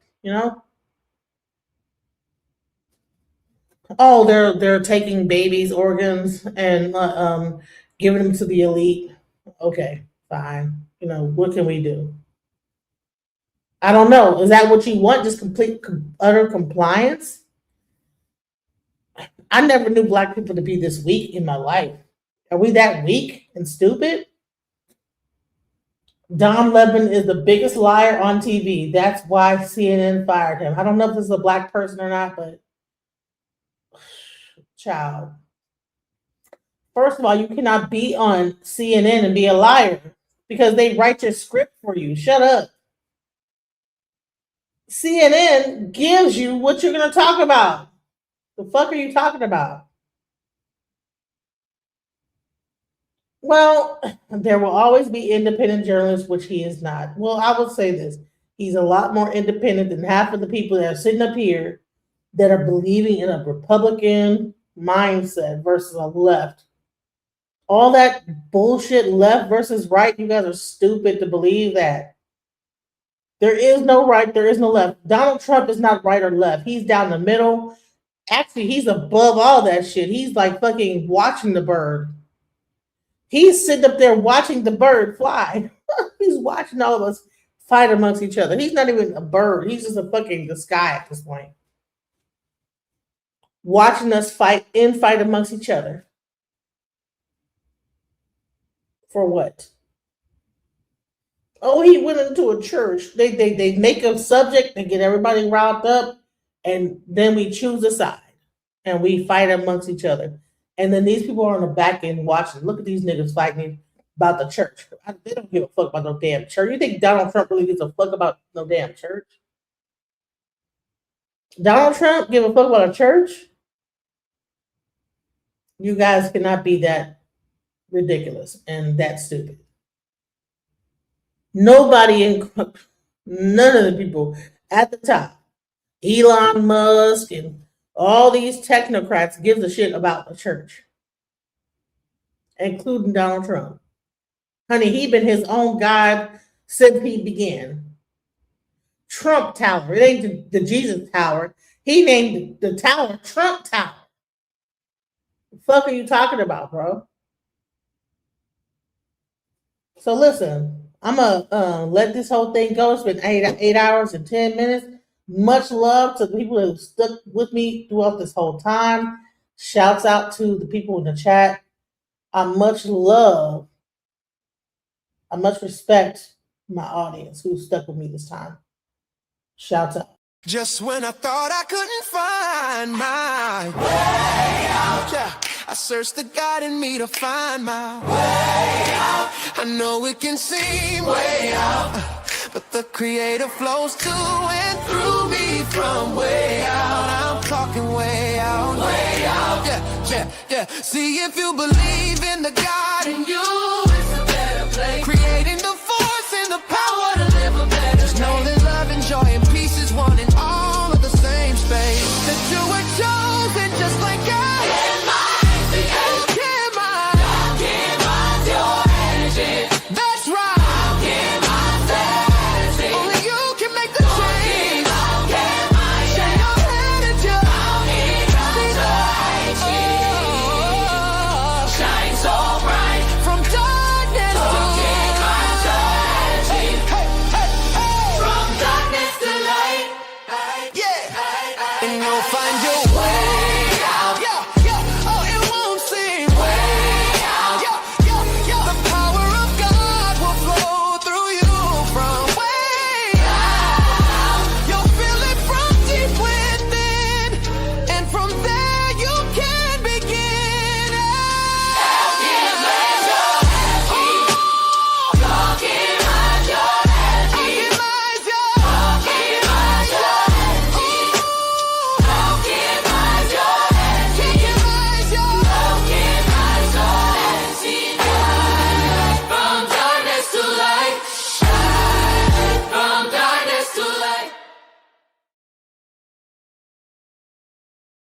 Oh, they're taking babies' organs and giving them to the elite. Okay, fine. What can we do? I don't know. Is that what you want? Just complete, utter compliance? I never knew Black people to be this weak in my life. Are we that weak and stupid? Don Lemon is the biggest liar on TV. That's why CNN fired him. I don't know if this is a Black person or not, but child. First of all, you cannot be on CNN and be a liar because they write your script for you. Shut up. CNN gives you what you're going to talk about. The fuck are you talking about? Well, there will always be independent journalists, which he is not. Well, I will say this. He's a lot more independent than half of the people that are sitting up here that are believing in a Republican mindset versus a left. All that bullshit left versus right, you guys are stupid to believe that. There is no right, there is no left. Donald Trump is not right or left. He's down the middle. Actually, he's above all that shit. He's like fucking watching the bird. He's sitting up there watching the bird fly. He's watching all of us fight amongst each other. He's not even a bird. He's just a fucking the sky at this point. Watching us fight amongst each other. For what? Oh, he went into a church. They make a subject, they get everybody riled up, and then we choose a side and we fight amongst each other. And then these people are on the back end watching. Look at these niggas fighting about the church. They don't give a fuck about no damn church. You think Donald Trump really gives a fuck about no damn church? Donald Trump give a fuck about a church? You guys cannot be that ridiculous and that stupid. None of the people at the top, Elon Musk and all these technocrats, gives a shit about the church, including Donald Trump. Honey, he been his own God since he began. Trump Tower. It ain't the Jesus Tower. He named the tower Trump Tower. The fuck are you talking about, bro? So listen, I'm gonna let this whole thing go. It's been 8 hours and 10 minutes. Much love to the people who stuck with me throughout this whole time. Shouts out to the people in the chat. I much respect my audience who stuck with me this time. Shouts out. Just when I thought I couldn't find my way out, yeah, I searched the God in me to find my way out. I know it can seem way out, but the creative flows to and through me from way out. I'm talking way out. Way out. Yeah, yeah, yeah. See if you believe in the God in you, it's a better place.